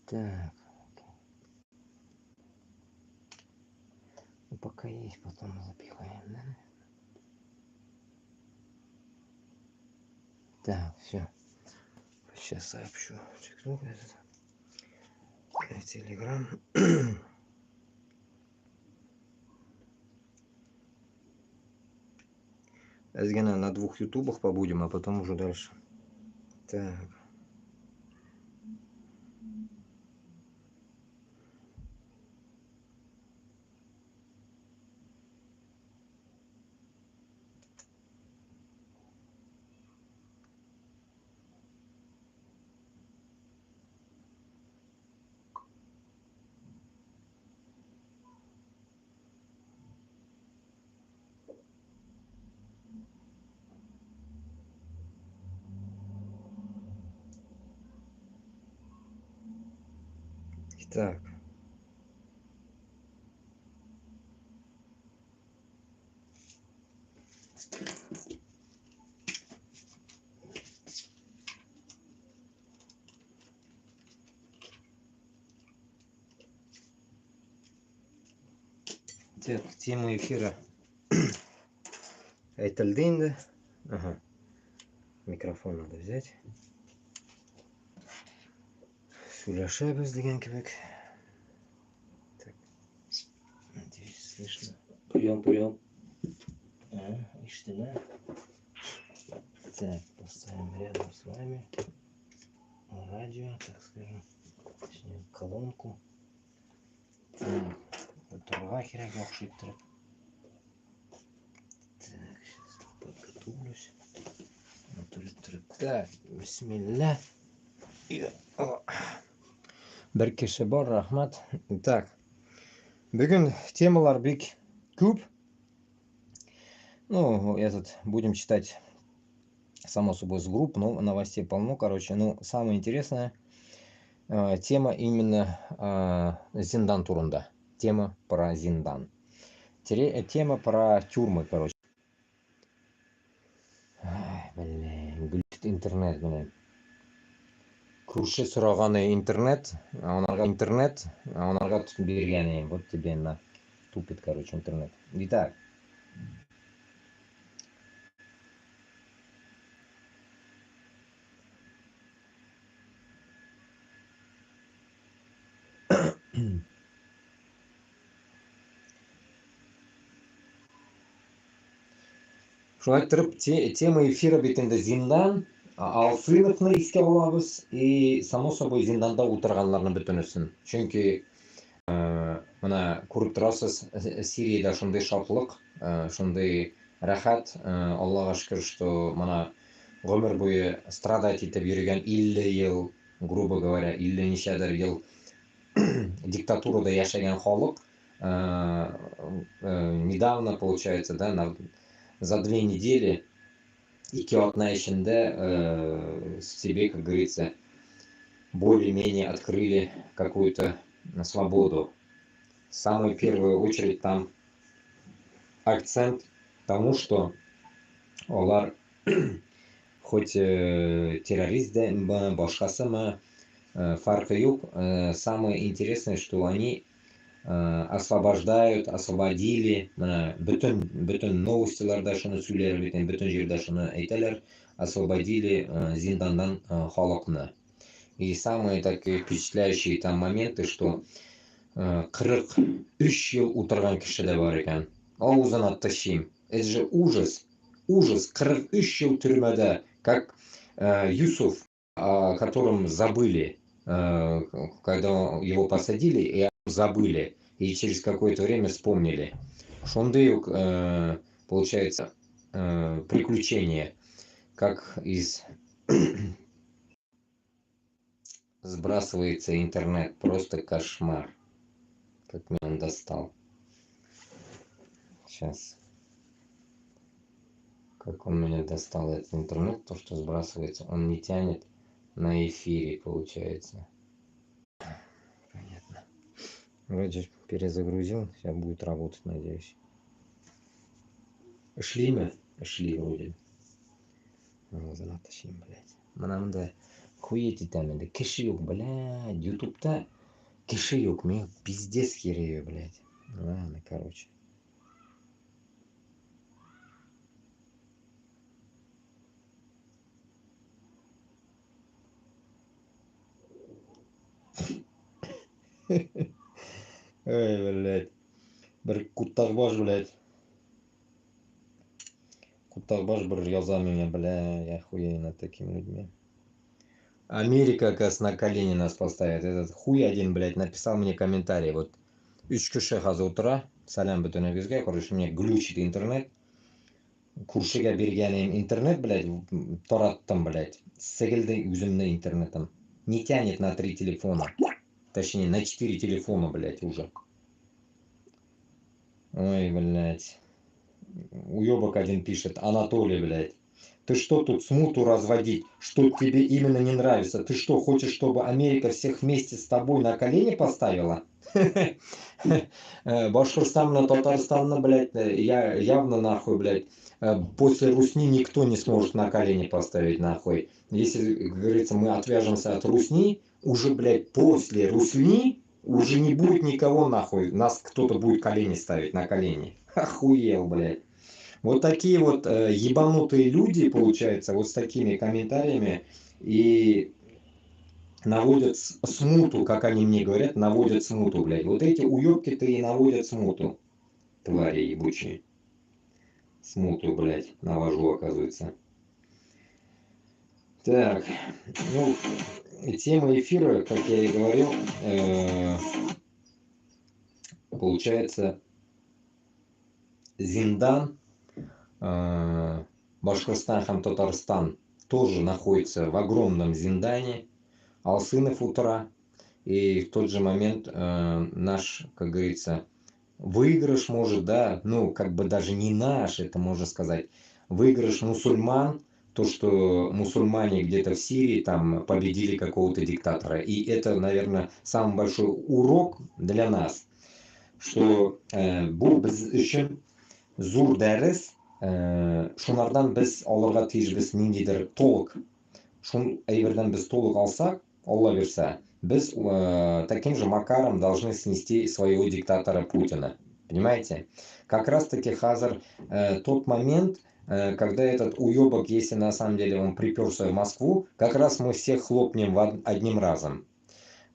Так. Ну, пока есть, потом запихаем, да? Так, все. Сейчас сообщу. Телеграм. Озгина на 2 ютубах побудем, а потом уже дальше. Так. Так. Так, тему эфира. Айтальдинда. Ага. Микрофон надо взять. Сөйләшәбез дигән кебек. Так. Надеюсь, слышно. Прием. Ишетелә. Так, поставим рядом с вами радио, так скажем, точнее колонку. Так, турга кирәк охшый торып. Так, сейчас подготовлюсь. Так, бисмилля. Бер кеше бар, рахмат. Так, бүгін темалар бик күп. Ну, этот, будем читать, само собой, с групп, но новостей полно, короче. Ну, самое интересное, тема именно Зиндан турында. Тема про Зиндан. Тема про тюрьмы, короче. Блин, глючит интернет, блин. Күрше сұрағаны интернет, а онарға берген, вот тебе на тупит, короче, интернет. Итак. Шулай тұрып, тема эфира бетінде Зиндан, Алсыновны еске алабыз, и, само собой, Зинданда отырғанларны бөтенесін. Чөнки, мына күреп торасыз, Сирияда шундый шатлык, шундый рәхәт, Аллага шөкер, что мына гомер буе страдать итеп йөргән 50 ел, грубо говоря, 50 ничәдер ел диктатурада яшәгән халык, недавно, получается, да, за 2 недели 2 атна эчендә себе, как говорится, более-менее открыли какую-то свободу. В самую первую очередь там акцент тому, что олар хоть террорист да, башкасымы, фаркы юк. Самое интересное, что они освободили, бүтін новостиларда шуны сөйләр бит, бүтін җирдә шуны әйтәләр, освободили Зиндандан халыкны. И самые такие впечатляющие там моменты, что 43 ел утырган кеше дә бар икән. Авызына тышим. Это же ужас. Ужас. 43 ел тюрьмада, как Юсуф, о котором забыли, когда его посадили, и забыли, и через какое-то время вспомнили. Шундый, получается, приключения, как из сбрасывается интернет, просто кошмар, как меня он достал. Сейчас, как он меня достал, этот интернет, то, что сбрасывается, он не тянет на эфире, получается. Понятно. Вроде перезагрузил, сейчас будет работать, надеюсь. Шли мы? Шли вроде. Затащим, блядь. Мынамда охуеть etamiz. Kishi yo'q, блядь. YouTube'da kishi yo'q. Men пиздец херею, блядь. Ладно, короче. Ой, блядь. Bir Кутарбаш, блядь. Кутарбаш bir yazar меня, блядь. Я хуею над такими людьми. Америка, оказывается, на колени нас поставит. Этот хуй один, блядь, написал мне комментарий. Вот 3 kishi hozir o'tira. Salam butuningizga. Короче, мне глючит интернет. Kurshiga berganim интернет, блядь, taratdim, блядь. Sigildi yuzimda интернетом. Не тянет на 3 телефона. Точнее, на 4 телефона, блядь, уже. Ой, блядь. Уёбок один пишет. Анатолий, блядь. Ты что тут смуту разводить? Что тебе именно не нравится? Ты что, хочешь, чтобы Америка всех вместе с тобой на колени поставила? Башкортостан, Татарстан, блядь, я явно нахуй, блядь. После Русни никто не сможет на колени поставить, нахуй. Если, как говорится, мы отвяжемся от Русни, уже, блядь, после Русни уже не будет никого, нахуй. Нас кто-то будет колени ставить на колени. Охуел, блядь. Вот такие вот ебанутые люди, получается, вот с такими комментариями и наводят смуту, как они мне говорят, наводят смуту, блядь. Вот эти уёбки-то и наводят смуту, твари ебучие. Смуту, блядь, навожу, оказывается. Так, ну, тема эфира, как я и говорил, получается, Зиндан, Башкортостан, хам Татарстан тоже находится в огромном Зиндане, Алсынов утра, и в тот же момент наш, как говорится, выигрыш может, да, ну, как бы даже не наш, это можно сказать, выигрыш мусульман, то, что мусульмане где-то в Сирии там победили какого-то диктатора. И это, наверное, самый большой урок для нас, что bu biz uchun zo'r dars, shunlardan biz olirga tiyishimiz ningdidir to'liq. Шун әйбердән без толык алсак, Алла бирсә, без таким же макаром должны снести своего диктатора Путина. Понимаете? Как раз таки хазар тот момент, когда этот уёбок, если на самом деле он приперся в Москву, как раз мы всех хлопнем одним разом.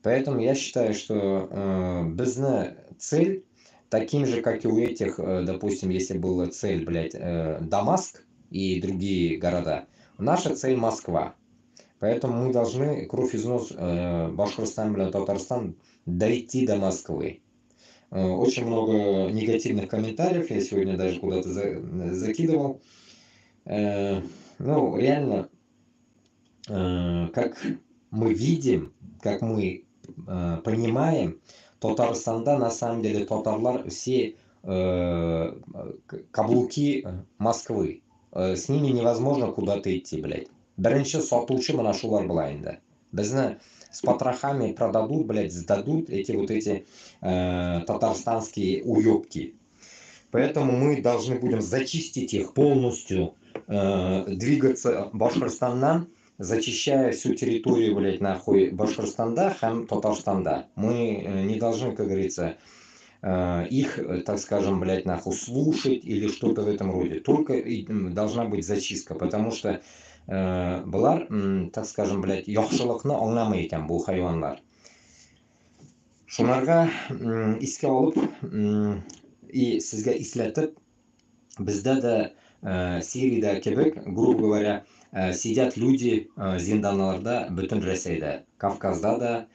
Поэтому я считаю, что безна цель, таким же, как и у этих, допустим, если была цель, блядь, Дамаск и другие города, наша цель Москва. Поэтому мы должны кровь из нос Башкортостан, блядь, Татарстан дойти до Москвы. Очень много негативных комментариев, я сегодня даже куда-то закидывал. Ну, реально, как мы видим, как мы понимаем, Татарстанда на самом деле татарлар все каблуки Москвы. С ними невозможно куда-то идти, блядь. Бірінші сатучы мына шулар былай енді. Бізді с потрохами продадут, блядь, сдадут эти вот эти татарстанские уёбки. Поэтому мы должны будем зачистить их полностью, двигаться Башкортостаннан, зачищая всю территорию, блядь, нахуй Башкортостанда, хам Татарстанда. Мы не должны, как говорится, их, так скажем, блядь, нахуй слушать или что-то в этом роде. Только должна быть зачистка, потому что бұлар, так скажем, блядь, яхшылыкны аңламый икән бу хайванлар. Шуларга искә алып и сезгә исләтеп, бездә дә Сириядә кебек, грубо говоря, сидят люди зинданларда бөтен Рәсәйдә, Кавказда да,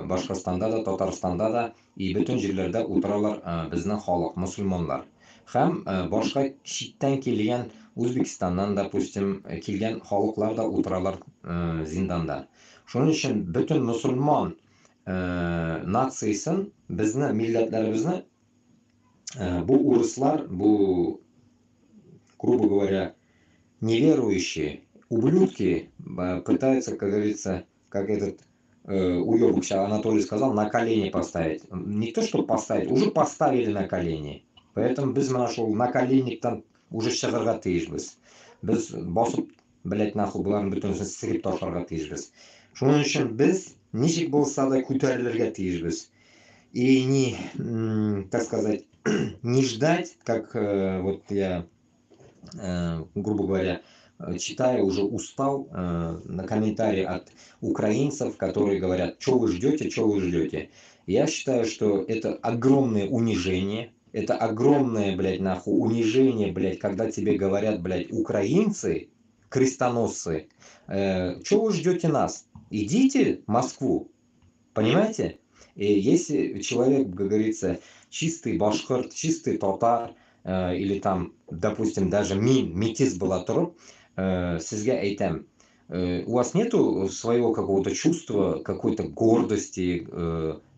Башкортстанда да, Татарстанда да и бөтен җирләрдә утыралар безнең халык, мусульманлар. Һәм башка читтән килгән Үзбекстаннан, допустим, килгән халыклар да утыралар зинданда. Шуның өчен бөтен мусульман нациясын, безне, милләтләребезне, бу урыслар, бу, грубо говоря, неверующие ублюдки пытаются, как говорится, как этот уёбок сейчас Анатолий сказал, на колени поставить. Не то, что поставить, уже поставили на колени. Поэтому без нашего на коленниктан уже чыгарга тиешбез. Без басып блядь, нахуй бұлардың бүтінсін сырып ташларға тиіспіз. Шуның үшін біз ничек болса да көтерілерге тиіспіз. И не, так сказать, не ждать, как вот я, грубо говоря, читаю, уже устал на комментарии от украинцев, которые говорят, что вы ждете, что вы ждете. Я считаю, что это огромное унижение, это огромное, блядь, нахуй, унижение, блядь, когда тебе говорят, блядь, украинцы, крестоносцы, что вы ждете нас? Идите в Москву, понимаете? И если человек, как говорится, чистый башкирт, чистый татар, или там, допустим, даже метис была тұрып, сізге айтам, у вас нету своего какого-то чувства, какой-то гордости,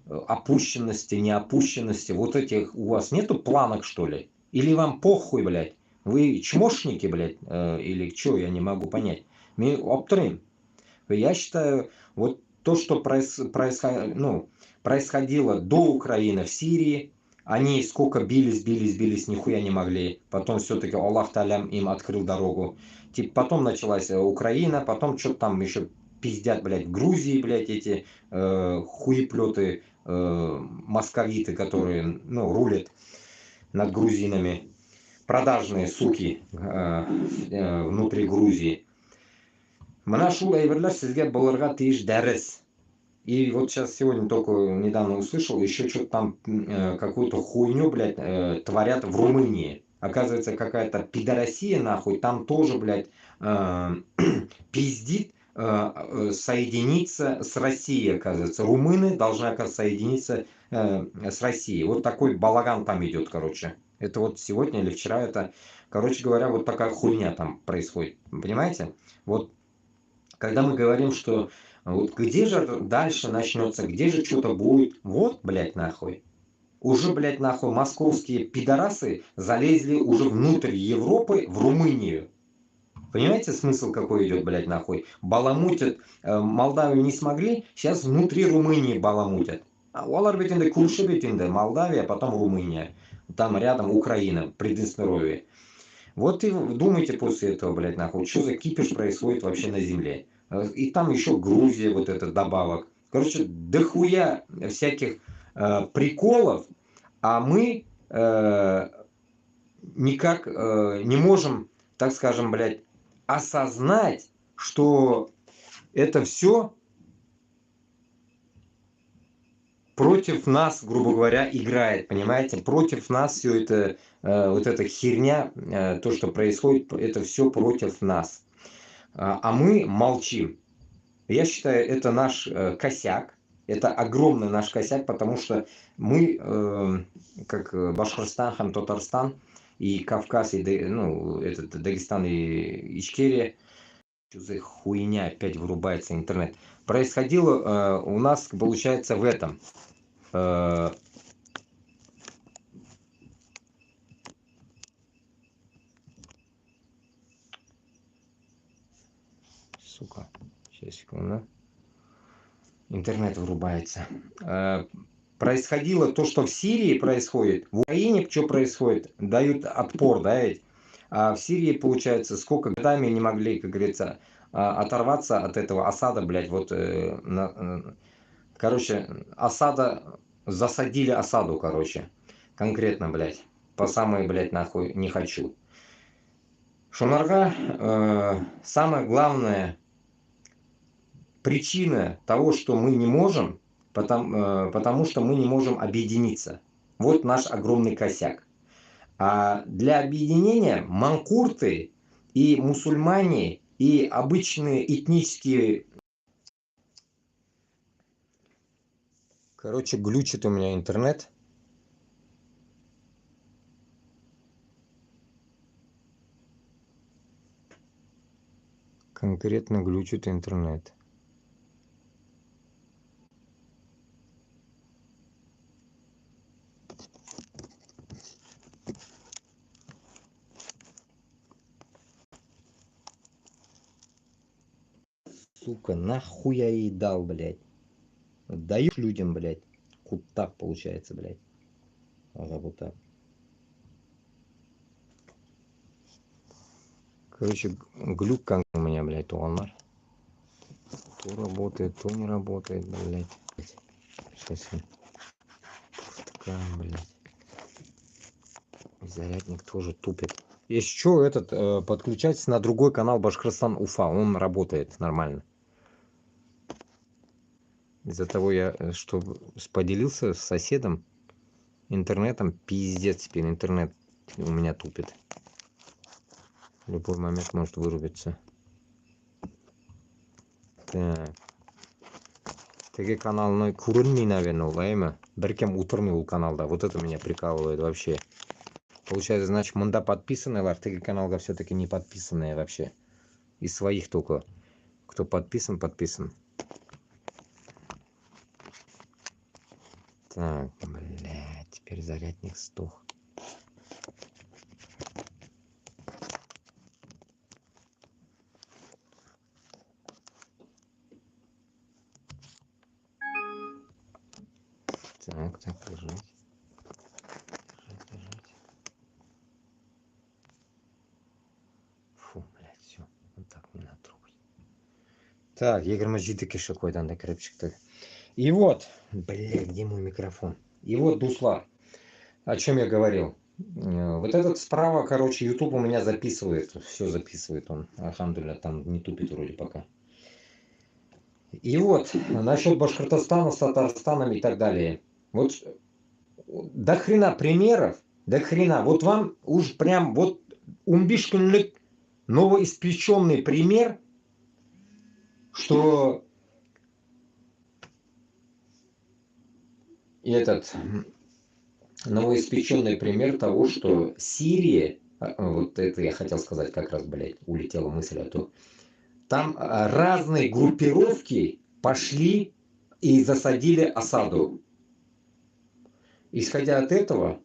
опущенности, неопущенности, вот этих у вас нету планок, что ли? Или вам похуй, блядь? Вы чмошники, блядь, или что, я не могу понять. Я считаю, вот то, что происходило до Украины в Сирии, они сколько бились, нихуя не могли. Потом все-таки Аллах Талям им открыл дорогу. Типа потом началась Украина, потом что-то там еще пиздят, блядь, в Грузии, блядь, эти хуеплеты, московиты, которые, ну, рулят над грузинами. Продажные суки внутри Грузии. Мына шул әйберләр сезгә булырга тиеш дәрес. И вот сейчас сегодня только недавно услышал, еще что-то там какую-то хуйню, блядь, творят в Румынии. Оказывается, какая-то пидорасия, нахуй, там тоже, блядь, пиздит соединиться с Россией, оказывается. Румыны должны, оказывается, соединиться с Россией. Вот такой балаган там идет, короче. Это вот сегодня или вчера это, короче говоря, вот такая хуйня там происходит. Понимаете? Вот когда мы говорим, что вот где же дальше начнется, где же что-то будет, вот, блядь, нахуй. Уже, блядь, нахуй, московские пидорасы залезли уже внутрь Европы, в Румынию. Понимаете, смысл какой идет, блядь, нахуй? Баламутят, Молдавию не смогли, сейчас внутри Румынии баламутят. А олар бетінде, Курши бетінде, Молдавия, потом Румыния. Там рядом Украина, Приднестровье. Вот и думайте после этого, блядь, нахуй, что за кипиш происходит вообще на земле. И там еще Грузия, вот это добавок. Короче, дохуя всяких приколов, а мы никак не можем, так скажем, блядь, осознать, что это все против нас, грубо говоря, играет, понимаете? Против нас все это, вот эта херня, то, что происходит, это все против нас. А мы молчим. Я считаю, это наш косяк, это огромный наш косяк, потому что мы, как Башкортостан, Татарстан и Кавказ, и, ну, этот, Дагестан и Ичкерия, что за хуйня, опять вырубается интернет, происходило у нас, получается, в этом. Сука, сейчас, секунду. Интернет вырубается. Происходило то, что в Сирии происходит, в Украине что происходит, дают отпор, да, ведь? А в Сирии, получается, сколько годами не могли, как говорится, оторваться от этого Асада, блядь, вот, короче, Асада, засадили Асаду, короче, конкретно, блядь, по самой, блядь, нахуй не хочу. Шунарга, самое главное, причина того, что мы не можем, потому что мы не можем объединиться. Вот наш огромный косяк. А для объединения манкурты и мусульмане, и обычные этнические... Короче, глючит у меня интернет. Конкретно глючит интернет. Сука, нахуй я ей дал, блядь. Даешь людям, блядь. Вот так получается, блядь. Ага, вот так. Короче, глюк как у меня, блядь, туалар. То работает, то не работает, блядь. Сейчас я втыкаем, блядь. Зарядник тоже тупит. Если что, этот, подключайтесь на другой канал Башкортостан Уфа. Он работает нормально. Из-за того, что поделился с соседом интернетом, пиздец теперь интернет у меня тупит. В любой момент может вырубиться. Так. Теги каналной курынный, наверное, улайма. Беркем утрный у каналда. Вот это меня прикалывает вообще. Получается, значит, мында подписанные, а теги каналга все-таки не подписанные вообще. Из своих только. Кто подписан, подписан. Так, блядь, теперь зарядник сдох. Так, лежать. Лежать. Фу, блядь, все. Вот так не надо трогать. Так, егерма житы киши койдан да кіріп шықты. И вот, блядь, где мой микрофон? И вот, Дусла, о чем я говорил. Вот этот справа, короче, YouTube у меня записывает. Все записывает он. Алхамдулилля, там не тупит вроде пока. И вот, насчет Башкортостана с Татарстаном и так далее. Вот до хрена примеров, до хрена. Вот вам уж прям вот умбишкинлик новоиспеченный пример, что этот новоиспеченный пример того, что Сирия, вот это я хотел сказать как раз, блядь, улетела мысль, а то там разные группировки пошли и засадили Асаду. Исходя от этого,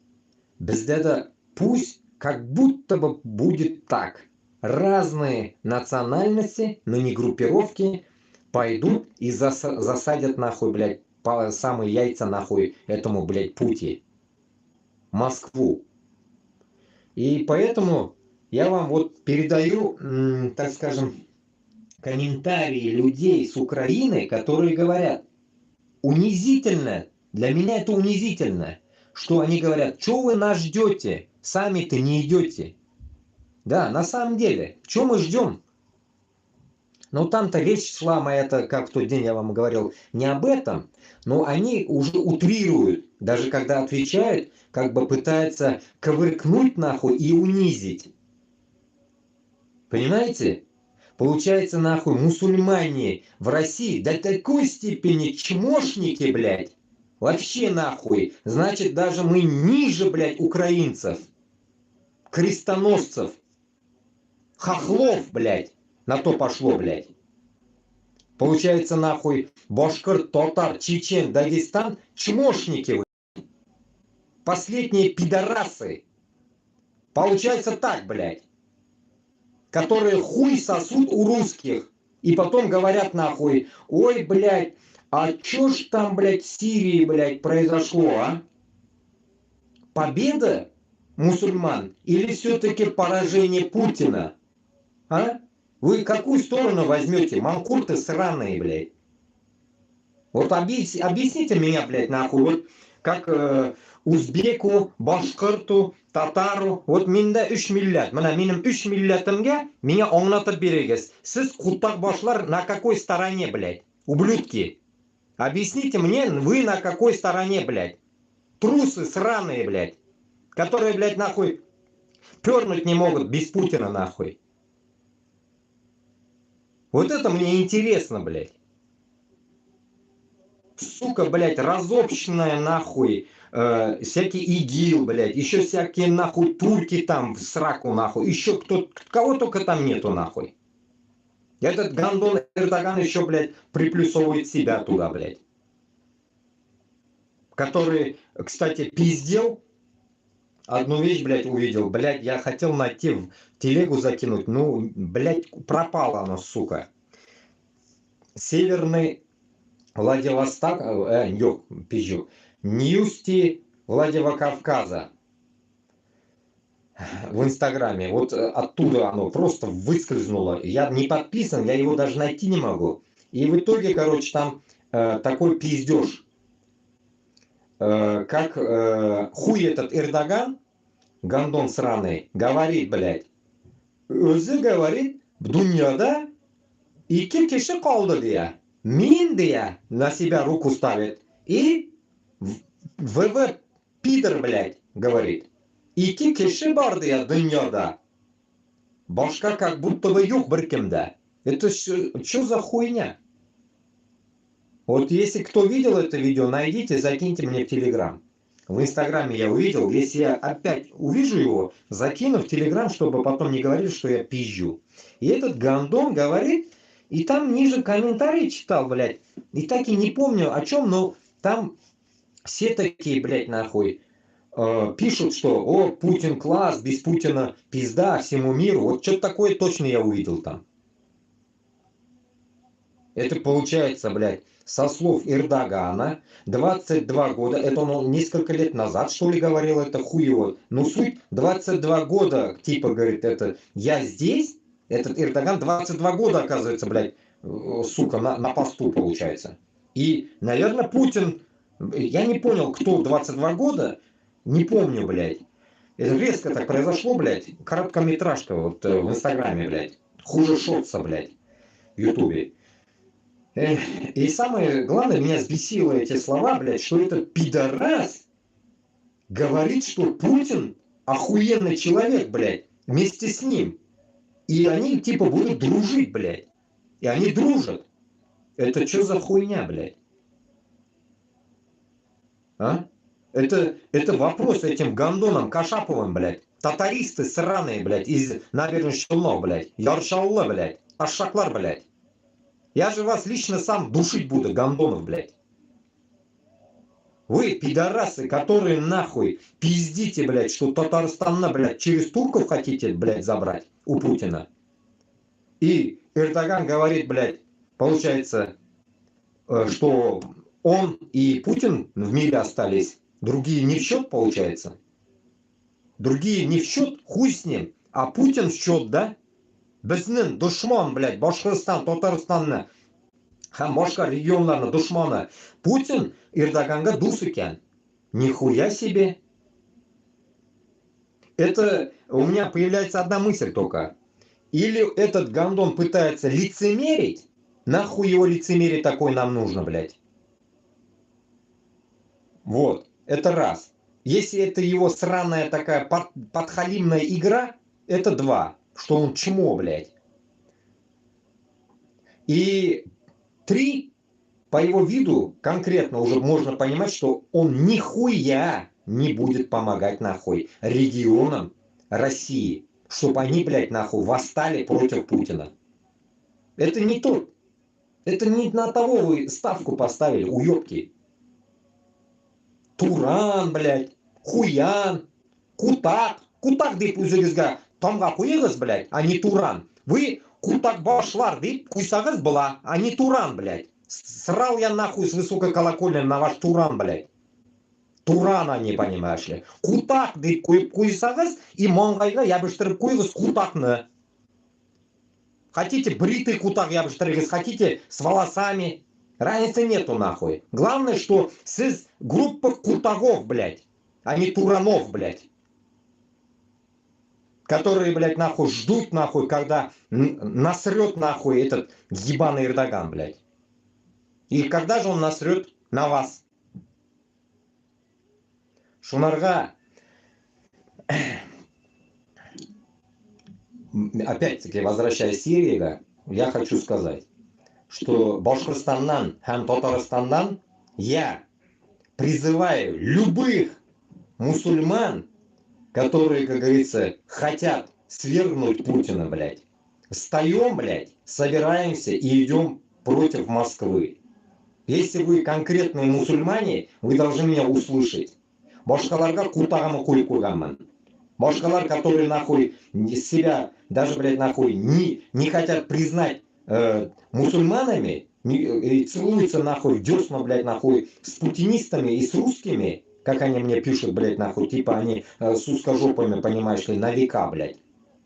бездеда пусть как будто бы будет так. Разные национальности, но не группировки, пойдут и засадят нахуй, блядь, по самые яйца нахуй этому, блядь, пути. Москву. И поэтому я вам вот передаю, так скажем, комментарии людей с Украины, которые говорят, унизительно, для меня это унизительно, что они говорят, что вы нас ждете, сами-то не идете. Да, на самом деле, что мы ждем? Но там-то речь шла моя-то, как в тот день я вам говорил, не об этом, но они уже утрируют, даже когда отвечают, как бы пытаются ковыркнуть нахуй и унизить. Понимаете? Получается, нахуй, мусульмане в России до такой степени чмошники, блядь. Вообще нахуй. Значит, даже мы ниже, блядь, украинцев. Крестоносцев. Хохлов, блядь. На то пошло, блядь. Получается, нахуй, башкир, татар, чечен, Дагестан, чмошники, блядь. Последние пидорасы. Получается так, блядь. Которые хуй сосут у русских. И потом говорят нахуй, ой, блядь, а чё ж там, блядь, в Сирии, блядь, произошло, а? Победа мусульман или все-таки поражение Путина? А? Вы какую сторону возьмете, манкурты сраные, блядь? Вот объясните меня, блядь, нахуй, вот как узбеку, башкырту, татару, вот менде 3 миллят. Мына менің 3 миллятымга меня аңлатып берегіз. Сіз култак башлар на какой стороне, блядь? Ублюдки. Объясните мне, вы на какой стороне, блядь? Трусы сраные, блядь. Которые, блядь, нахуй пернуть не могут без Путина, нахуй. Вот это мне интересно, блядь. Сука, блядь, разобщенная, нахуй, всякий ИГИЛ, блядь, еще всякие, нахуй, турки там в сраку, нахуй, еще кого только там нету, нахуй. Этот гандон Эрдоган еще, блядь, приплюсовывает себя туда, блядь. Который, кстати, пиздел, одну вещь, блядь, увидел, блядь, я хотел найти в телегу закинуть, ну, блядь, пропало оно, сука. Северный Владивосток, пизжу, Ньюсти Владивокавказа. в Инстаграме. Вот оттуда оно просто выскользнуло. Я не подписан, я его даже найти не могу. И в итоге, короче, там такой пиздеж. Как хуй этот Эрдоган, гондон сраный, говорит, блядь. Өзі говорит, дүнияда iki kişi kaldı diye. Min diye на себя руку ставит. И ВВ пидор, блядь, говорит. İki kişi бар diye dünyada. Башка как будто бы yok біркімді. Это что за хуйня? Вот если кто видел это видео, найдите, закиньте мне в Телеграм. В Инстаграме я увидел. Если я опять увижу его, закину в Телеграм, чтобы потом не говорили, что я пизжу. И этот гандон говорит, и там ниже комментарии читал, блядь. И так и не помню о чем, но там все такие, блядь, нахуй, пишут, что о, Путин класс, без Путина пизда всему миру. Вот что-то такое точно я увидел там. Это получается, блядь, со слов Эрдогана, 22 года, это он несколько лет назад, что ли, говорил, это хуево. Но суть, 22 года, типа, говорит, это я здесь, этот Эрдоган 22 года, оказывается, блядь, сука, на посту, получается. И, наверное, Путин, я не понял, кто 22 года, не помню, блядь. Это резко так произошло, блядь, короткометражка вот в Инстаграме, блядь. Хуже шотса, блядь, в Ютубе. И самое главное, меня взбесило эти слова, блядь, что этот пидорас говорит, что Путин охуенный человек, блядь, вместе с ним. И они типа будут дружить, блядь. И они дружат. Это что за хуйня, блядь? А? Это вопрос этим гандонам Кашаповым, блядь. Татаристы сраные, блядь, из набережных Челнов, блядь. Яршалла, блядь. Ашаклар, блядь. Я же вас лично сам душить буду, гандонов, блядь. Вы, пидорасы, которые нахуй пиздите, блядь, что Татарстан, блядь, через турков хотите, блядь, забрать у Путина. И Эрдоган говорит, блядь, получается, что он и Путин в мире остались. Другие не в счет, получается. Другие не в счет, хуй с ним. А Путин в счет, да? Біздің душман, блядь, Башқұртстан, Татарстанны, һәм башка регионларны душманы. Путин Эрдоганга дус екен. Нихуя себе. Это у меня появляется одна мысль только. Или этот гандон пытается лицемерить, нахуй его лицемерие такое нам нужно, блядь. Вот, это раз. Если это его сраная такая подхалимная игра, это два. Что он чмо, блядь. И 3, по его виду, конкретно уже можно понимать, что он нихуя не будет помогать нахуй регионам России, чтобы они, блядь, нахуй восстали против Путина. Это не то. Это не на того вы ставку поставили, уёбки. Туран, блядь, Хуян, Кутак. Кутак деп өзіңізге тамға қойыңыз, блядь, а не Туран. Вы Кутак башлар деп қойсаңыз была, а не Туран, блядь. Срал я нахуй с высокой колокольни на ваш Туран, блядь. Турана не понимаешь ли. Кутак деп қойсаңыз и маңғайға ябыштырып қойыңыз Кутакны. Хотите бритый Кутак ябыштырыңыз, хотите с волосами. Разницы нету нахуй. Главное, что сіз группа Кутагов, блядь, а не Туранов, блядь. Которые, блядь, нахуй ждут, нахуй, когда насрет, нахуй, этот ебаный Эрдоган, блядь. И когда же он насрет на вас? Шунарга, опять-таки, возвращаясь к Сирии, я хочу сказать, что Башкортостаннан, һәм Татарстаннан я призываю любых мусульман, которые, как говорится, хотят свергнуть Путина, блядь. Встаем, блядь, собираемся и идем против Москвы. Если вы конкретные мусульмане, вы должны меня услышать. Башкаларга кутагамы қойып қойғанмын. Башкалар, которые нахуй себя даже, блядь, нахуй не хотят признать мусульманами, и целуются нахуй в десна, блядь, нахуй с путинистами и с русскими, Как они мне пишут, блядь, нахуй, типа они с узкожопыми, понимаешь ли, на века, блядь.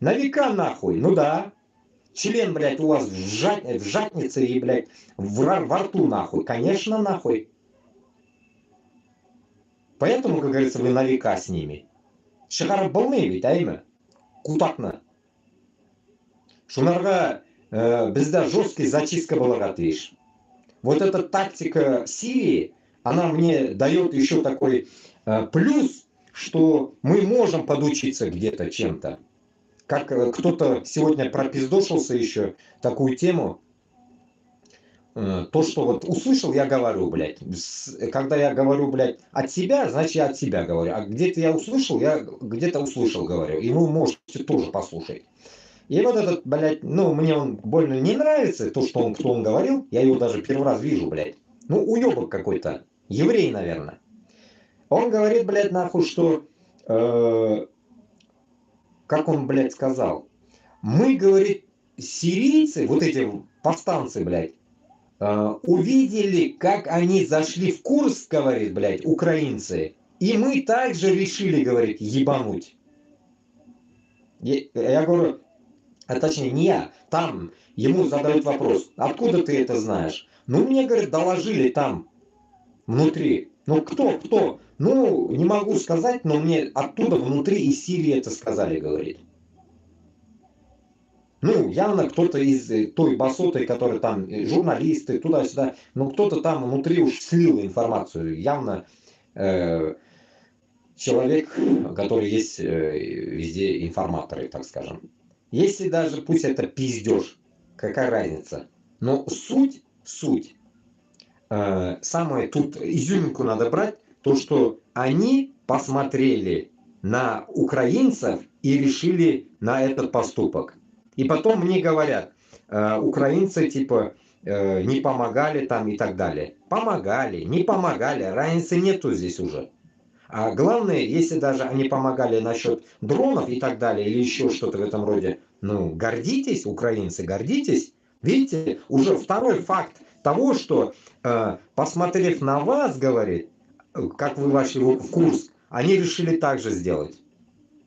На века, нахуй, ну да. Член, блядь, у вас в жатнице и, блядь, во рту, нахуй. Конечно, нахуй. Поэтому, как говорится, вы на века с ними. Шығарып болмайды, әйме? Кутакны. Шунарға бізде жесткий зачистка была, видишь. Вот эта тактика Сирии, она мне дает еще такой плюс, что мы можем подучиться где-то чем-то. Как кто-то сегодня пропиздошился еще такую тему, то, что вот услышал, я говорю, блядь. Когда я говорю, блядь, от себя, значит, я от себя говорю. А где-то я услышал, я где-то услышал, говорю. И вы можете тоже послушать. И вот этот, блядь, ну, мне он больно не нравится, то, что он, кто он говорил. Я его даже первый раз вижу, блядь. Ну, уебок какой-то. Еврей, наверное. Он говорит, блядь, нахуй, что... как он, блядь, сказал? Мы, говорит, сирийцы, вот эти повстанцы, блядь, увидели, как они зашли в Курск, говорит, блядь, украинцы. И мы также решили, говорит, ебануть. Я говорю, а точнее не я, там ему задают вопрос, откуда ты это знаешь? Ну, мне, говорит, доложили там, внутри. Ну, кто? Ну, не могу сказать, но мне оттуда, внутри, из Сирии это сказали, говорит. Ну, явно кто-то из той басоты, которые там, журналисты, туда-сюда, ну, кто-то там внутри уж слил информацию. Явно человек, который есть везде информаторы, так скажем. Если даже, пусть это пиздеж, какая разница. Но суть, самое тут изюминку надо брать, то, что они посмотрели на украинцев и решили на этот поступок. И потом мне говорят, украинцы типа не помогали там и так далее. Помогали, не помогали, разницы нету здесь уже. А главное, если даже они помогали насчет дронов и так далее, или еще что-то в этом роде, ну, гордитесь, украинцы, гордитесь. Видите, уже второй факт того, что, посмотрев на вас, говорит, как вы вошли в Курск, они решили так же сделать.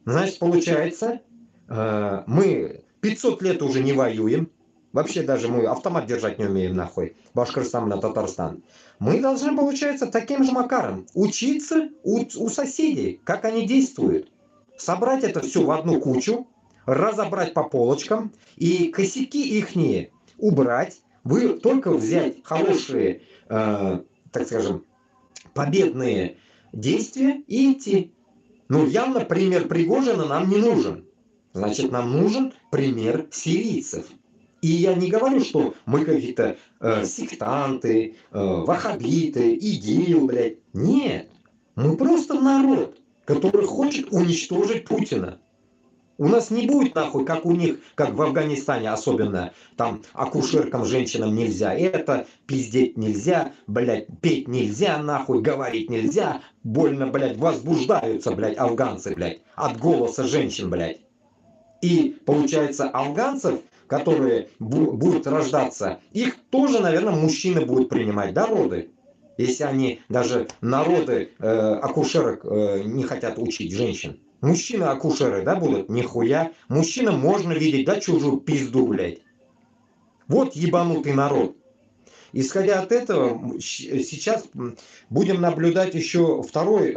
Значит, получается, мы 500 лет уже не воюем. Вообще даже мы автомат держать не умеем нахуй. Башкортостан на Татарстан. Мы должны, получается, таким же макаром учиться у соседей, как они действуют. Собрать это все в одну кучу, разобрать по полочкам и косяки ихние убрать. Вы только взять хорошие, так скажем, победные действия и идти. Ну, явно пример Пригожина нам не нужен. Значит, нам нужен пример сирийцев. И я не говорю, что мы какие-то сектанты, ваххабиты, ИГИЛ, блядь. Нет. Мы просто народ, который хочет уничтожить Путина. У нас не будет нахуй, как у них, как в Афганистане особенно, там акушеркам, женщинам нельзя это, пиздеть нельзя, блядь, петь нельзя, нахуй, говорить нельзя, больно, блядь, возбуждаются, блядь, афганцы, блядь, от голоса женщин, блядь. И получается, афганцев, которые будут рождаться, их тоже, наверное, мужчины будут принимать, да, роды? Если они даже народы акушерок не хотят учить женщин. Мужчины акушеры, да, будут? Нихуя. Мужчинам можно видеть, да, чужую пизду, блядь. Вот ебанутый народ. Исходя от этого, сейчас будем наблюдать еще второй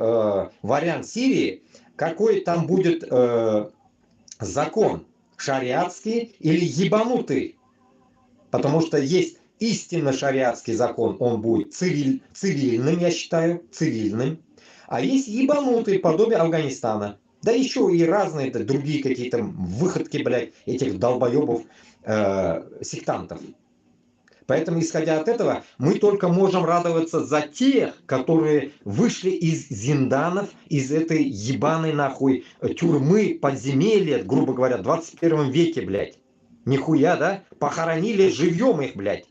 вариант Сирии. Какой там будет закон? Шариатский или ебанутый? Потому что есть истинно шариатский закон, он будет цивильным, я считаю, цивильным. А есть ебанутый, подобие Афганистана. Да еще и разные другие какие-то выходки, блядь, этих долбоебов, сектантов. Поэтому, исходя от этого, мы только можем радоваться за тех, которые вышли из зинданов, из этой ебаной нахуй тюрьмы, подземелья, грубо говоря, в 21 веке, блядь. Нихуя, да? Похоронили живьем их, блядь.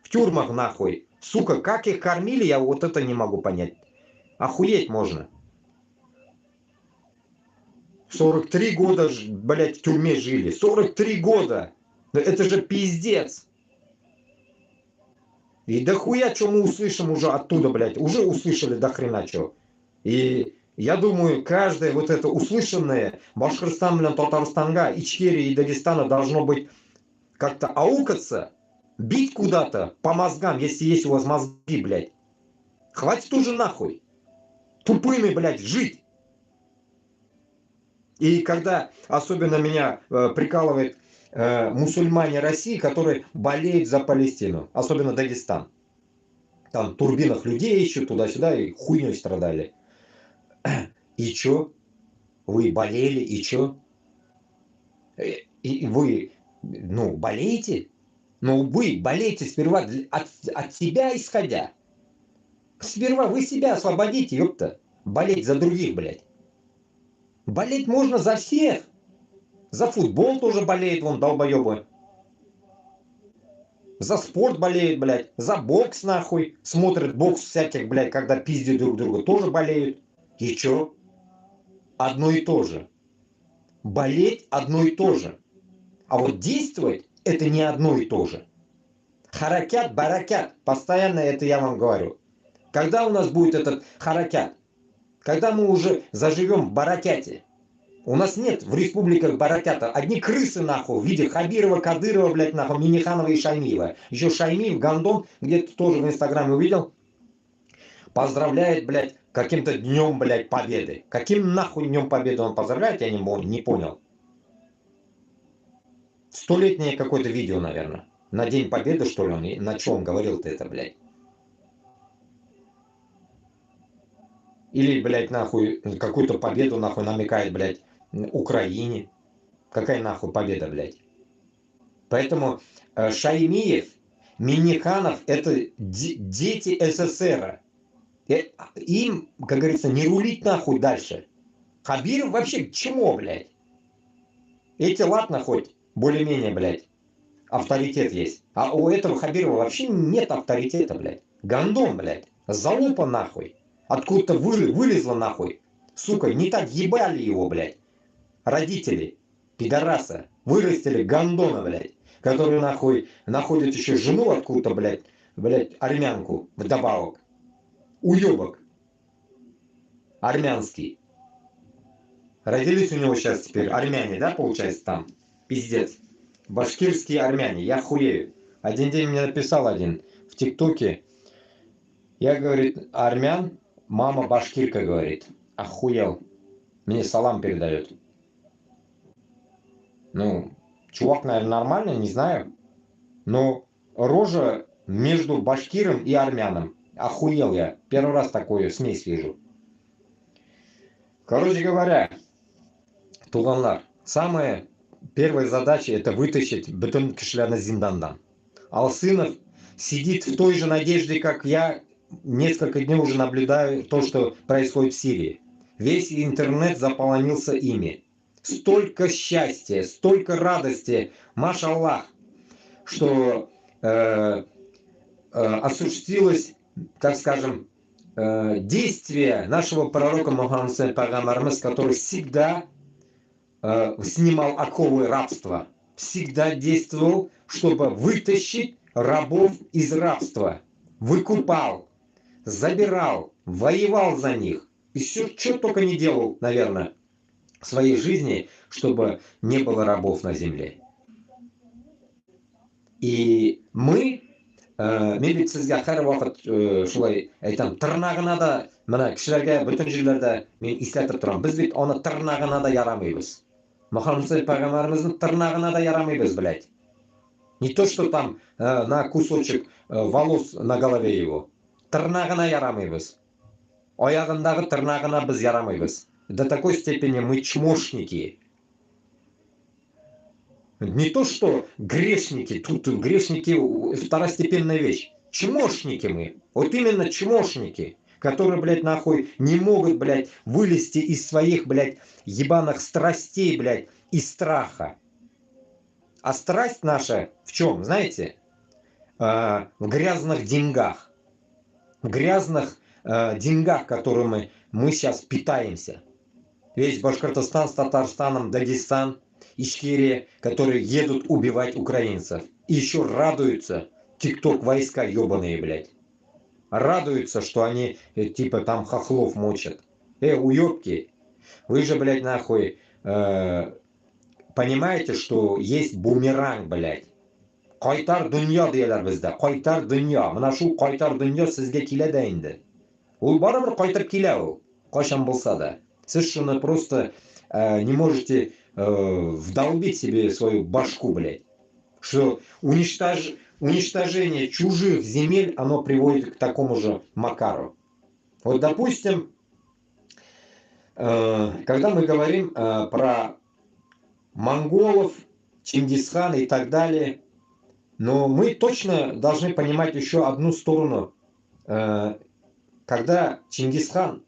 В тюрьмах нахуй. Сука, как их кормили, я вот это не могу понять. Охуеть можно. 43 года, блядь, в тюрьме жили. 43 года. Это же пиздец. И дохуя, что мы услышим уже оттуда, блядь. Уже услышали до хрена что. И я думаю, каждое вот это услышанное Башкортостан или Татарстанга, Ичкерии и Дагестана должно быть как-то аукаться, бить куда-то по мозгам, если есть у вас мозги, блядь. Хватит уже нахуй. Тупыми, блядь, жить. И когда особенно меня прикалывает мусульмане России, которые болеют за Палестину, особенно Дагестан. Там в турбинах людей ищут туда-сюда и хуйней страдали. И чё? Вы болели, и чё? И вы, ну, болеете? Но вы болеете сперва от себя исходя. Сперва вы себя освободите, ёпта. Болеть за других, блядь. Болеть можно за всех. За футбол тоже болеет, вон, долбоёбы. За спорт болеют, блядь. За бокс, нахуй. Смотрят бокс всяких, блядь, когда пиздят друг друга. Тоже болеют. И чё? Одно и то же. Болеть одно и то же. А вот действовать это не одно и то же. Харакят, баракят. Постоянно это я вам говорю. Когда у нас будет этот харакят? Когда мы уже заживем в баракяте? У нас нет в республиках баракята. Одни крысы, нахуй, в виде Хабирова, Кадырова, блядь, нахуй, Миниханова и Шаймиева. Еще Шаймиев, Гандон, где-то тоже в Инстаграме увидел, поздравляет, блядь, каким-то днем, блядь, победы. Каким нахуй днем победы он поздравляет, я не понял. Столетнее какое-то видео, наверное. На День Победы, что ли, он, на чем говорил-то это, блядь. Или, блядь, нахуй, какую-то победу, нахуй, намекает, блядь, Украине. Какая нахуй победа, блядь. Поэтому Шаймиев, Минниханов это дети СССР. Им, как говорится, не рулить нахуй дальше. Хабиров вообще чмо, блядь? Эти ладно хоть, более-менее, блядь, авторитет есть. А у этого Хабирова вообще нет авторитета, блядь. Гандон, блядь. Залупа нахуй. Откуда-то вылезла нахуй. Сука, не так ебали его, блядь. Родители, пидораса, вырастили гандона, блядь. Который нахуй находит еще жену откуда-то, блядь, армянку вдобавок. Уебок. Армянский. Родились у него сейчас теперь армяне, да, получается там? Пиздец. Башкирские армяне, я хуею. Один день мне написал один в ТикТоке. Я, говорит, армян, мама башкирка, говорит. Охуел. Мне салам передает. Ну, чувак, наверное, нормальный, не знаю. Но рожа между башкиром и армяном. Охуел я. Первый раз такую смесь вижу. Короче говоря, туганлар, самая первая задача это вытащить бүтін кішілерді зиндандан. Алсынов сидит в той же надежде, как я несколько дней уже наблюдаю то, что происходит в Сирии. Весь интернет заполонился ими. Столько счастья, столько радости, машаллах, что осуществилось, так скажем, действие нашего пророка Мухаммада Пайгамбарымыз, который всегда снимал оковы рабства, всегда действовал, чтобы вытащить рабов из рабства, выкупал, забирал, воевал за них. И все, что только не делал, наверное, в своей жизни, чтобы не было рабов на земле. И мы, мен бит сезгә һәрвакыт шулай әйтәм, тырнагына да, менә кешеләргә бөтен җирләрдә мин исләтеп торам. Без бит аны тырнагына да ярамыйбыз. Мөхәммәд пәйгамбәребезнең тырнагына да ярамыйбыз, блядь. Не то, что там на кусочек волос на голове его. Тырнагына ярамыйбыз. Аягындагы тырнагына без ярамыйбыз. До такой степени мы чмошники. Не то, что грешники, тут грешники второстепенная вещь. Чмошники мы. Вот именно чмошники, которые, блядь, нахуй не могут, блядь, вылезти из своих, блядь, ебаных страстей, блядь, и страха. А страсть наша в чем, знаете? В грязных деньгах. В грязных деньгах, которыми мы сейчас питаемся. Весь Башкортостан с Татарстаном, Дагестан, Ичкерия, которые едут убивать украинцев. И еще радуются, тикток войска ебаные, блядь. Радуются, что они типа там хохлов мочат. Уёбки, вы же, блядь, нахуй, понимаете, что есть бумеранг, блядь. Qaytar dunyo deylar bizda. Qaytar dunyo. Mana shu qaytar dunyo sizga keladi endi. U baribir qaytib keladi u. Qachon bo'lsa-da. Siz shuni просто не можете вдолбить себе свою башку, блядь. Что уничтожение чужих земель, оно приводит к такому же Макару. Вот, допустим, когда мы говорим про монголов, Чингисхана и так далее, но мы точно должны понимать еще одну сторону. Когда Чингисхан,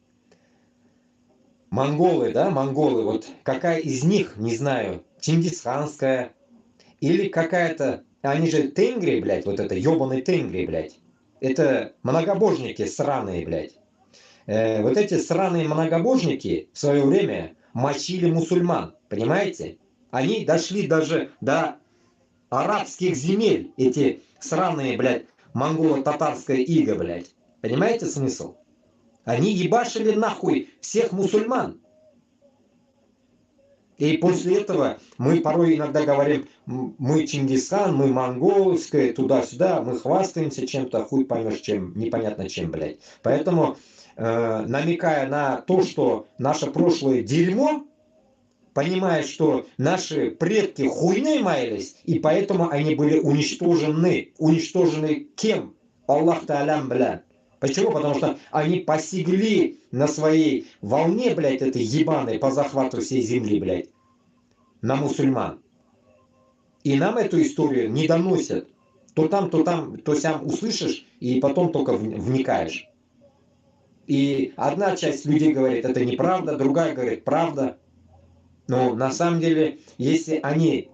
монголы, да, монголы, вот какая из них, не знаю, чингисханская или какая-то, они же тенгри, блядь, вот это ёбаный тенгри, блядь. Это многобожники сраные, блядь. Вот эти сраные многобожники в свое время мочили мусульман, понимаете? Они дошли даже до арабских земель, эти сраные, блядь, монголо-татарская ига, блядь. Понимаете смысл? Они ебашили нахуй всех мусульман. И после этого мы порой иногда говорим, мы Чингисхан, мы монголская, туда-сюда, мы хвастаемся чем-то, хуй поймешь чем, непонятно чем, блядь. Поэтому, намекая на то, что наше прошлое дерьмо, понимая, что наши предки хуйней маялись, и поэтому они были уничтожены. Уничтожены кем? Аллах Та'алям, блядь. Почему? Потому что они посягли на своей волне, блядь, этой ебаной по захвату всей земли, блядь, на мусульман. И нам эту историю не доносят. То там, то сям услышишь, и потом только вникаешь. И одна часть людей говорит, это неправда, другая говорит, правда. Но на самом деле, если они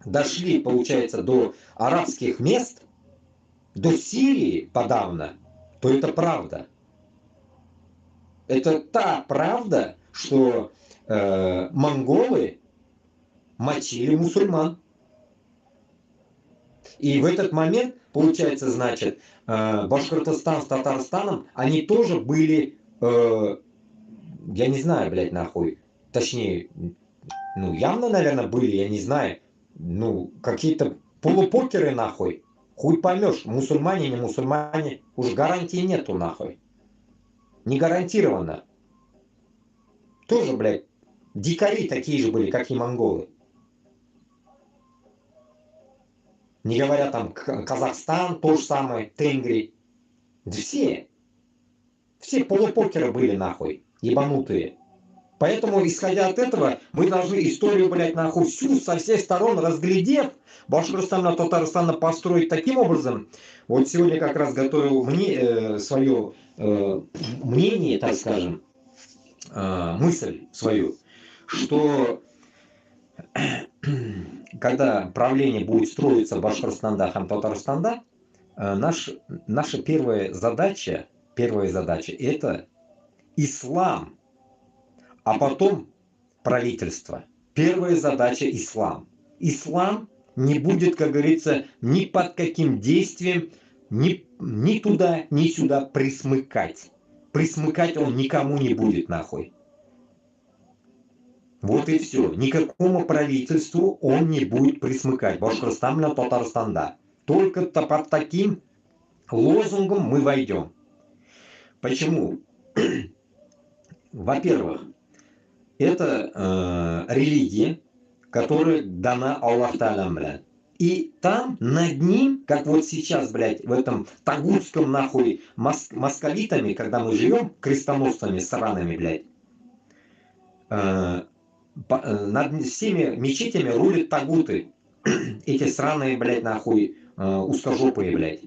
дошли, получается, до арабских мест, до Сирии подавно, то это правда. Это та правда, что монголы мочили мусульман. И в этот момент, получается, значит, Башкортостан с Татарстаном, они тоже были, я не знаю, блядь, нахуй, точнее, ну, явно, наверное, были, я не знаю, ну, какие-то полупокеры, нахуй. Хуй поймешь, мусульмане, не мусульмане, уж гарантии нету, нахуй. Не гарантированно. Тоже, блядь, дикари такие же были, как и монголы. Не говоря там Казахстан, то же самое, Тенгри. Да все. Все полупокеры были, нахуй, ебанутые. Поэтому, исходя от этого, мы должны историю, блядь, нахуй всю со всех сторон разглядев, Башкортостана, Татарстана построить таким образом. Вот сегодня как раз готовил мне свое мнение, так скажем, мысль свою, что когда правление будет строиться Башкортостанда, Татарстанда, наша первая задача это ислам. А потом правительство. Первая задача ислам. Ислам не будет, как говорится, ни под каким действием, ни туда, ни сюда присмыкать. Присмыкать он никому не будет, нахуй. Вот и все. Никакому правительству он не будет присмыкать. Башкортостан, Татарстанда. Только под таким лозунгом мы войдем. Почему? Во-первых, это религия, которая дана Аллах Та'алям, блядь. И там над ним, как вот сейчас, блядь, в этом тагутском, нахуй, московитами, когда мы живем, крестоносцами сраными, блядь, над всеми мечетями рулят тагуты. Эти сраные, блядь, нахуй, узкожопые, блядь.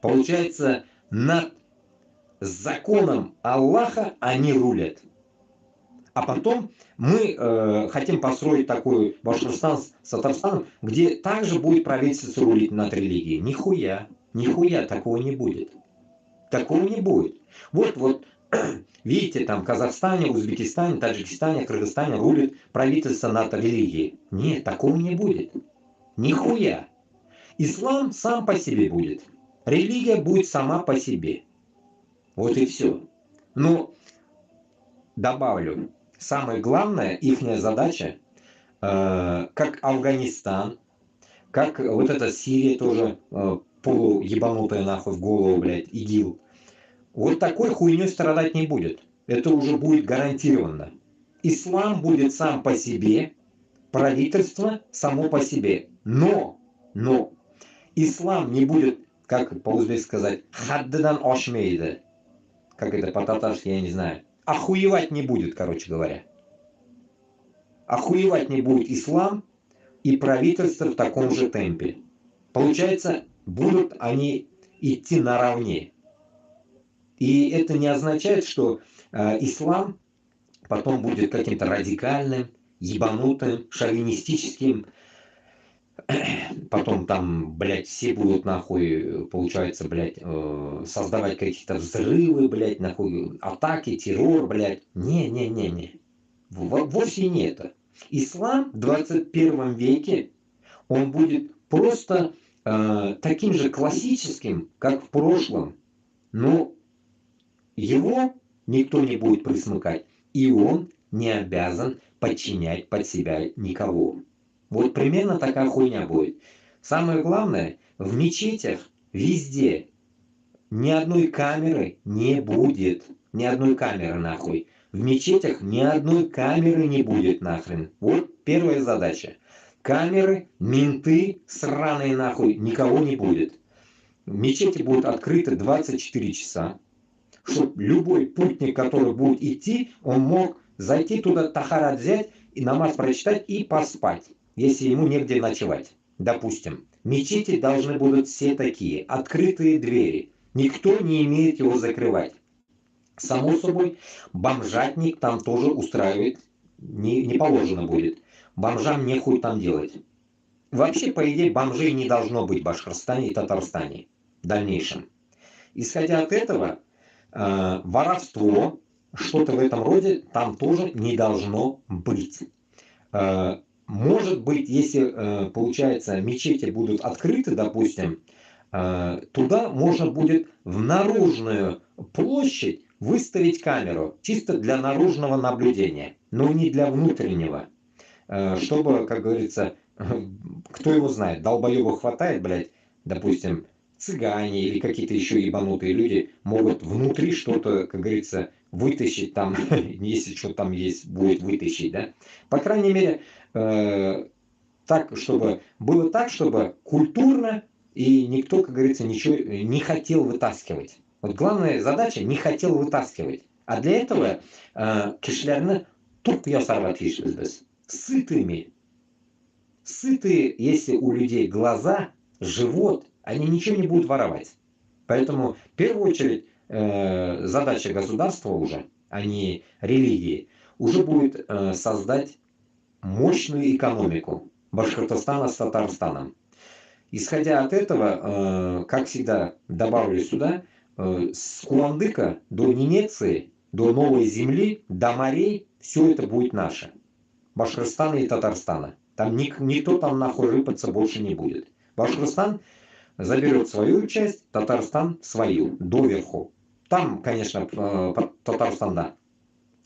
Получается, над законом Аллаха они рулят. А потом мы хотим построить такой Башкортостан с Татарстаном, где также будет правительство рулить над религией. Нихуя, нихуя такого не будет. Такого не будет. Вот, видите, там в Казахстане, Узбекистане, Таджикистане, Кыргызстане рулит правительство над религией. Нет, такого не будет. Нихуя. Ислам сам по себе будет. Религия будет сама по себе. Вот и все. Но добавлю, самое главное, ихняя задача, как Афганистан, как вот эта Сирия тоже, полуебанутая нахуй в голову, блядь, ИГИЛ. Вот такой хуйней страдать не будет. Это уже будет гарантированно. Ислам будет сам по себе, правительство само по себе. Но ислам не будет, как по-узбекски сказать, хаддан ошмейда. Как это по-татарски, я не знаю. Охуевать не будет, короче говоря. Охуевать не будет ислам и правительство в таком же темпе. Получается, будут они идти наравне. И это не означает, что ислам потом будет каким-то радикальным, ебанутым, шовинистическим. Потом там, блядь, все будут нахуй, получается, блядь, создавать какие-то взрывы, блядь, нахуй, атаки, террор, блядь. Не. Вовсе не это. Ислам в 21 веке, он будет просто таким же классическим, как в прошлом. Но его никто не будет присмыкать, и он не обязан подчинять под себя никого. Вот примерно такая хуйня будет. Самое главное, в мечетях везде ни одной камеры не будет. Ни одной камеры нахуй. В мечетях ни одной камеры не будет нахрен. Вот первая задача. Камеры, менты, сраные нахуй, никого не будет. Мечети будут открыты 24 часа. Чтобы любой путник, который будет идти, он мог зайти туда, тахарат взять, и намаз прочитать и поспать, если ему негде ночевать. Допустим, мечети должны будут все такие, открытые двери. Никто не имеет его закрывать. Само собой, бомжатник там тоже устраивать не положено будет. Бомжам нехуй там делать. Вообще, по идее, бомжей не должно быть в Башкортостане и Татарстане в дальнейшем. Исходя от этого, воровство, что-то в этом роде, там тоже не должно быть. Может быть, если, получается, мечети будут открыты, допустим, туда можно будет в наружную площадь выставить камеру, чисто для наружного наблюдения, но не для внутреннего. Чтобы, как говорится, кто его знает, долбоёбов хватает, блядь, допустим, цыгане или какие-то еще ебанутые люди могут внутри что-то, как говорится, вытащить там, если что там есть, будет вытащить, да. По крайней мере, так, чтобы было так, чтобы культурно и никто, как говорится, ничего не хотел вытаскивать. Вот главная задача не хотел вытаскивать. А для этого кишлярны тук ясарга тишбиз біз. Сытыми. Сытые, если у людей глаза, живот, они ничего не будут воровать. Поэтому, в первую очередь, задача государства уже, а не религии, уже будет создать мощную экономику Башкортостана с Татарстаном. Исходя от этого, как всегда, добавлю сюда, с Куландыка до Ненеции, до Новой Земли, до морей, все это будет наше. Башкортостана и Татарстана. Там никто там нахуй рыпаться больше не будет. Башкортостан заберет свою часть, Татарстан свою, доверху. Там, конечно, Татарстан, да,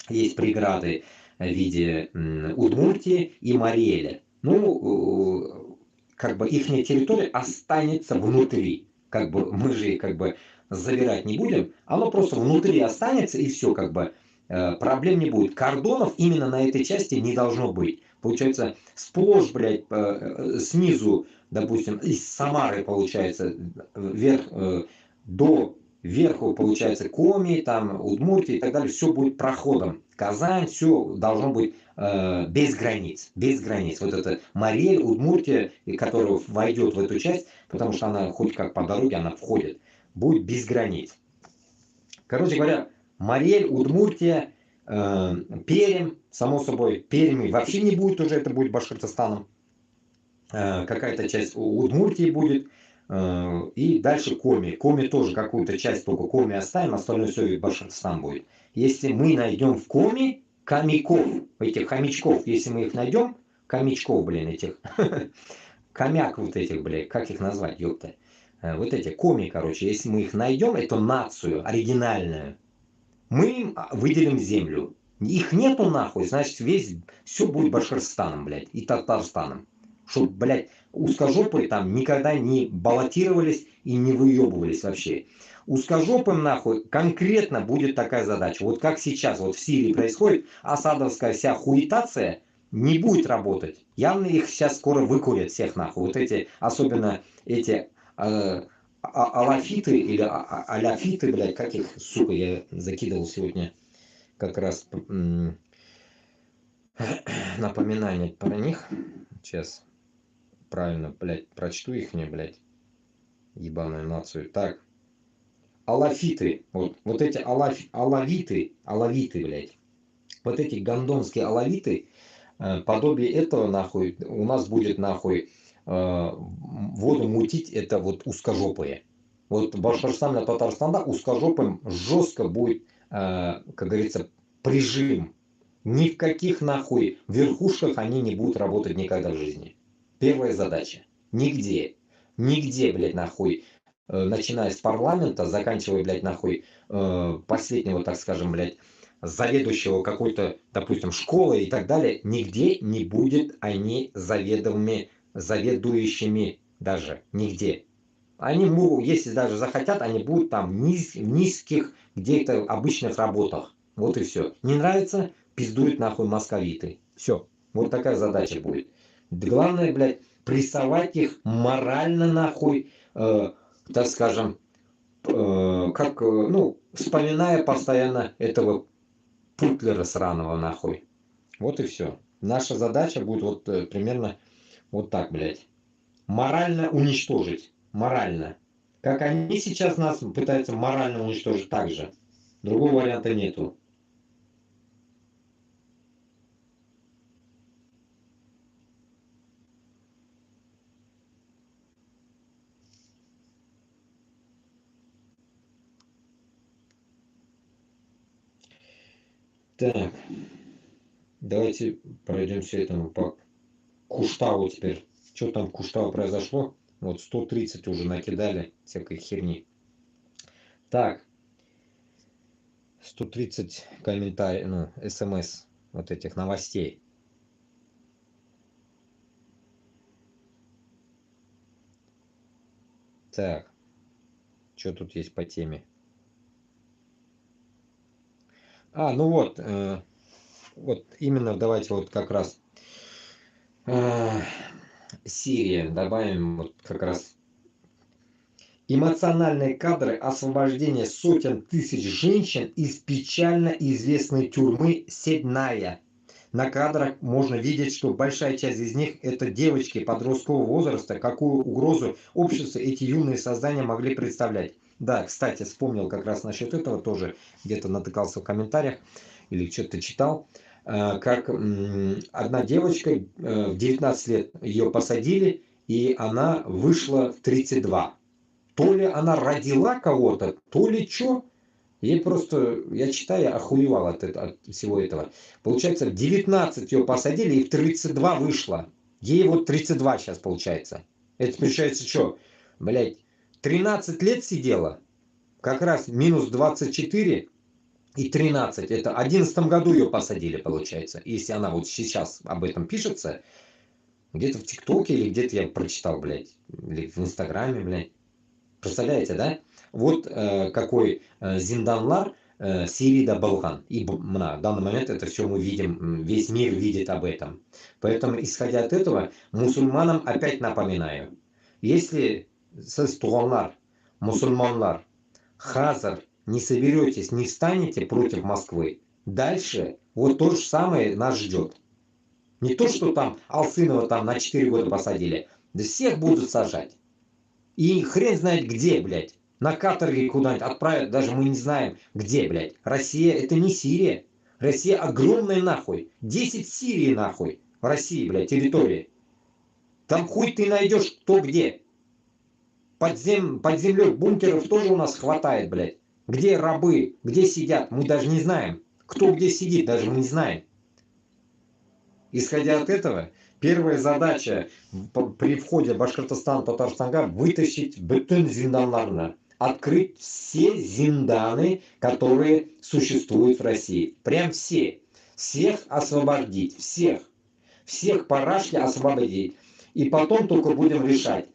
есть преграды в виде Удмуртии и Мариэля. Ну, как бы ихняя территория останется внутри. Как бы мы же как бы забирать не будем, оно просто внутри останется и все, как бы проблем не будет. Кордонов именно на этой части не должно быть. Получается, сплошь, блядь, снизу, допустим, из Самары, получается, вверх до верху, получается, Коми, там, Удмуртия и так далее, все будет проходом. Казань, все должно быть без границ, без границ. Вот это Мариэль, Удмуртия, которая войдет в эту часть, потому что она хоть как по дороге, она входит, будет без границ. Короче говоря, Мариэль, Удмуртия, Пермь, само собой, Пермь вообще не будет уже, это будет Башкортостаном. Какая-то часть Удмуртии будет. И дальше Коми. Коми тоже какую-то часть только Коми оставим, остальное все Башкортостан будет. Если мы найдем в Коми хомяков, этих хомячков, если мы их найдем, хомячков, блин, этих, хомяк вот этих, блин, как их назвать, ёпта. Вот эти коми, короче, если мы их найдем, эту нацию оригинальную, мы им выделим землю. Их нету нахуй, значит все будет Башкортостаном, блядь, и Татарстаном. Чтоб, блядь, узкожопые там никогда не баллотировались и не выебывались вообще. Узкожопым нахуй конкретно будет такая задача. Вот как сейчас вот в Сирии происходит, асадовская вся хуитация не будет работать. Явно их сейчас скоро выкурят всех нахуй. Вот эти, особенно эти алафиты или аляфиты, блядь, как их, сука, я закидывал сегодня как раз напоминание про них. Сейчас правильно, блядь, прочту их мне, блядь, ебаную нацию. Так, алафиты, вот эти алавиты, блядь. Вот эти гондонские алавиты, подобие этого, нахуй, у нас будет, нахуй, воду мутить, это вот узкожопые. Вот Башкортостан и Татарстанда узкожопым жестко будет, как говорится, прижим. Ни в каких, нахуй, верхушках они не будут работать никогда в жизни. Первая задача. Нигде. Нигде, блядь, нахуй. Начиная с парламента, заканчивая, блядь, нахуй, последнего, так скажем, блядь, заведующего какой-то, допустим, школой и так далее, нигде не будет они заведующими даже. Нигде. Они могут, если даже захотят, они будут там в низких, где-то обычных работах. Вот и все. Не нравится, пиздует нахуй московиты. Все. Вот такая задача будет. Главное, блядь, прессовать их морально нахуй, так скажем, ну, вспоминая постоянно этого Путлера сраного нахуй. Вот и все. Наша задача будет вот примерно вот так, блядь. Морально уничтожить. Морально. Как они сейчас нас пытаются морально уничтожить так же. Другого варианта нету. Так. Давайте пройдемся этому по Куштау теперь. Что там в Куштау произошло? Вот 130 уже накидали всякой херни. Так. 130 комментариев, ну, смс вот этих новостей. Так. Что тут есть по теме? Ну вот. Вот именно давайте вот как раз Сирия добавим вот как раз эмоциональные кадры освобождения сотен тысяч женщин из печально известной тюрьмы Седная. На кадрах можно видеть, что большая часть из них это девочки подросткового возраста, какую угрозу обществу эти юные создания могли представлять. Да, кстати, вспомнил как раз насчет этого тоже, где-то натыкался в комментариях или что-то читал, как одна девочка в 19 лет ее посадили, и она вышла в 32. То ли она родила кого-то, то ли что. Ей просто, я читаю, охуевал от всего этого. Получается, в 19 ее посадили, и в 32 вышла. Ей вот 32 сейчас получается. Это получается что? Блять, 13 лет сидела, как раз минус 24 и 13. Это в 11 году ее посадили, получается. Если она вот сейчас об этом пишется, где-то в ТикТоке или где-то я прочитал, блядь, или в Инстаграме, блядь. Представляете, да? Вот какой зинданлар Сирида Болган. И в данный момент это все мы видим, весь мир видит об этом. Поэтому, исходя от этого, мусульманам опять напоминаю, если сіз туғанлар, мусульманлар, хазар не соберетесь, не встанете против Москвы, дальше вот то же самое нас ждет. Не то, что там Алсынова там на 4 года посадили, да всех будут сажать. И хрен знает где, блядь. На каторге куда-нибудь отправят, даже мы не знаем где, блядь. Россия это не Сирия. Россия огромная нахуй. 10 Сирии нахуй. В России, блядь, территории. Там хуй ты найдешь кто где. Под землей бункеров тоже у нас хватает, блядь. Где рабы, где сидят, мы даже не знаем. Кто где сидит, даже мы не знаем. Исходя от этого, первая задача при входе в Башкортостан, Татарстанга вытащить бүтін зинданларны, открыть все зинданы, которые существуют в России. Прям все. всех освободить, всех по рашке освободить. И потом только будем решать,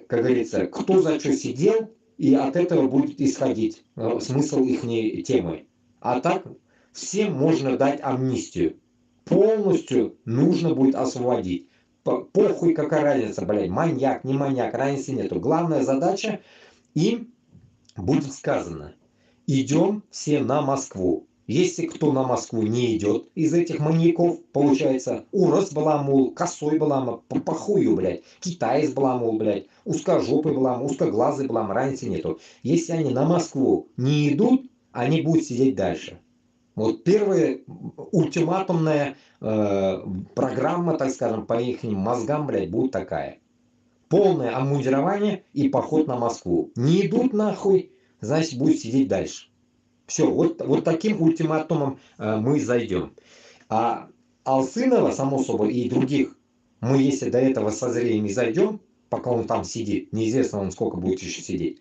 как говорится, кто за что сидел, и от этого будет исходить смысл их темы. А так всем можно дать амнистию. Полностью нужно будет освободить. Похуй, какая разница, блядь, маньяк, не маньяк, разницы нету. Главная задача, им будет сказано, идем все на Москву. Если кто на Москву не идет из этих маньяков, получается, Урос Баламул, Косой Балам, по хую, блядь, Китаец Баламул, блядь, узкожопый Балам, узкоглазый Балам, разницы нету. Если они на Москву не идут, они будут сидеть дальше. Вот первая ультиматумная программа, так скажем, по их мозгам, блядь, будет такая. Полное обмундирование и поход на Москву. Не идут нахуй, значит, будут сидеть дальше. Все, вот таким ультиматумом мы зайдем. А Алсынова, само собой, и других, мы если до этого созреем и зайдем, пока он там сидит, неизвестно он сколько будет еще сидеть.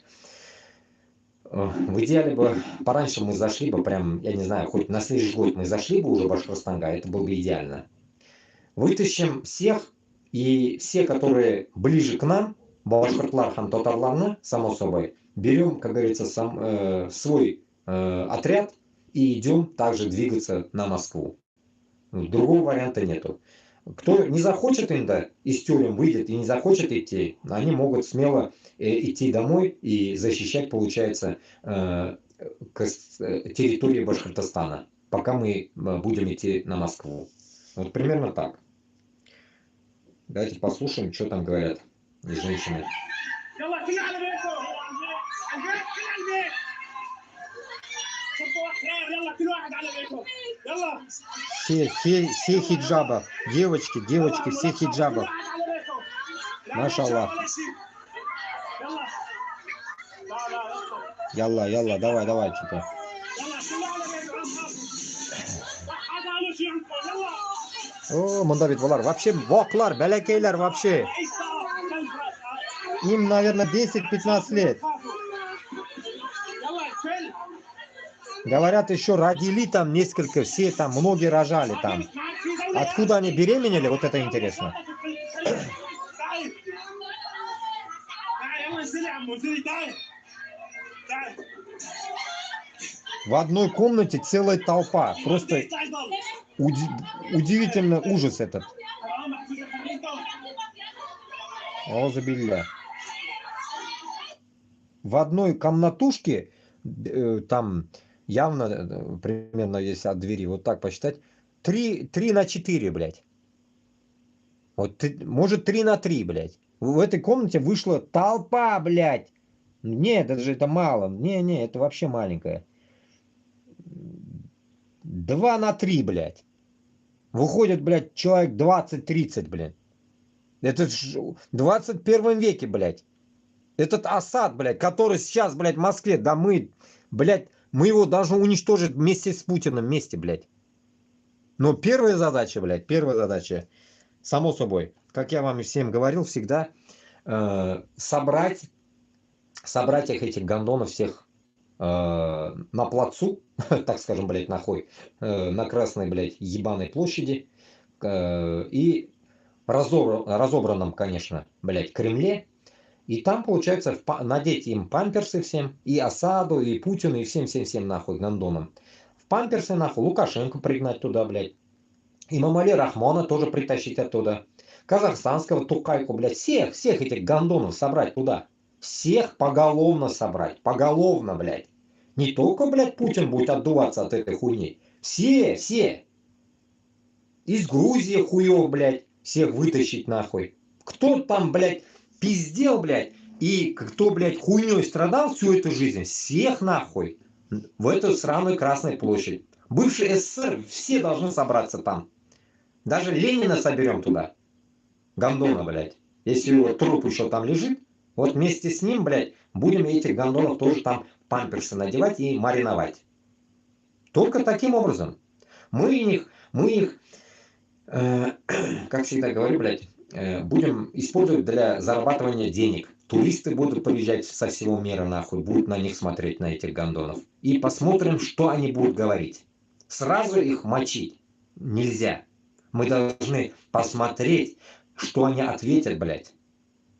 В идеале бы пораньше мы зашли бы, прям, я не знаю, хоть на следующий год мы зашли бы уже в Башкортостанга, это было бы идеально. Вытащим всех, и все, которые ближе к нам, башкортлархан татарларны, само собой, берем, как говорится, свой отряд и идем также двигаться на Москву. Другого варианта нету. Кто не захочет иногда из тюрем выйдет и не захочет идти, они могут смело идти домой и защищать, получается, территорию Башкортостана, пока мы будем идти на Москву. Вот примерно так. Давайте послушаем, что там говорят женщины. Все хиджабов. Девочки, все хиджабов. Машаллах. Ялла, давай, что-то. О, мандавит валар. Вообще, воклар, бәләкәйләр вообще. Им, наверное, 10-15 лет. Говорят, еще родили там несколько, все там, многие рожали там. Откуда они беременели, вот это интересно. В одной комнате целая толпа. Просто удивительно ужас этот. Аузубилля. В одной комнатушке, там явно, примерно, если от двери вот так посчитать, 3 на 4, блядь. Вот, может, 3 на 3, блядь. В этой комнате вышла толпа, блядь. Нет, это мало. Не, это вообще маленькая. 2 на 3, блядь. Выходит, блядь, человек 20-30, блядь. Это в 21 веке, блядь. Этот Асад, блядь, который сейчас, блядь, в Москве, да мы, блядь, мы его должны уничтожить вместе с Путиным, вместе, блядь. Но первая задача, само собой, как я вам и всем говорил всегда, собрать этих гондонов всех на плацу, так скажем, блядь, нахуй, на Красной, блядь, ебаной площади и разобранном, конечно, блядь, Кремле. И там, получается, надеть им памперсы всем, и Асаду, и Путину, и всем нахуй гондонам. В памперсы, нахуй, Лукашенко пригнать туда, блядь. Имамали Рахмона тоже притащить оттуда. Казахстанского Тукайку, блядь, всех этих гондонов собрать туда. Всех поголовно собрать. Поголовно, блядь. Не только, блядь, Путин будет отдуваться от этой хуйни. Все. Из Грузии хуёв, блядь, всех вытащить нахуй. Кто там, блядь, пиздел, блядь, и кто, блядь, хуйней страдал всю эту жизнь, всех нахуй в эту сраную Красную площадь. Бывший СССР, все должны собраться там. Даже Ленина соберем туда. Гондона, блядь. Если его труп еще там лежит, вот вместе с ним, блядь, будем этих гондонов тоже там памперсы надевать и мариновать. Только таким образом. Мы их, как всегда говорю, блядь, будем использовать для зарабатывания денег. Туристы будут приезжать со всего мира, нахуй, будут на них смотреть, на этих гондонов. И посмотрим, что они будут говорить. Сразу их мочить. нельзя. Мы должны посмотреть, что они ответят, блядь.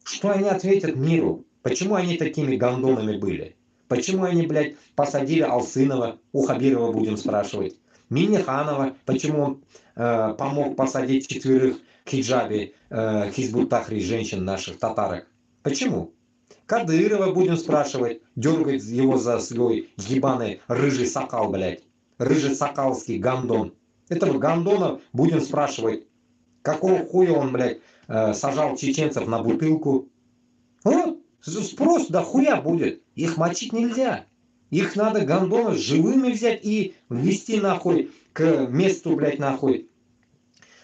Что они ответят миру? Почему они такими гондонами были? Почему они, блядь, посадили Алсынова, у Хабирова будем спрашивать. Минниханова, почему он помог посадить 4 в хиджабе Хизбут Тахри, женщин наших, татарок? Почему? Кадырова будем спрашивать, дергать его за свой ебаный рыжий сакал, блядь. Рыжий сакалский гондон. Этого гондона будем спрашивать, какого хуя он, блядь, сажал чеченцев на бутылку. Вот, спрос до хуя будет. Их мочить нельзя. Их надо гондонов живыми взять и ввести нахуй к месту, блядь, нахуй.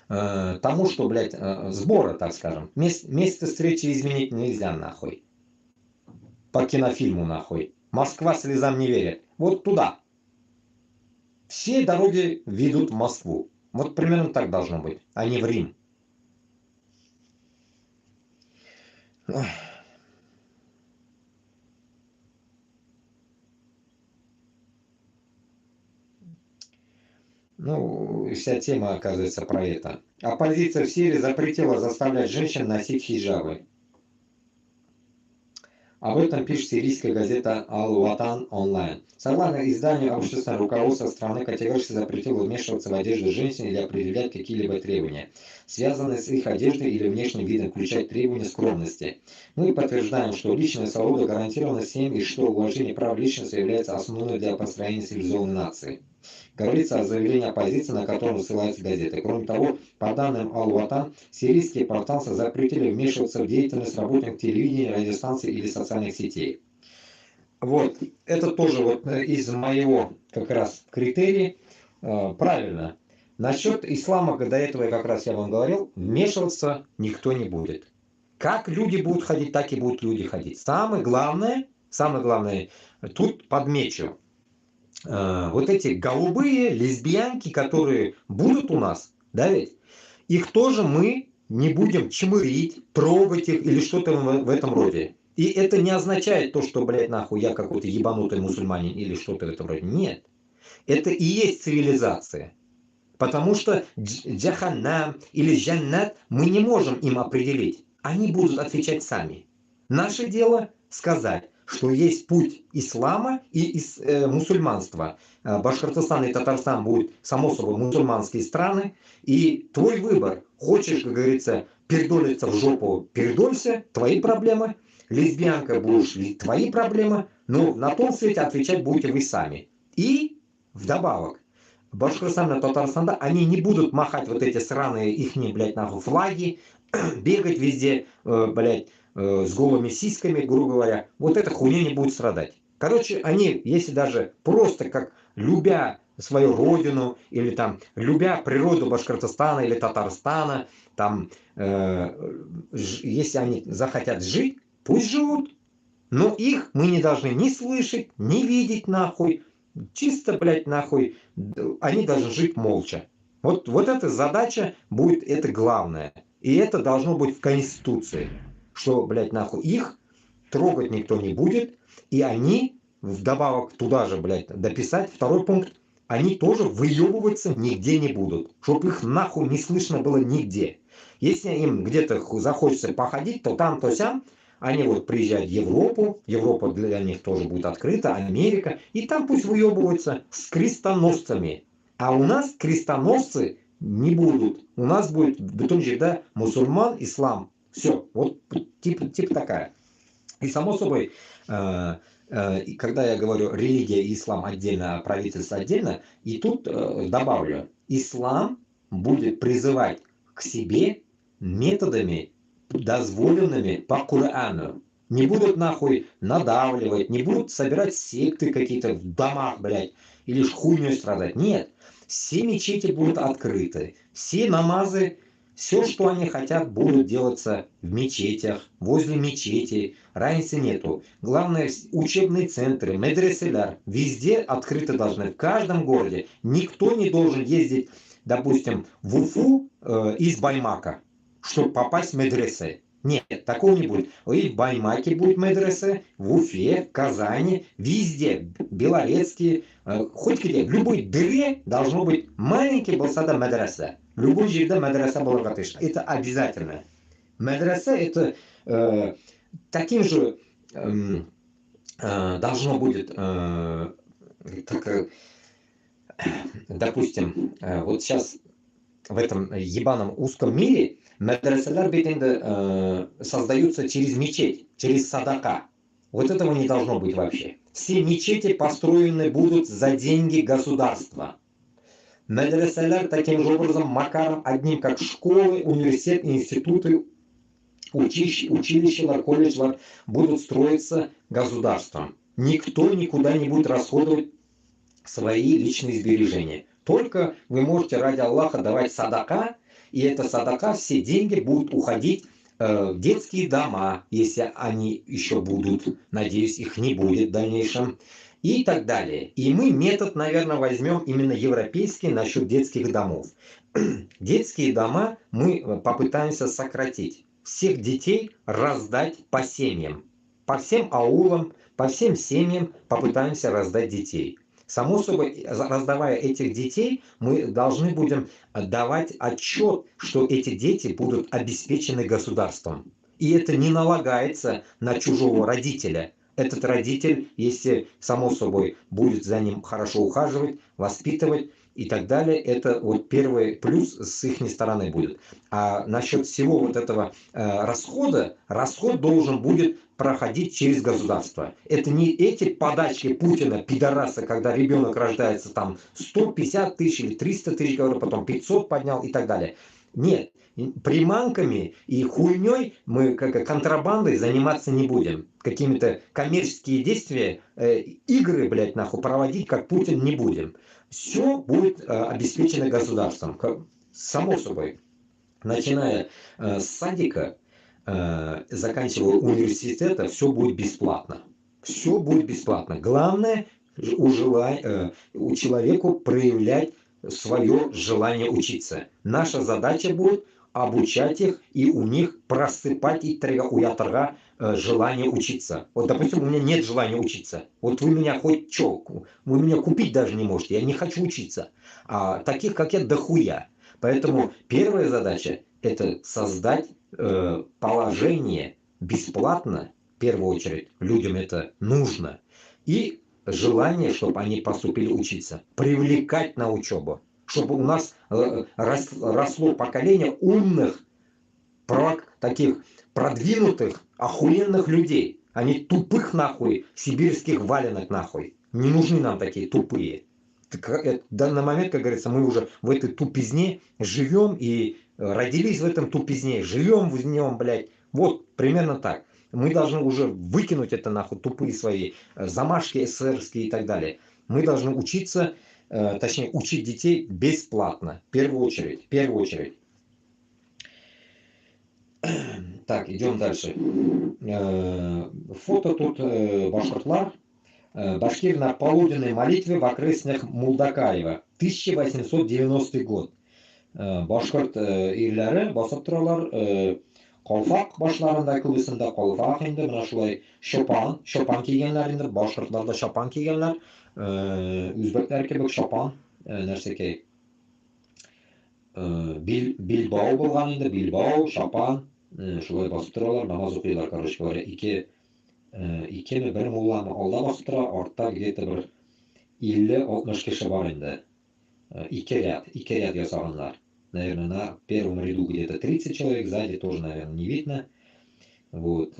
Тому, что, блядь, сбора, так скажем. Место встречи изменить нельзя, нахуй. По кинофильму, нахуй. Москва слезам не верит. Вот туда. Все дороги ведут в Москву. Вот примерно так должно быть, а не в Рим. Ну, вся тема, оказывается, про это. Оппозиция в Сирии запретила заставлять женщин носить хиджабы. Об этом пишет сирийская газета Ал-Ватан онлайн. Согласно изданию, общественное руководство страны категорически запретило вмешиваться в одежду женщин или определять какие-либо требования, связанные с их одеждой или внешним видом, включая требования скромности. Мы подтверждаем, что личная свобода гарантирована всем и что уважение прав личности является основной для построения цивилизованной нации. Говорится о заявлении оппозиции, на котором ссылается газета. Кроме того, по данным Ал-Ватан, сирийские повстанцы запретили вмешиваться в деятельность работников телевидения, радиостанций или социальных сетей. Вот, это тоже вот из моего как раз критерия. Правильно. Насчет ислама, до этого я как раз я вам говорил, вмешиваться никто не будет. Как люди будут ходить, так и будут люди ходить. Самое главное, тут подмечу. Вот эти голубые лесбиянки, которые будут у нас, да ведь, их тоже мы не будем чмырить, трогать их или что-то в этом роде. И это не означает то, что, блядь, нахуй, я какой-то ебанутый мусульманин или что-то в этом роде. Нет. Это и есть цивилизация. Потому что джаханнам или джаннат мы не можем им определить. Они будут отвечать сами. Наше дело сказать, что есть путь ислама и мусульманства. Башкортостан и Татарстан будут, само собой, мусульманские страны. И твой выбор. Хочешь, как говорится, передолиться в жопу, передолься, твои проблемы. Лесбиянка будешь, твои проблемы. Но на том свете отвечать будете вы сами. И вдобавок, Башкортостан и Татарстан, они не будут махать вот эти сраные ихние, блядь, нахуй флаги, бегать везде, блядь, с голыми сиськами, грубо говоря. Вот эта хуйня не будет страдать. Короче, они, если даже просто как любя свою родину, или там любя природу Башкортостана или Татарстана, там, если они захотят жить, пусть живут. Но их мы не должны ни слышать, ни видеть нахуй. Чисто, блядь, нахуй, они должны жить молча. Вот эта задача будет, это главное. И это должно быть в Конституции. Что, блядь, нахуй, их трогать никто не будет. И они, вдобавок туда же, блядь, дописать, второй пункт, они тоже выебываться нигде не будут. Чтоб их нахуй не слышно было нигде. Если им где-то захочется походить, то там, то сям, они вот приезжают в Европу, Европа для них тоже будет открыта, Америка, и там пусть выебываются с крестоносцами. А у нас крестоносцы не будут. У нас будет бутонжида мусульман, ислам. Все, вот типа такая. И само собой, когда я говорю религия и ислам отдельно, а правительство отдельно, и тут добавлю, ислам будет призывать к себе методами, дозволенными по Корану. Не будут нахуй надавливать, не будут собирать секты какие-то в домах, блядь, или хуйней страдать. Нет. Все мечети будут открыты. Все намазы, все, что они хотят, будут делаться в мечетях, возле мечети. Разницы нету. Главное, учебные центры, медреселяр, везде открыты должны. В каждом городе. Никто не должен ездить, допустим, в Уфу из Баймака, чтобы попасть в медресе. Нет, такого не будет. И в Баймаке будет медресе, в Уфе, в Казани, везде, Белорецкий, хоть где, в любой дыре должно быть маленький болсада медресе. Любой жерде медресе балагатыш. Это обязательно. Медресе это таким же должно будет, допустим, вот сейчас в этом ебаном узком мире медреселер создаются через мечеть, через садака. Вот этого не должно быть вообще. Все мечети построены будут за деньги государства. Медреселер таким же образом, макаром одним, как школы, университеты, институты, училища, колледжи будут строиться государством. Никто никуда не будет расходовать свои личные сбережения. Только вы можете ради Аллаха давать садака, и эта садака, все деньги будут уходить в детские дома, если они еще будут, надеюсь, их не будет в дальнейшем, и так далее. И мы метод, наверное, возьмем именно европейский насчет детских домов. Детские дома мы попытаемся сократить. Всех детей раздать по семьям. По всем аулам, по всем семьям попытаемся раздать детей. Само собой, раздавая этих детей, мы должны будем давать отчет, что эти дети будут обеспечены государством. И это не налагается на чужого родителя. Этот родитель, если, само собой, будет за ним хорошо ухаживать, воспитывать и так далее, это вот первый плюс с их стороны будет. А насчет всего вот этого расхода, расход должен будет проходить через государство. Это не эти подачки Путина, пидораса, когда ребенок рождается там 150 тысяч или 300 тысяч, говорю, потом 500 поднял и так далее. Нет, приманками и хуйней мы как контрабандой заниматься не будем. Какими-то коммерческие действия, игры, блядь, нахуй проводить, как Путин, не будем. Все будет обеспечено государством, само собой. Начиная с садика, заканчивая университета, все будет бесплатно. Все будет бесплатно. Главное у человеку проявлять свое желание учиться. Наша задача будет обучать их и у них просыпать и уятрга желание учиться. Вот, допустим, у меня нет желания учиться. Вот вы меня хоть чё, вы меня купить даже не можете. Я не хочу учиться. А таких, как я, дохуя. Поэтому первая задача – это создать положение бесплатно, в первую очередь, людям это нужно, и желание, чтобы они поступили учиться, привлекать на учебу, чтобы у нас росло поколение умных, таких продвинутых, охуенных людей, а не тупых нахуй, сибирских валенок нахуй. Не нужны нам такие тупые. В данный момент, как говорится, мы уже в этой тупизне живем и родились в этом тупизне, живем в нем, блядь. Вот, примерно так. Мы должны уже выкинуть это нахуй, тупые свои замашки эсерские и так далее. Мы должны учиться, точнее, учить детей бесплатно. В первую очередь. В первую очередь. Так, идем дальше. Фото тут башкортлар. Башкир на полуденной молитве в окрестных Мулдакаева. 1890 год. Башкорт ирләре басып торалар. Калфак башларында күбесендә калфак инде, менә шулай шопан кигәннәр инде, башкортлар да шопан кигәннәр. Үзбәкләр кебек шопан, нәрсәкәй. Билбау булган инде, билбау, шопан, шулай басып торалар, намаз укыйлар, короче говоря, икеме бер мулланы алда басып тора, артта где-то бер 50-60 кеше бар инде. Ике ряд ясаганнар. Наверное, на первом ряду где-то 30 человек, сзади тоже, наверное, не видно. Вот.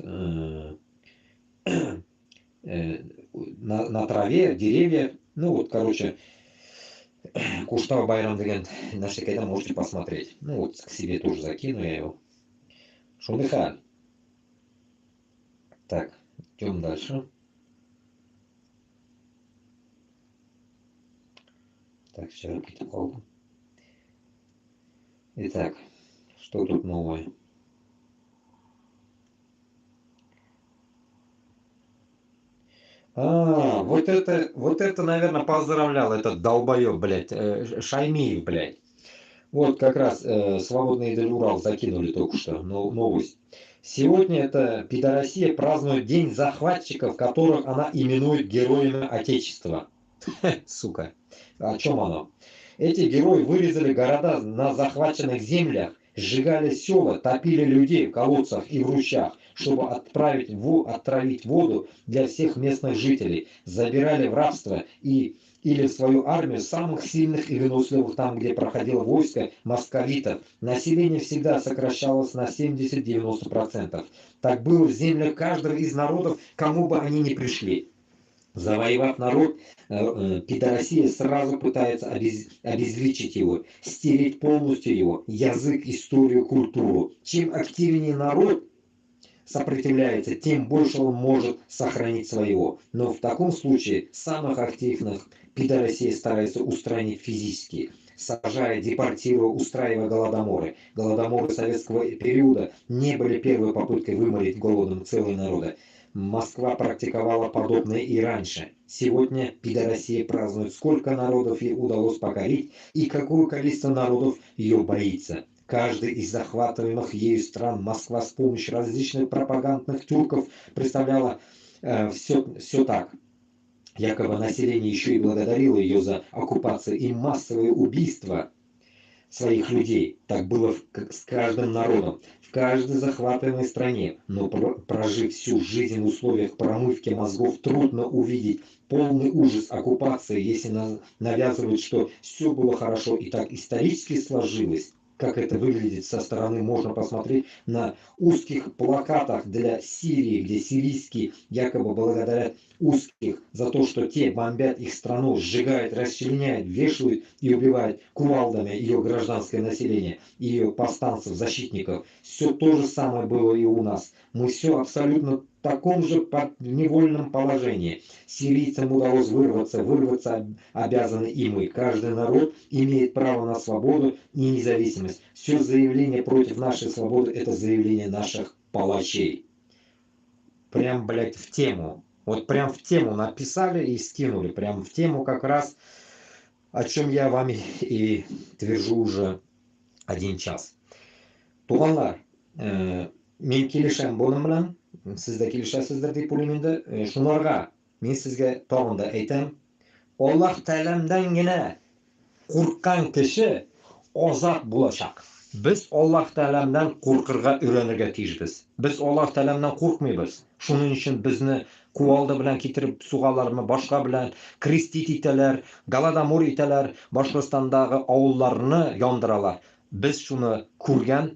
На траве, деревья. Ну вот, короче, Куштау Байрам деген нәрсекайда можете посмотреть. Ну вот, к себе тоже закину я его. Шумиха. Так, идем дальше. Так, сейчас какие-то колбы. Итак, что тут новое? Вот это, наверное, поздравлял этот долбоёб, блядь, Шаймиев, блядь. Вот как раз свободный Урал закинули только что новость. Сегодня эта пидорасия празднует День захватчиков, которых она именует героями Отечества. Сука, о чем оно? Эти герои вырезали города на захваченных землях, сжигали села, топили людей в колодцах и в ручьях, чтобы отравить воду для всех местных жителей, забирали в рабство или в свою армию самых сильных и выносливых там, где проходило войско московитов. Население всегда сокращалось на 70-90%. Так было в землях каждого из народов, кому бы они ни пришли. Завоевав народ, пидорасия сразу пытается обезличить его, стереть полностью его язык, историю, культуру. Чем активнее народ сопротивляется, тем больше он может сохранить своего. Но в таком случае самых активных пидорасия старается устранить физически, сажая, депортируя, устраивая голодоморы. Голодоморы советского периода не были первой попыткой выморить голодом целые народы. Москва практиковала подобное и раньше. Сегодня пидорасия празднует, сколько народов ей удалось покорить и какое количество народов ее боится. Каждый из захватываемых ею стран Москва с помощью различных пропагандных трюков представляла все так. Якобы население еще и благодарило ее за оккупацию и массовые убийства своих людей. Так было с каждым народом, в каждой захватываемой стране. Но прожив всю жизнь в условиях промывки мозгов, трудно увидеть полный ужас оккупации, если навязывают, что все было хорошо и так исторически сложилось. Как это выглядит со стороны, можно посмотреть на узких плакатах для Сирии, где сирийские якобы благодарят узких за то, что те бомбят их страну, сжигают, расчленяют, вешают и убивают кувалдами ее гражданское население, ее повстанцев, защитников. Все то же самое было и у нас. Мы все абсолютно в таком же невольном положении. Сирийцам удалось вырваться обязаны и мы. Каждый народ имеет право на свободу и независимость. Все заявление против нашей свободы – это заявление наших палачей. Прям, блядь, в тему. Вот прям в тему написали и скинули. Прям в тему как раз, о чем я вам и твержу уже 1 час. Туганlar, men kelisham bunim bilan, sizda kelishasizlar deb o'ylayman. Shunlarga men sizga tog'inda aytam, Alloh taolamdangina qo'rqqan kishi ozod bo'lajak. Biz Alloh taolamdan qo'rqirga o'rganirga tejibmiz. Biz Alloh taolamdan qo'rqmaymiz. Shuning uchun bizni kuvalda bilan ketirib sug'alarmi, boshqa bilan kristit italar, galadomor italar, Boshqirdistondagi ovullarni yondiralar. Biz shuni ko'rgan,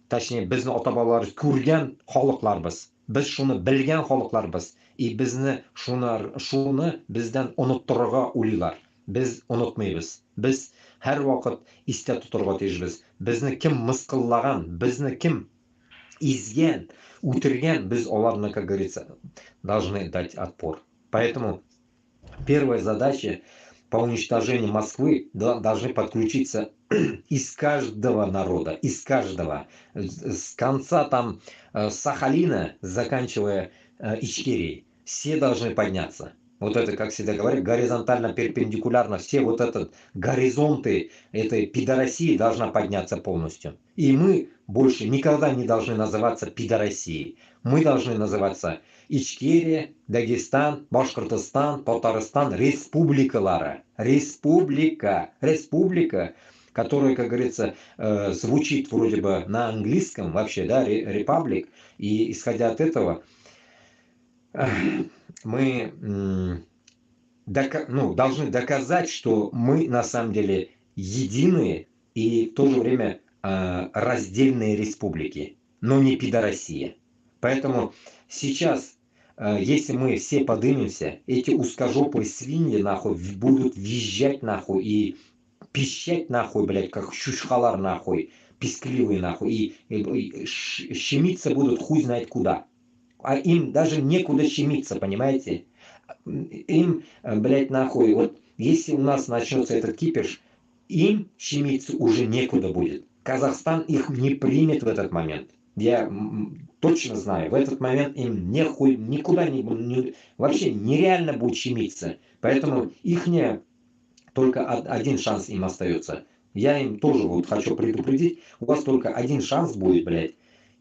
точнее bizni ota-bobolarimiz ko'rgan xalqlarmiz. Biz shuni bilgan xalqlarmiz. Bizni shuni bizdan unuttirishga ulaylar. Biz unutmaymiz. Biz har vaqt esda tuturga tejibmiz. Bizni kim misqillagan, bizni kim ezgan, o'tirgan, biz ularni, как говорится, должны дать отпор. Поэтому первая задача по уничтожению Москвы должны подключиться из каждого народа, из каждого. С конца там Сахалина, заканчивая Ичкерией. Все должны подняться. Вот это, как всегда говорят, горизонтально, перпендикулярно. Все вот этот горизонты этой пидорасии должна подняться полностью. И мы больше никогда не должны называться пидорасией. Мы должны называться Ичкерия, Дагестан, Башкортостан, Татарстан, республикалары. Республика, которая, как говорится, звучит вроде бы на английском вообще, да, republic. И исходя от этого, мы должны доказать, что мы на самом деле единые и в то же время раздельные республики, но не пидорасия. Поэтому сейчас, если мы все поднимемся, эти узкожопые свиньи нахуй будут визжать нахуй и пищать нахуй, блядь, как щучхалар нахуй, пискливые нахуй, и щемиться будут хуй знает куда. А им даже некуда щемиться, понимаете? Им, блядь, нахуй, вот если у нас начнется этот кипиш, им щемиться уже некуда будет. Казахстан их не примет в этот момент. Я точно знаю, в этот момент им нехуй, никуда вообще нереально будет щемиться. Поэтому ихняя только один шанс им остается. Я им тоже вот хочу предупредить, у вас только один шанс будет, блядь,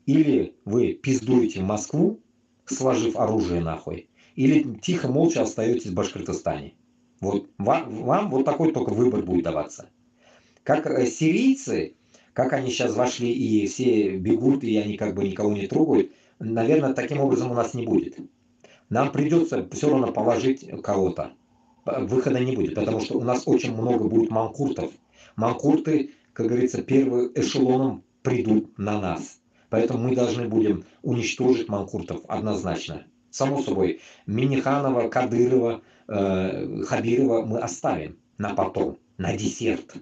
Или вы пиздуете в Москву, сложив оружие нахуй, или тихо, молча остаетесь в Башкортостане. Вот вам вот такой только выбор будет даваться. Как сирийцы, как они сейчас вошли и все бегут, и они как бы никого не трогают, наверное, таким образом у нас не будет. Нам придется все равно положить кого-то. Выхода не будет, потому что у нас очень много будет манкуртов. Манкурты, как говорится, первым эшелоном придут на нас. Поэтому мы должны будем уничтожить манкуртов однозначно. Само собой, Миниханова, Кадырова, Хабирова мы оставим на потом, на десерт.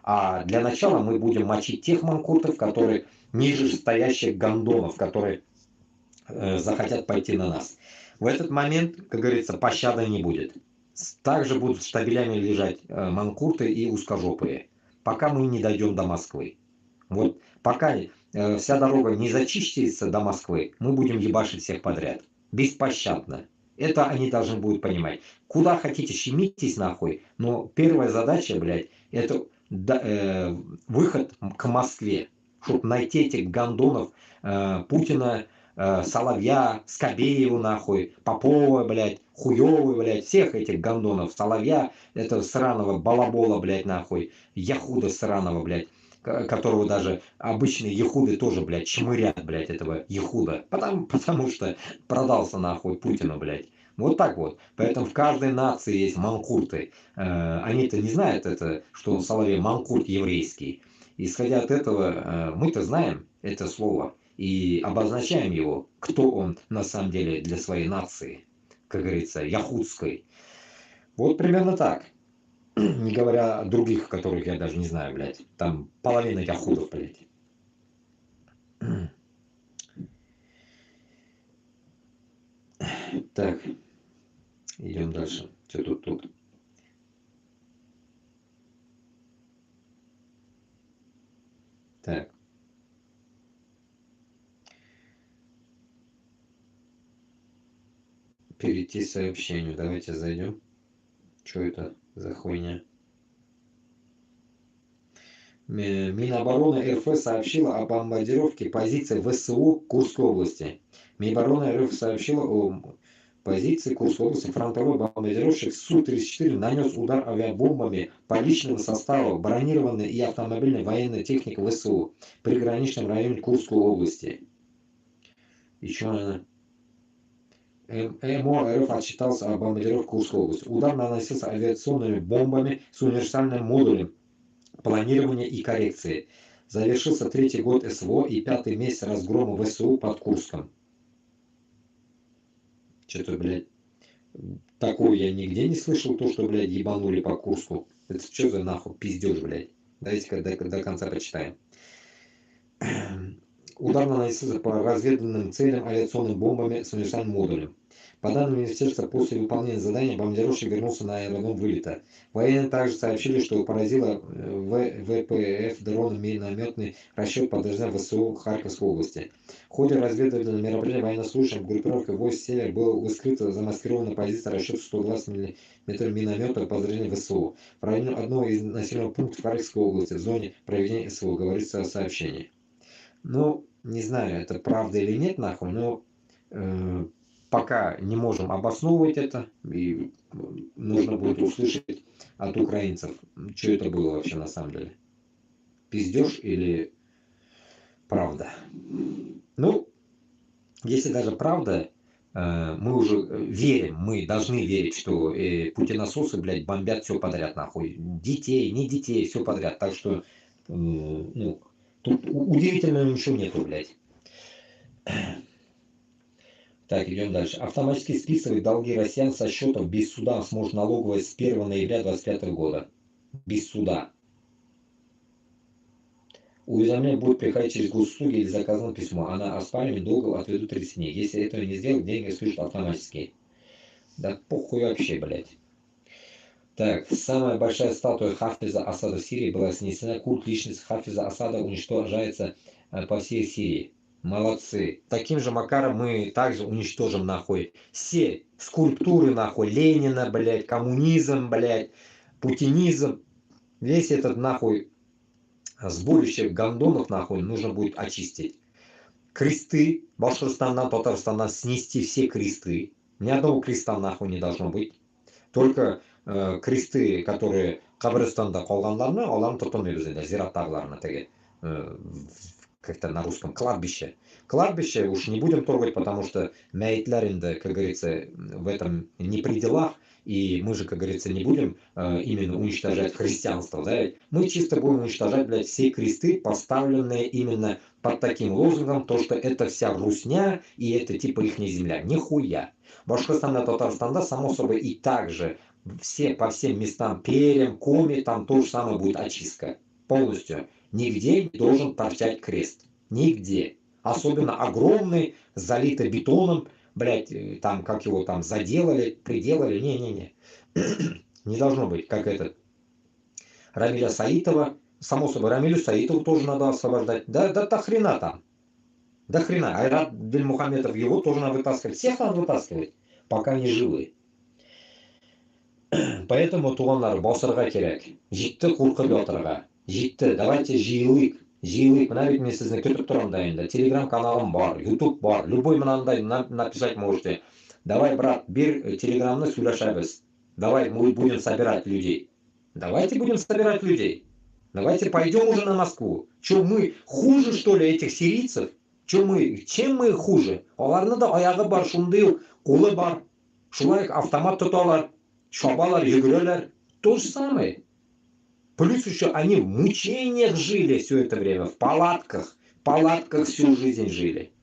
А для начала мы будем мочить тех манкуртов, которые ниже стоящих гондонов, которые захотят пойти на нас. В этот момент, как говорится, пощады не будет. Также будут штабелями лежать манкурты и узкожопые, пока мы не дойдем до Москвы. Вот пока вся дорога не зачистится до Москвы, мы будем ебашить всех подряд. Беспощадно. Это они должны будут понимать. Куда хотите, щемитесь нахуй, но первая задача, блядь, это выход к Москве, чтобы найти этих гондонов Путина, Соловья, Скобееву нахуй, Попова, блядь, Хуёвы, блядь, всех этих гондонов, Соловья, этого сраного балабола, блядь, нахуй, Яхуда сраного, блядь, которого даже обычные яхуды тоже, блядь, чмырят, блядь, этого яхуда, потому что продался нахуй Путину, блядь. Вот так вот. Поэтому в каждой нации есть манкурты. Они-то не знают это, что Соловей манкурт еврейский. Исходя от этого, мы-то знаем это слово и обозначаем его, кто он на самом деле для своей нации, как говорится, яхудской. Вот примерно так. Не говоря о других, которых я даже не знаю, блядь. Там половина яхудов, блядь. Так, идем дальше. Что тут? Так. Перейти к сообщению. Давайте зайдем. Что это за хуйня? Минобороны РФ сообщила о бомбардировке позиций ВСУ Курской области. Минобороны РФ сообщила о позиции Курской области. Фронтовой бомбардировщик Су-34 нанес удар авиабомбами по личному составу бронированной и автомобильной военной техники ВСУ в приграничном районе Курской области. Еще она. МО РФ отчитался о бомбардировке Курской области. Удар наносился авиационными бомбами с универсальным модулем планирования и коррекции. Завершился третий год СВО и пятый месяц разгрома ВСУ под Курском. Что-то, блядь, такое я нигде не слышал, то, что, блядь, ебанули по Курску. Это что за нахуй пиздеж, блядь. Давайте-ка до конца почитаем. Удар наносился по разведданным целям авиационными бомбами с универсальным модулем. По данным министерства, после выполнения задания бомбардировщик вернулся на аэродром вылета. Военные также сообщили, что поразило ВПФ дроном минометный расчет подразделения ВСУ Харьковской области. В ходе разведывательного мероприятия военнослужащим группировки войск «Север» был вскрыта замаскированная позиция расчета 120 мм миномета подразделения ВСУ в районе одного из населенных пунктов Харьковской области в зоне проведения СВО, говорится о сообщении. Ну, не знаю, это правда или нет, нахуй, но пока не можем обосновывать это, и нужно будет услышать от украинцев, что это было вообще на самом деле. Пиздеж или правда? Ну, если даже правда, мы уже верим, мы должны верить, что путинососы, блядь, бомбят все подряд, нахуй. Детей, не детей, все подряд. Так что, ну, тут удивительного ничего нету, блядь. Так, идем дальше. Автоматически списывать долги россиян со счетов без суда сможет налоговая с 1 ноября 2025 года. Без суда. Уведомление будет приходить через госуслуги или заказанное письмо. А на оспаривание долгов отведут 30 дней. Если этого не сделать, деньги спишут автоматически. Да похуй вообще, блядь. Так, самая большая статуя Хафиза Асада в Сирии была снесена. Культ личности Хафиза Асада уничтожается по всей Сирии. Молодцы. Таким же макаром мы также уничтожим нахуй все скульптуры нахуй Ленина, блядь, коммунизм, блядь, путинизм. Весь этот нахуй сборище гондонов нахуй нужно будет очистить. кресты Башкортостандан, Татарстандан снести все кресты. Ни одного креста нахуй не должно быть. Только кресты, которые Кабарстанда калганларны, аларны тотынбыз инде, зираттагыларны теге, как-то на русском, кладбище. Кладбище уж не будем трогать, потому что мәйтләр инде, как говорится, в этом не при делах. И мы же, как говорится, не будем именно уничтожать христианство, да? Мы чисто будем уничтожать, блядь, все кресты, поставленные именно под таким лозунгом, то, что это вся русня, и это типа их земля. Нихуя. Башкортостанда, Татарстанда, само собой, и также все, по всем местам, Перем, Коми, там то же самое будет очистка. Полностью. Нигде не должен торчать крест. Нигде. Особенно огромный, залитый бетоном, блядь, там, как его там заделали, приделали, не-не-не. Не должно быть, как этот Рамиля Саитова. Само собой, Рамилю Саитову тоже надо освобождать. Да до хрена там. До хрена. Айрат Бельмухаметов, его тоже надо вытаскивать. Всех надо вытаскивать, пока не живы. Поэтому туганнар, басырга кирәк. Җитте куркып ятырга. Җитте. Давайте җыелыйк. Җыелыйк. Менә бит мен сезне көтеп торам да инде. Телеграм каналым бар, YouTube бар. Любой мынандай написать можете. Давай, брат, бир телеграмны, сөйләшәбез. Давай, мы будем собирать людей. Давайте будем собирать людей. Давайте пойдем уже на Москву. Что мы хуже, что ли, этих сирийцев? Чем мы хуже? Аларны да аягы бар, шундый кулы бар. Шулай автомат тоталар, шабалар, йөгерәләр. То же самое. Плюс еще они в мучениях жили все это время, в палатках. В палатках всю жизнь жили.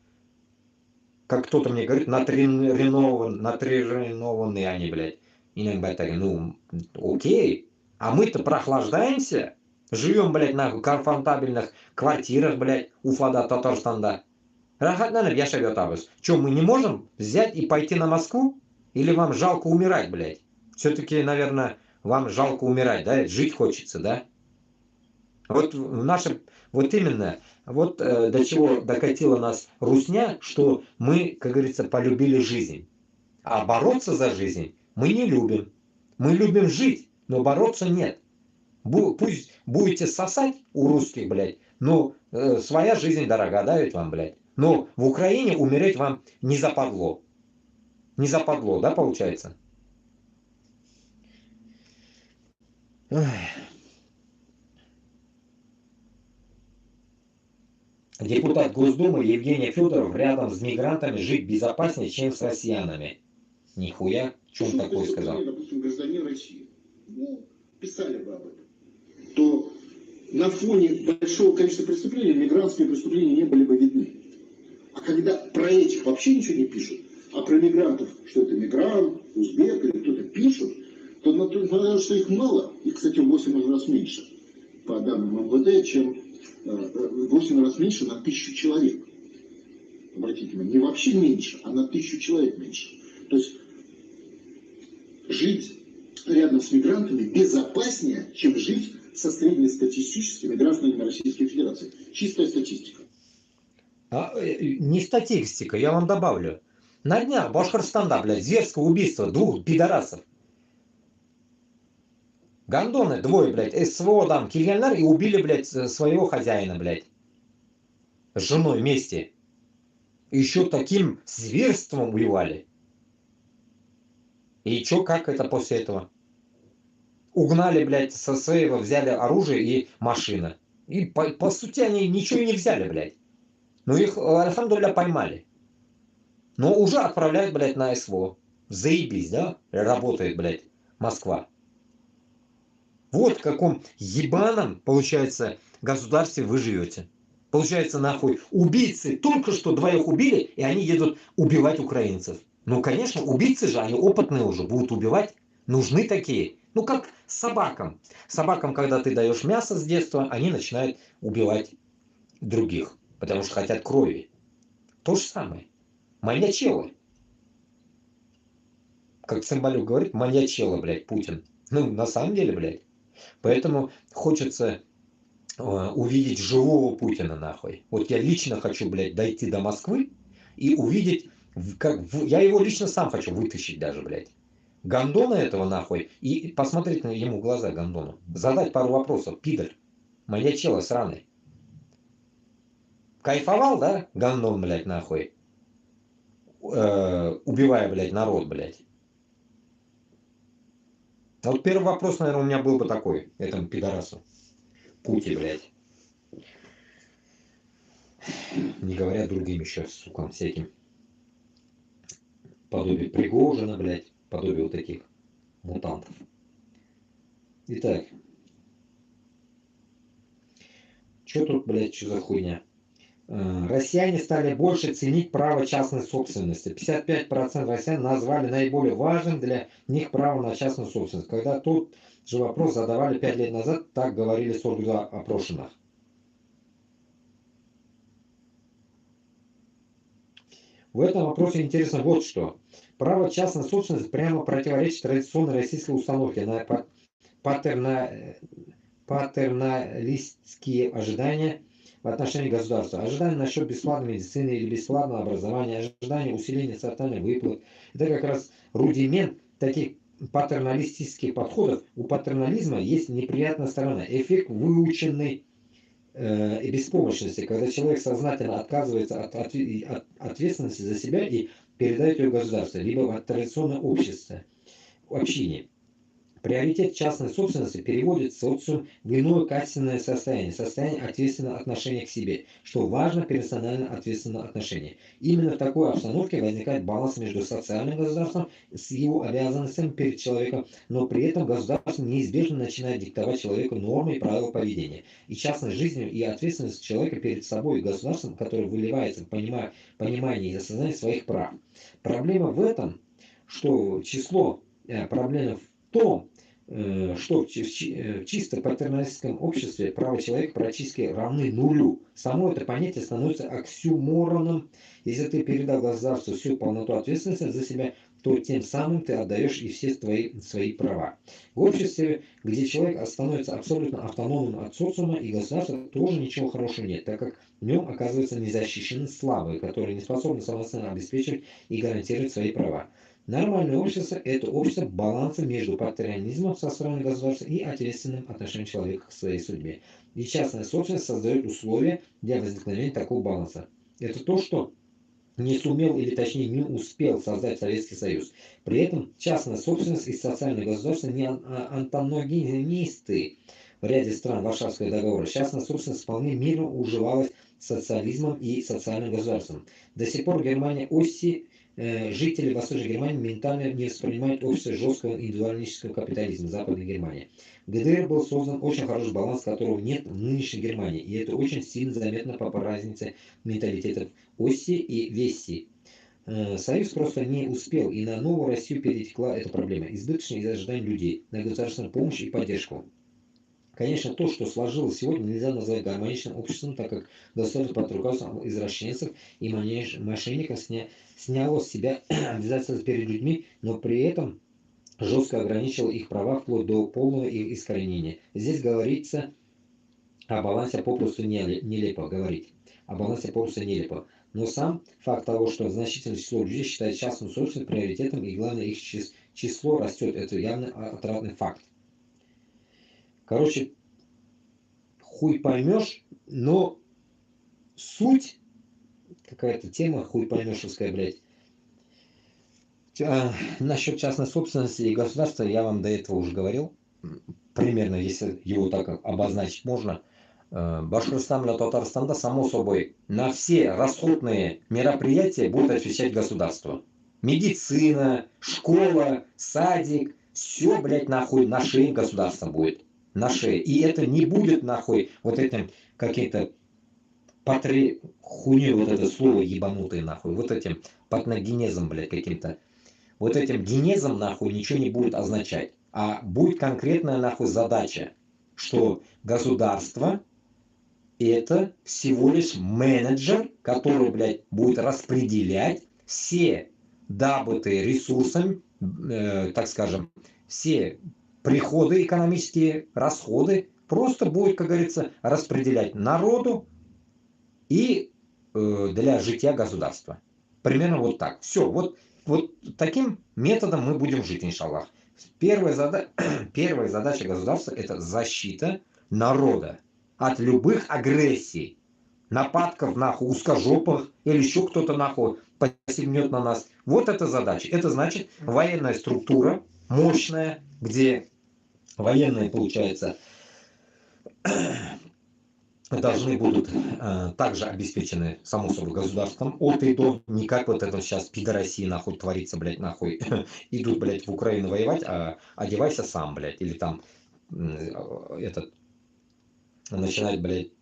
Как кто-то мне говорит, натренированные они, блядь. Ну, окей. А мы-то прохлаждаемся. Живем, блядь, на комфортабельных квартирах, блядь, Уфада, Татарстанда. Рахатланып яшап ятабыз. Что, мы не можем взять и пойти на Москву? Или вам жалко умирать, блядь? Все-таки, наверное, вам жалко умирать, да? Жить хочется, да? Вот наше, вот именно, вот до чего докатила нас русня, что мы, как говорится, полюбили жизнь. А бороться за жизнь мы не любим. Мы любим жить, но бороться нет. Пусть будете сосать у русских, блядь, но своя жизнь дорога, да, ведь вам, блядь. Но в Украине умереть вам не западло. Не западло, да, получается? Ой. Депутат Госдумы Евгений Федоров: рядом с мигрантами жить безопаснее, чем с россиянами. Нихуя, что он такое сказал? Допустим, гражданин России. Ну, писали бы об этом. То на фоне большого количества преступлений мигрантские преступления не были бы видны. А когда про этих вообще ничего не пишут, а про мигрантов, что это мигрант, узбек или кто-то пишут, то на что их мало, их, кстати, в 8 раз меньше, по данным МВД, чем в 8 раз меньше на 1000 человек. Обратите внимание, не вообще меньше, а на 1000 человек меньше. То есть жить рядом с мигрантами безопаснее, чем жить со среднестатистическими гражданами Российской Федерации. Чистая статистика. Не статистика, я вам добавлю. На днях Башкортостанда, блядь, зверское убийство 2 пидорасов. Гандоны, двое, блядь, СВО там, кильянар, и убили, блядь, своего хозяина, блядь. С женой вместе. Еще таким зверством воевали. И чё, как это после этого? Угнали, блядь, со своего, взяли оружие и машина. И по сути они ничего не взяли, блядь. Но их, альхамдулилля, поймали. Но уже отправляют, блядь, на СВО. Заебись, да? Работает, блядь, Москва. Вот в каком ебаном, получается, государстве вы живете. Получается, нахуй, убийцы только что 2 убили, и они едут убивать украинцев. Ну, конечно, убийцы же, они опытные уже, будут убивать. Нужны такие. Ну, как собакам. Собакам, когда ты даешь мясо с детства, они начинают убивать других. Потому что хотят крови. То же самое. Маньячело. Как Цымбалюк говорит, маньячело, блядь, Путин. Ну, на самом деле, блядь. Поэтому хочется увидеть живого Путина, нахуй. Вот я лично хочу, блядь, дойти до Москвы и увидеть, я его лично сам хочу вытащить даже, блядь. Гондона этого, нахуй, и посмотреть на ему в глаза, Гондону. Задать пару вопросов. Пидор. Маньячело сраный. кайфовал, да, говном, блядь, нахуй, убивая, блядь, народ, блядь. А вот первый вопрос, наверное, у меня был бы такой, этому пидорасу. Пути, блядь. Не говоря другим еще, сукам, всяким. Подобие Пригожина, блядь, подобие вот таких мутантов. Итак, что тут, блядь, что за хуйня? Россияне стали больше ценить право частной собственности. 55% россиян назвали наиболее важным для них право на частную собственность. Когда тот же вопрос задавали 5 лет назад, так говорили 42 опрошенных. В этом вопросе интересно вот что. Право частной собственности прямо противоречит традиционной российской установке на патерналистские ожидания в отношении государства. Ожидания насчет бесплатной медицины или бесплатного образования, ожидания усиления социальных выплат. Это как раз рудимент таких патерналистических подходов. У патернализма есть неприятная сторона. Эффект выученной и беспомощности, когда человек сознательно отказывается от ответственности за себя и передает ее государству, либо в традиционное общине. Приоритет частной собственности переводит социум в иное качественное состояние ответственного отношения к себе, что важно персонально ответственное отношение. Именно в такой обстановке возникает баланс между социальным государством с его обязанностями перед человеком, но при этом государство неизбежно начинает диктовать человеку нормы и правила поведения. И частной жизнью и ответственностью человека перед собой и государством, которое выливается в понимание и осознание своих прав. Проблема в этом, что число проблем в том, что в чисто патерналистском обществе права человека практически равны нулю. Само это понятие становится оксюмороном. Если ты передал государству всю полноту ответственности за себя, то тем самым ты отдаешь и все свои права. В обществе, где человек становится абсолютно автономным от социума и государства, тоже ничего хорошего нет, так как в нем оказываются незащищены слабые, которые не способны самостоятельно обеспечивать и гарантировать свои права. Нормальное общество – это общество баланса между патернализмом со стороны государства и ответственным отношением человека к своей судьбе. И частная собственность создает условия для возникновения такого баланса. Это то, что не сумел или точнее не успел создать Советский Союз. При этом частная собственность и социальное государство не антагонисты. В ряде стран Варшавского договора частная собственность вполне мирно уживалась с социализмом и социальным государством. До сих пор Германия оси жители Восточной Германии ментально не воспринимают общество жесткого индивидуалистического капитализма Западной Германии. В ГДР был создан очень хороший баланс, которого нет в нынешней Германии, и это очень сильно заметно по разнице менталитетов Оси и Весси. Союз просто не успел, и на новую Россию перетекла эта проблема, избыточная из ожиданий людей, на государственную помощь и поддержку. Конечно, то, что сложилось сегодня, нельзя назвать гармоничным обществом, так как государство под руководством извращенцев и мошенников сняло с себя обязательства перед людьми, но при этом жестко ограничило их права вплоть до полного их искоренения. Здесь говорится о балансе попросту нелепо говорить. О балансе попросту нелепо. Но сам факт того, что значительное число людей считает частную собственность приоритетом, и главное, их число растет, это явно отрадный факт. Короче, хуй поймешь, но суть, какая-то тема, хуй поймешевская, блядь. Насчет частной собственности и государства я вам до этого уже говорил. Примерно, если его так обозначить можно. Башкортостан или Татарстанда, само собой, на все расходные мероприятия будет отвечать государство. Медицина, школа, садик, все, блядь, нахуй на шее государства будет. На шее. И это не будет, нахуй, вот этим каким-то хуйней, вот это слово ебанутое, нахуй, вот этим патногенезом, блядь, каким-то. Вот этим генезом, нахуй, ничего не будет означать. А будет конкретная, нахуй, задача, что государство это всего лишь менеджер, который, блядь, будет распределять все добытые ресурсами, так скажем, все приходы экономические, расходы, просто будет, как говорится, распределять народу и для жития государства. Примерно вот так. Все, вот таким методом мы будем жить, иншаллах. Первая задача государства – это защита народа от любых агрессий. нападков, нахуй, узкожопых, или еще кто-то, нахуй, посягнет на нас. Вот это задача. Это значит военная структура, мощная, где военные, получается, должны будут также обеспечены, само собой, государством от и до. Не как вот это сейчас пидорасии, нахуй, творится, блядь, нахуй. Идут, блядь, в Украину воевать, а одевайся сам, блядь. Или там этот начинать, блядь,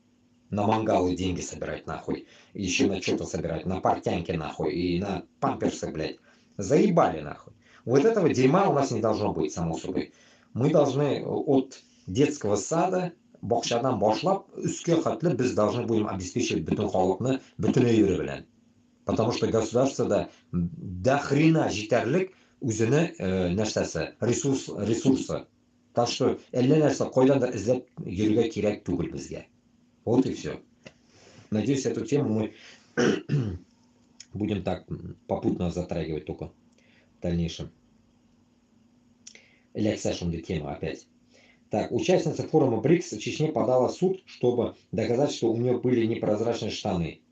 на мангалы деньги собирать, нахуй. Еще на что-то собирать, на портянки, нахуй, и на памперсы, блядь. Заебали, нахуй. Вот этого дерьма у нас не должно быть, само собой. Мы должны от детского сада бокшадан башлап үскә хәтле біз должны будем обеспечивать бөтен халыкны бөтенләйгә белән. Потому что государствода до хрена җитәрлек үзенең нәрсәсе, ресурсы. Так что әллә нәрсә кайдандыр эзләп йөрергә кирәк түгел безгә. Вот и все. Надеюсь, эту тему мы будем так попутно затрагивать только в дальнейшем. Relaxation тема опять. Так, участница форума БРИКС в Чечне подала в суд, чтобы доказать, что у нее были непрозрачные штаны.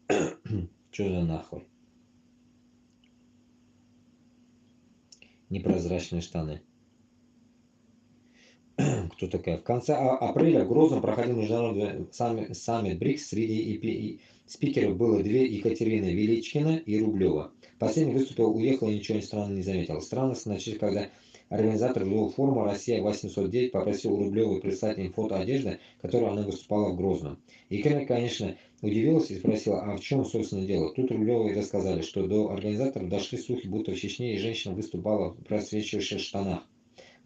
Что за нахуй? Непрозрачные штаны. Кто такая? В конце апреля в Грозном проходил международный саммит БРИКС. Среди спикеров было две: Екатерина Величкина и Рублева. Последний выступил, уехал и ничего странного не заметил. Странность началась, когда организатор ввел форума «Россия 809» попросил Рублеву прислать им фото одежды, которой она выступала в Грозном. Екатерина, конечно, удивилась и спросила, а в чем, собственно, дело. Тут Рублевой рассказали, что до организаторов дошли слухи, будто в Чечне и женщина выступала в просвечивающих штанах.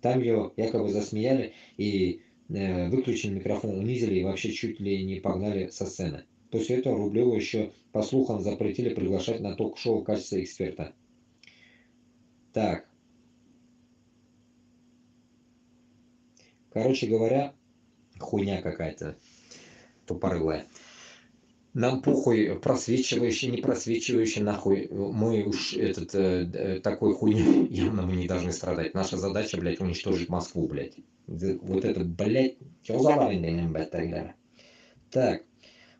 Там ее якобы засмеяли и выключили микрофон, унизили и вообще чуть ли не погнали со сцены. После этого Рублеву еще, по слухам, запретили приглашать на ток-шоу в качестве эксперта. Так. Короче говоря, хуйня какая-то тупорылая. Нам похуй, просвечивающий, не просвечивающий, нахуй. Мы уж такой хуйней явно мы не должны страдать. Наша задача, блядь, уничтожить Москву, блядь. Вот это, блядь, что за лавин, блядь. Так.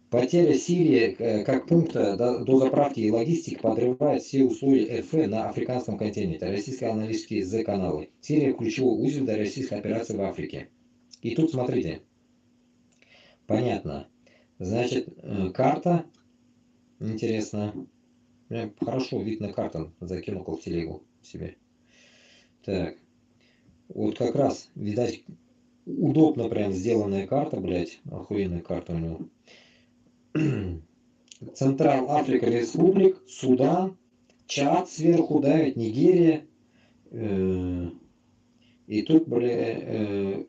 Потеря Сирии как пункта до заправки и логистики подрывает все условия РФ на африканском континенте. Российские аналитические Z-каналы. Сирия ключевой узел для российской операции в Африке. И тут смотрите. Понятно. Значит, карта. Интересно. Хорошо, видно карта. Закинул в телегу себе. Так. Вот как раз, видать, удобно прям сделанная карта, блядь. Охуенная карта у него. Централ Африка Республик, Судан, Чад сверху, да, ведь Нигерия. И тут, бля,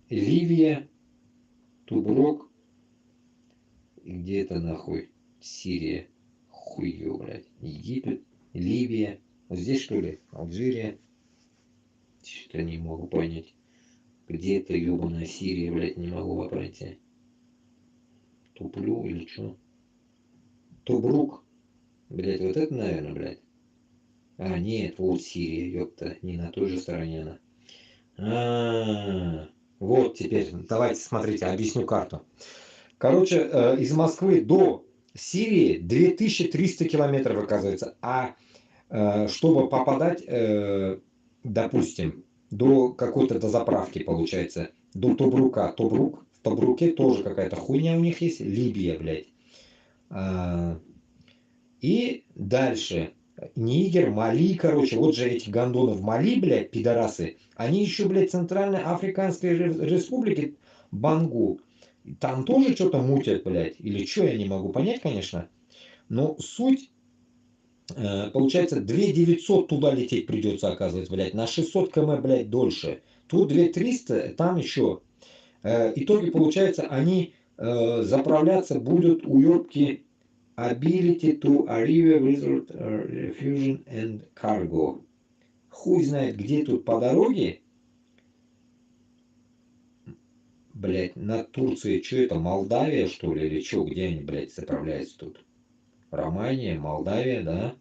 Ливия, Туброк. И где это нахуй? Сирия. Хуё, блядь. Египет, Ливия. Вот здесь, что ли? Алжирия. Что-то не могу понять. Где это ёбаная Сирия, блядь, не могу пройти. Туплю или что? Тобрук. Блядь, вот это, наверное, блядь. А, нет, вот Сирия, ёпта. Не на той же стороне она. Вот теперь, давайте, смотрите, объясню карту. Короче, из Москвы до Сирии 2300 километров, оказывается. А чтобы попадать, допустим, до какой-то заправки, получается, до Тобрука. Тобрук, в Тобруке тоже какая-то хуйня у них есть. Либия, блядь. И дальше. Нигер, Мали, короче, вот же эти гондоны в Мали, блядь, пидорасы, они еще, блядь, Центральной Африканской Республики, Бангу, там тоже что-то мутят, блядь, или что, я не могу понять, конечно, но суть, получается, 2900 туда лететь придется, оказывается, блядь, на 600 км, блядь, дольше, тут 2300, там еще, итоге, получается, они заправляться будут у ёбки Ability to arrive without refusion and cargo. Хуй знает, где тут по дороге. Блять, на Турции, что это, Молдавия, что ли, или что, где они, блядь, заправляются тут? Романия, Молдавия,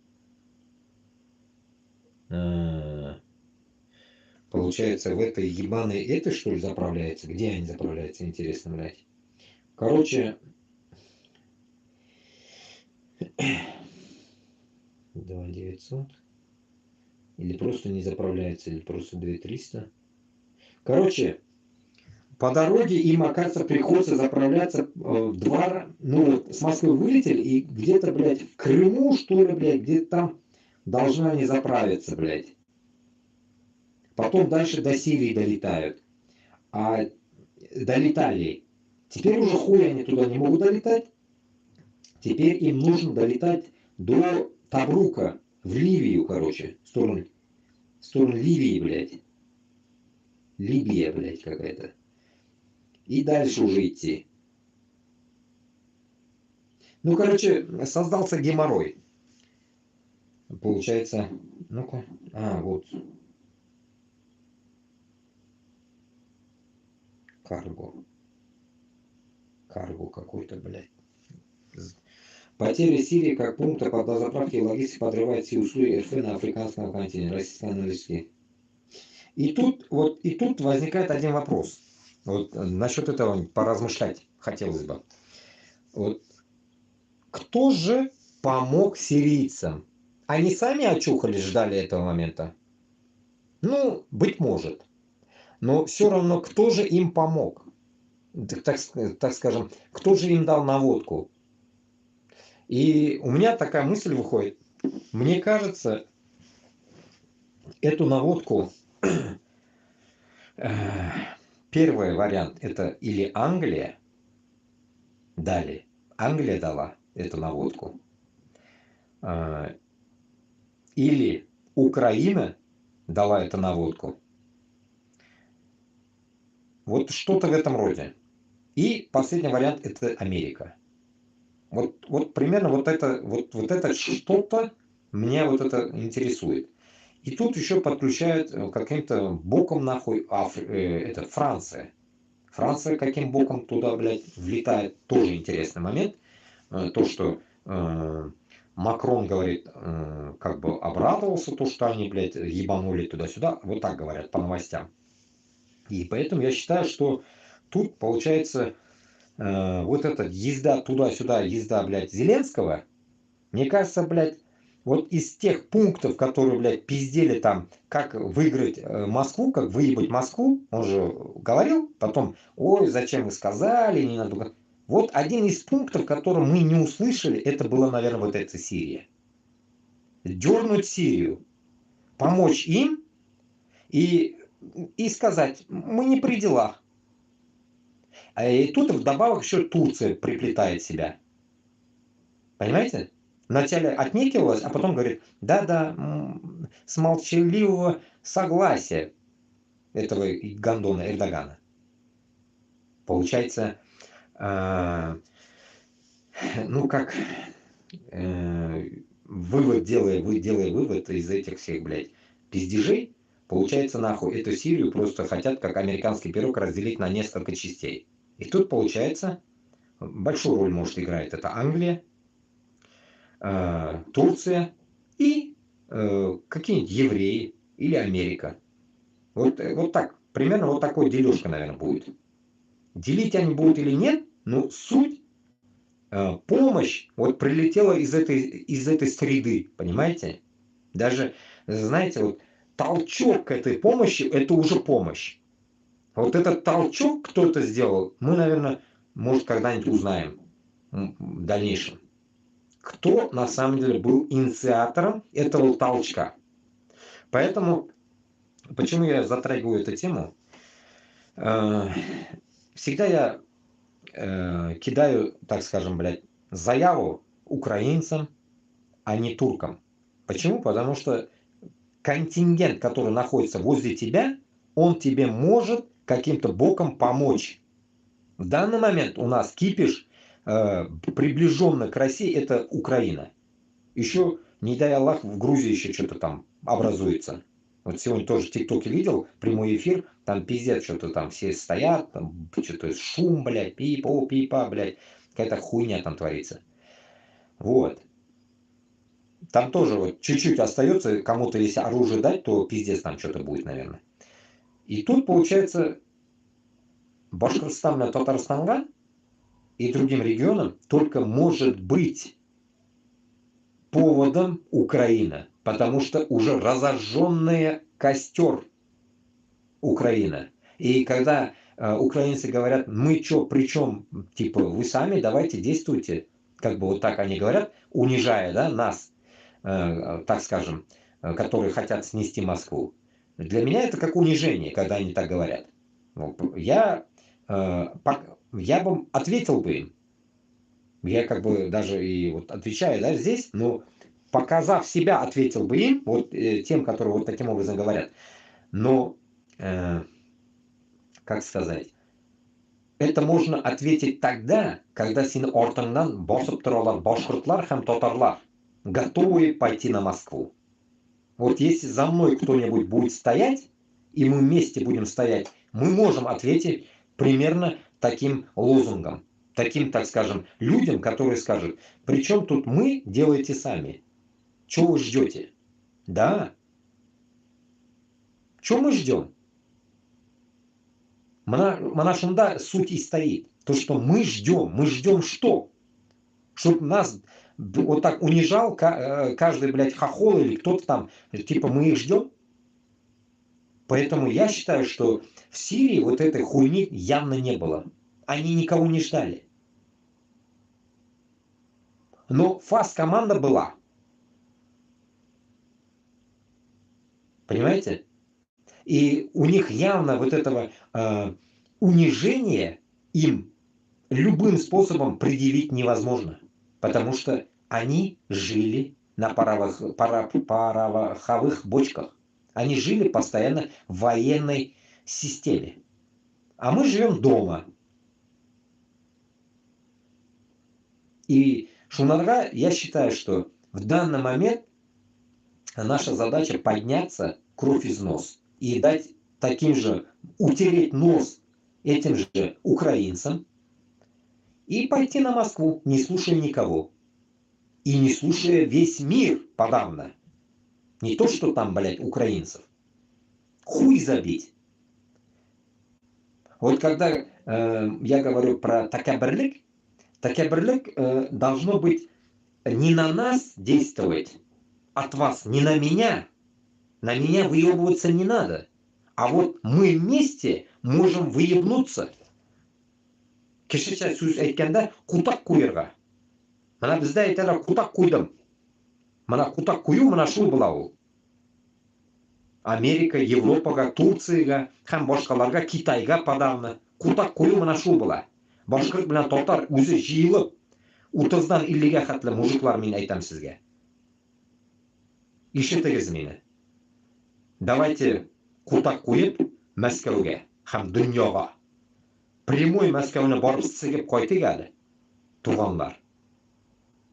да? Получается, в этой ебаной этой, что ли, заправляется? Где они заправляются, интересно, блядь? Короче, 2900. Или просто не заправляется, или просто 2300. Короче, по дороге им, оказывается, приходится заправляться в два... Ну, вот с Москвы вылетели, и где-то, блядь, в Крыму, что ли, блядь, где-то там должны они заправиться, блядь. Потом дальше до Сирии долетают. А долетали. Теперь уже хуй они туда не могут долетать. Теперь им нужно долетать до Табрука, в Ливию, короче, в сторону Ливии, блядь. Либия, блядь, какая-то. И дальше уже идти. Ну, короче, создался геморрой. Получается, ну-ка, вот, карго. Карго какой-то, блядь. Потери Сирии как пункта под дозаправки и логистики подрывает все условия РФ на африканском континенте. Российские аналитики. И тут возникает один вопрос. Вот насчет этого поразмышлять хотелось бы. Вот кто же помог сирийцам? Они сами очухались, ждали этого момента? Ну, быть может. Но все равно, кто же им помог? Так скажем, кто же им дал наводку? И у меня такая мысль выходит. Мне кажется, эту наводку, первый вариант, это или Англия дали, Англия дала эту наводку, или Украина дала эту наводку. Вот что-то в этом роде. И последний вариант это Америка. Вот примерно вот это что-то меня вот это интересует. И тут еще подключают каким-то боком нахуй это Франция. Франция каким боком туда, блядь, влетает, тоже интересный момент. То, что Макрон говорит, как бы обрадовался, то, что они, блядь, ебанули туда-сюда. Вот так говорят по новостям. И поэтому я считаю, что тут получается вот эта езда туда-сюда, езда, блядь, Зеленского, мне кажется, блядь, вот из тех пунктов, которые, блядь, пиздели там, как выиграть Москву, как выебать Москву, он же говорил потом, ой, зачем вы сказали, не надо. Вот один из пунктов, который мы не услышали, это была, наверное, вот эта Сирия. Дернуть Сирию, помочь им и сказать, мы не при делах. И тут вдобавок еще Турция приплетает себя. Понимаете? Вначале отнекивалась, а потом говорит, да-да, с молчаливого согласия этого гондона Эрдогана. Получается, ну как, делая вывод из этих всех, блядь, пиздежей, получается, нахуй, эту Сирию просто хотят, как американский пирог, разделить на несколько частей. И тут, получается, большую роль, может, играет это Англия, Турция и какие-нибудь евреи или Америка. Вот так, примерно вот такой дележка, наверное, будет. Делить они будут или нет, но суть, помощь вот прилетела из этой среды, понимаете? Даже, знаете, вот толчок к этой помощи, это уже помощь. Вот этот толчок кто-то сделал, мы, наверное, может, когда-нибудь узнаем в дальнейшем. Кто на самом деле был инициатором этого толчка. Поэтому, почему я затрагиваю эту тему? Всегда я кидаю, так скажем, блядь, заяву украинцам, а не туркам. Почему? Потому что контингент, который находится возле тебя, он тебе может каким-то боком помочь. В данный момент у нас кипиш приближенно к России, это Украина. Еще, не дай Аллах, в Грузии еще что-то там образуется. Вот сегодня тоже в ТикТоке видел прямой эфир, там пиздец, что-то там все стоят, там что-то шум, блядь, пипа, блядь, какая-то хуйня там творится. Вот. Там тоже вот чуть-чуть остается, кому-то если оружие дать, то пиздец там что-то будет, наверное. И тут получается Башкортостан, Татарстанга и другим регионам только может быть поводом Украина, потому что уже разожженный костер Украина. И когда украинцы говорят, мы чё, при чем, типа, вы сами давайте действуйте, как бы вот так они говорят, унижая, да, нас, так скажем, которые хотят снести Москву. Для меня это как унижение, когда они так говорят. Ну, я бы ответил бы им. Я как бы даже и вот отвечаю, да, здесь, но показав себя, ответил бы им, вот тем, которые вот таким образом говорят. Но, как сказать, это можно ответить тогда, когда син ортаңнан босып тұралар башқұртлар һәм татарлар, готовые пойти на Москву. Вот если за мной кто-нибудь будет стоять, и мы вместе будем стоять, мы можем ответить примерно таким лозунгом. Таким, так скажем, людям, которые скажут, при чем тут мы, делайте сами. Чего вы ждете? Да. Чего мы ждем? Мана шунда суть и стоит. То, что мы ждем что? Чтобы нас вот так унижал каждый, блядь, хохол или кто-то там, типа мы их ждем? Поэтому я считаю, что в Сирии вот этой хуйни явно не было. Они никого не ждали. Но ФАС-команда была. Понимаете? И у них явно вот этого унижения им любым способом предъявить невозможно. Потому что они жили на пороховых бочках. Они жили постоянно в военной системе. А мы живем дома. И Шунарга, я считаю, что в данный момент наша задача подняться кровь из нос и дать таким же, утереть нос этим же украинцам и пойти на Москву, не слушая никого. И не слушая весь мир подавно. Не то, что там, блядь, украинцев. Хуй забить. Вот когда я говорю про такаберлик должно быть не на нас действовать, от вас, не на меня. На меня выебываться не надо. А вот мы вместе можем выебнуться. Кешеча сөз әйткәндә кутак куерга. Мына бездә әйтәләр кутак куйдым. Мына кутак кую мына шул була ул. Америка, Европага, Турцияга һәм башкаларга, Китайга подавно кутак кую мына шул була. Башкорт белән татар үзе җыелып 30-дан 50-гә хәтле мужиклар, мин әйтәм сезгә. Ишетегез мине. Давайте кутак куеп Мәскәүгә һәм дөньяга. Прямой Мәскәүне барып сигеп кайтыйк әле. Туганлар.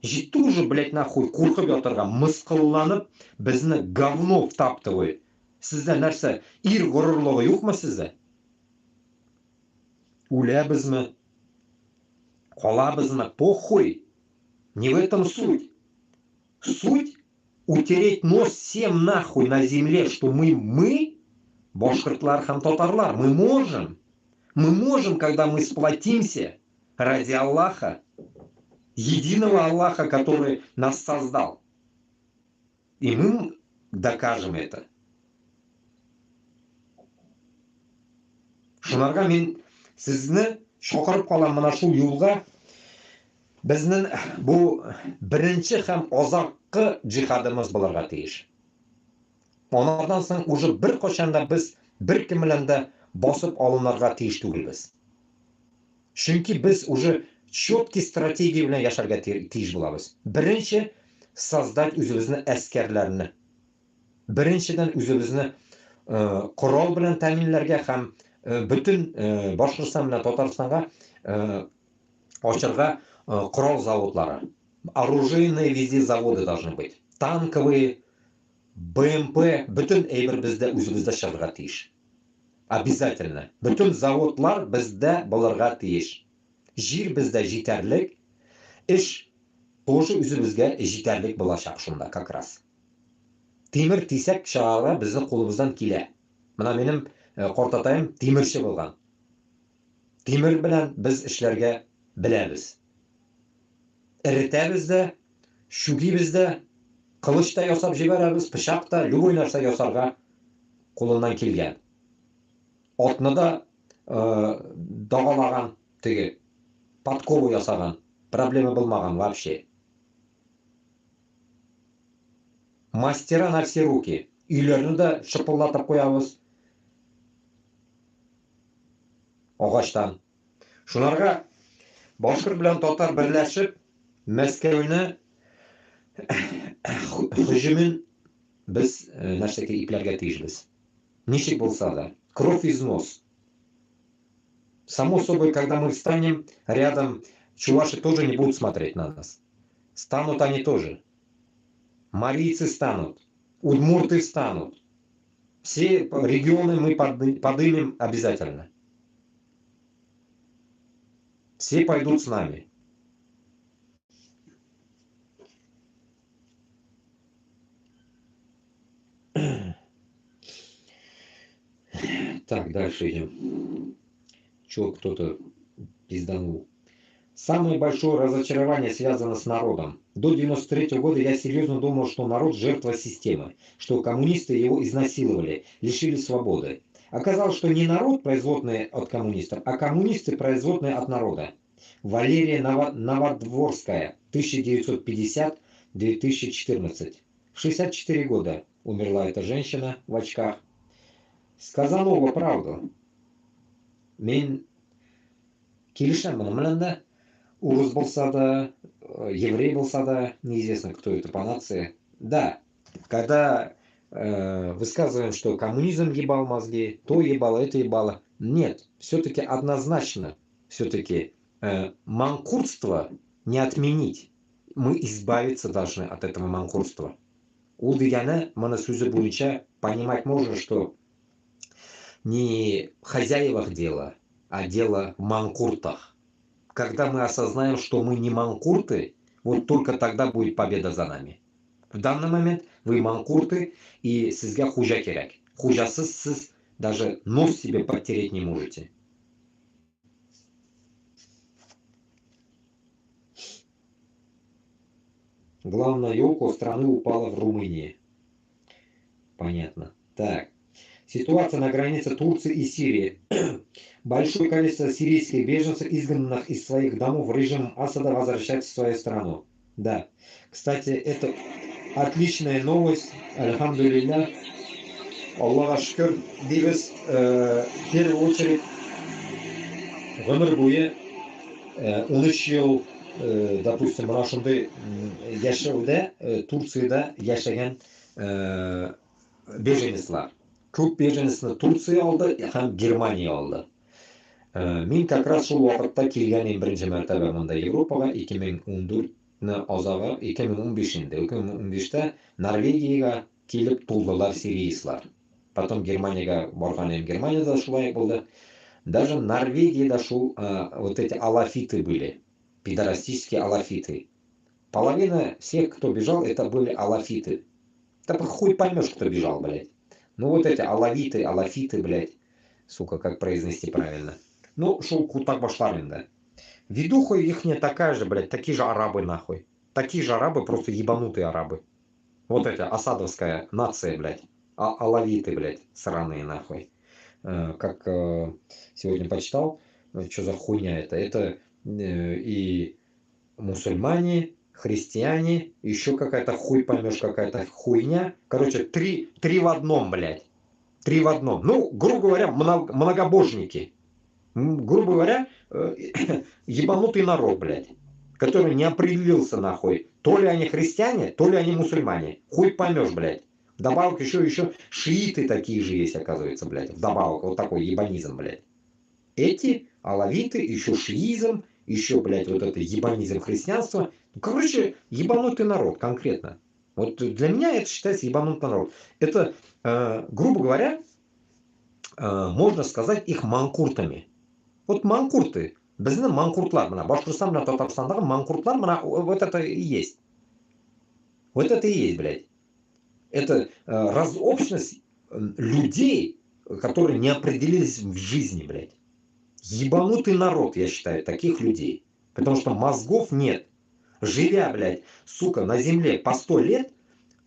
Җитте уже, блядь, нахуй, куркып ятырга, мыскылланып, безне говно втаптывай. Сездә нәрсә, ир горурлыгы юкмы сездә? Үләбезме? Калабызмы? Похуй. Не в этом суть. Суть утереть нос всем нахуй на земле, что мы, башкортлар һәм татарлар, мы можем, когда мы сплотимся ради Аллаха, единого Аллаха, который нас создал. И мы докажем это. Шунарга мин сезне шакырып калам мына шул юлга. Безнең бу беренче һәм азаккы джихадымыз булырга тиеш. Анардан соң уже бер качанда без беркем белән дә басып алынырга тиеш түгелбез. Чөнки без уже четкий стратегия белән яшәргә тиеш булабыз. Беренче создать үзебезнең әскәрләрне. Беренчедән үзебезне корал белән тәэминләргә һәм бөтен Башкортстан белән Татарстанга ачырга корал заводлары. Оружейные везде заводы должны быть. Танковые, БМП, бөтен әйбер бездә үзебездә чыгарга тиеш. Обязательно. Бөтен заводлар бездә булырга тиеш. Җир бездә җитәрлек, эш тоже үзебезгә җитәрлек булачак шунда как раз. Тимер тисәк чыгарга безнең кулыбыздан килә. Менә минем картатаем тимерче булган. Тимер белән без эшләргә беләбез. Эретәбез дә, шүгибез дә, Qilichda yasab jiberamiz, pishaqda, любой narsa yasarga qo'limdan kelgan. Otni da dog'alagan, tegi podkovы yasagan, problema bo'lmagan вообще. Mastera на все руки. Uylarni da shipillatib qo'yamiz. Og'ochdan. Shularga boshqir bilan totar birlashib, Moskvani hujumin biz narsaki iplarga tegishmiz. Ничек bo'lsa da, кровь из нос. Само собой, когда мы встанем рядом, чуваши тоже не будут смотреть на нас. Станут они тоже. Марийцы станут, удмурты станут. Все регионы мы поднимем обязательно. Все пойдут с нами. Так, дальше идем. Чё кто-то пизданул. Самое большое разочарование связано с народом. До 93 года я серьезно думал, что народ жертва системы, что коммунисты его изнасиловали, лишили свободы. Оказалось, что не народ производный от коммунистов, а коммунисты производные от народа. Валерия Новодворская, 1950-2014. 64 года умерла эта женщина в очках. Сказанова правду. Мен келишем bilan да, урус болса да, еврей болса да, неизвестно, кто это по нации. Да, когда высказываем, что коммунизм ебал мозги, то ебало, это ебало. Нет, все-таки однозначно, все-таки манкуртство не отменить. Мы избавиться должны от этого манкуртства. Ул дегені, мына сөзі бойынша понимать можно, что не в хозяевах дело, а дело в манкуртах. Когда мы осознаем, что мы не манкурты, вот только тогда будет победа за нами. В данный момент вы манкурты, и sizga хужа керек. Хужасыз siz даже нос себе подтереть не можете. Главная елка страны упала в Румынии. Понятно. Так. Ситуация на границе Турции и Сирии. Большое количество сирийских беженцев, изгнанных из своих домов режимом Асада, возвращаются в свою страну. Да. Кстати, это отличная новость. Альхамдулилля. Аллаха шүкір дейбіз. В первую очередь, ғұмыр бойы 13 жыл, допустим, Рашынды яшәүдә, Турцияда яшәгән беженецлар. Көп беженецны Турция алды, һәм Германия алды. Мин как раз шул вакытта килгән беренче мәртәбә монда Европага 2014 азагы 2015-дә. 2015-тә Норвегиягә килеп тулдылар сирийцлар. Потом Германияга барган, Германияда шулай булды. Даже в Норвегии дошел, вот эти алафиты были, пидорастические алафиты. Половина всех, кто бежал, это были алафиты. Да хуй поймешь, кто бежал, блядь. Ну вот эти алавиты, алафиты, блядь. Сука, как произнести правильно. Ну, шел кутак башларин, да. Видуха их не такая же, блядь, такие же арабы, нахуй. Такие же арабы, просто ебанутые арабы. Вот эта асадовская нация, блядь. Алавиты, блядь, сраные, нахуй. Как сегодня почитал, что за хуйня это. Это и мусульмане, христиане, еще какая-то хуй поймешь, какая-то хуйня. Короче, три в одном, блядь. 3 в одном. Ну, грубо говоря, многобожники. Грубо говоря, ебанутый народ, блядь. Который не определился, нахуй. То ли они христиане, то ли они мусульмане. Хуй поймешь, блядь. Вдобавок еще шииты такие же есть, оказывается, блядь. Вдобавок, вот такой ебанизм, блядь. Эти алавиты, еще шиизм, еще, блядь, вот это ебанизм христианства. Ну, короче, ебанутый народ, конкретно. Вот для меня это считается ебанутый народ. Это, грубо говоря, можно сказать их манкуртами. Вот манкурты. Біздің манкуртлар, мына Башқұртстан мына Татарстандағы манкуртлар, мына вот это и есть. Вот это и есть, блядь. Это разобщность людей, которые не определились в жизни, блядь. Ебанутый народ, я считаю, таких людей. Потому что мозгов нет. Живя, блядь, сука, на земле по 100 лет,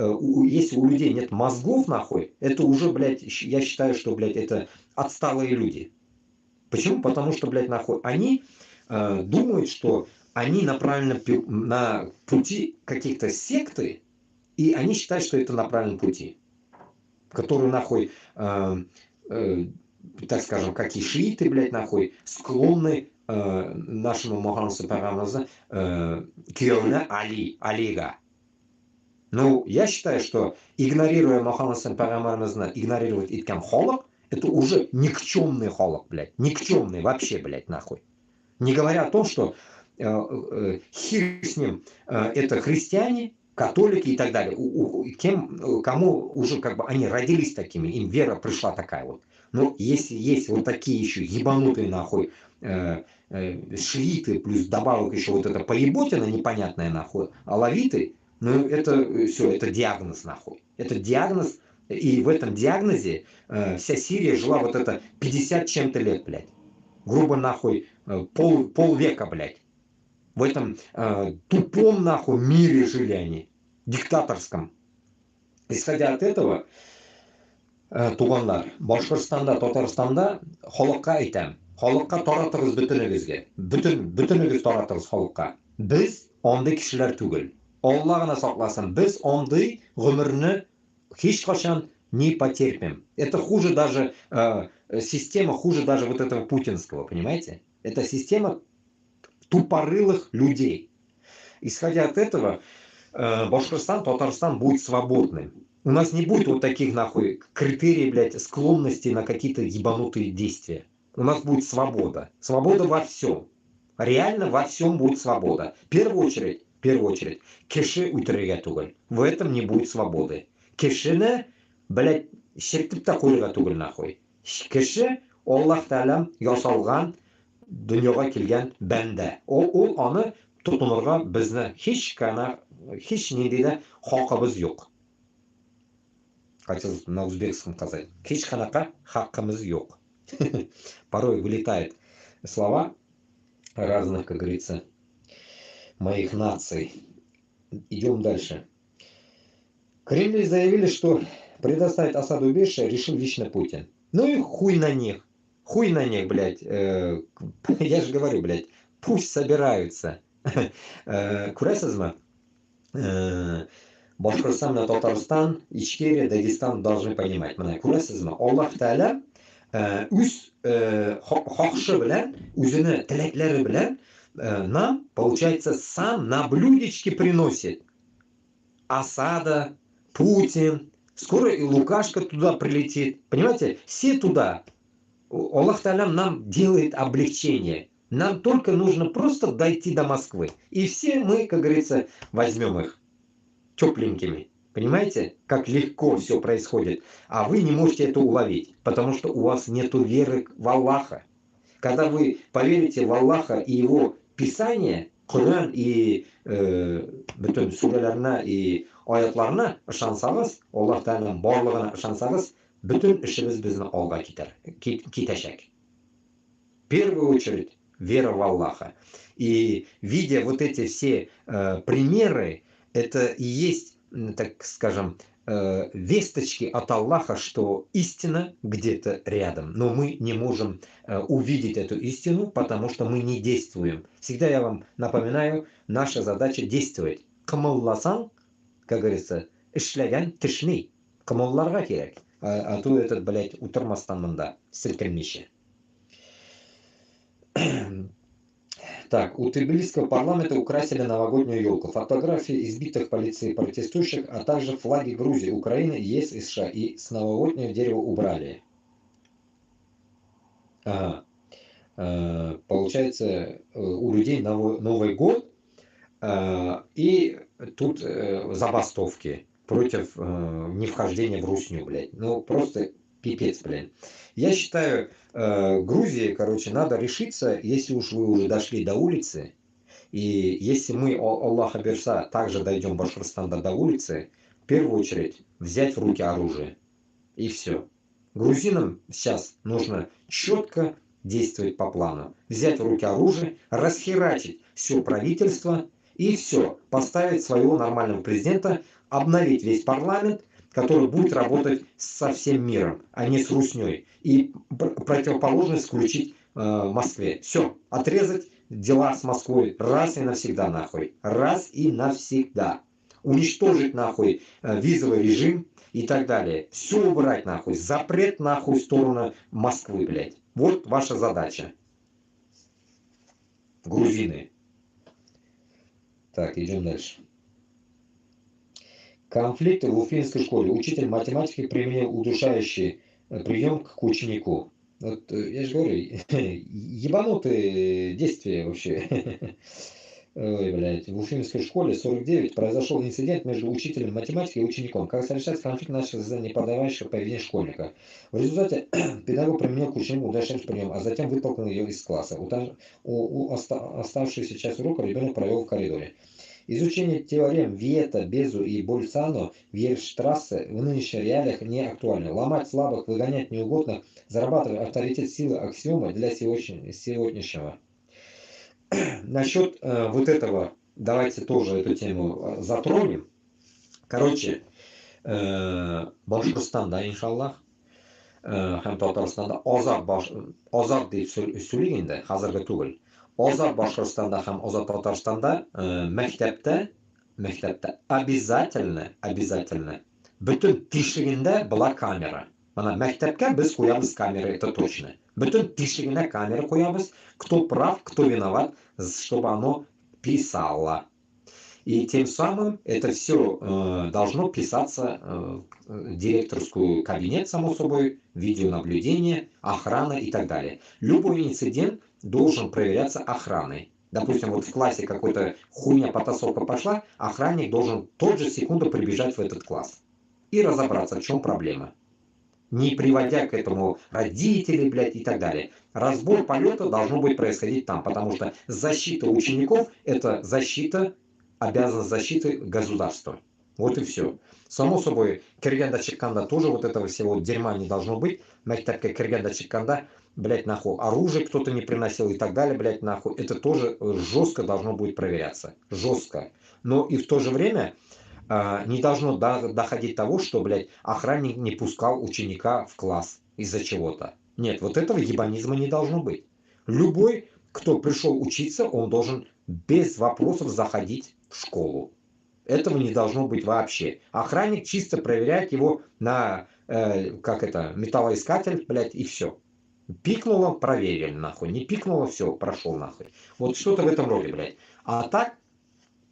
если у людей нет мозгов, нахуй, это уже, блядь, я считаю, что, блядь, это отсталые люди. Почему? Потому что, блядь, нахуй, они думают, что они на пути каких-то секты, и они считают, что это на правильном пути, который, нахуй, так скажем, как и шииты, блядь, нахуй, склонны нашему Мухаммаду Пайгамбарымызға күйеуіне Алиға. Ну, я считаю, что игнорируя Мухаммада Пайгамбарымызны, игнорировать иткан халық, это уже никчемный халық, блядь, никчемный вообще, блядь, нахуй. Не говоря о том, что хер с ним, это христиане, католики и так далее. Кому уже как бы они родились такими, им вера пришла такая вот. Но если есть вот такие еще ебанутые нахуй шииты, плюс добавок еще вот это поеботина непонятная нахуй, алавиты, ну это все, это диагноз нахуй. Это диагноз, и в этом диагнозе вся Сирия жила вот это 50 чем-то лет, блядь. Грубо нахуй полвека, блядь. В этом тупом нахуй мире жили они, диктаторском. Исходя от этого, тугандар, Башкортстанда, Татарстанда халыкка әйтәм, халыкка таратыгыз бөтенегезгә. Бөтенегез таратыгыз халыкка. Без андый кешеләр түгел. Алла гына сакласын, без андый гомерне һичкашан не потерпим. Это хуже даже, система хуже даже вот этого путинского, понимаете? Это система тупорылых людей. Исходя от этого, Башкортостан, Татарстан будет свободным. У нас не будет вот таких нахуй критерий, блядь, склонности на какие-то ебанутые действия. У нас будет свобода. Свобода во всем. Реально во всем будет свобода. В первую очередь, кеше үтерергә түгел. В этом не будет свободы. Кешене, блядь, шертип та куйырга түгел нахуй. Кеше Аллаһ Тәгалә ясалган дөньяга килгән бәндә. Ул аны тотынырга безне һич нинди дә хакыбыз юк. Хотел на узбекском сказать. Һич канака хакымыз юк. Порой вылетают слова разных, как говорится, моих наций. Идем дальше. Кремль заявили, что предоставить осаду убежища решил лично Путин. Ну и хуй на них. Хуй на них, блядь. Я же говорю, блядь, пусть собираются. Күрәсезме? Башкортстан и Татарстан, Ичкерия, Дагестан должны понимать. Мына күрәсезме? Аллаһ Тәгалә үз хакшы белән, үзенең теләкләре белән нам, получается, сам на блюдечке приносит. Асада, Путин, скоро и Лукашка туда прилетит. Понимаете, все туда. Аллах Тааля нам делает облегчение. Нам только нужно просто дойти до Москвы. И все мы, как говорится, возьмем их тепленькими. Понимаете, как легко все происходит. А вы не можете это уловить, потому что у вас нет веры в Аллаха. Когда вы поверите в Аллаха и его Писание, Коран и бүтін сүрелеріне и аятларына ышансагыз, Аллаһ Тәгаләнең барлыгына ышансагыз, бүтін эшебез безне алга китәчәк. В первую очередь вера в Аллаха. И видя вот эти все примеры, это и есть, так скажем, весточки от Аллаха, что истина где-то рядом. Но мы не можем увидеть эту истину, потому что мы не действуем. Всегда я вам напоминаю, наша задача действовать. Кымылласаң, как говорится, эшләгән тешни. Кымылларга кирәк. А то этот, блядь, утырмастан монда селкенмичә. Так, у Тбилисского парламента украсили новогоднюю елку. Фотографии избитых полицией протестующих, а также флаги Грузии, Украины, ЕС и США. И с новогоднего дерева убрали. Ага. Получается, у людей Новый год, и тут забастовки против невхождения в Русню, блядь. Ну, просто пипец, блядь. Я считаю, Грузии, короче, надо решиться, если уж вы уже дошли до улицы, и если мы, Аллаха Берса, также дойдем Башкортостана до улицы, в первую очередь взять в руки оружие. И все. Грузинам сейчас нужно четко действовать по плану. Взять в руки оружие, расхерачить все правительство и все, поставить своего нормального президента, обновить весь парламент, который будет работать со всем миром, а не с русней, и противоположность включить в Москве. Все, отрезать дела с Москвой раз и навсегда нахуй, раз и навсегда. Уничтожить нахуй визовый режим и так далее. Все убрать нахуй, запрет нахуй в сторону Москвы, блядь. Вот ваша задача. Грузины. Так, идем дальше. Конфликты в уфимской школе. Учитель математики применил удушающий прием к ученику. Вот я же говорю, ебанутые действия вообще. Ой, блядь. В уфимской школе 49 произошел инцидент между учителем математики и учеником. Как совершается конфликт начался из-за неподобающего поведения школьника. В результате педагог применил к ученику удушающий прием, а затем вытолкнул ее из класса. Оставшуюся часть урока ребенок провел в коридоре. Изучение теорем Виета, Безу и Больцано в Ельштрассе в нынешних реалиях не актуально. Ломать слабых, выгонять неугодных, зарабатывать авторитет силы аксиомы для сегодняшнего. Насчет вот этого, давайте тоже эту тему затронем. Короче, Башкортстанда, иншаллах, һәм Татарстанда азат дип сөйлик инде, хәзерге түгел. Азат Башкортстанда һәм азат Татарстанда мәктәптә обязательно бөтен тишегендә була камера. Ана мәктәпкә без куябыз камера, это точно. Бөтен тишегенә камера куябыз, кто прав, кто виноват, чтобы оно писало. И тем самым это все должно писаться в директорскую кабинет, само собой, видеонаблюдение, охрана и так далее. Любой инцидент должен проверяться охраной. Допустим, вот в классе какой-то хуйня потасовка пошла, охранник должен тот же секунду прибежать в этот класс и разобраться, в чем проблема. Не приводя к этому родителей, блядь, и так далее. Разбор полета должно быть происходить там, потому что защита учеников – это защита, обязанность защиты государства. Вот и все. Само собой, киргенда чекканда тоже вот этого всего дерьма не должно быть. Мәктәпкә киргенда чекканда, блядь, нахуй, оружие кто-то не приносил и так далее, блядь, нахуй. Это тоже жестко должно будет проверяться. Жестко. Но и в то же время не должно доходить того, что, блядь, охранник не пускал ученика в класс из-за чего-то. Нет, вот этого ебанизма не должно быть. Любой, кто пришел учиться, он должен без вопросов заходить в школу. Этого не должно быть вообще. Охранник чисто проверяет его на, металлоискатель, блядь, и все. Пикнуло, проверили, нахуй. Не пикнуло, все, прошел, нахуй. Вот что-то в этом роде, блядь. А так,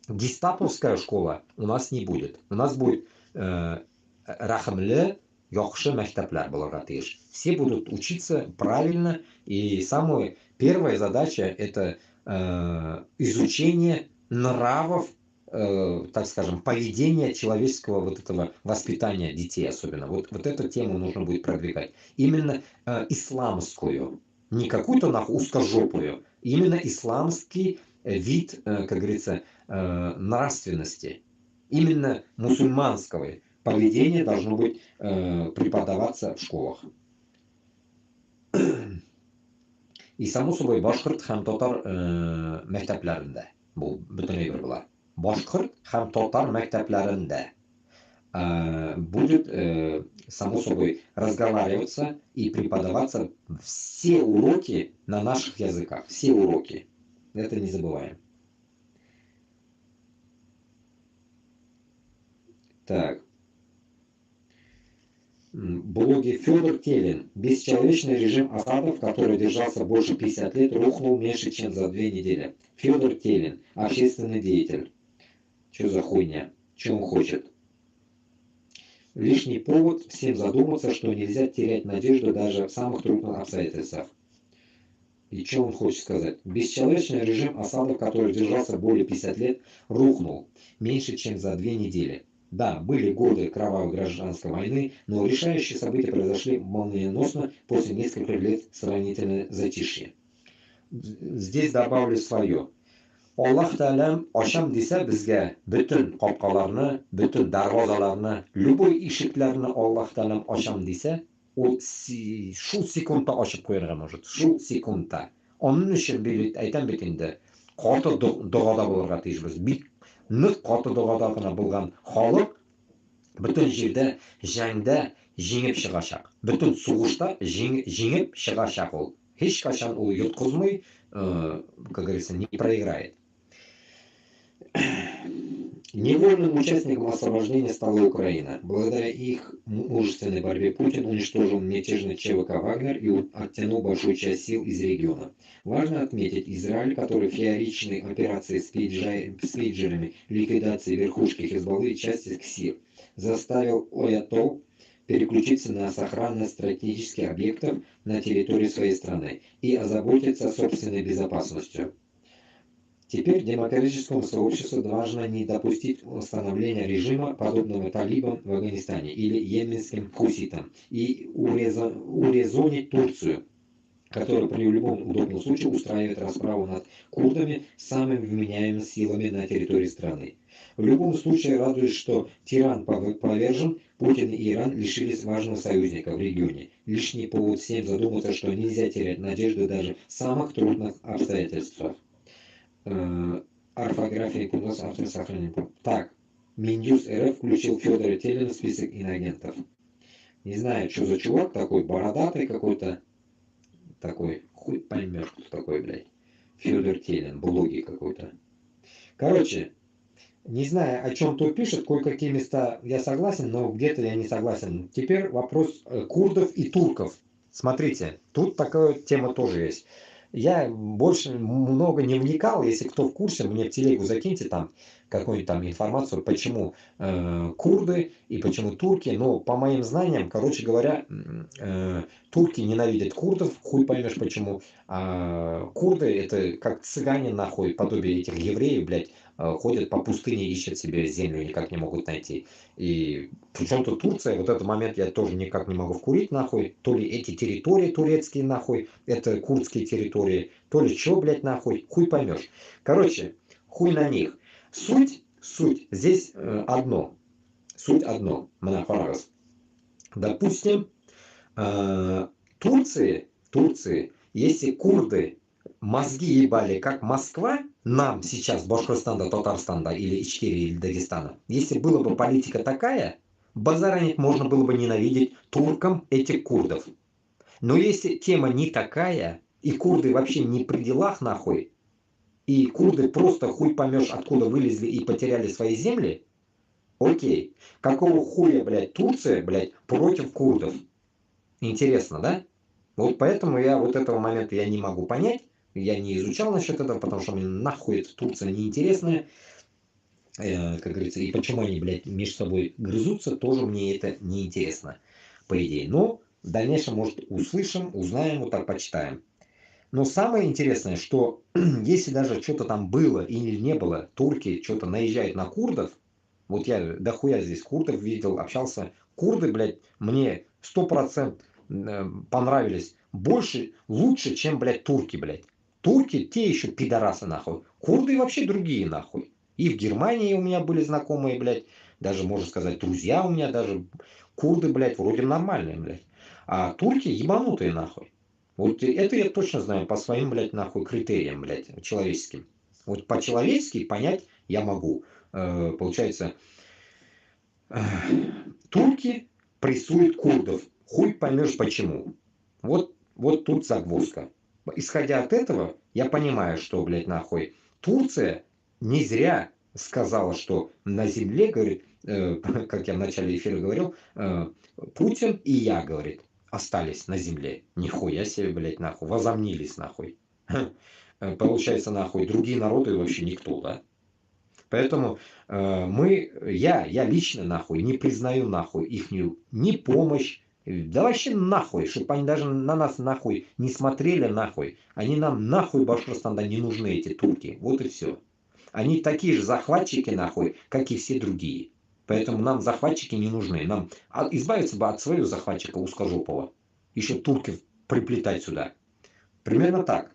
гестаповская школа у нас не будет. У нас будет рахымлы, яхшы мәктәпләр булырга тиеш. Все будут учиться правильно. И самая первая задача это изучение нравов, так скажем, поведения человеческого вот этого воспитания детей особенно. Вот эту тему нужно будет продвигать. Именно исламскую. Не какую-то нахуй узкожопую. Именно исламский вид, как говорится, нравственности. Именно мусульманского поведения должно быть преподаваться в школах. И само собой башкорт һәм татар мәктәпләрендә бу бөтенләй бер була. Башкорт һәм татар мәктәпләрендә будет само собой разговариваться и преподаваться все уроки на наших языках. Все уроки. Это не забываем. Так. Блоги Федор Телин. Бесчеловечный режим Асадов, который держался больше 50 лет, рухнул меньше, чем за 2 недели. Федор Телин. Общественный деятель. Что за хуйня? Что он хочет? Лишний повод всем задуматься, что нельзя терять надежду даже в самых трудных обстоятельствах. И что он хочет сказать? Бесчеловечный режим Асадов, который держался более 50 лет, рухнул меньше, чем за 2 недели. Да, были годы кровавой гражданской войны, но решающие события произошли молниеносно после нескольких лет сравнительного затишья. Здесь добавлю свое. Аллах Таалам ашам дисә безгә бөтен капкаларны, бөтен дарвазаларны, любой ишекләрне Аллах Таалам ашам дисә, ул шул секундта ачып куярга может. Шул секундта. Onun өчен бит әйтәм бит инде. каты догада булырга тиешбез. Бик нык каты догада гына булган халык бүтін жерде жаңда жеңіп шығашақ. Бүтін суғышта жеңіп шығашақ ол. Ешқашан ол юткызмый, как говорится, не проиграет. Невольным участником освобождения стала Украина. Благодаря их мужественной борьбе Путин уничтожил мятежный ЧВК «Вагнер» и оттянул большую часть сил из региона. Важно отметить, Израиль, который фееричной операцией с пейджерами ликвидации верхушки Хизбаллы и части КСИР заставил Оятол переключиться на сохранность стратегических объектов на территории своей страны и озаботиться собственной безопасностью. Теперь демократическому сообществу важно не допустить установления режима, подобного талибам в Афганистане или йеменским хуситам, и урезонить Турцию, которая при любом удобном случае устраивает расправу над курдами самыми вменяемыми силами на территории страны. В любом случае радует, что тиран повержен, Путин и Иран лишились важного союзника в регионе. Лишний повод всем задуматься, что нельзя терять надежду даже в самых трудных обстоятельствах. Орфография Кунос, автор сохранения. Так, Минюс РФ включил Федора Телина в список иноагентов. Не знаю, что за чувак такой, бородатый какой-то, такой, хуй поймешь, кто такой, блядь. Федор Телин, блоги какой-то. Короче, не знаю, о чем тут пишет, кое-какие места я согласен, но где-то я не согласен. Теперь вопрос курдов и турков. Смотрите, тут такая тема тоже есть. Я больше много не вникал, если кто в курсе, мне в телегу закиньте там какую-нибудь там информацию, почему курды и почему турки. Но по моим знаниям, короче говоря, турки ненавидят курдов, хуй поймешь почему. А курды это как цыгане нахуй, подобие этих евреев, блядь, ходят по пустыне, ищут себе землю, никак не могут найти. И причем тут Турция, вот этот момент я тоже никак не могу вкурить нахуй. То ли эти территории турецкие нахуй, это курдские территории, то ли что, блядь, нахуй, хуй поймешь. Короче, хуй на них. Суть здесь одно. Суть одно, Монахарас. Допустим, Турции, если курды мозги ебали, как Москва, нам сейчас, Башкортостана, Татарстана или Ичкерии или Дагестана, если была бы политика такая, базара нет, можно было бы ненавидеть туркам этих курдов. Но если тема не такая, и курды вообще не при делах нахуй, и курды просто хуй поймешь, откуда вылезли и потеряли свои земли, окей. Какого хуя, блядь, Турция, блядь, против курдов? Интересно, да? Вот поэтому я вот этого момента я не могу понять. Я не изучал насчет этого, потому что мне нахуй эта Турция неинтересная. Как говорится, и почему они, блядь, между собой грызутся, тоже мне это неинтересно, по идее. Но в дальнейшем, может, услышим, узнаем, вот так почитаем. Но самое интересное, что если даже что-то там было или не было, турки что-то наезжают на курдов, вот я дохуя здесь курдов видел, общался, курды, блядь, мне 100% понравились больше, лучше, чем, блядь, турки, блядь. Турки, те еще пидорасы, нахуй. Курды вообще другие, нахуй. И в Германии у меня были знакомые, блядь, даже, можно сказать, друзья у меня даже. Курды, блядь, вроде нормальные, блядь. А турки ебанутые, нахуй. Вот это я точно знаю по своим, блядь, нахуй критериям, блядь, человеческим. Вот по-человечески понять я могу. Получается, турки прессуют курдов. Хуй поймешь почему. Вот тут загвоздка. Исходя от этого, я понимаю, что, блядь, нахуй, Турция не зря сказала, что на земле, говорит, как я в начале эфира говорил, Путин и я, говорит, остались на земле. Нихуя себе, блядь, нахуй, возомнились, нахуй. Получается, нахуй, другие народы вообще никто, да? Поэтому я лично, нахуй, не признаю, нахуй, ихнюю ни помощь, да вообще нахуй, чтобы они даже на нас, нахуй, не смотрели, нахуй. Они нам, нахуй, Башкортостана не нужны, эти турки. Вот и все. Они такие же захватчики, нахуй, как и все другие. Поэтому нам захватчики не нужны. Нам избавиться бы от своего захватчика узкожопого. Еще турков приплетать сюда. Примерно так.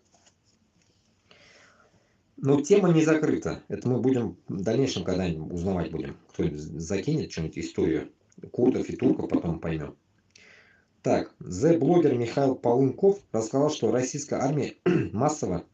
Но тема не закрыта. Это мы будем в дальнейшем когда-нибудь узнавать будем. Кто-нибудь закинет что-нибудь историю курдов и турков, потом поймем. Так, блогер Михаил Полынков рассказал, что российская армия массово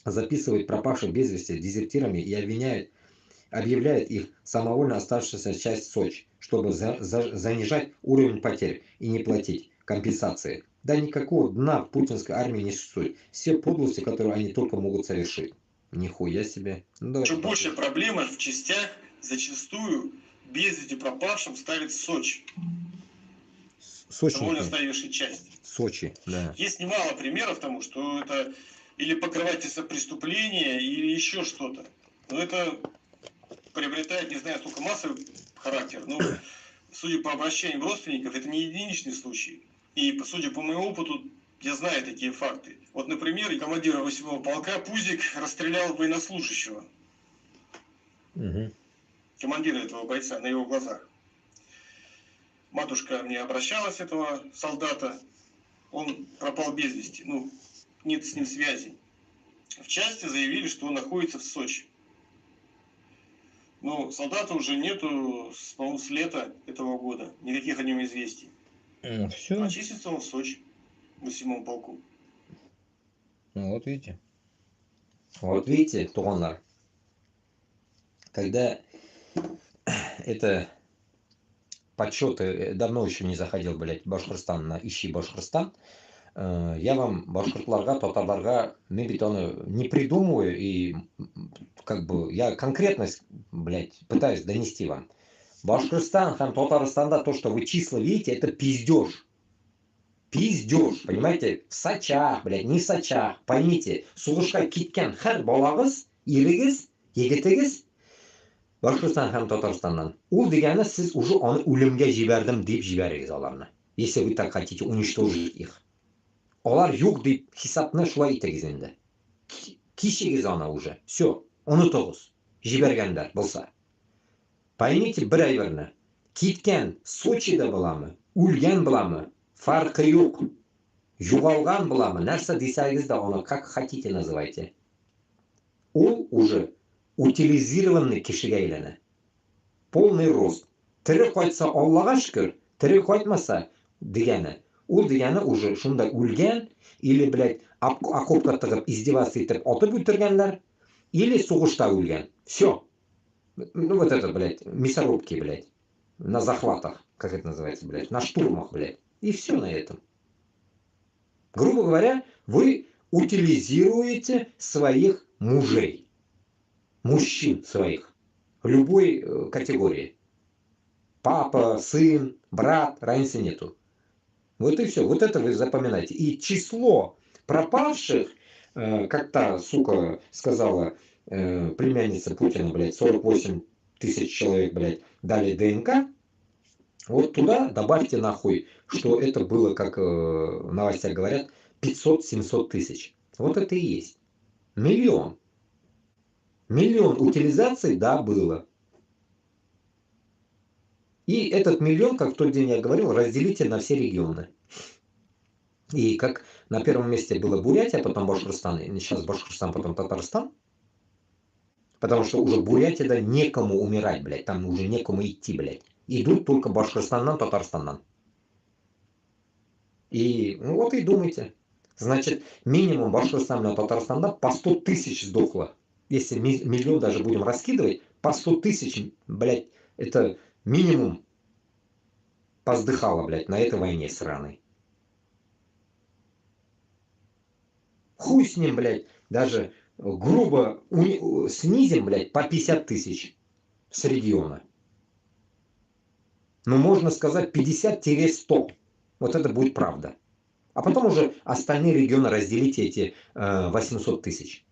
записывают пропавших без вести дезертирами и объявляет их самовольно оставшаяся часть Сочи, чтобы занижать уровень потерь и не платить компенсации. Да никакого дна в путинской армии не существует. Все подлости, которые они только могут совершить. Нихуя себе. Ну, Еще большая проблема в частях зачастую без вести пропавшим ставит Сочи. Самовольно оставившая часть. Сочи, да. Есть немало примеров тому, что это или покрывательство преступления, или еще что-то. Но это приобретает, не знаю, столько массовый характер, но, судя по обращениям родственников, это не единичный случай. И, судя по моему опыту, я знаю такие факты. Вот, например, командира 8-го полка Пузик расстрелял военнослужащего. Угу. Командира этого бойца на его глазах. Матушка мне обращалась, этого солдата. Он пропал без вести. Ну, нет с ним связи. В части заявили, что он находится в Сочи. Но солдата уже нету, по-моему, с лета этого года. Никаких о нем известий. Все. А числится он в Сочи, в 8-м полку. Ну, вот видите. Вот видите, Туганар. Когда это подсчеты, давно еще не заходил, блядь, Башкортостан на ищи Башкортостан. Я вам башкортларга, татарларга, мен бит аны не придумываю, и как бы я конкретность, блядь, пытаюсь донести вам. Башкортостан, там Татарстанда, то, что вы числа видите, это пиздеж. Пиздеж, понимаете? В Сачах, блядь, не в Сачах. Поймите, сугышка киткен хар балагыз, иригіз, егетігіз, Башкортостан һәм Татарстаннан. Ул дигәне сез уже аны үлемгә җибәрдем дип җибәрегез аларны. Если вы так хотите уничтожить их. Алар юк дип хисапны шулай итегез инде. Кичегез аны уже. Все, онытыгыз. Җибәргәннәр булса. Поймите бер әйберне. Киткән Сочида буламы, үлгән буламы, фаркы юк. Югалган буламы, нәрсә дисәгез дә аны как хотите называйте. Ул уже утилизированный кешегә әйләнә. Полный рост. Тере кайтса Аллага шөкер, тере кайтмаса дигәне. Ул дигәне уже шунда үлгән, или, блядь, окопка тыгып издеваться итеп атып үтергәннәр, или сугышта үлгән. Все. Ну вот это, блядь, мясорубки, блядь. На захватах, как это называется, блядь, на штурмах, блядь. И все на этом. Грубо говоря, вы утилизируете своих мужей. Мужчин своих. Любой категории. Папа, сын, брат, разницы нету. Вот и все. Вот это вы запоминайте. И число пропавших, как та сука сказала, племянница Путина, блядь, 48 тысяч человек, блядь, дали ДНК. Вот туда добавьте нахуй, что это было, как в новостях говорят, 500-700 тысяч. Вот это и есть. Миллион. Миллион утилизаций, да, было. И этот миллион, как в тот день я говорил, разделите на все регионы. И как на первом месте было Бурятия, потом Башкортостан, и сейчас Башкортостан, потом Татарстан. Потому что уже Бурятия, да, некому умирать, блядь, там уже некому идти, блядь. Идут только Башкортостаннан, Татарстаннан. И ну вот и думайте. Значит, минимум Башкортостана, Татарстанда по 100 тысяч сдохло. Если миллион даже будем раскидывать, по 100 тысяч, блядь, это минимум поздыхало, блядь, на этой войне сраной. Хуй с ним, блядь, даже грубо снизим, блядь, по 50 тысяч с региона. Ну, можно сказать 50-100. Вот это будет правда. А потом уже остальные регионы разделите эти 800 тысяч.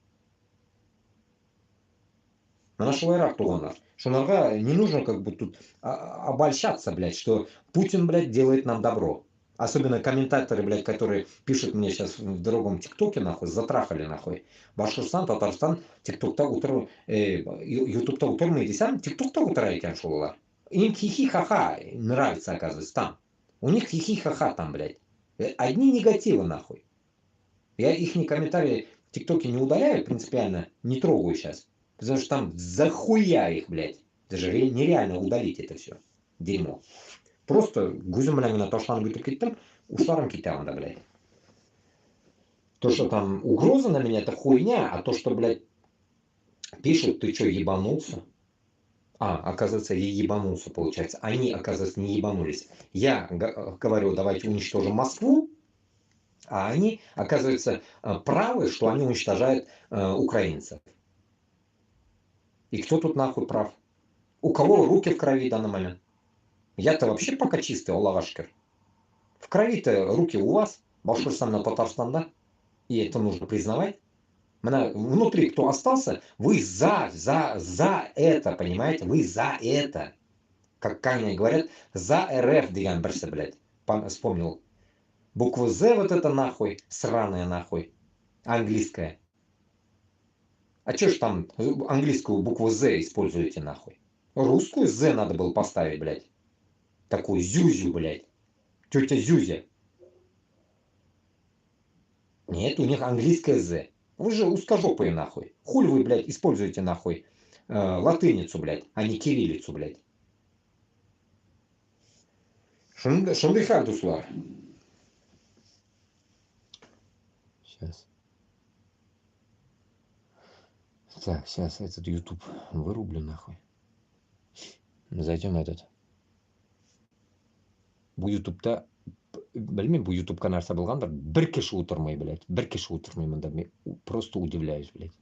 На нашего Ирак Туганар. Шунарга не нужно как бы тут обольщаться, блядь, что Путин, блядь, делает нам добро. Особенно комментаторы, блядь, которые пишут мне сейчас в другом ТикТоке, нахуй, затрахали, нахуй. Башкортостан, Татарстан, ТикТокта утыр, Ютубта утырмайдысам, ТикТокта утырай екен шулар. Им хихи-ха-ха нравится, оказывается, там. У них хихи-ха-ха там, блядь. Одни негативы, нахуй. Я их комментарии в ТикТоке не удаляю принципиально, не трогаю сейчас. Потому что там захуя их, блядь. Даже нереально удалить это все. Дерьмо. Просто гүзім білән генә ташланып үтіп кеттім, ушларым китә анда, блядь. То, что там угроза на меня, это хуйня, а то, что, блядь, пишут, ты что, ебанулся? Оказывается, я ебанулся, получается. Они, оказывается, не ебанулись. Я говорю, давайте уничтожим Москву, а они, оказывается, правы, что они уничтожают украинцев. И кто тут нахуй прав? У кого руки в крови в данный момент? Я-то вообще пока чистый, Аллах ашкер. В крови-то руки у вас, Башкортостана, Татарстанда. И это нужно признавать. Внутри кто остался, вы за это, понимаете? Вы за это. Как они говорят, за РФ, диган берсе, блядь. Вспомнил. Букву З вот это нахуй, сраная нахуй. Английская. А чё ж там английскую букву З используете нахуй? Русскую З надо было поставить, блядь. Такую Зюзю, блядь. Тетя Зюзя. Нет, у них английская З. Вы же узкожопые нахуй. Хуй вы, блядь, используете нахуй латыницу, блядь, а не кириллицу, блядь. Шунды хардуслар. Сейчас. Так, сейчас этот YouTube вырублю нахуй. Зайдем этот. Bu YouTube'da bilmiyorum bu YouTube kanalsa bulgandır. Bir kişi oturmayı, блядь. Bir kişi oturmayı да. Просто удивляюсь, блядь.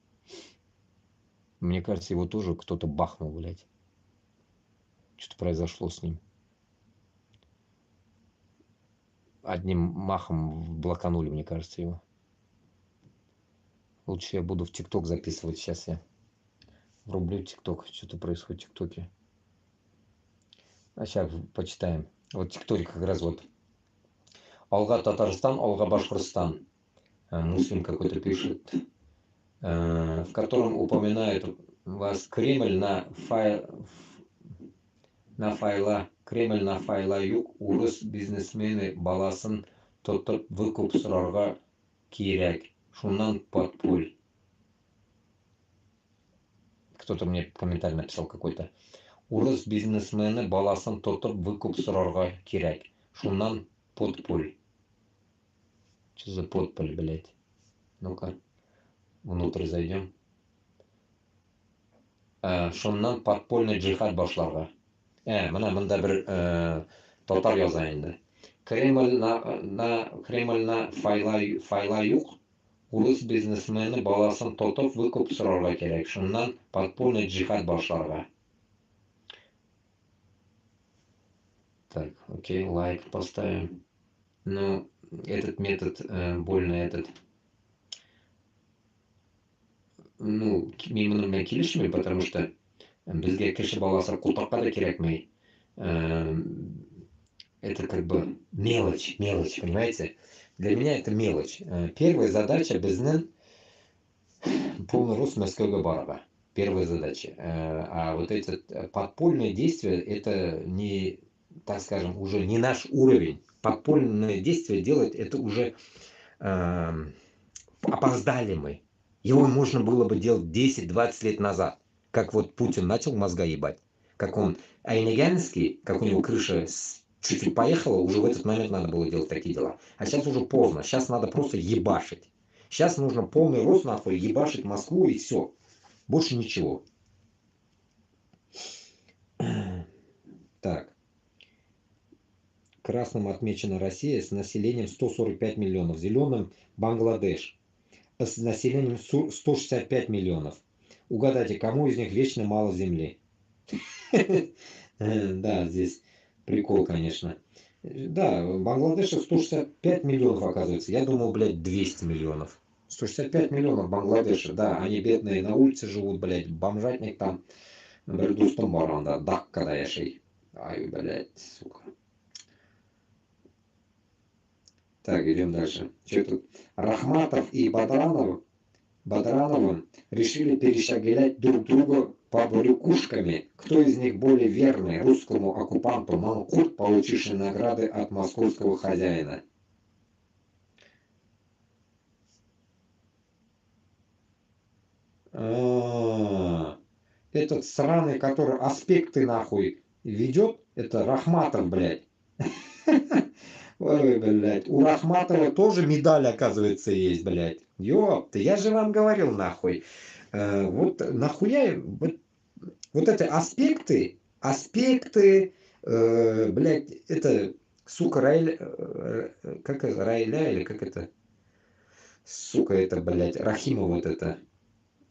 Мне кажется, его тоже кто-то бахнул, блядь. Что-то произошло с ним. Одним махом блоканули, мне кажется, его. Лучше я буду в ТикТок записывать. Сейчас я врублю ТикТок. Что-то происходит в ТикТоке. А сейчас почитаем. Вот ТикТоке как раз вот. Алга Татарстан, Алга Башкортостан. Муслим какой-то пишет. В котором упоминает вас Кремль Кремль на файла юг, урыс бизнесмены баласын тотып выкуп сұрарға керек. Шуннан подпуль. Кто-то мне комментарий написал какой-то. Урыс бизнесмены баласын тотып выкуп сұрарға керек. Шуннан подпуль. Что за подпуль, блядь? Ну-ка, внутрь зайдем. Шуннан подпольный джихад башларға. Мында бір татар яза енді. Кремльна файла юқ, урыс бизнесмені баласын тотып выкуп сұрарға керек. Шуннан подпольный джихад башларға. Так, окей, лайк поставим. Ну, этот метод больно этот. Ну, мимынымен келішмей, потому что бізге кіші баласы құлтаққа да керекмей. Это как бы мелочь, понимаете? Для меня это мелочь. Первая задача біздің полный рост Москвы бараға. Первая задача. А вот эти подпольные действия, это не, так скажем, уже не наш уровень. Подпольные действия делать, это уже опоздали мы. Его можно было бы делать 10-20 лет назад. Как вот Путин начал мозга ебать. Как он Айнеганский, как у него крыша чуть-чуть поехала, уже в этот момент надо было делать такие дела. А сейчас уже поздно. Сейчас надо просто ебашить. Сейчас нужно полный рост нахуй, ебашить Москву и все. Больше ничего. Так. Красным отмечена Россия с населением 145 миллионов. Зеленым Бангладеш с населением 165 миллионов. Угадайте, кому из них вечно мало земли? Да, здесь прикол, конечно. Да, в Бангладеше 165 миллионов, оказывается. Я думал, блядь, 200 миллионов. 165 миллионов в Бангладеше, да. Они бедные на улице живут, блядь, бомжатник там. Бір достым бар анда, Даккада яшей. Ай, блядь, сука. Так, идем дальше. Что тут? Рахматов и Бадрановым решили перещеголять друг друга побрякушками. Кто из них более верный русскому оккупанту Манкурт, получивший награды от московского хозяина? Этот сраный, который аспекты нахуй ведет, это Рахматов, блядь. Ой, блядь. У Рахматова тоже медаль, оказывается, есть, блядь. Ёпта, я же вам говорил, нахуй. Вот нахуя, вот это аспекты, блядь, это, сука, как это, Райля, или как это, сука, это, блядь, Рахимова вот это,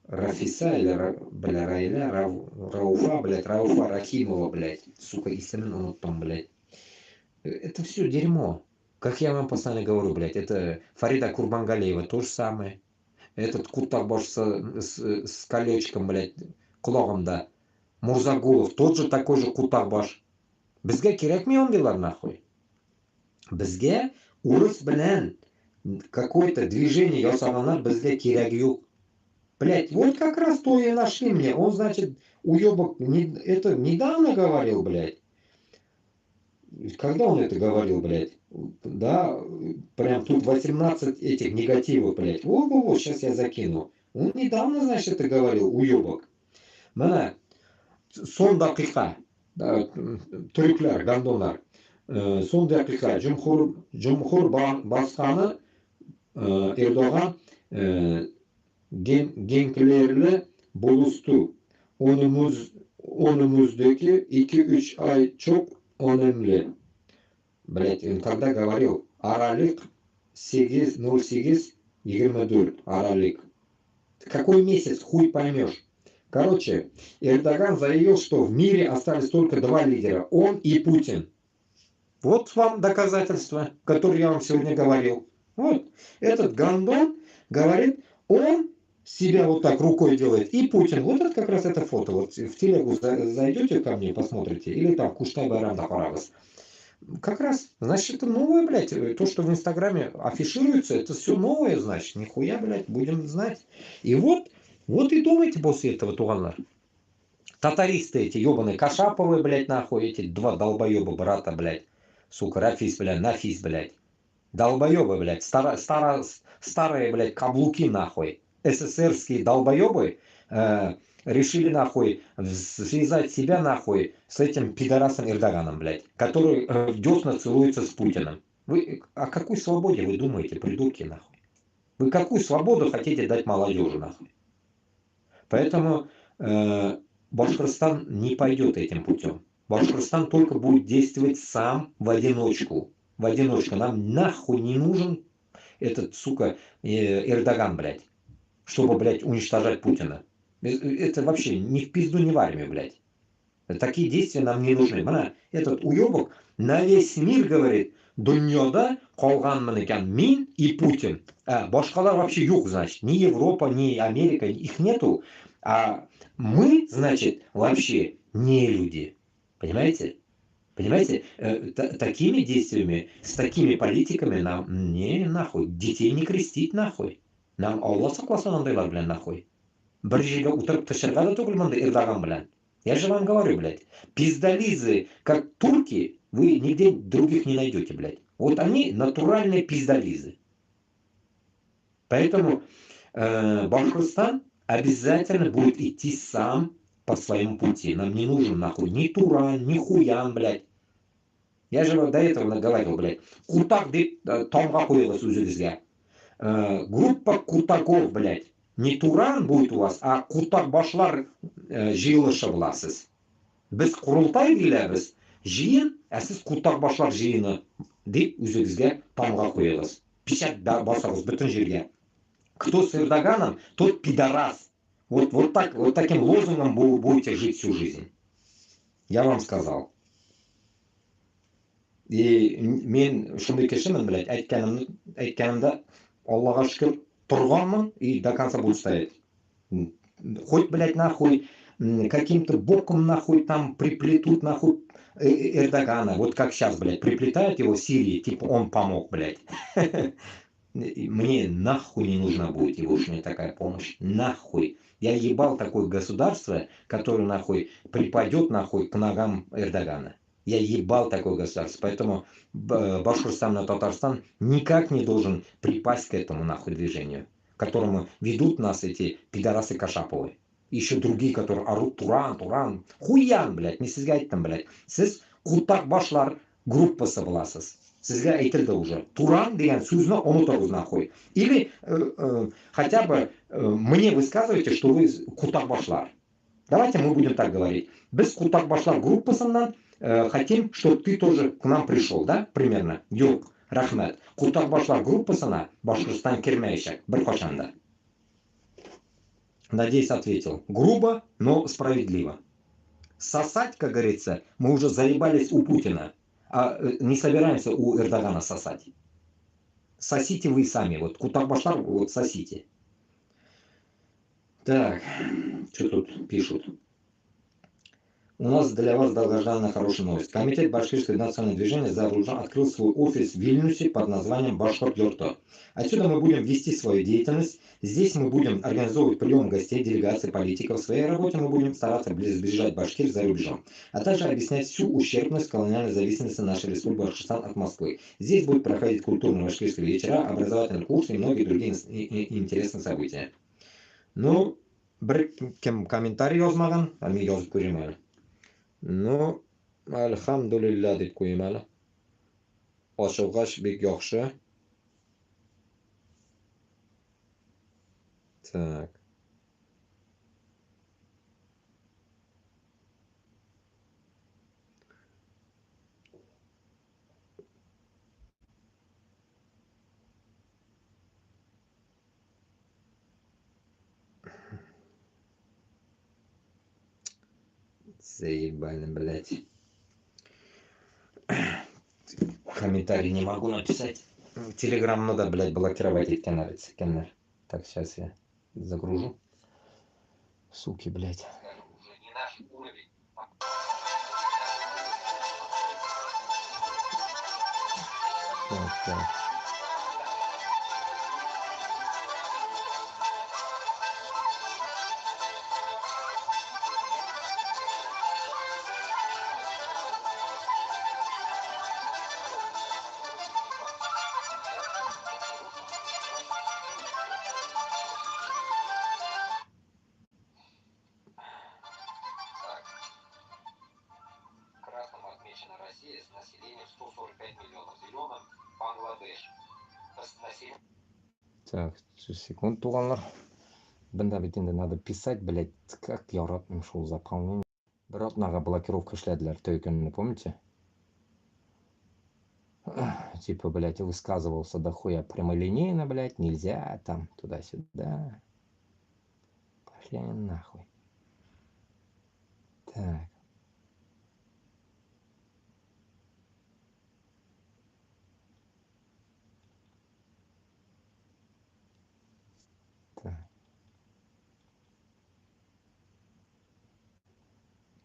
Рафиса, или, бля, Райля, Рауфа, блядь, Рауфа Рахимова, блядь, сука, истинно, он там, блядь. Это все дерьмо. Как я вам постоянно говорю, блядь, это Фарида Курбангалиева то же самое. Этот Кутабаш с колечком, блядь, құлағында. Мурзагулов тот же такой же Кутабаш. Бізге керек ме ондайлар, нахуй? Бізге урыс белән какое-то движение ясаганнар бізге керегі юк. Блядь, вот как раз то и нашли мне. Он, значит, уебок, это недавно говорил, блядь. Когда он это говорил, блядь? Да, прям тут 18 этих негативов, блядь. Во-во-во, сейчас я закину. Он недавно, значит, это говорил, уебок. Мана, сон дақиқа, түріклер, гандонар. Сон дақиқа, жұмхур басқаны Erdoğan genklerle buluştu. Önümüzdeki 2-3 ay çok önemli. Блять, он когда говорил, Аралик 8-08-24, Аралик. Какой месяц, хуй поймешь. Короче, Эрдоган заявил, что в мире остались только два лидера, он и Путин. Вот вам доказательства, которые я вам сегодня говорил. Вот, этот гандон говорит, он себя вот так рукой делает, и Путин. Вот это как раз это фото. Вот в телегу зайдете ко мне, посмотрите, или там Куштай Байрам Парагас. Как раз, значит, это новое, блядь, то, что в Инстаграме афишируется, это все новое, значит, нихуя, блядь, будем знать. И вот и думайте после этого, туганлар. Татаристы эти, ебаные, Кашаповы, блядь, нахуй, эти два долбоеба брата, блядь, сука, Рафис, блядь, Нафис, блядь. Долбоебы, блядь, старые, блядь, каблуки, нахуй. СССРские долбоебы решили, нахуй, связать себя, нахуй, с этим пидорасом Эрдоганом, блядь, который в десна целуется с Путиным. Вы о какой свободе вы думаете, придурки, нахуй? Вы какую свободу хотите дать молодежи, нахуй? Поэтому Башкортостан не пойдет этим путем. Башкортостан только будет действовать сам в одиночку. В одиночку. Нам нахуй не нужен этот, сука, Эрдоган, блядь, чтобы, блядь, уничтожать Путина. Это вообще ни в пизду, ни в армию, блядь. Такие действия нам не нужны. Мана, этот уебок на весь мир говорит, дуньода қалғанмын екен мин и Путин. Башкалар вообще юг, значит, ни Европа, ни Америка, их нету. А мы, значит, вообще не люди. Понимаете? Понимаете, такими действиями, с такими политиками нам не нахуй, детей не крестить нахуй. Нам Алла сакласын андайлар белән нахуй. Бір жерге утырып тышырга да түгел монда Эрдоган белән. Я же вам говорю, блядь, пиздализы, как турки, вы нигде других не найдете, блядь. Вот они натуральные пиздализы. Поэтому Башкортостан обязательно будет идти сам по своему пути. Нам не нужен нахуй ни Туран, ни Хуян, блядь. Я же до этого говорил, блядь. Куртак деп томға қойылыз өзіңізге. Группа Куртаков, блядь. Не Туран будет у вас, а Куртак башлар жиылышы буласыз. Біз құрылтай дейләбіз. Жиын, сіз Куртак башлар жиыны деп өзіңізге томға қойылыз. Печать басарыз бүтін жерге. Кто с Эрдоганом, тот пидорас. Вот таким лозунгом будете жить всю жизнь. Я вам сказал. И мен шундай кешімін, блядь, айтканымда Аллаға шүкір тұрғанмын и до конца буду стоять. Хоть, блядь, нахуй, каким-то боком, нахуй, там приплетут, нахуй, Эрдогана. Вот как сейчас, блядь, приплетают его в Сирии, типа он помог, блядь. Мне нахуй не нужна будет его уж такая помощь. Нахуй. Я ебал такое государство, которое, нахуй, припадет, нахуй, к ногам Эрдогана. Я ебал такое государство. Поэтому Башкортостан и Татарстан никак не должен припасть к этому, нахуй, движению, к которому ведут нас эти пидорасы Кашаповы. Еще другие, которые орут Туран. Хуян, блядь, не сізге айттым, блядь. Сіз Куртак башлар группасы буласыз. Sizga aytildi уже. Туран degan so'zni unutib qo'y. Или хотя бы мне высказывайте, что вы кутакбашлар. Давайте мы будем так говорить. Без кутакбашлар группасынан хотим, чтобы ты тоже к нам пришел, да? Примерно. Yok, рахмет. Кутакбашлар группасына Башкортостан кирмәячәк бер кашанда. Надеюсь, ответил. Грубо, но справедливо. Сосать, как говорится, мы уже заебались у Путина, а не собираемся у Эрдогана сосать. Сосите вы сами, вот кутакбашлар, вот сосите. Так, что тут пишут? У нас для вас долгожданная хорошая новость. Комитет Башкирского национального движения за оружие открыл свой офис в Вильнюсе под названием Башкорт-Йорто. Отсюда мы будем вести свою деятельность. Здесь мы будем организовывать прием гостей, делегаций, политиков. В своей работе мы будем стараться сближать башкир за рубежом, а также объяснять всю ущербность колониальной зависимости нашей республики Башкортостан от Москвы. Здесь будут проходить культурные башкирские вечера, образовательные курсы и многие другие интересные события. Ну, bir kim kommentariy yozmagan, men yozib ko'raman. Ну, alhamdulillah deb qo'ymayman. Oshig'ash bek yaxshi. Так. Заебали, блядь. Комментарий не могу написать. Телеграм надо, блядь, блокировать эти каналы. Так, сейчас я загружу. Суки, блядь. Так. Отмечена Россия с населением 145 миллионов, зеленым Бангладеш. Так, секунд, туганлар. Бында бит инде надо писать, блядь, как я ратным шел заполнение. Братнага блокировка шлядler тойканны, помните? Типа, блядь, высказывался дохуя прямолинейно, блядь, нельзя там туда-сюда. Пошли они нахуй. Так.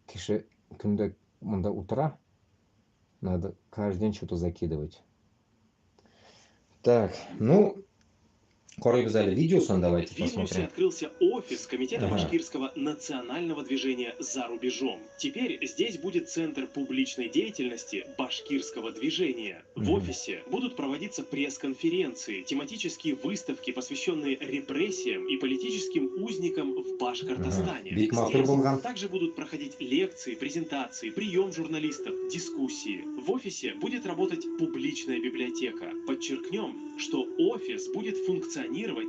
Киши күнде мында утра, надо каждый день что-то закидывать. Так, ну, Корыбзали видеосон давайте В Вильнюсе посмотрим. открылся офис Комитета Башкирского национального движения «За рубежом». Теперь здесь будет центр публичной деятельности башкирского движения. В офисе будут проводиться пресс-конференции, тематические выставки, посвященные репрессиям и политическим узникам в Башкортостане. Здесь также будут проходить лекции, презентации, прием журналистов, дискуссии. В офисе будет работать публичная библиотека. Подчеркнем, что офис будет функционировать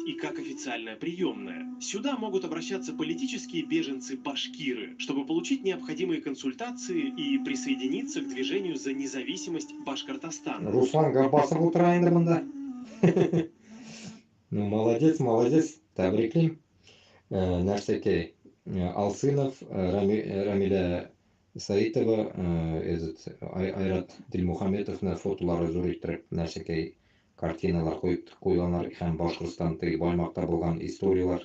и как официальная приемная. Сюда могут обращаться политические беженцы-башкиры, чтобы получить необходимые консультации и присоединиться к движению за независимость Башкортостана. Руслан Габасов утраенді мында. Ну, молодец, тәбриклейм. Нәрсеке Алсынов, Рамиля Саитова, Айрат Дилмухаметовны фотолары зур иттереп, нәрсеке картиналар қойганлар һәм Башкортстан теге баймакта булган историялар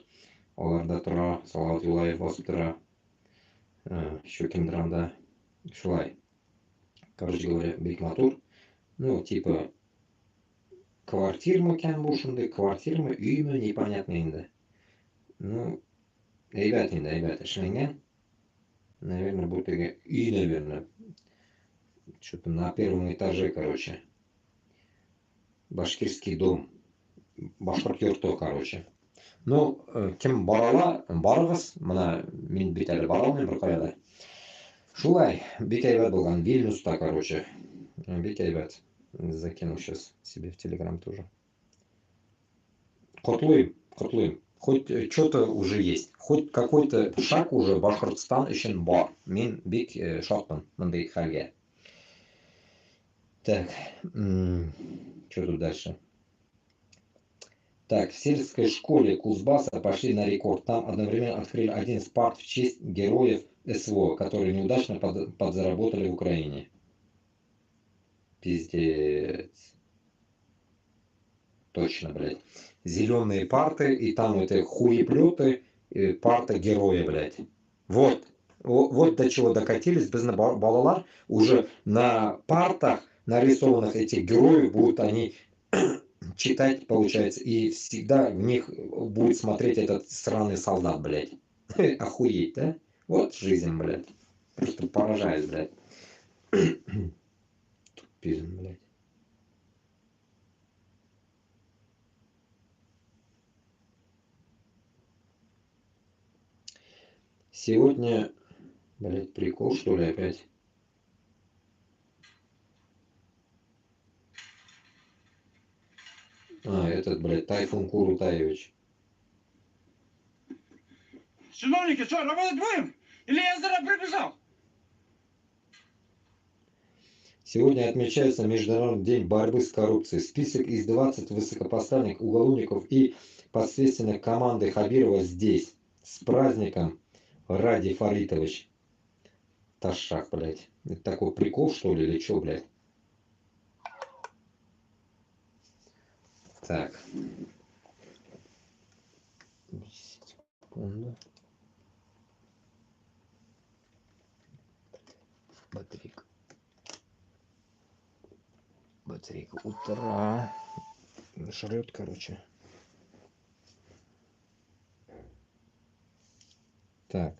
аларда тора, Салават Юлаев басып тора. Еще кимдер анда шулай. Короче говоря, бик матур. Ну, типа квартирма икән бу шундый, квартирма, өймө, непонятно инде. Ну, әйбәт инде, әйбәт эшләнгән. Наверное, бу теге өй, наверное. Что-то на первом этаже, короче. Башкирский дом. Башкорт-Йорто, короче. Ну, кем барала, барыгыз, мына мин бит әле бара алмыйм бер кая да. Шулай, бик әйбәт булган Вильнюста, короче. Бекайбат. Закину сейчас себе в Телеграм тоже. Котлуем. Хоть что-то уже есть. Хоть какой-то шаг уже Башкортостан еще бар. Мин бик шатман. Мандай хаге. Так. Что тут дальше? Так, в сельской школе Кузбасса пошли на рекорд. Там одновременно открыли один спарт в честь героев СВО, которые неудачно подзаработали в Украине. Пиздец. Точно, блядь. Зеленые парты, и там это хуеплеты, парта героя, блядь. Вот. Вот до чего докатились. Без балалар уже на партах нарисованных этих героев будут они читать, получается, и всегда в них будет смотреть этот сраный солдат, блядь. Охуеть, да? Вот жизнь, блядь. Просто поражает, блядь. Тупизм, блядь. Сегодня, блядь, прикол, что ли, опять? Этот, блядь, Тайфун Курутаевич. Чиновники, что, работать будем? Или я зря прибежал? Сегодня отмечается Международный день борьбы с коррупцией. Список из 20 высокопоставленных уголовников и подследственных команды Хабирова здесь. С праздником, Ради Фаритович. Ташак, блядь. Это такой прикол, что ли, или что, блядь? Так. Секунду. Батарейка утра. Жрет, короче. Так.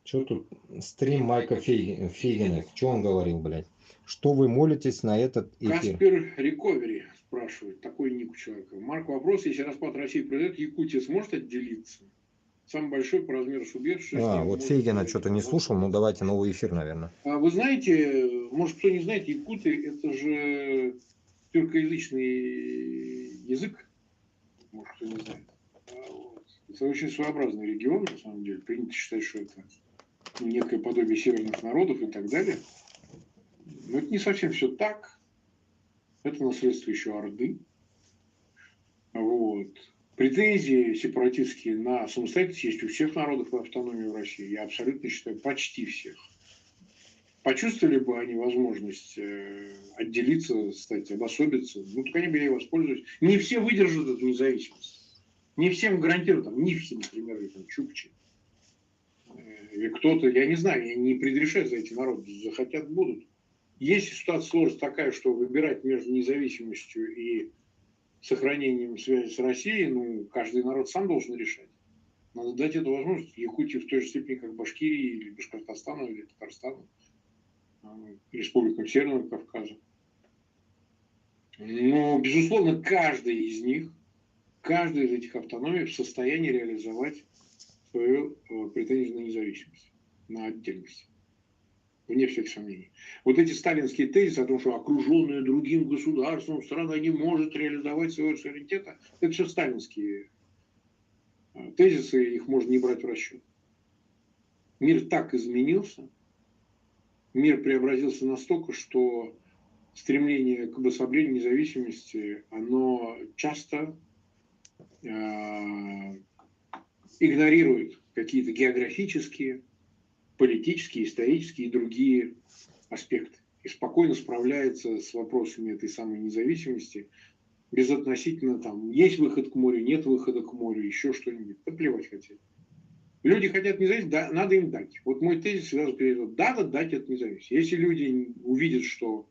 Что тут? Стрим Майка Фейгина. Что он говорил, блядь? Что вы молитесь на этот эфир? Каспер Рековери спрашивает, такой ник у человека. Марк, вопрос, если распад России произойдет, Якутия сможет отделиться? Самый большой по размеру субъект. Вот Фейгина что-то не слушал, ну давайте новый эфир, наверное. Вы знаете, может кто не знает, якуты это же тюркоязычный язык. Может кто не знает. Это очень своеобразный регион, на самом деле. Принято считать, что это некое подобие северных народов и так далее. Но это не совсем все так. Это наследство еще Орды. Вот. Претензии сепаратистские на самостоятельность есть у всех народов и автономии в России. Я абсолютно считаю, почти всех. Почувствовали бы они возможность отделиться, стать, обособиться, ну, так они бы ей воспользовались. Не все выдержат эту независимость. Не всем гарантируют, там, Нивхи, например, или там, Чукчи. Или кто-то, я не знаю, я не предрешаю за эти народы, захотят, будут. Если ситуация сложится такая, что выбирать между независимостью и сохранением связи с Россией, ну, каждый народ сам должен решать. Надо дать эту возможность. Якутии в той же степени, как Башкирии, или Башкортостану, или Татарстану, республикам Северного Кавказа. Но, безусловно, каждая из них, каждая из этих автономий в состоянии реализовать свою претензию на независимость, на отдельность. Вне всяких сомнений. Вот эти сталинские тезисы о том, что окруженная другим государством страна не может реализовать своего суверенитета, это все сталинские тезисы, их можно не брать в расчет. Мир так изменился, мир преобразился настолько, что стремление к обособлению независимости, оно часто игнорирует какие-то географические, политические, исторические и другие аспекты. И спокойно справляется с вопросами этой самой независимости, безотносительно там, есть выход к морю, нет выхода к морю, еще что-нибудь. Да плевать хотят. Люди хотят независимости, да, надо им дать. Вот мой тезис всегда перейдет. Надо дать эту независимость. Если люди увидят, что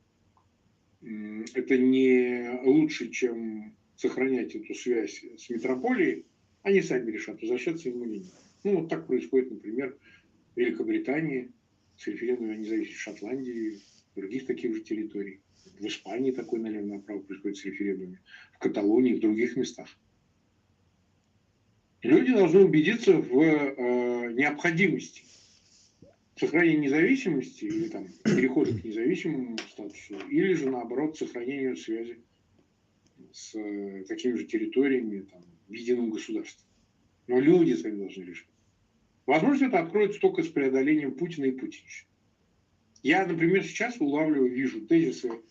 это не лучше, чем сохранять эту связь с метрополией, они сами решат, возвращаться им или нет. Ну, вот так происходит, например, в Великобритании с референдумом о независимости Шотландии, других таких же территорий. В Испании такой налево-направо происходит с референдумами, в Каталонии, в других местах. Люди должны убедиться в необходимости сохранение независимости или там перехода к независимому статусу, или же наоборот сохранению связи с такими же территориями там, в едином государстве. Но люди сами должны решить. Возможно, это откроется только с преодолением Путина и путинщины. Я, например, сейчас улавливаю, вижу тезисы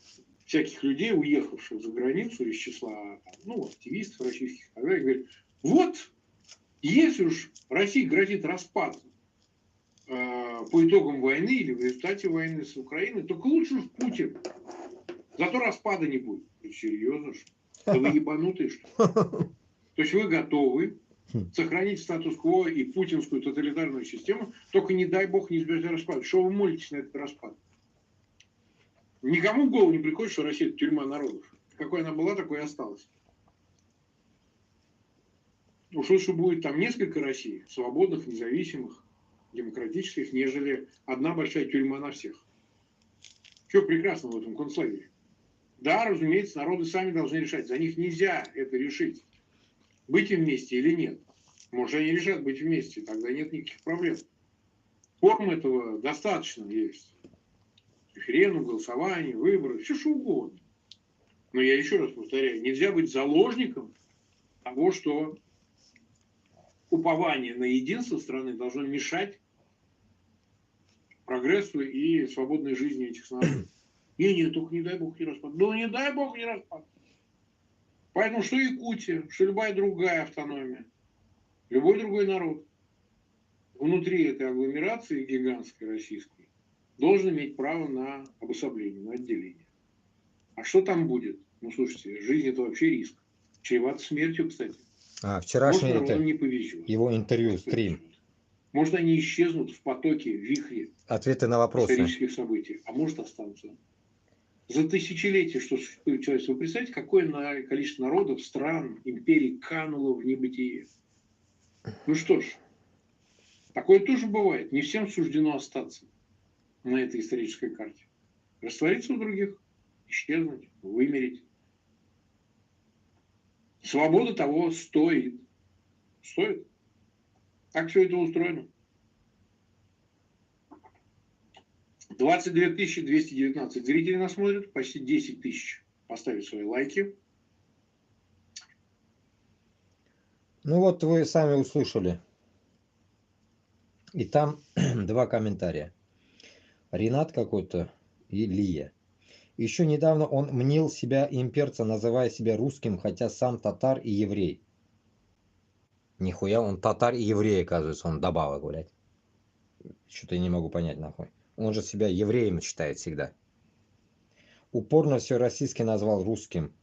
всяких людей, уехавших за границу из числа активистов российских, и говорят, вот, если уж России грозит распад по итогам войны или в результате войны с Украиной, только лучше уж Путин. Зато распада не будет. Серьезно, что? Да вы ебанутые, что ли? То есть вы готовы сохранить статус-кво и путинскую тоталитарную систему, только не дай бог не избежать распада. Что вы молитесь на этот распад? Никому в голову не приходит, что Россия – это тюрьма народов. Какой она была, такой и осталась. Уж лучше будет там несколько Россий, свободных, независимых, демократических, нежели одна большая тюрьма на всех. Что прекрасно в этом концлагере? Да, разумеется, народы сами должны решать. За них нельзя это решить. Быть им вместе или нет. Может, они решат быть вместе, тогда нет никаких проблем. Форм этого достаточно есть. Референдум, голосование, выборы, все что угодно. Но я еще раз повторяю, нельзя быть заложником того, что упование на единство страны должно мешать прогрессу и свободной жизни этих народов. Не, только не дай бог не распад. Ну, не дай бог не распад. Поэтому что Якутия, что любая другая автономия, любой другой народ внутри этой агломерации гигантской российской должен иметь право на обособление, на отделение. А что там будет? Ну, слушайте, жизнь – это вообще риск. Чревато смертью, кстати. Вчерашний Может, народу не повезет. его интервью, стрим. Может, они исчезнут в потоке, в вихре Ответы на вопросы исторических событий, а может, останутся. За тысячелетия, что существует человечество, вы представляете, какое количество народов, стран, империй кануло в небытие? Ну что ж, такое тоже бывает. Не всем суждено остаться на этой исторической карте. Раствориться у других, исчезнуть, вымереть. Свобода того стоит. Стоит. Как все это устроено? 22 219 зрителей нас смотрят, почти 10 тысяч поставили свои лайки. Ну вот вы сами услышали. И там два комментария. Ренат какой-то и Лия. Еще недавно он мнил себя имперца, называя себя русским, хотя сам татар и еврей. Нихуя, он татар и еврей, оказывается, он добавок, блядь. Что-то я не могу понять, нахуй. Он же себя евреем считает всегда. Упорно все российский назвал русским.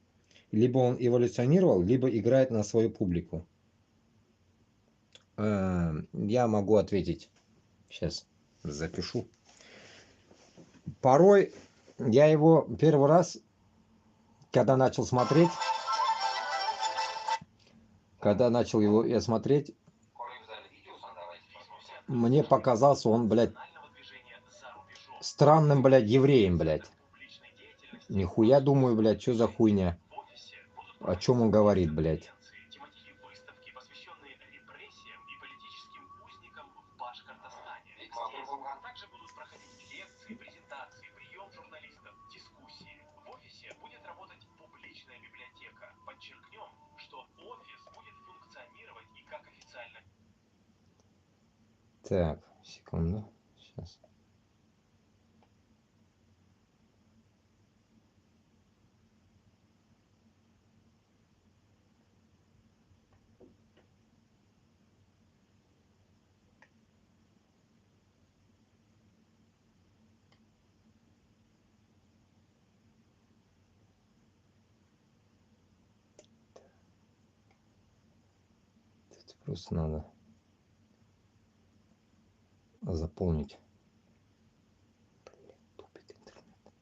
Либо он эволюционировал, либо играет на свою публику. Я могу ответить. Сейчас запишу. Порой я его первый раз, когда начал смотреть, я смотреть, мне показался он, блядь, странным, блядь, евреем, блядь. Нихуя думаю, блядь, что за хуйня? О чем он говорит, блядь? Также будут проходить лекции, презентации, прием журналистов, дискуссии. В офисе будет работать публичная библиотека. Подчеркнем, что офис будет функционировать и как официально. Так, секунду. Сейчас. Это просто надо заполнить. Блин, тупит интернет.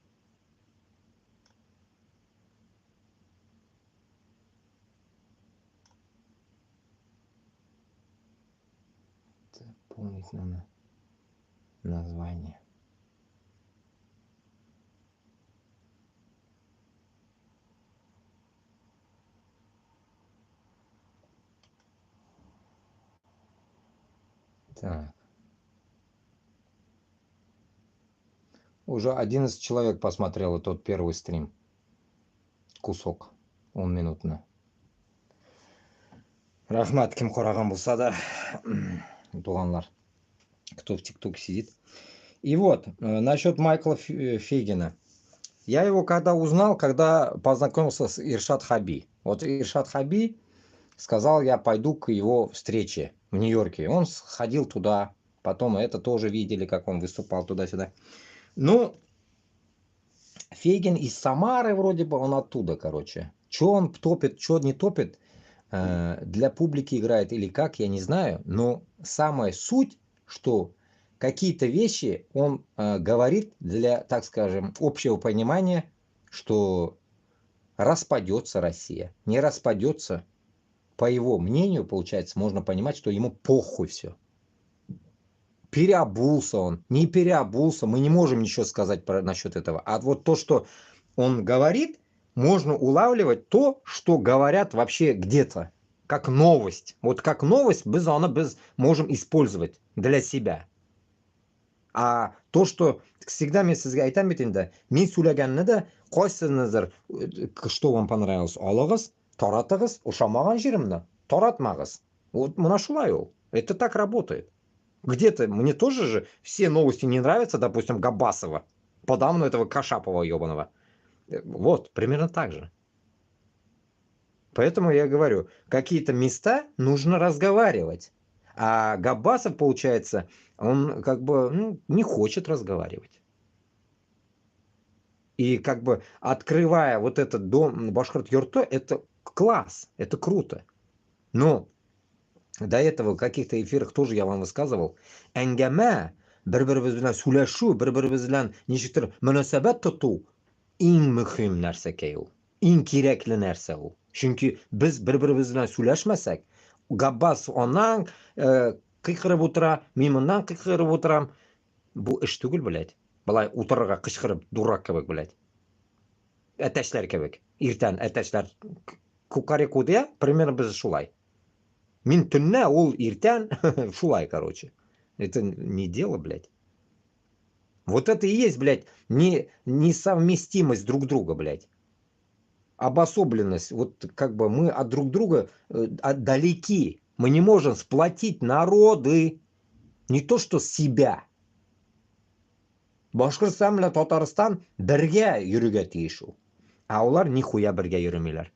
Заполнить надо название. Так. уже 11 человек посмотрело тот первый стрим. Кусок. Он минутный. Рахмат, кем қараған болса да, туғанлар, кто в ТикТоке сидит. И вот, насчет Майкла Фейгина. Я его когда узнал, когда познакомился с Иршад Хаби. Вот Иршад Хаби сказал, я пойду к его встрече в Нью-Йорке. Он сходил туда, потом это тоже видели, как он выступал туда-сюда. Ну, Фейгин из Самары вроде бы, он оттуда, короче. Что он топит, что не топит, для публики играет или как, я не знаю. Но самая суть, что какие-то вещи он говорит для, так скажем, общего понимания, что распадется Россия. Не распадется. По его мнению, получается, можно понимать, что ему похуй все. Переобулся он, не переобулся, мы не можем ничего сказать насчет этого. А вот то, что он говорит, можно улавливать то, что говорят вообще где-то, как новость. Вот как новость мы можем использовать для себя. А то, что всегда мен сізге айтам бетінде, мен сөйлегенні де қойсыңыздар, что вам понравилось, алыңыз, таратыңыз, ұшамаған жерімді, таратмаңыз. Вот мына шулай ол. Это так работает. Где-то мне тоже же все новости не нравятся, допустим, Габасова, подавно этого Кашапова ебаного. Вот, примерно так же. Поэтому я говорю, какие-то места нужно разговаривать. А Габасов, получается, он как бы не хочет разговаривать. И как бы открывая вот этот дом Башкорт-Юрто, это класс, это круто. Но до этого в каких-то эфирах тоже я вам высказывал. Әңгәмә, бір-біріміз белән сөйләшү, бір-біріміз белән ничектер мөнәсәбәт тоту иң мөһим нәрсә ул. Иң кирәкле нәрсә ул. Чөнки без бір-біріміз белән сөйләшмәсәк, Габбас оннан кыйкырып утыра, мин моннан кыйкырып утырам. Бу эш түгел, блядь. Былай утырырга кычкырып, дурак кебек, блядь. Әтәчләр кебек. Иртән әтәчләр кукареку дия, примерно без шулай. Мин төнне, ул иртән, шулай, короче. Это не дело, блядь. Вот это и есть, блядь, несовместимость друг друга, блядь. Обособленность. Вот как бы мы от друг друга далеки. Мы не можем сплотить народы. Не то, что себя. Башкортстан белән Татарстан бергә йөрергә тиеш ул. А улар нихуя бергә йөрмиләр.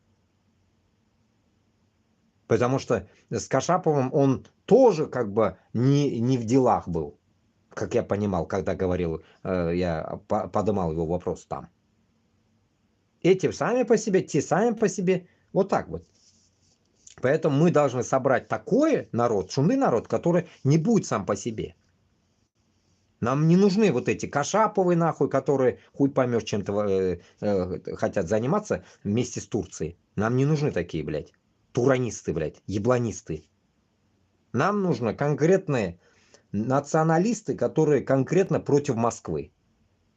Потому что с Кашаповым он тоже как бы не в делах был. Как я понимал, когда говорил, я поднимал его вопрос там. Эти сами по себе, те сами по себе. Вот так вот. Поэтому мы должны собрать такой народ, шумный народ, который не будет сам по себе. Нам не нужны вот эти Кашаповы нахуй, которые хуй поймешь чем-то хотят заниматься вместе с Турцией. Нам не нужны такие, блядь. Туранисты, блядь, ебланисты. Нам нужны конкретные националисты, которые конкретно против Москвы.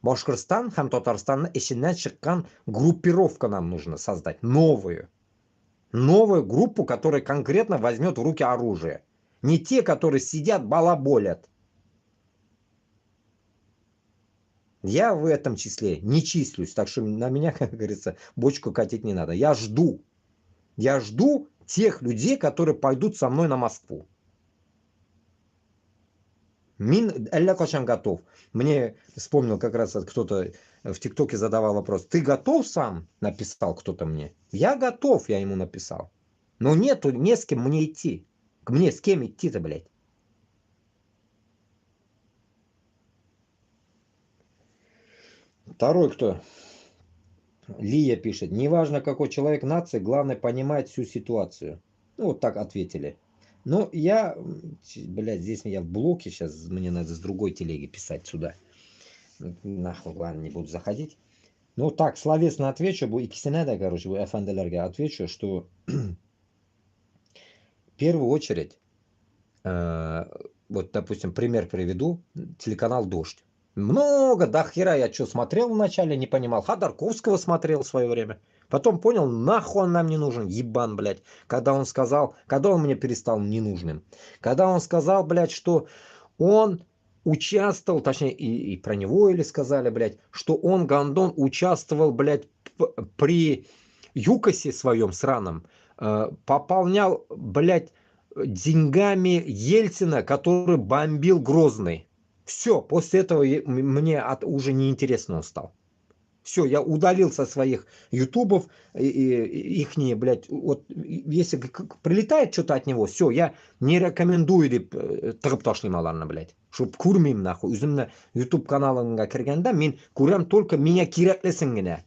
Башкортстан, һәм Татарстан эченнән чыккан группировка нам нужно создать. Новую группу, которая конкретно возьмет в руки оружие. Не те, которые сидят, балаболят. Я в этом числе не числюсь, так что на меня, как говорится, бочку катить не надо. Я жду тех людей, которые пойдут со мной на Москву. Мин Элля Кочан готов. Мне вспомнил как раз кто-то в ТикТоке задавал вопрос. Ты готов сам? Написал кто-то мне. Я готов, я ему написал. Но нету, не с кем мне идти. Мне с кем идти-то, блядь? Второй кто? Лия пишет. Неважно, какой человек нации, главное понимать всю ситуацию. Ну, вот так ответили. Ну, я, блядь, здесь я в блоке сейчас, мне надо с другой телеги писать сюда. Нахуй, ладно, не буду заходить. Ну, так, словесно отвечу, bu ikisine de, короче, bu efendilerге отвечу, что в первую очередь, вот, допустим, пример приведу, телеканал «Дождь». Много до хера я что смотрел вначале, не понимал. Ходорковского смотрел в свое время. Потом понял, нахуй он нам не нужен, ебан, блядь. Когда он сказал, когда он мне перестал ненужным. Когда он сказал, блядь, что он участвовал, точнее, и про него или сказали, блядь, что он, Гондон, участвовал, блядь, при ЮКОСе своем сраном, пополнял, блядь, деньгами Ельцина, который бомбил Грозный. Все, после этого мне уже неинтересно он стал. Все, я удалил со своих ютубов ихние, блядь, вот если прилетает что-то от него, все, я не рекомендую деп тығып ташлаймаларны, блядь, чтобы көрмеймін нахуй. Өзімні ютуб каналыңа кіргенде мен көрем только меня кереклісін генә.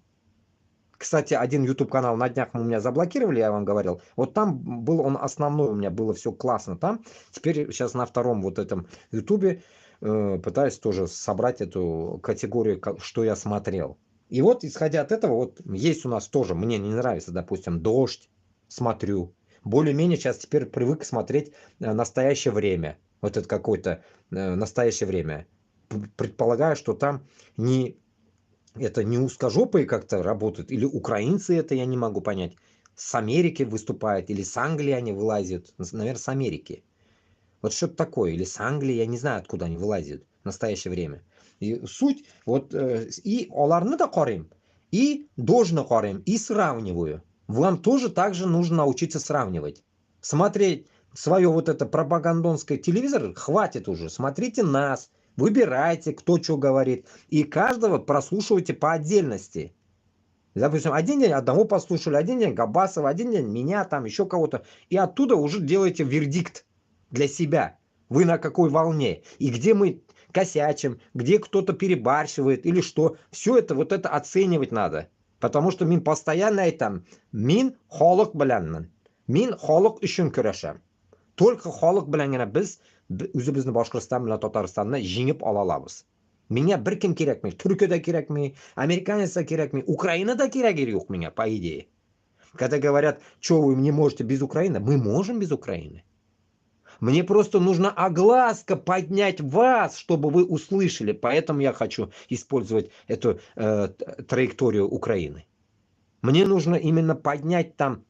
Кстати, один YouTube канал на днях у меня заблокировали, я вам говорил. Вот там был он основной, у меня было все классно там. Теперь сейчас на втором вот этом YouTube пытаюсь тоже собрать эту категорию, что я смотрел. И вот, исходя от этого, вот есть у нас тоже, мне не нравится, допустим, «Дождь», смотрю. Более-менее сейчас теперь привык смотреть «Настоящее время». Вот это какое-то «Настоящее время». Предполагаю, что там это не узкожопые как-то работают, или украинцы это, я не могу понять. С Америки выступают, или с Англии они вылазят. Наверное, с Америки. Вот что-то такое. Или с Англии, я не знаю, откуда они вылазят в настоящее время. И суть, вот, и оларны да қарим, и должно қарим, и сравниваю. Вам тоже так же нужно научиться сравнивать. Смотреть свое вот это пропагандонское телевизор, хватит уже. Смотрите нас. Выбирайте, кто что говорит. И каждого прослушивайте по отдельности. Допустим, один день одного послушали, один день Габасова, один день меня, там еще кого-то. И оттуда уже делаете вердикт для себя. Вы на какой волне. И где мы косячим, где кто-то перебарщивает или что. Все это, вот это оценивать надо. Потому что мин постоянно айтам. Мин халық біләнмін. Мин халық үшін күрәшәм. Только халық белән генә без үзебезне Башкортстан белән Татарстанны җиңеп ала алабыз. Меня бер кем кирәкми, Төркия дә кирәкми, американец да кирәкми, Украина да кирәге юк меня, по идее. Когда говорят, что вы не можете без Украины, мы можем без Украины. Мне просто нужно огласка поднять вас, чтобы вы услышали. Поэтому я хочу использовать эту траекторию Украины. Мне нужно именно поднять там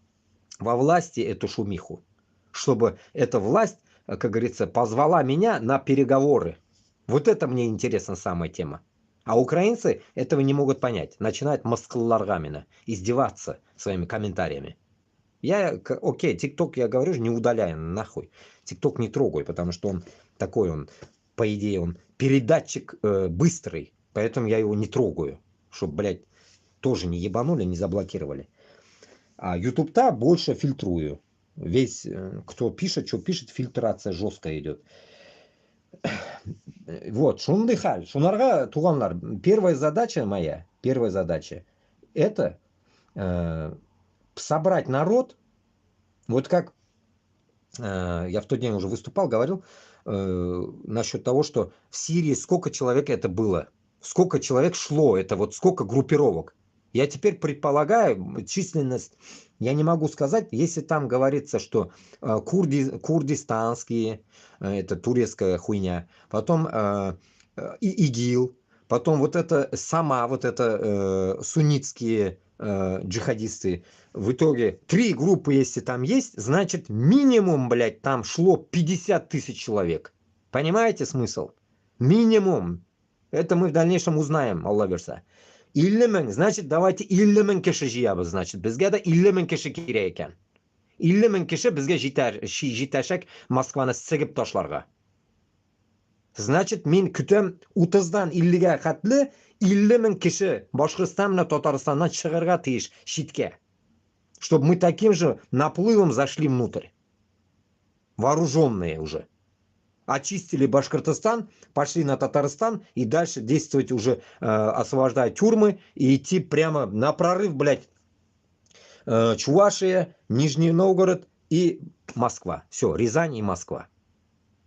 во власти эту шумиху, чтобы эта власть, как говорится, позвала меня на переговоры. Вот это мне интересна самая тема. А украинцы этого не могут понять. Начинают маскалларгамина издеваться своими комментариями. Я, окей, ТикТок, я говорю, не удаляю нахуй. ТикТок не трогай, потому что он такой, он, по идее, он передатчик быстрый. Поэтому я его не трогаю. Чтобы, блядь, тоже не ебанули, не заблокировали. А YouTube-то больше фильтрую. Весь, кто пишет, что пишет, фильтрация жесткая идет. Вот, шунды халь. Шунарга туганлар. Первая задача моя, это собрать народ. Вот как я в тот день уже выступал, говорил насчет того, что в Сирии сколько человек это было, сколько человек шло, это вот сколько группировок. Я теперь предполагаю, численность, я не могу сказать, если там говорится, что курдистанские, это турецкая хуйня, потом ИГИЛ, потом вот это сама, вот это суннитские джихадисты. В итоге 3 группы, если там есть, значит минимум, блядь, там шло 50 тысяч человек. Понимаете смысл? Минимум. Это мы в дальнейшем узнаем, Алла верса. 50 мең, значит, давайте 50 мең кеше җыябыз, значит, безгә дә 50 мең кеше кирәк икән. 50 мең кеше безгә җитәшәк Москваны сыгып ташларга. Значит, мин көтәм 30-дан 50-гә хәтле 50 мең кеше Башкортстан белән Татарстаннан чыгарга тиеш читкә. Чтобы мы таким же наплывом зашли внутрь. Вооруженные уже. Очистили Башкортостан, пошли на Татарстан и дальше действовать уже, освобождая тюрьмы и идти прямо на прорыв, блядь, Чувашия, Нижний Новгород и Москва. Все, Рязань и Москва.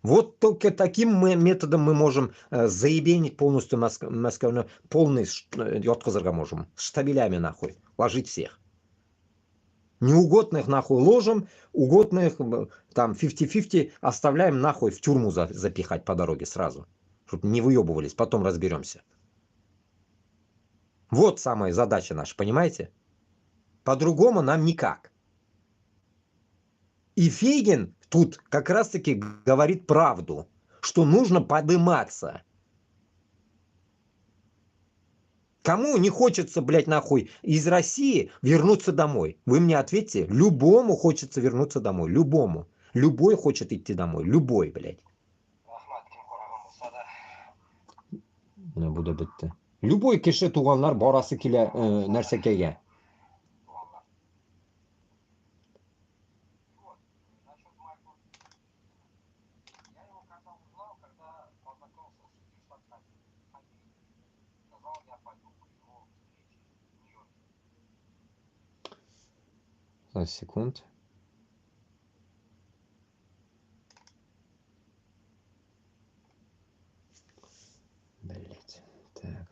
Вот только таким методом мы можем заебенить полностью Москву, полный отказырга можем, с штабелями нахуй, ложить всех. Неугодных нахуй ложим, угодных там 50-50 оставляем нахуй в тюрьму запихать по дороге сразу. Чтобы не выебывались, потом разберемся. Вот самая задача наша, понимаете? По-другому нам никак. И Фейгин тут как раз таки говорит правду, что нужно подниматься. Кому не хочется, блядь, нахуй из России вернуться домой? Вы мне ответьте. Любому хочется вернуться домой. Любому. Любой хочет идти домой. Любой, блядь. Не буду битти. Любой киши туганлар барасы килә нәрсәкәгә. Секунд. Блять. Так.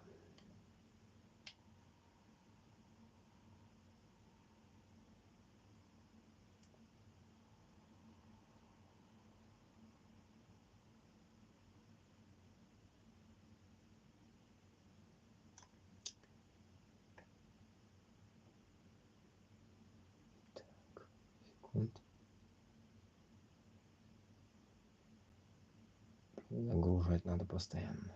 Секунд. Загружать надо постоянно.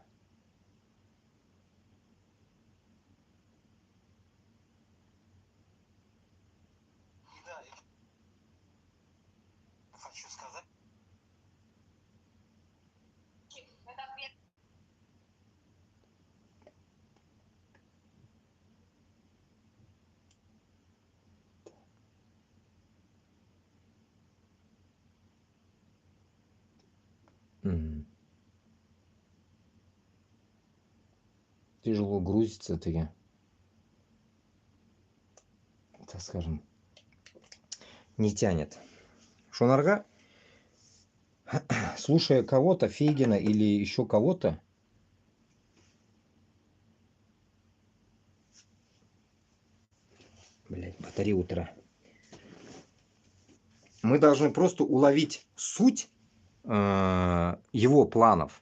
Хочу сказать. Тяжело грузится таки. Так скажем. Не тянет. Шонарга, слушая кого-то, Фейгина или еще кого-то, блять, батарея утра. Мы должны просто уловить суть его планов.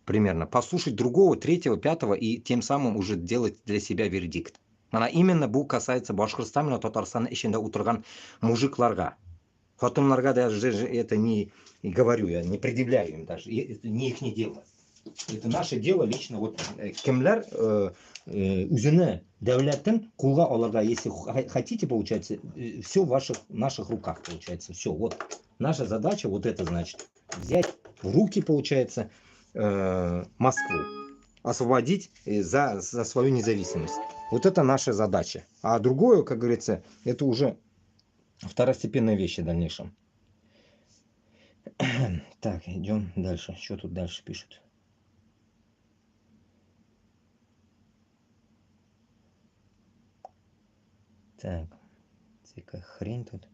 Примерно. Послушать другого, третьего, пятого и тем самым уже делать для себя вердикт. Она именно бұл касается Башкортостана мен Татарстан ішінде отырған мужикларға. Хатынларға даже это не говорю, я не предъявляю им даже. Это не их дело. Это наше дело лично. Вот кемлер үзіні дәулеттің құлға алырға, если хотите, получается, все в наших руках, получается. Все, вот. Наша задача, вот это значит, взять в руки, получается, Москву, освободить за свою независимость. Вот это наша задача. А другое, как говорится, это уже второстепенные вещи в дальнейшем. Так, идем дальше. Что тут дальше пишут? Так, какая хрень тут.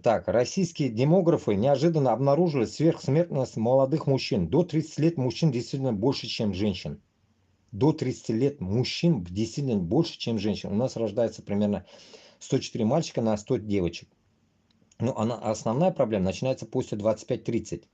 Так, российские демографы неожиданно обнаружили сверхсмертность молодых мужчин. До 30 лет мужчин действительно больше, чем женщин. До 30 лет мужчин действительно больше, чем женщин. У нас рождается примерно 104 мальчика на 100 девочек. Но основная проблема начинается после 25-30.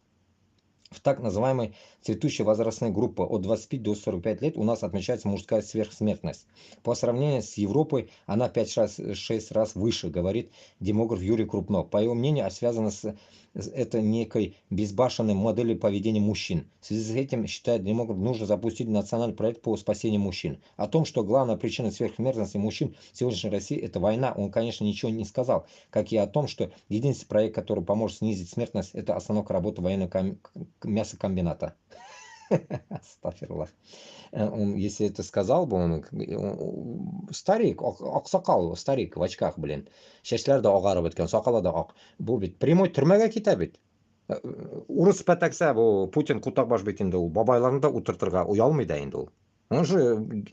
В так называемой цветущей возрастной группе от 25 до 45 лет у нас отмечается мужская сверхсмертность. По сравнению с Европой она 5-6 раз выше, говорит демограф Юрий Крупнов. По его мнению, связано с это некой безбашенной моделью поведения мужчин. В связи с этим, считает демограф, нужно запустить национальный проект по спасению мужчин. О том, что главная причина сверхсмертности мужчин в сегодняшней России это война, он, конечно, ничего не сказал. Как и о том, что единственный проект, который поможет снизить смертность, это остановка работы военного мясокомбината. Астафирлах. Он, если это сказал бы, он старик, аксакал, старик в очках, блин. Шешлер да агарып өткөн, сакалы да ак. Бу бит прямой түрмөгө кете бит. Урыс патакса, бу Путин кутак баш бит инде ул. Бабайларны да утыртырга уялмый да инде ул. Он же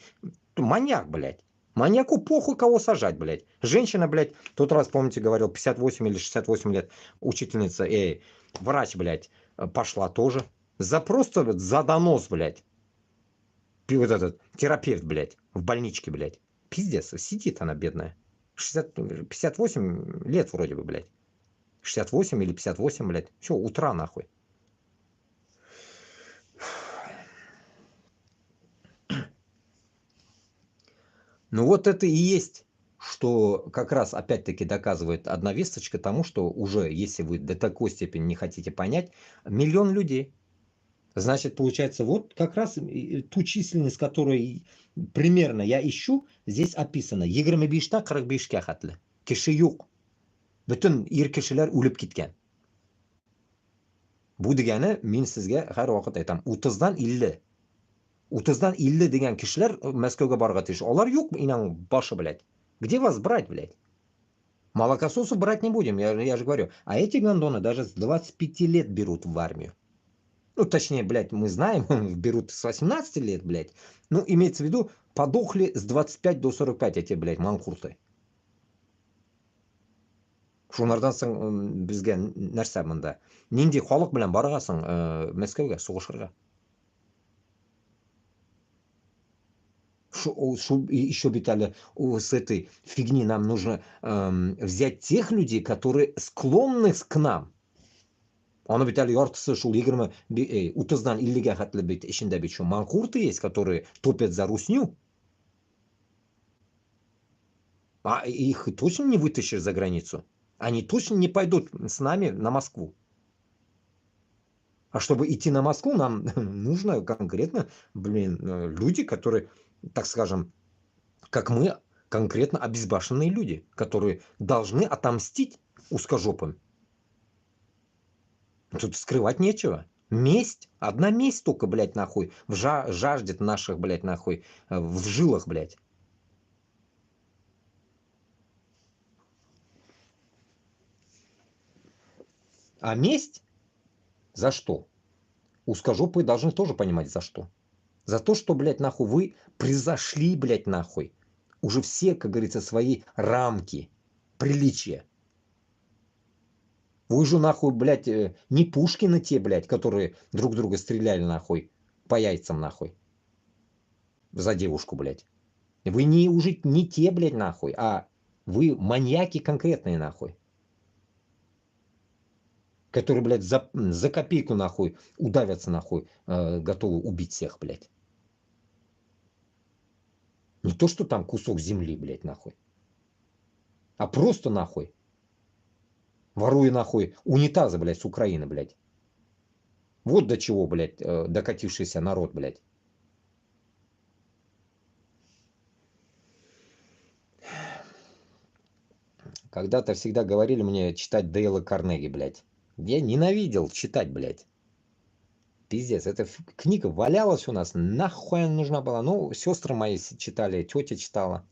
маньяк, блядь. Маньяку похуй кого сажать, блядь. Женщина, блядь, тот раз, помните, говорил, 58 или 68 лет, учительница, врач, блядь, пошла тоже. Просто за донос, блядь. Вот этот терапевт, блядь, в больничке, блядь. Пиздец, сидит она, бедная. 58 лет вроде бы, блядь. 68 или 58, блядь. Все, утра нахуй. Ну вот это и есть, что как раз опять-таки доказывает одна весточка тому, что уже, если вы до такой степени не хотите понять, 1 миллион людей. Значит, получается, вот как раз ту численность, которую примерно я ищу, здесь описано. 25-та 45-ке хәтле. Кеше юк. Бүтін ир кешеләр үлеп киткән. Бу дигәне, мин сезгә һәрвакыт әйтәм, 30-дан 50. 30-дан 50 дигән кешеләр Мәскәүгә барырга тиеш. Алар юк, инаң башы, блядь. Где вас брать, блядь? Молокососу брать не будем, я же говорю. А эти гондоны даже с 25 лет берут в армию. Ну, точнее, блядь, мы знаем, берут с 18 лет, блядь. Ну, имеется в виду, подохли с 25 до 45 эти, блядь, манкурты. Шулардан соң безгә нәрсә монда? Нинди халык белән барасың Мәскәүгә сугышырга? Еще бит әле с этой фигни нам нужно взять тех людей, которые склонны к нам. Аны бит әле яртысы шул 30-дан 50-гә хәтле бит эчендә бит шул манкурты есть, которые топят за русню. А их точно не вытащишь за границу. Они точно не пойдут с нами на Москву. А чтобы идти на Москву, нам нужно конкретно, люди, которые, так скажем, как мы, конкретно обезбашенные люди, которые должны отомстить узкожопым. Тут скрывать нечего. Месть. Одна месть только, блядь, нахуй. Жаждет наших, блядь, нахуй. В жилах, блядь. А месть? За что? Узкожопые должны тоже понимать, за что. За то, что, блядь, нахуй, вы превзошли, блядь, нахуй. Уже все, как говорится, свои рамки приличия. Вы же, нахуй, блядь, не Пушкины те, блядь, которые друг друга стреляли, нахуй, по яйцам, нахуй. За девушку, блядь. Вы уже не те, блядь, нахуй, а вы маньяки конкретные, нахуй. Которые, блядь, за копейку, нахуй, удавятся, нахуй, готовы убить всех, блядь. Не то, что там кусок земли, блядь, нахуй. А просто, нахуй, воруя, нахуй, унитазы, блядь, с Украины, блядь. Вот до чего, блядь, докатившийся народ, блядь. Когда-то всегда говорили мне читать Дейла Карнеги, блядь. Я ненавидел читать, блядь. Пиздец, эта книга валялась у нас, нахуй она нужна была. Ну, сестры мои читали, тетя читала.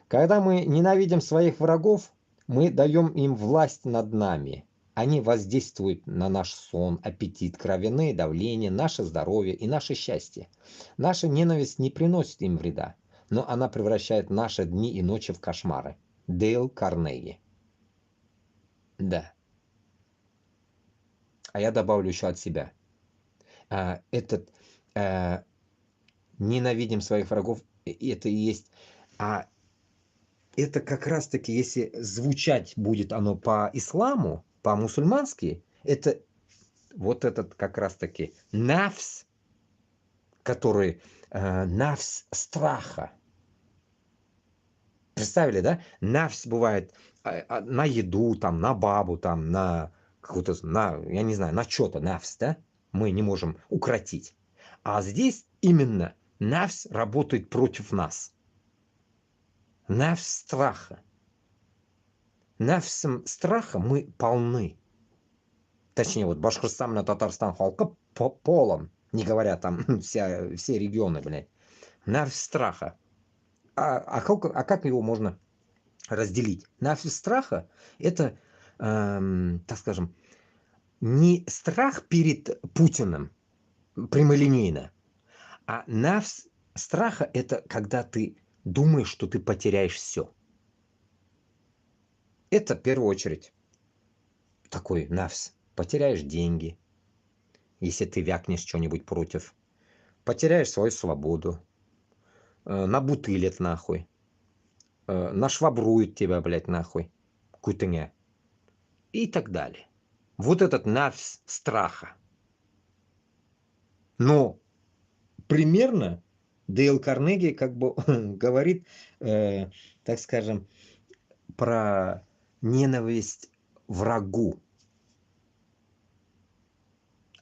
Когда мы ненавидим своих врагов, мы даем им власть над нами. Они воздействуют на наш сон, аппетит, кровяные давление, наше здоровье и наше счастье. Наша ненависть не приносит им вреда, но она превращает наши дни и ночи в кошмары. Дейл Карнеги. Да. А я добавлю еще от себя. Ненавидим своих врагов, это и есть. А это как раз-таки, если звучать будет оно по исламу, по-мусульмански, это вот этот как раз-таки нафс, который нафс страха. Представили, да? Нафс бывает на еду, там, на бабу, там, на какую-то, я не знаю, на что-то нафс, да? Мы не можем укротить. А здесь именно нафс работает против нас. Нафс страха. Нафсом страха мы полны. Точнее, вот Башкортостан, Татарстан халкы полон, не говоря там все регионы, блядь. Нафс страха. А как его можно разделить? Нафс страха это, так скажем, не страх перед Путиным прямолинейно, а нафс страха это когда ты думаешь, что ты потеряешь все. Это в первую очередь такой нафс. Потеряешь деньги, если ты вякнешь что-нибудь против. Потеряешь свою свободу. Набутылят нахуй. Нашвабруют тебя, блядь, нахуй. Кутыня. и так далее. Вот этот нафс страха. Но примерно Дейл Карнеги как бы говорит, так скажем, про ненависть врагу.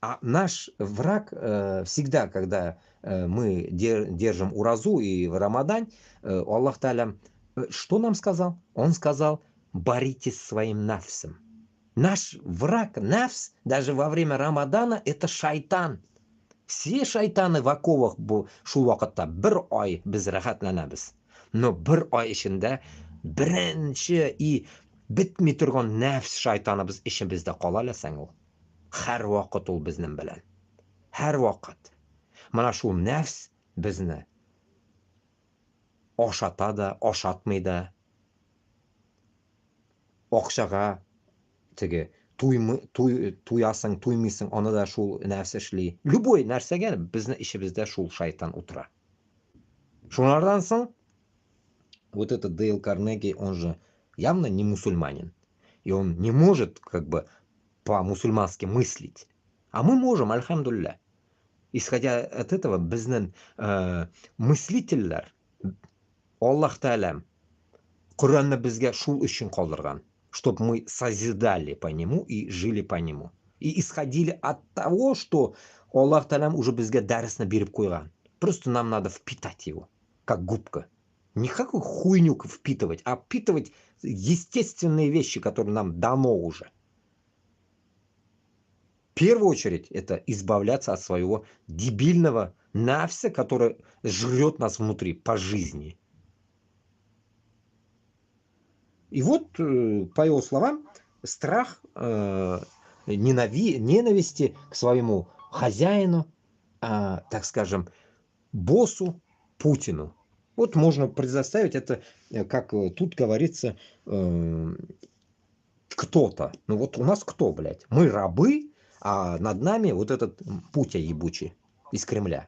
А наш враг всегда, когда мы держим уразу и в Рамадан, Аллах Та'аля, что нам сказал? Он сказал, боритесь с своим нафсом. Наш враг, нафс, даже во время Рамадана, это шайтан. Все шайтаны в оковах шул вакытта бер ай без рахатланабыз. Но бер ай ичендә беренче и битми торган нафс шайтаныбыз ичебездә кала ләсәң ул. Һәр вакыт ул безнең белән. Һәр вакыт. Менә шул нәфс безне ашата да, ашатмый да. Акчага теге туясың, туймыйсың, аны да шул нәфс эшли. Любой нәрсәгә безне ичебездә шул шайтан утыра. Шунардан соң вот этот Дейл Карнеги, он же явно не мусульманин. И он не может как бы по-мусульмански мыслить. А мы можем, альхамдулилля. Исходя от этого, безнең мыслительләр Аллаһ Та'аля Коранны безгә шул өчен калдырган, чтобы мы созидали по нему и жили по нему. И исходили от того, что Аллаһ Та'аля уже безгә дәресне биреп куйган. Просто нам надо впитать его, как губка. Не какую хуйню впитывать, а впитывать естественные вещи, которые нам дано уже. В первую очередь, это избавляться от своего дебильного нафса, который жрет нас внутри по жизни. И вот, по его словам, страх ненависти к своему хозяину, так скажем, боссу Путину. Вот можно предоставить это, как тут говорится, кто-то. Ну вот у нас кто, блядь? Мы рабы, а над нами вот этот Путя ебучий из Кремля.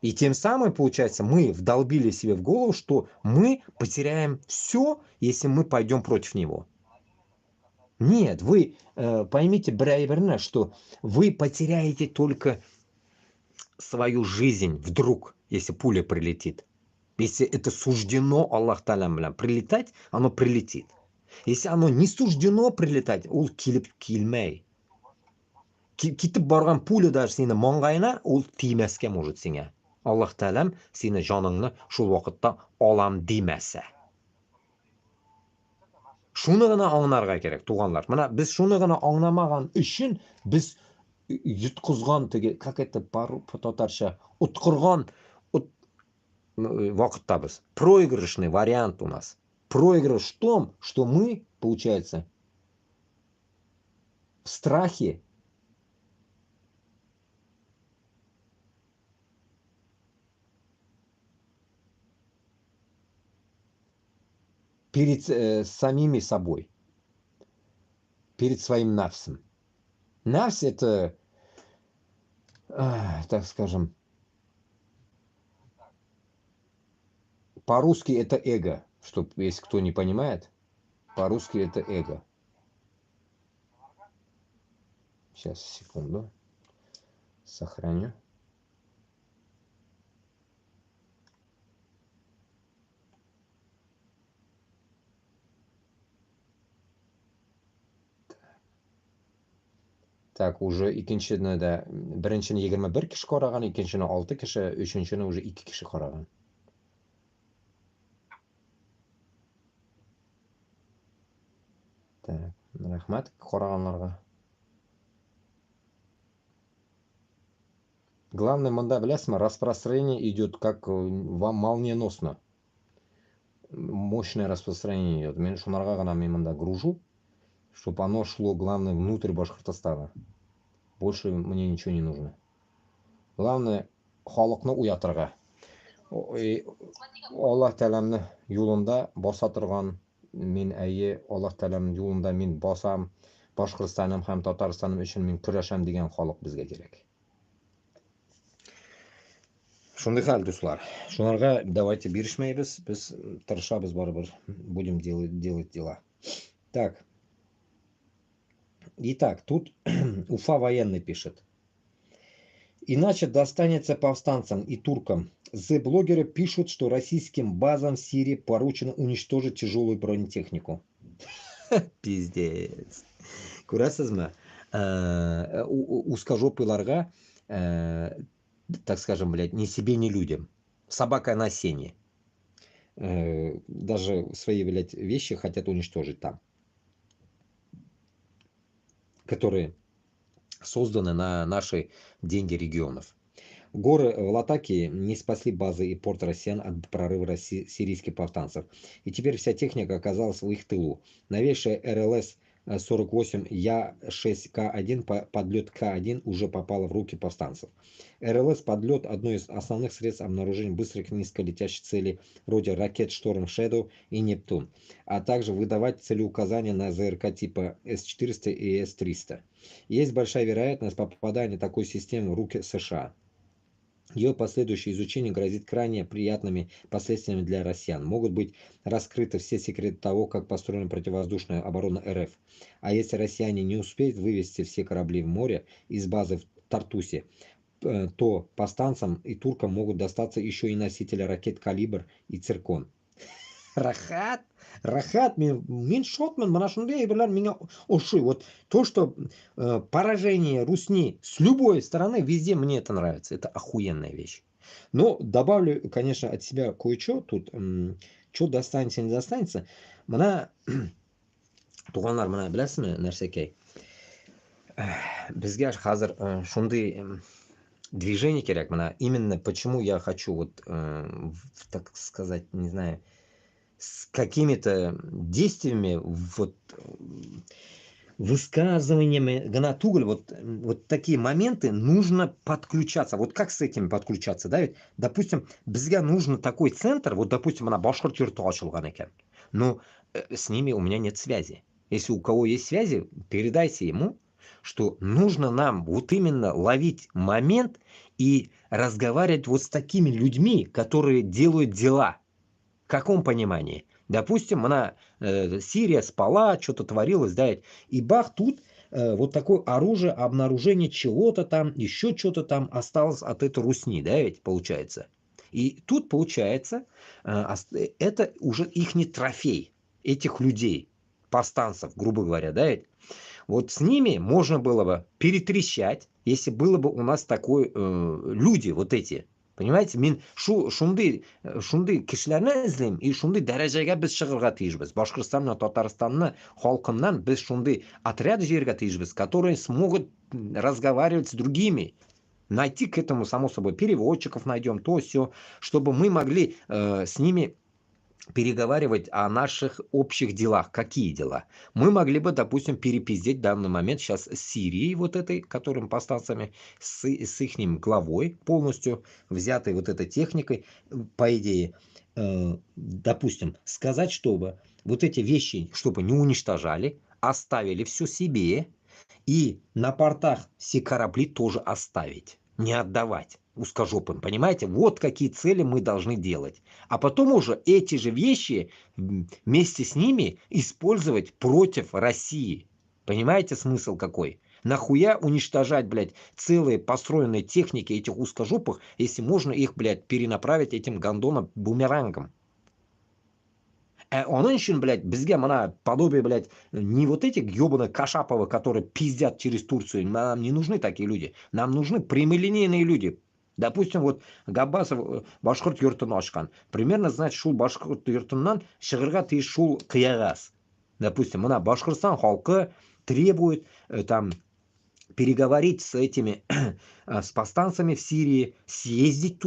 И тем самым, получается, мы вдолбили себе в голову, что мы потеряем все, если мы пойдем против него. Нет, вы поймите, бля, что вы потеряете только свою жизнь вдруг, если пуля прилетит. Если это суждено Аллах Та'аля прилетать, оно прилетит. Если оно не суждено прилетать, ул килеп килмей. Китеп барган пуля даже сине маңгайына, ул тимәскә может сиңа. Аллаһ Та'алам сине жаныңны шул вакытта алам димәсә. Шуны гына аңларга кирәк, туганлар. Менә без шуны гына аңламаган өчен без йоткызган теге, как это по-татарча, уткырган вакыттабыз. Проигрышный вариант у нас. Проигрыш в том, что мы, получается, в страхе перед самими собой, перед своим нафсом. Нафс это, так скажем, по-русски это эго, чтобы, если кто не понимает, по-русски это эго. Сейчас, секунду, сохраню. Так, уже икенчене дә беренчене 21 кеше караган, икенчене 6 кеше, өченчене уже 2 кеше караган. Так, рәхмәт караганларга. Главное, монда беләсезме, распространение идет как вам молниеносно. Мощное распространение идет. Мен шунарга гына мен монда гружу, чтобы оно шло, главное, внутрь Башкортостана. Больше мне ничего не нужно. Главное, халыкны уятырга. Аллаһ Та'аламны юлында баса торган, мен Аллаһ Та'аламның юлында мен басам, Башкортстаным һәм Татарстаным өчен мен көрәшәм дигән халык безгә кирәк. Шундый хәл, дуслар. Шунарга давайте бирешмәйбез, без тырышабыз барыбер, будем делать дела. Так. Итак, тут Уфа военный пишет. Иначе достанется повстанцам и туркам. The-блогеры пишут, что российским базам в Сирии поручено уничтожить тяжелую бронетехнику. Пиздец. Көрәсезме? Узкожопыйларга, так скажем, блядь, ни себе, ни людям. Собака на сене. Даже свои, блядь, вещи хотят уничтожить там. Которые созданы на наши деньги регионов. Горы в Латакии не спасли базы и порт россиян от прорыва сирийских повстанцев. И теперь вся техника оказалась в их тылу. Новейшая РЛС-48 Я-6К1 подлет К1 уже попала в руки повстанцев. РЛС-подлет – одно из основных средств обнаружения быстрых низколетящих целей вроде ракет Шторм Shadow и Нептун, а также выдавать целеуказания на ЗРК типа С-400 и С-300. Есть большая вероятность попадания такой системы в руки США. Ее последующее изучение грозит крайне приятными последствиями для россиян. Могут быть раскрыты все секреты того, как построена противовоздушная оборона РФ. А если россияне не успеют вывести все корабли в море из базы в Тартусе, то повстанцам и туркам могут достаться еще и носители ракет «Калибр» и «Циркон». Рахат, мен шотман, мана шундай әйберләр меня ошый. Вот то, что поражение Русни с любой стороны, везде мне это нравится. Это охуенная вещь. Но добавлю, конечно, от себя кое-что. Тут, что достанется, не достанется. Мана, туганнар, мана біләсізме нәрсекей? Бізге хазыр шундай движение керек. Мана именно почему я хочу вот, так сказать, не знаю, с какими-то действиями, вот, высказываниями, гнатуголь, вот такие моменты нужно подключаться. Вот как с этим подключаться, да? Ведь, допустим, бізге нужно такой центр, вот, допустим, она башқұрт юрты ашылған екен. Но с ними у меня нет связи. Если у кого есть связи, передайте ему, что нужно нам вот именно ловить момент и разговаривать вот с такими людьми, которые делают дела. В каком понимании? Допустим, Сирия спала, что-то творилось, да, и бах, тут вот такое оружие, обнаружение чего-то там, еще что-то там осталось от этой Русни, да, ведь получается. И тут получается, это уже ихний трофей, этих людей, повстанцев, грубо говоря, да, ведь. Вот с ними можно было бы перетрещать, если было бы у нас такой, люди вот эти. Понимаете, мен шундай кешеләрне эзлим, и шундай дәрәҗәгә без чыгарга тиешбез. Башкортстанның, Татарстанның халкыннан без шундай отряд җыярга тиешбез, которые смогут разговаривать с другими. Найти к этому, само собой, переводчиков найдем, то все, чтобы мы могли с ними переговаривать о наших общих делах. Какие дела? Мы могли бы, допустим, перепиздеть в данный момент сейчас с Сирией, вот этой, которым повстанцами, с их главой, полностью взятой вот этой техникой, по идее, допустим, сказать, чтобы вот эти вещи, чтобы не уничтожали, оставили все себе, и на портах все корабли тоже оставить, не отдавать узкожопым, понимаете? Вот какие цели мы должны делать. А потом уже эти же вещи вместе с ними использовать против России. Понимаете смысл какой? Нахуя уничтожать, блядь, целые построенные техники этих узкожопых, если можно их, блядь, перенаправить этим гондоном бумерангом? Onun için, блядь, бізге мана подобие, блядь, не вот этих ебаных Кашаповых, которые пиздят через Турцию. Нам не нужны такие люди. Нам нужны прямолинейные люди. Допустим, вот Габбасов башқұрт юртын ашқан. Примерно, значит, шул башқұрт юртыннан шығырға тиіс шул қияғас. Допустим, мына Башқұртстан халқы требует там переговорить с этими, с повстанцами в Сирии, съездить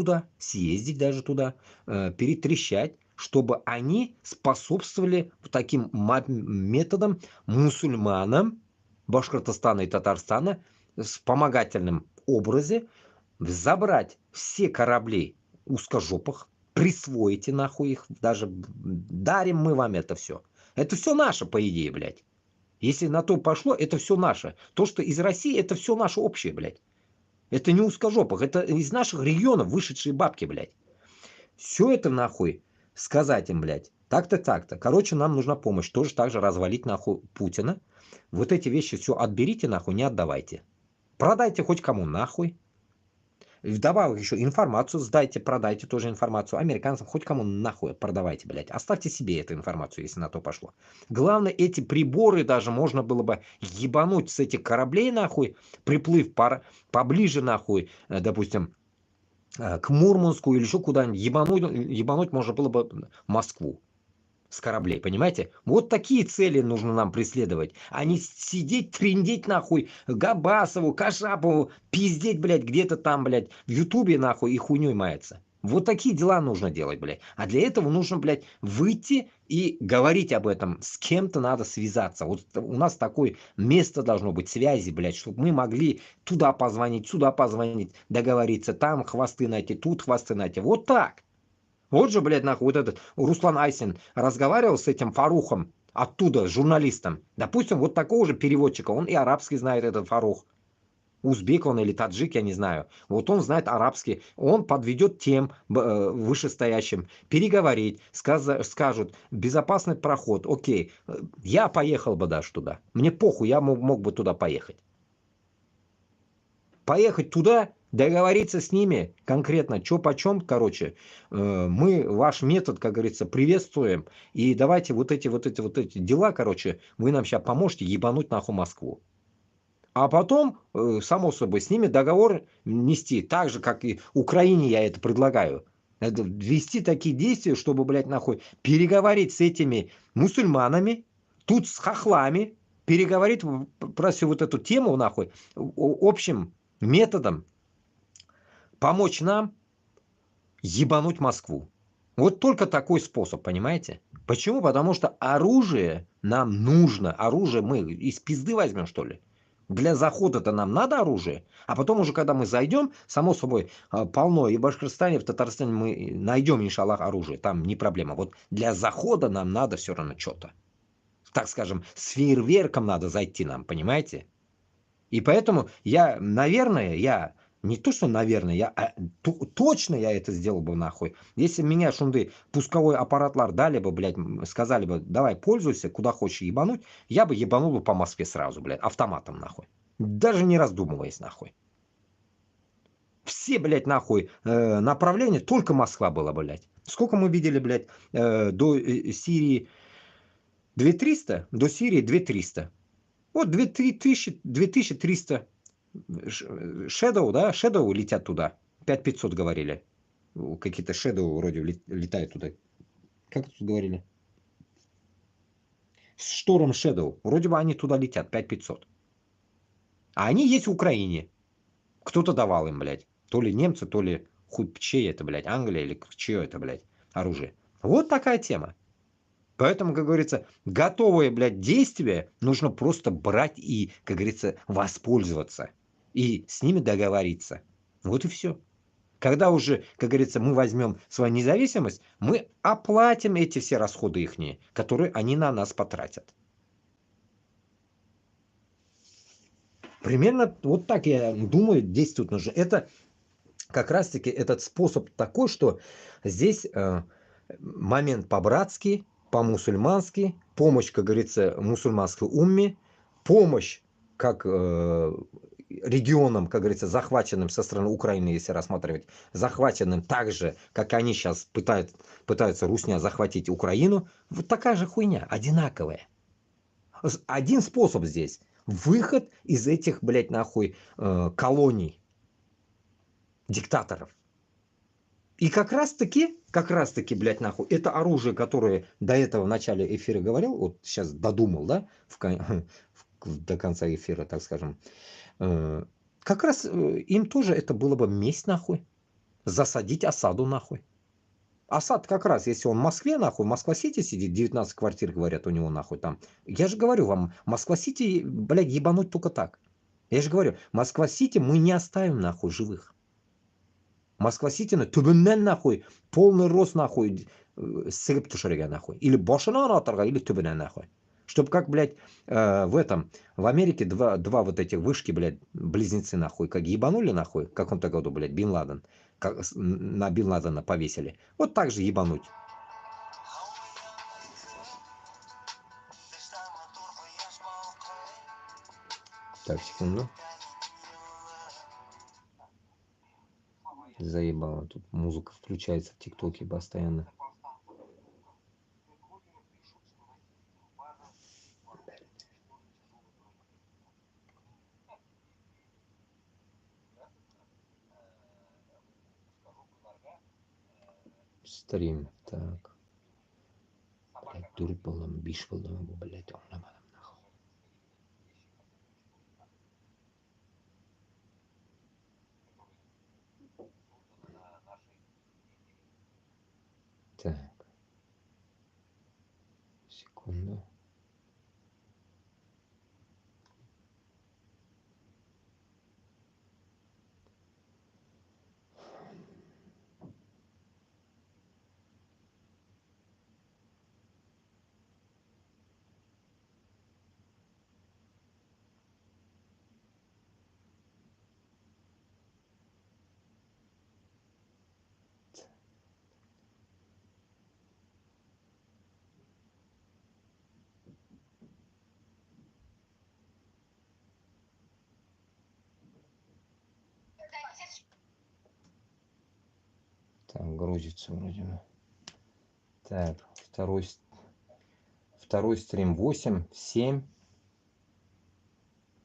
даже туда, перетрещать, чтобы они способствовали таким методом мусульманам Башкортостана и Татарстана в вспомогательном образе забрать все корабли узкожопых, присвоите нахуй их, даже дарим мы вам это все. Это все наше, по идее, блядь. Если на то пошло, это все наше. То, что из России, это все наше общее, блядь. Это не узкожопых, это из наших регионов вышедшие бабки, блядь. Все это нахуй сказать им, блядь. Так-то, так-то. Короче, нам нужна помощь. Тоже так же развалить нахуй Путина. вот эти вещи все отберите нахуй, не отдавайте. Продайте хоть кому нахуй. Вдобавок еще информацию сдайте, продайте тоже информацию. Американцам хоть кому нахуй продавайте, блядь. Оставьте себе эту информацию, если на то пошло. Главное, эти приборы даже можно было бы ебануть с этих кораблей нахуй, приплыв поближе нахуй, допустим, к Мурманску или еще куда-нибудь. Ебануть можно было бы Москву с кораблей, понимаете? Вот такие цели нужно нам преследовать, а не сидеть, трындеть нахуй Габасову, Кашапову, пиздеть, блядь, где-то там, блядь, в Ютубе нахуй и хуйней маяться. Вот такие дела нужно делать, блядь. А для этого нужно, блядь, выйти и говорить об этом. С кем-то надо связаться. Вот у нас такое место должно быть связи, блядь, чтобы мы могли туда позвонить, сюда позвонить, договориться, там хвосты найти, тут хвосты найти. Вот так. Вот же, блядь, нахуй, вот этот Руслан Айсин разговаривал с этим Фарухом оттуда, с журналистом. Допустим, вот такого же переводчика, он и арабский знает, этот Фарух. Узбек он или таджик, я не знаю. Вот он знает арабский, он подведет тем вышестоящим, переговорить, скажут, безопасный проход, окей. Я поехал бы даже туда. Мне похуй, я мог бы туда поехать. Поехать туда, договориться с ними конкретно, что почем, короче, мы ваш метод, как говорится, приветствуем, и давайте вот эти дела, короче, вы нам сейчас поможете ебануть нахуй Москву. А потом, само собой, с ними договор нести, так же, как и Украине я это предлагаю. Это вести такие действия, чтобы, блядь, нахуй, переговорить с этими мусульманами, тут с хохлами, переговорить про всю вот эту тему, нахуй, общим методом помочь нам ебануть Москву. Вот только такой способ, понимаете? Почему? Потому что оружие нам нужно. Оружие мы из пизды возьмем, что ли? Для захода-то нам надо оружие. А потом уже, когда мы зайдем, само собой, полно. И в Башкортостане, и в Татарстане мы найдем, иншаллах, оружие. Там не проблема. Вот для захода нам надо все равно что-то. Так скажем, с фейерверком надо зайти нам, понимаете? И поэтому я, наверное, не то, что, наверное, точно я это сделал бы нахуй. Если меня, шунды, пусковой аппаратлар дали бы, блядь, сказали бы, давай пользуйся, куда хочешь ебануть, я бы ебанул бы по Москве сразу, блядь, автоматом нахуй. Даже не раздумываясь нахуй. Все, блядь, нахуй направления, только Москва была, блядь. Сколько мы видели, блядь, до Сирии 2300, до Сирии 2300. Вот 2300 Shadow, да, Shadow летят туда. 5500 говорили. Какие-то Shadow вроде летают туда. Как тут говорили? Шторм Shadow. Вроде бы они туда летят, 5500. А они есть в Украине. Кто-то давал им, блядь. То ли немцы, то ли хуй чей это, блядь, Англия или чье это, блядь, оружие. Вот такая тема. Поэтому, как говорится, готовые, блядь, действия нужно просто брать и, как говорится, воспользоваться. И с ними договориться. Вот и все. Когда уже, как говорится, мы возьмем свою независимость, мы оплатим эти все расходы ихние, которые они на нас потратят. Примерно вот так, я думаю, действовать нужно. Это как раз-таки этот способ такой, что здесь момент по-братски, по-мусульмански, помощь, как говорится, мусульманской умме, помощь как регионам, как говорится, захваченным со стороны Украины, если рассматривать, захваченным так же, как они сейчас пытаются русня захватить Украину, вот такая же хуйня, одинаковая. Один способ здесь. Выход из этих, блядь, нахуй, колоний, диктаторов. И как раз таки, блядь, нахуй, это оружие, которое до этого в начале эфира говорил, вот сейчас додумал, да, до конца эфира, так скажем, как раз им тоже это было бы месть, нахуй, засадить Асаду, нахуй. Асад как раз, если он в Москве, нахуй, в Москва-Сити сидит, 19 квартир, говорят, у него, нахуй, там. Я же говорю вам, Москва-Сити, блядь, ебануть только так. Я же говорю, Москва-Сити мы не оставим, нахуй, живых. Москва-Сити, түбінен, нахуй, полный рост, нахуй, сырып түшірген, нахуй. Или башынан атырға, или түбінен, нахуй. Чтоб как, блядь, в Америке два вот этих вышки, блядь, близнецы, нахуй, как ебанули, нахуй, в каком-то году, блядь, Бин Ладен, как на Бин Ладена повесили. Вот так же ебануть. Так, секунду. Заебало. Тут музыка включается в ТикТоке постоянно. Стрим. Так. Блядь, дурь была, биш была, блядь, он нахуй. Так. Секунду. Так, грузится вроде бы. Так, второй стрим 8, 7.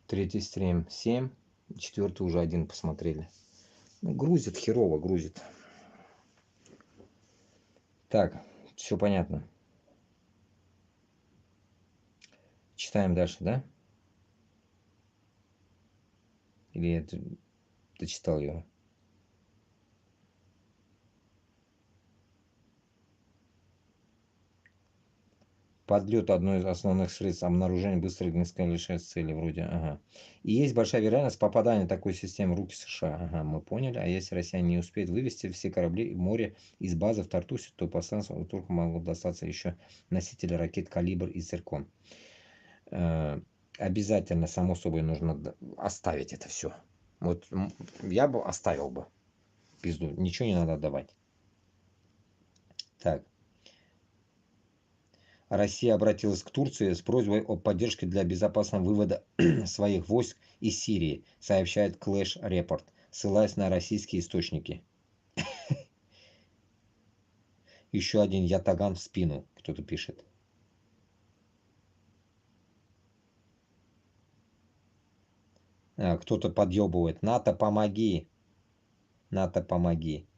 Третий стрим 7. Четвертый уже 1 посмотрели. Ну, грузит, херово грузит. Так, все понятно. Читаем дальше, да? Или я дочитал его? Подлет одной из основных средств обнаружения быстрых низколетающих целей вроде. Ага. И есть большая вероятность попадания такой системы в руки США. Ага, мы поняли. А если Россия не успеет вывести все корабли в море из базы в Тартусе, то повстанцам у турков могут достаться еще носители ракет «Калибр» и «Циркон». Обязательно, само собой, нужно оставить это все. Вот я бы оставил бы. Пизду. Ничего не надо отдавать. Так. Россия обратилась к Турции с просьбой о поддержке для безопасного вывода своих войск из Сирии, сообщает Clash Report, ссылаясь на российские источники. Еще один ятаган в спину, кто-то пишет. Кто-то подъебывает. НАТО, помоги. НАТО, помоги.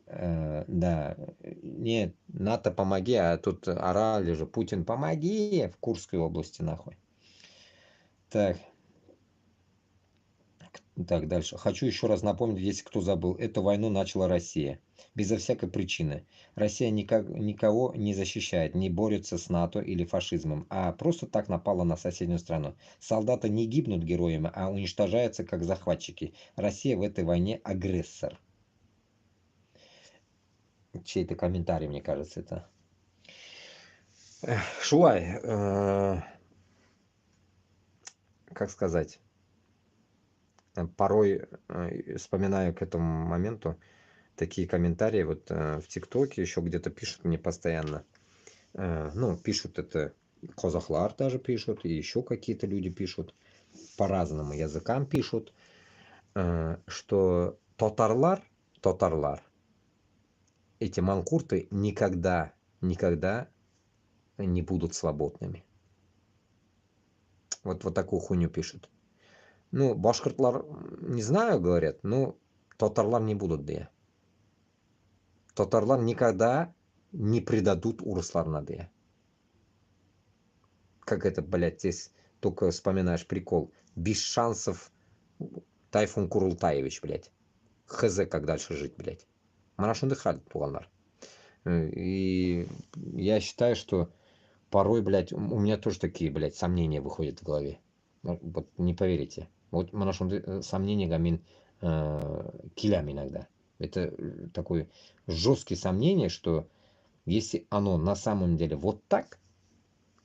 Да, нет, НАТО, помоги, а тут орали же, Путин, помоги, в Курской области, нахуй. Так, дальше. Хочу еще раз напомнить, если кто забыл, эту войну начала Россия. Безо всякой причины. Россия никого не защищает, не борется с НАТО или фашизмом, а просто так напала на соседнюю страну. Солдаты не гибнут героями, а уничтожаются как захватчики. Россия в этой войне агрессор. Чей-то комментарий, мне кажется, это. Шулай, как сказать, порой вспоминаю к этому моменту такие комментарии вот в ТикТоке, еще где-то пишут мне постоянно. Ну, пишут это, казахлар даже пишут, и еще какие-то люди пишут, по разным языкам пишут, что татарлар, эти манкурты никогда не будут свободными. Вот такую хуйню пишут. Ну, башкортлар, не знаю, говорят, но татарлар не будут, да. Татарлар никогда не предадут урысларна, да. Как это, блядь, здесь только вспоминаешь прикол. Без шансов Тайфун Курултаевич, блядь. Хз, как дальше жить, блядь. Манашунды халит туганлар. И я считаю, что порой, блядь, у меня тоже такие, блядь, сомнения выходят в голове. Вот не поверите. Вот манашунды сомнения гамин килям иногда. Это такое жесткие сомнения, что если оно на самом деле вот так,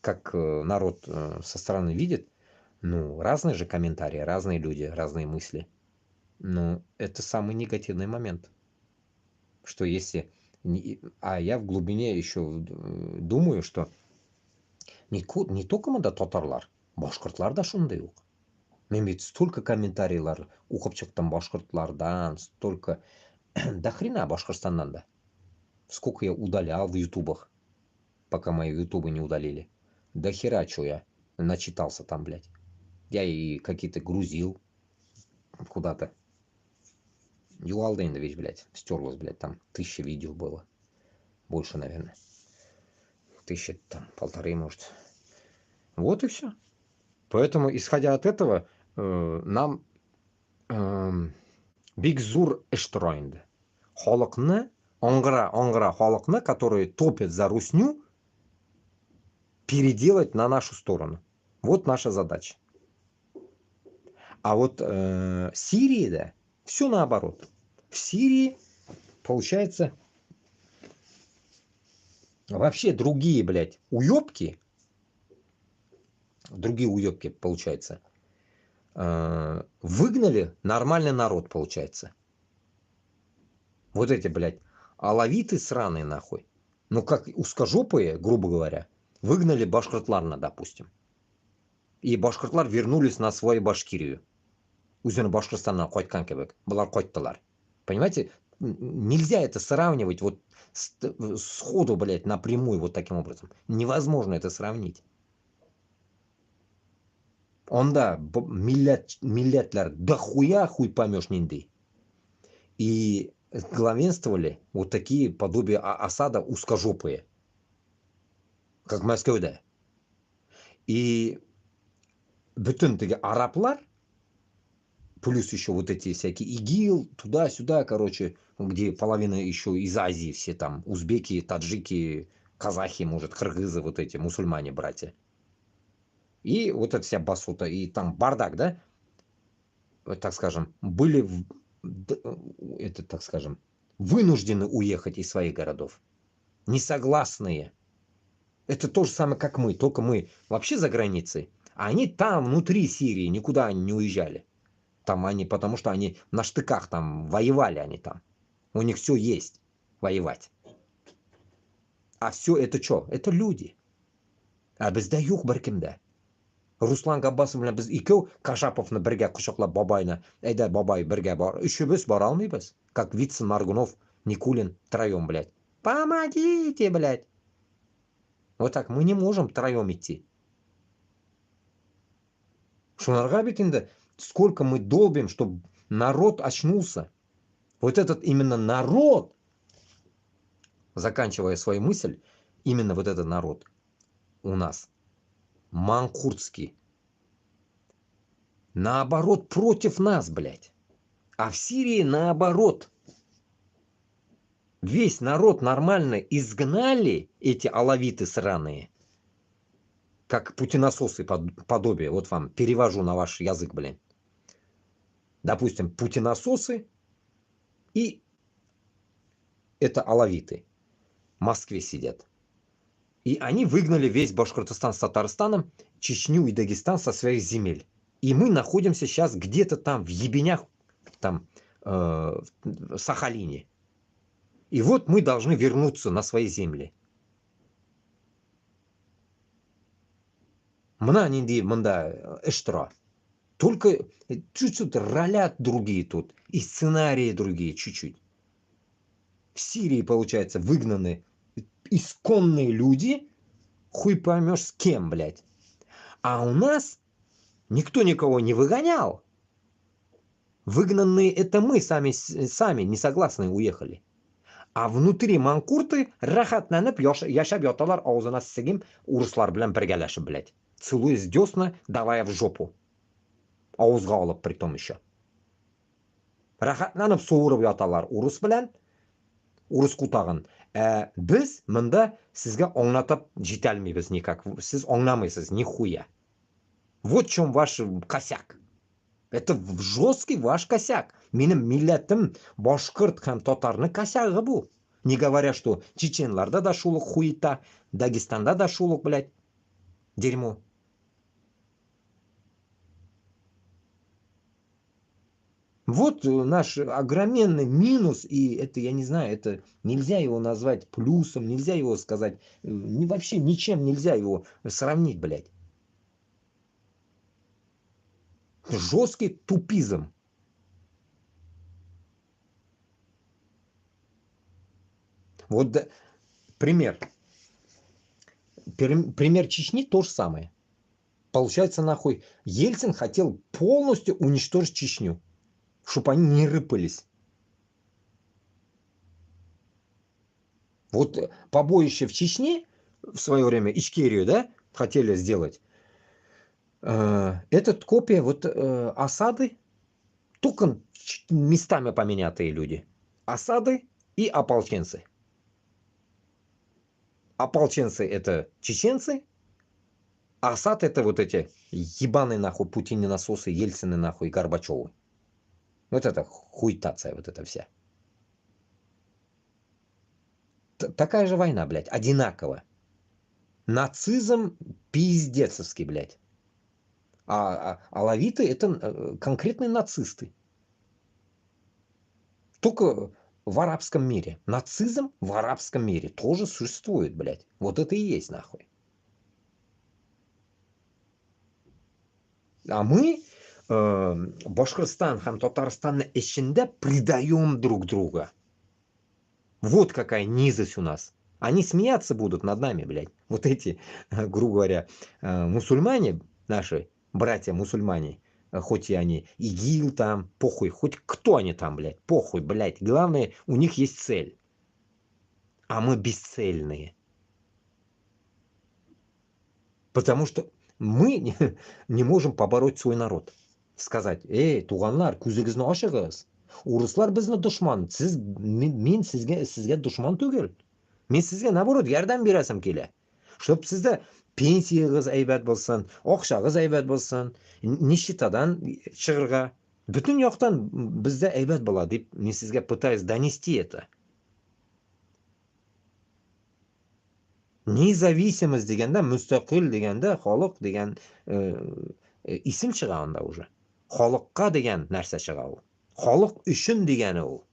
как народ со стороны видит, ну, разные же комментарии, разные люди, разные мысли. Но это самый негативный момент. Что если... А я в глубине еще думаю, что не только мында татарлар, башкортлар да шундай ук. Мен ведь столько комментарийлар оқып шықтым башқұртлардан, столько до хрена Башкортостаннан да. Сколько я удалял в ютубах, пока мои ютубы не удалили. До хера, что я начитался там, блядь. Я и какие-то грузил куда-то. Юалда вещь, блядь, стерлась, блядь, там 1000 видео было. Больше, наверное. 1000, там, 1500, может. Вот и все. Поэтому, исходя от этого, нам Бигзур Эштройнд. Халыкны, оңгыра халыкны, которые топят за русню, переделать на нашу сторону. Вот наша задача. А вот Сирии, да, все наоборот. В Сирии, получается, вообще другие, блядь, уёбки, получается, выгнали нормальный народ, получается. Вот эти, блядь, алавиты сраные, нахуй. Ну, как узкожопые, грубо говоря, выгнали башкортларна, допустим. И башкортлар вернулись на свою Башкирию. Үзіні Башкортостаннан қайтқан кебек. Бұлар қайттылар. Понимаете, нельзя это сравнивать вот сходу, блядь, напрямую вот таким образом. Невозможно это сравнить. Онда миллетлер дохуя хуй поймешь нинди. И главенствовали вот такие подобия осада узкожопые. Как Москвада. И bütün араплар, плюс еще вот эти всякие ИГИЛ, туда-сюда, короче, где половина еще из Азии, все там, узбеки, таджики, казахи, может, кыргызы, вот эти, мусульмане, братья. И вот эта вся басута, и там бардак, да, так скажем, были, так скажем, вынуждены уехать из своих городов. Несогласные. Это то же самое, как мы, только мы вообще за границей, а они там, внутри Сирии, никуда они не уезжали. Там они, потому что они на штыках там воевали, они там. У них все есть воевать. А все это что? Это люди. А бізде юк біркімді. Руслан Габбасов белән без икәү Кашаповны бергә кочаклап бабайны, әйдә бабай бергә бар. Өчебез бара алмыйбыз. Как Вицин, Маргунов, Никулин, троем, блядь. Помогите, блядь. Вот так мы не можем троем идти. Шунарга бит инде сколько мы долбим, чтобы народ очнулся. Вот этот именно народ, заканчивая свою мысль, именно вот этот народ у нас манкуртский. Наоборот, против нас, блядь. А в Сирии наоборот. Весь народ нормально изгнали, эти алавиты сраные. Как путинососы подобие. Вот вам перевожу на ваш язык, блин. Допустим, путинососы и это алавиты. В Москве сидят. И они выгнали весь Башкортостан с Татарстаном, Чечню и Дагестан со своих земель. И мы находимся сейчас где-то там в ебенях, там, в Сахалине. И вот мы должны вернуться на свои земли. Мына нинди мында эштра. Только чуть-чуть ролят другие тут. И сценарии другие чуть-чуть. В Сирии, получается, выгнаны исконные люди. Хуй поймешь с кем, блядь. А у нас никто никого не выгонял. Выгнанные это мы сами несогласные уехали. А внутри манкурты рахатланып яшап яталар, аузына сигим урыслар белән бергәләшеп, блядь. Целуясь десна, давая в жопу. Авызга алып притом еще. Рахатланып суырып яталар урыс белән, урыс кутагын. Без монда сезгә аңлатып җитәлмибез никак. Сез аңламыйсыз нихуя. Вот в чем ваш косяк. Это жесткий ваш косяк. Минем милләтем башкорт һәм татарны косягы бу. Не говоря, что чеченларда да шул ук хуета, Дагестанда да шул ук, блядь, дерьмо. Вот наш огроменный минус, и это, я не знаю, это нельзя его назвать плюсом, нельзя его сказать, вообще ничем нельзя его сравнить, блядь. Жесткий тупизм. Вот пример. Пример Чечни то же самое. Получается, нахуй, Ельцин хотел полностью уничтожить Чечню, чтобы они не рыпались. Вот побоище в Чечне в свое время, Ичкерию, да, хотели сделать. Этот копия вот осады, только местами поменятые люди. Осады и ополченцы. Ополченцы это чеченцы, а Асад это вот эти ебаные нахуй Путины насосы, Ельцины нахуй, Горбачевы. Вот это хуйтация вот эта вся. Такая же война, блядь, одинаково. Нацизм пиздецовский, блядь. А алавиты это конкретные нацисты. Только в арабском мире. Нацизм в арабском мире тоже существует, блядь. Вот это и есть нахуй. А мы Башкортостан һәм Татарстанның ішінде предаем друг друга. Вот какая низость у нас. Они смеяться будут над нами, блядь. Вот эти, грубо говоря, мусульмане, наши братья-мусульмане, хоть и они ИГИЛ там, похуй, хоть кто они там, блядь, похуй, блядь. Главное, у них есть цель. А мы бесцельные. Потому что мы не можем побороть свой народ. Сказать, туганлар, күзегезне ачыгыз. Урыслар безне дошман. Мин сезгә дошман түгел. Мин сезгә наоборот ярдәм бирәсем килә. Чтоб сездә пенсиягыз әйбәт булсын, акчагыз әйбәт булсын, нищетадан чыгырга. Бүтән яктан бездә әйбәт була дип мин сезгә пытаюсь донести это. Независимость дегенде, мустақил дегенде, халык деген исем чыга анда уже. Халыкка деген нәрсә чыга ул. Халык өчен дигәне ул.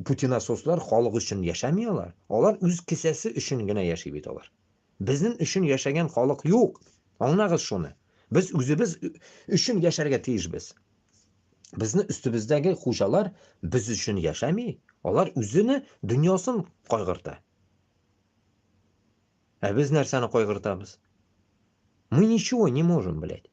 Путин асослар халык өчен яшәмиялар. Алар үз кесәсе өчен генә яши бит алар. Безнең өчен яшәгән халык юк. Аңлагыз шуны. Без үзебез өчен яшәргә тиешбез. Безне өстебездәге хуҗалар без өчен яшәми. Алар үзене дөньясын кайгырта. А без нәрсәне кайгыртабыз? Мы ничего не можем, блядь.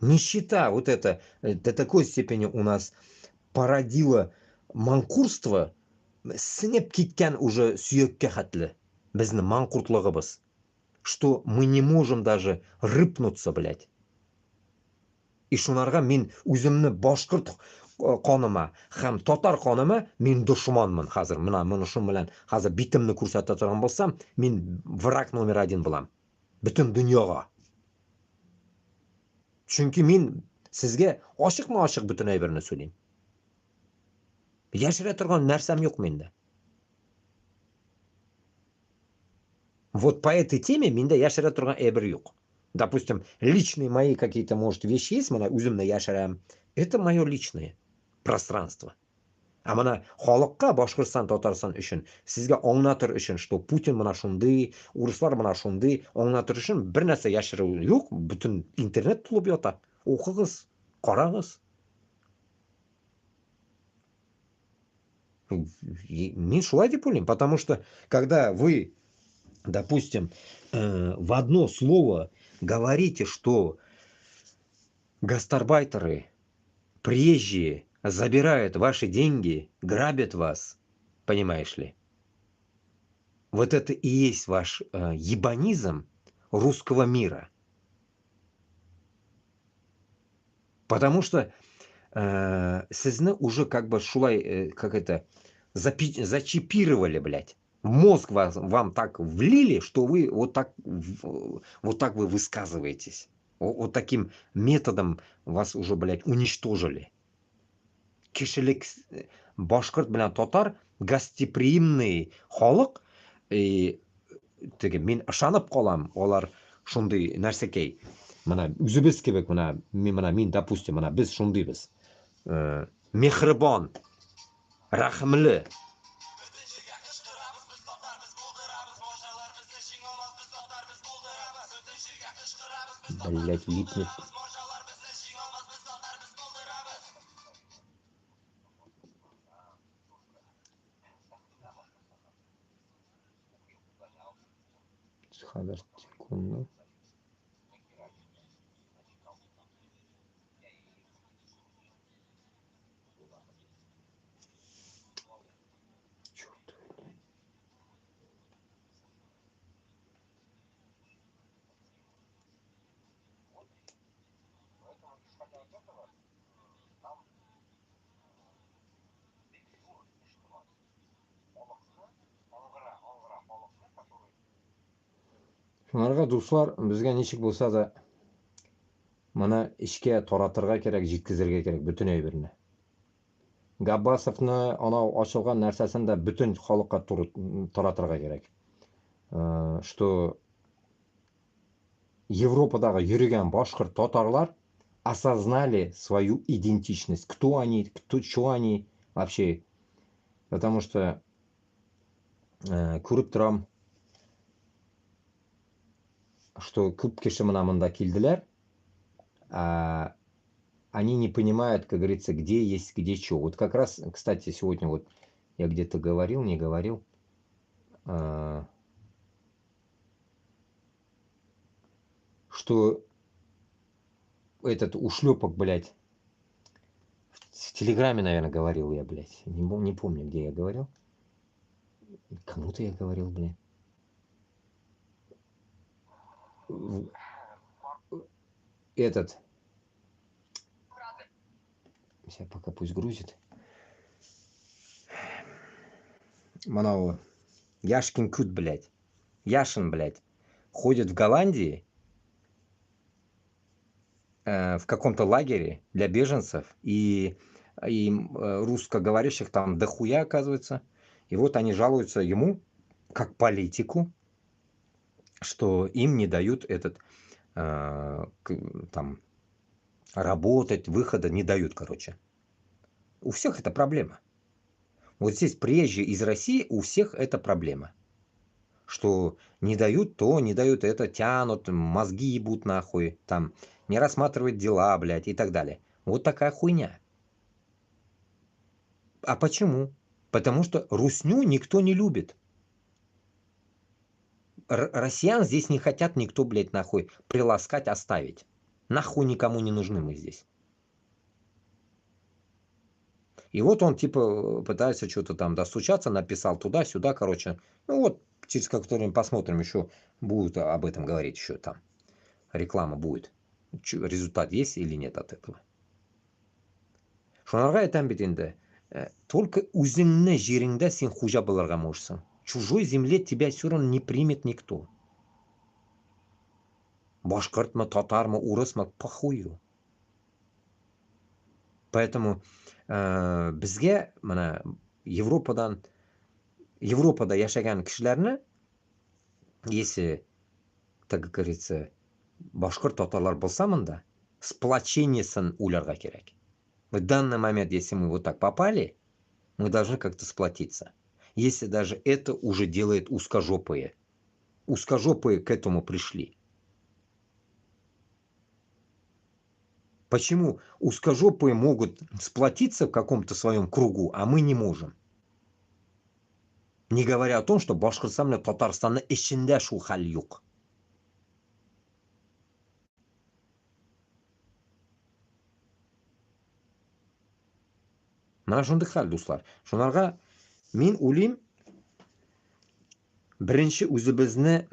Нищета вот это до такой степени у нас породила манкурство, сынып киткән уже сөяккә хәтле. Безнең манкуртлыгыбыз, что мы не можем даже рыпнуться, блядь. И шунарга мин үземне башкорт каныма һәм татар каныма мин дошманмын хәзер. Моны шун белән хәзер битемне күрсәтә торган булсам, мин враг номер 1 булам. Бөтен дөньяга. Чөнки мин сезгә ачык-ачык бөтен әйберне сөйлим. Яшерә торган нәрсәм юк миндә. Вот по этой теме миндә яшерә торган әйбер юк. Допустим, личные мои какие-то, может, вещи есть, менә үземне яшерәм. Это мое личное пространство. А менә халыкка, Башкортстан, Татарстан өчен, сезгә аңлатыр өчен, что Путин менә шундый, урыслар менә шундый, аңлатыр өчен бер нәрсә яшерү юк, бөтен интернет тулып ята. Укыгыз, карагыз. Мин шулай дип уйлыйм, потому что когда вы, допустим, в одно слово говорите, что гастарбайтеры, приезжие забирают ваши деньги, грабят вас, понимаешь ли? Вот это и есть ваш ебанизм русского мира. Потому что сезне уже как бы шулай, как это, зачипировали, блядь. В мозг вам так влили, что вы вот так вы высказываетесь. Вот таким методом вас уже, блядь, уничтожили. Кишелек башкорт белән татар гостеприимный халык, мин ышанып калам, алар шундый нәрсәкәй. Менә үзебез кебек, мин допустим, менә без шундыйбыз. Мехрибан, рәхимле. Блять, липнет. Хадер, секунду. Шунарга дуслар, безгә ничек булса да моны эшкә таратырга кирәк, җиткезергә кирәк бөтен әйберне. Габбасовны анау ачылган нәрсәсен дә бөтен халыкка таратырга кирәк. Что Европадагы йөргән башкорт татарлар осознали свою идентичность. Кто они, что они вообще. Потому что күреп торам, что күп кеше монда килделәр, они не понимают, как говорится, где есть, где что. Вот как раз, кстати, сегодня вот я где-то говорил, не говорил, что этот ушлепок, блядь, в Телеграме, наверное, говорил я, блядь, не помню, где я говорил. Кому-то я говорил, блядь. Этот. Сейчас пока пусть грузит. Манау. Яшкин Кут, блядь. Яшин, блядь. Ходит в Голландии. В каком-то лагере для беженцев. И русскоговорящих там дохуя, оказывается. И вот они жалуются ему, как политику, что им не дают там работать, выхода не дают, короче. У всех это проблема. Вот здесь приезжие из России, у всех это проблема. Что не дают то, не дают это, тянут, мозги ебут нахуй, там, не рассматривают дела, блядь, и так далее. Вот такая хуйня. А почему? Потому что русню никто не любит. Россиян здесь не хотят никто, блядь, нахуй приласкать, оставить. Нахуй никому не нужны мы здесь. И вот он типа пытается что-то там достучаться, написал туда-сюда, короче. Ну вот, через какое-то время посмотрим, еще будут об этом говорить, еще там. Реклама будет. Результат есть или нет от этого. Шунарга айтам бит инде. Только үзеңне жериңдә син хуҗа булырга можешь. Чужой земле тебя все равно не примет никто. Башкортмы, татармы, урысмы, похую. Поэтому безгә моны Европада яшәгән кешеләрне, если, так говорится, башкорт татарлар булса монда, сплочениясын уйларга кирәк. В данный момент, если мы вот так попали, мы должны как-то сплотиться. Если даже это уже делает узкожопые. Узкожопые к этому пришли. Почему узкожопые могут сплотиться в каком-то своем кругу, а мы не можем? Не говоря о том, что Башкортстан мен Татарстанның ішінде шул хәл юк. Мана шундый хәл, дуслар. Шунарга мин уйлыйм, беренче үзебезне,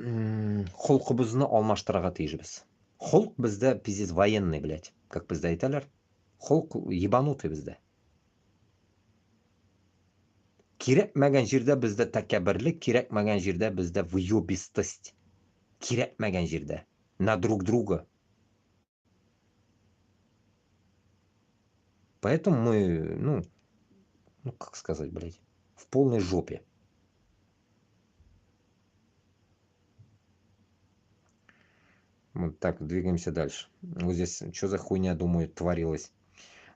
холкыбызны алмаштырырга тиешбез. Холк бездә пиздец военный, блядь, как бездә әйтәләр. Холк ебанутый бездә. Кирәкмәгән җирдә бездә тәкәбберлек, кирәкмәгән җирдә бездә въебистость. Кирәкмәгән җирдә на друг друга. Поэтому мы, ну как сказать, блядь, в полной жопе. Вот так, двигаемся дальше. Вот здесь, что за хуйня, думаю, творилось.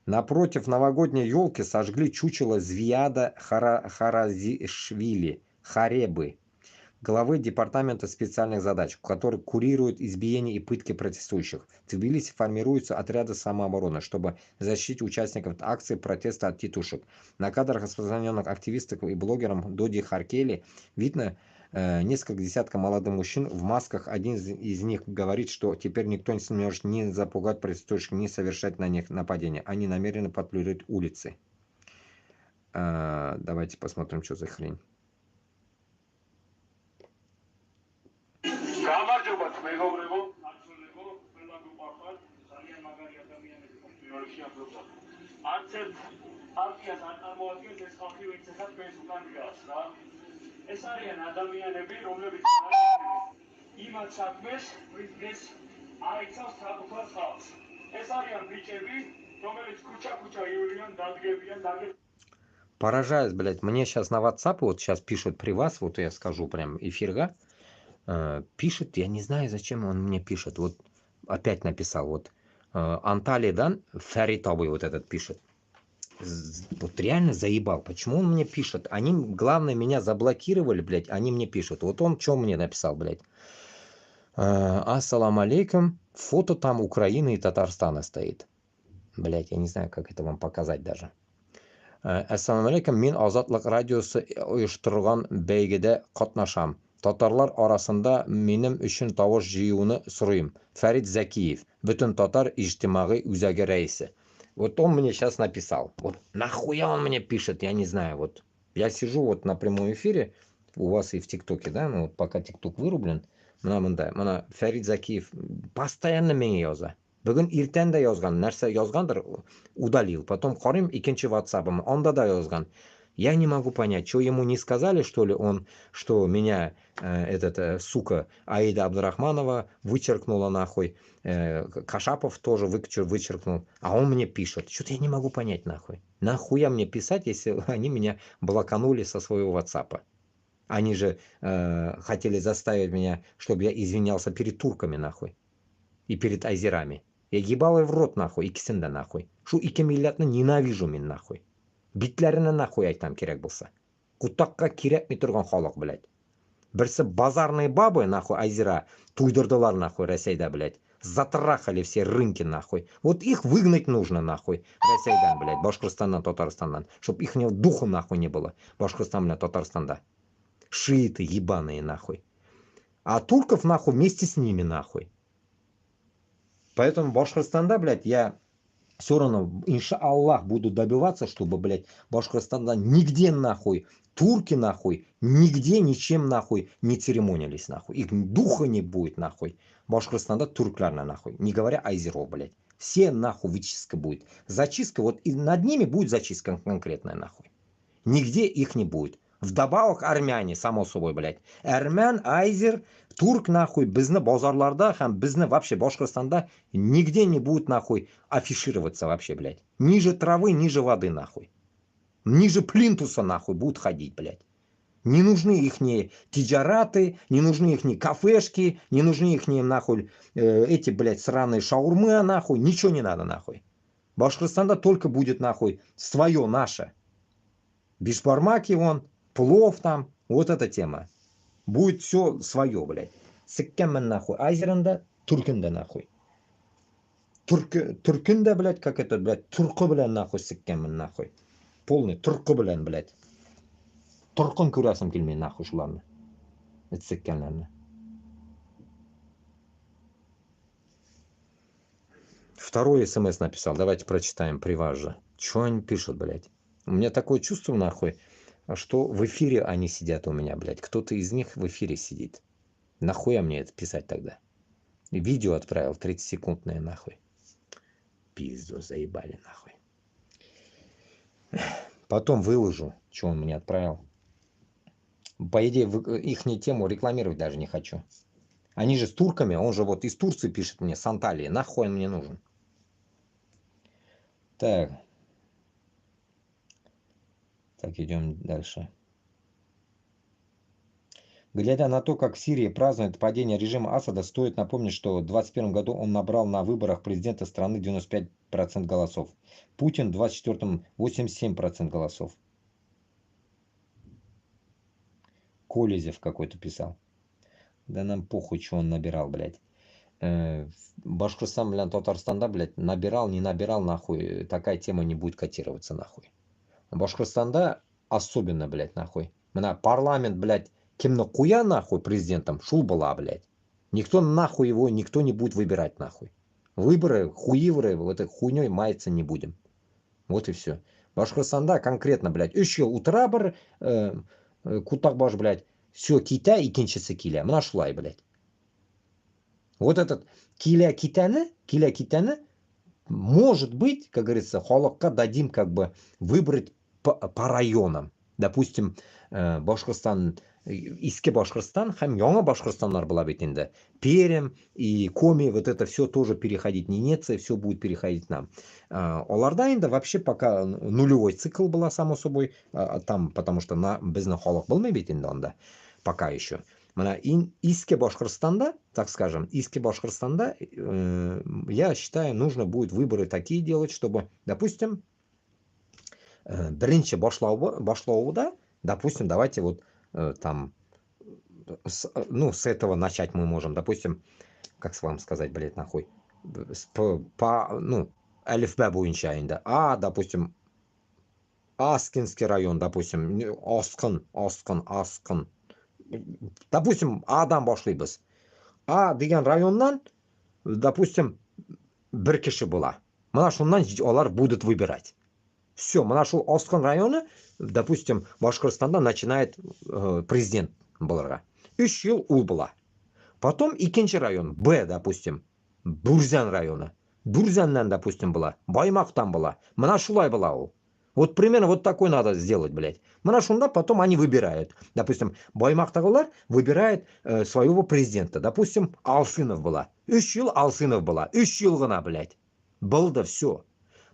Напротив новогодней елки сожгли чучело Звияда Харазишвили, Харебы. главы Департамента специальных задач, который курирует избиения и пытки протестующих. В Тбилиси формируются отряды самообороны, чтобы защитить участников акции протеста от тетушек. На кадрах, распространенных активистам и блогерам Доди Харкели, видно несколько десятков молодых мужчин в масках. Один из них говорит, что теперь никто не сможет ни запугать протестующих, ни совершать на них нападения. Они намерены патрулировать улицы. Давайте посмотрим, что за хрень. ეს არიან ადამიანები, რომლებიც იმათ საქმეს, რის აიცავს საკუთარ ხალხს. ეს არიან ბიჭები, რომელიც ქუჩა-ქუჩა ივლიან, დადგებიან. Поражаюсь, блядь, мне сейчас на WhatsApp, вот сейчас пишут при вас, вот я скажу прям эфирга, пишет, я не знаю, зачем он мне пишет, вот опять написал, вот Анталидан Фаритовый вот этот пишет. Вот реально заебал. Почему он мне пишет? Они, главное, меня заблокировали, блядь, они мне пишут. Вот он что мне написал, блядь? Ассаламу алейкум. Фото там Украины и Татарстана стоит. Блядь, я не знаю, как это вам показать даже. Ассаламу алейкум. Мин Азатлык радиосы оештырган бәйгедә катнашам. Татарлар арасында минем өчен тавыш җыюны сорыйм. Фәрит Зәкиев. Бөтен татар иҗтимагый үзәге рәисе. Вот он мне сейчас написал. Вот нахуя он мне пишет, я не знаю. Вот я сижу вот на прямом эфире, у вас и в ТикТоке, да, ну вот пока ТикТок вырублен, мына Фәрит Закиев постоянно меня яза. Бүгін иртен да язган, нәрсә язгандыр, удалил. Потом қарим икенче WhatsApp-ым, онда да язган. Я не могу понять, что ему не сказали, что ли, он, что меня сука Аида Абдурахманова вычеркнула нахуй, Кашапов тоже вычеркнул, а он мне пишет. Что-то я не могу понять нахуй. Нахуя мне писать, если они меня блоканули со своего WhatsApp? Они же хотели заставить меня, чтобы я извинялся перед турками нахуй и перед азерами. Я ебал в рот нахуй, икисен да нахуй. Шу ике миллятны ненавижу мен нахуй. Битләренә нахуй айтам кирәк булса. Кутакка кирәкми торган халык, блядь. Берсе базарные бабы, нахуй, азера, туйдырдылар, нахуй, Россияда, блядь. Затрахали все рынки, нахуй. Вот их выгнать нужно, нахуй, Россиядан, блядь, Башкортостандан, Татарстандан. Чтоб их духу, нахуй, не было. Башкортостан, Татарстанда. Шииты ебаные, нахуй. А турков, нахуй, вместе с ними, нахуй. Поэтому Башкортостанда, блядь, я... Все равно, иншаллах, буду добиваться, чтобы, блядь, Башкортостанда нигде, нахуй, турки, нахуй, нигде ничем, нахуй, не церемонились, нахуй. Их духа не будет, нахуй. Башкортостанда туркларна, нахуй. Не говоря айзеров, блядь. Все, нахуй, вычистка будет. Зачистка, вот и над ними будет зачистка конкретная, нахуй. Нигде их не будет. Вдобавок армяне, само собой, блядь. Армян, айзер, турк, нахуй, bizni базарларда, хам bizni вообще Башкортостанда нигде не будет, нахуй, афишироваться вообще, блядь. Ниже травы, ниже воды, нахуй. Ниже плинтуса, нахуй, будут ходить, блядь. Не нужны ихние тиджараты, не нужны ихние кафешки, не нужны ихние, нахуй, эти, блядь, сраные шаурмы, нахуй. Ничего не надо, нахуй. Башкортостанда только будет, нахуй, свое, наше. Бишбармаки, вон, плов там, вот эта тема. Будет все свое, блядь. Сыккенмен, нахуй, айзерында, туркында, нахуй. Туркында, блядь, как это, блядь, туркы, блядь, нахуй, сыккенмен, нахуй. Полный туркы, блядь, блядь. Туркын көрәсім келмей, нахуй, шуларны. Сыккенлерны. Второй смс написал, давайте прочитаем при вас же. Чего они пишут, блядь? У меня такое чувство, нахуй, что в эфире они сидят у меня, блядь. Кто-то из них в эфире сидит. Нахуя мне это писать тогда? Видео отправил 30-секундное, нахуй. Пизду заебали, нахуй. Потом выложу, что он мне отправил. По идее, их тему рекламировать даже не хочу. Они же с турками, он же вот из Турции пишет мне, с Анталии. Нахуй он мне нужен? Так. Так, идем дальше. Глядя на то, как в Сирии празднует падение режима Асада, стоит напомнить, что в 2021 году он набрал на выборах президента страны 95% голосов. Путин в 2024 87% голосов. Колезев какой-то писал. Да нам похуй, что он набирал, блядь. Башкортостан, блядь, Татарстанда, блядь, набирал, не набирал, нахуй. Такая тема не будет котироваться, нахуй. Башкортостанда особенно, блядь, нахуй. Мына парламент, блядь, кемно куя, нахуй, президентом, шул была, блядь. Никто нахуй его, никто не будет выбирать, нахуй. Выборы, хуивры, вот этой хуйней маяться не будем. Вот и все. Башкортостанда конкретно, блядь, еще утра бір, кутакбаш, блядь, все кита и кинчится киля. Мына шулай, блядь. Вот этот киля китаны, может быть, как говорится, халыкка дадим как бы выбрать по районам. Допустим, Башкортостан, Иске Башкортостан, һәм яңа Башкортостаннар была бит инде. Перем и Коми, вот это все тоже переходить, Ненеция, все будет переходить нам. Оларда инде вообще пока нулевой цикл была, само собой, там, потому что на безне халык был бит инде анда, пока еще. Иске Башкортостанда, так скажем, Иске Башкортостанда, я считаю, нужно будет выборы такие делать, чтобы, допустим, бірінші башлауда, допустим, давайте вот там, с этого начать мы можем, допустим, как вам сказать, блядь, нахуй, әлифбә бойынша инде, допустим, Аскинский район, допустим, Аскын, допустим, Адан башлайбыз. Деген районнан, допустим, бір киши була. Мына шуннан олар будут выбирать. Все, мына шул Аскын районы, допустим, Башкортостанда начинает президент буларга. 3 ел ул була. Потом икенче район, Б, допустим, Бурзян районы. Бурзяннан, допустим, была. Баймактан была. Мына шулай була ул. Вот примерно вот такой надо сделать, блядь. Мына шунда потом они выбирают. Допустим, Баймактагылар выбирает своего президента. Допустим, Алсынов была. 3 ел Алсынов была. 3 ел гына, блядь. Было все.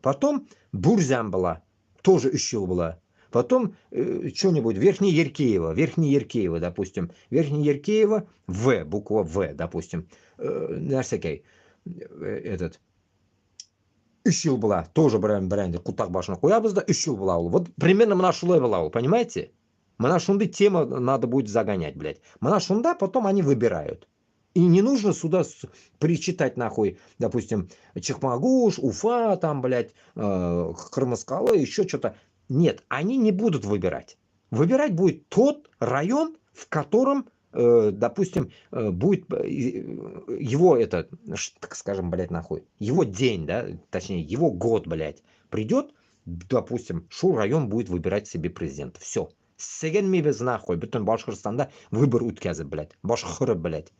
Потом Бурзян была. Тоже 3 ел была. Потом что-нибудь Верхний Еркеево, допустим. Верхний Еркеево, В, буква В, допустим. Нәрсекей, этот... 3 ел была, тоже бренде кутак башына қоябыз, 3 ел была. Вот примерно мына шулай была, понимаете? Мына шунды тема надо будет загонять, блядь. Мына шунда потом они выбирают. И не нужно сюда причитать нахуй, допустим, Чекмагуш, Уфа, там, блядь, Кырмыскалы, еще что-то. Нет, они не будут выбирать. Выбирать будет тот район, в котором, допустим, будет его этот, так скажем, блядь, нахуй, его день, да, точнее, его год, блядь, придет, допустим, шул район будет выбирать себе президента. Все. Сегенмейбіз нахуй, бүтін Башқұртстанда выбор өткізіп, блядь, башқұры, блядь.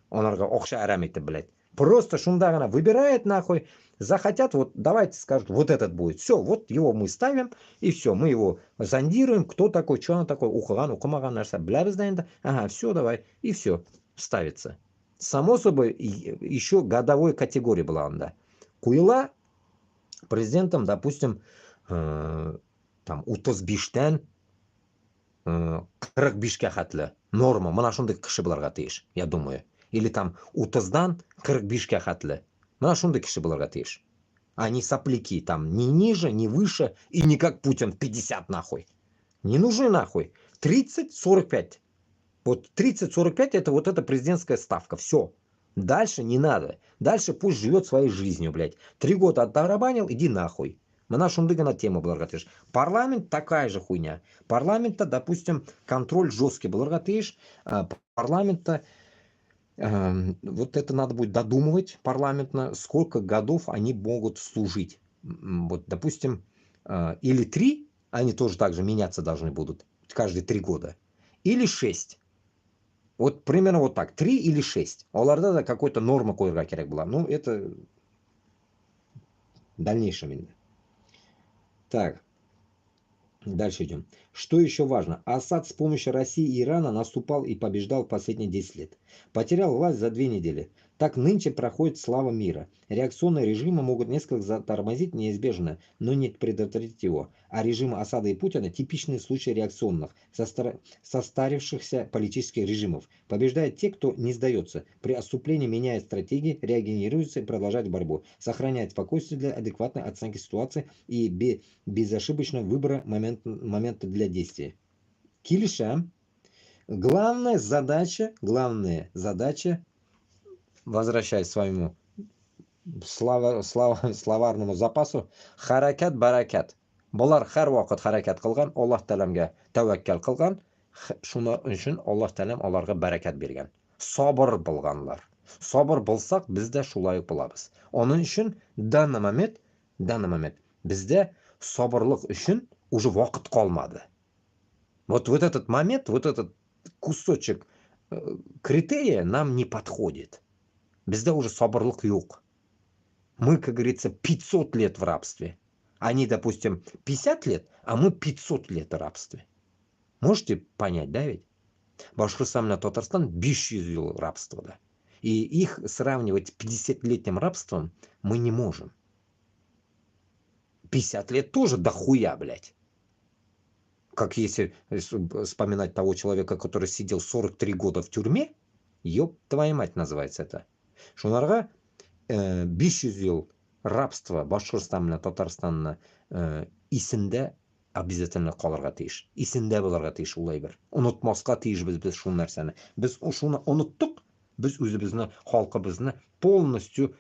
Онарға оқша әрам етті, блядь. Просто шунда гана выбирает, нахуй, захотят, вот давайте скажут, вот этот будет. Все, вот его мы ставим, и все, мы его зондируем, кто такой, что он такой, ухаган, ухамаган, нәрсе, блябіз да, ага, все, давай, и все, ставится. Само собой, еще годовой категории была анда. Куйла президентом, допустим, там, Утызбиштен, 45-ке хатлы норма, мына шундай кіші бұларға тиеш, я думаю. Или там Утыздан 45-ке хатлы. Мына шундай кіші бұларға тиеш. А не сопляки, там, ни ниже, ни выше, и не как Путин 50 нахуй. Не нужны нахуй. 30-45. Вот 30-45 это вот эта президентская ставка. Все. Дальше не надо. Дальше пусть живет своей жизнью, блядь. 3 года оттарабанил, иди нахуй. Мына шундыга на тему бұларға тиеш. Парламент такая же хуйня. Парламентта, допустим, контроль жесткий бұларға тиеш. Парламентта вот это надо будет додумывать парламентно, сколько годов они могут служить. Вот, допустим, или 3, они тоже так же меняться должны будут каждые 3 года, или 6. Вот примерно вот так, 3 или 6. Оларда да какой-то норма койырға керек была. Ну, это в дальнейшем именно. Так, дальше идем. Что еще важно? Асад с помощью России и Ирана наступал и побеждал последние 10 лет. Потерял власть за 2 недели. Так нынче проходит слава мира. Реакционные режимы могут несколько затормозить неизбежно, но не предотвратить его. А режимы Асада и Путина – типичные случаи реакционных, состарившихся политических режимов. Побеждают те, кто не сдается. При отступлении меняет стратегии, регенерируется и продолжает борьбу. Сохраняет спокойствие для адекватной оценки ситуации и безошибочного выбора момента для действия. Килиша Главная задача, возвращаясь к своему словарному запасу, харакат баракат. Bular har vaqt harakat qilgan, Alloh taologa tavakkal qilgan, shuni uchun Alloh taolo ularga barakat bergan. Sabr bo'lganlar. Sabr bo'lsak, bizda shulay bo'lamiz. Onun uchun данный момент bizda sabrlik uchun уже vaqt qolmadi. Вот этот момент, вот этот кусочек критерия нам не подходит. Bizda уже sabrlik yo'q. Мы, как говорится, 500 лет в рабстве. Они, допустим, 50 лет, а мы 500 лет в рабстве. Можете понять, да ведь? Башкортостан и Татарстан 500 жил рабства, да. И их сравнивать с 50-летним рабством мы не можем. 50 лет тоже дохуя, блядь. Как если вспоминать того человека, который сидел 43 года в тюрьме, ёб твою мать называется это. Шунарға 500 жыл рабство Башқұртстан мен Татарстанны исендә обязательно қалырға тиеш. Исендә булырга тиеш улай бер. Онытмаска тиешбез без шул нәрсәне. Без шуны оныттык, без үзебезне, халкыбызны полностью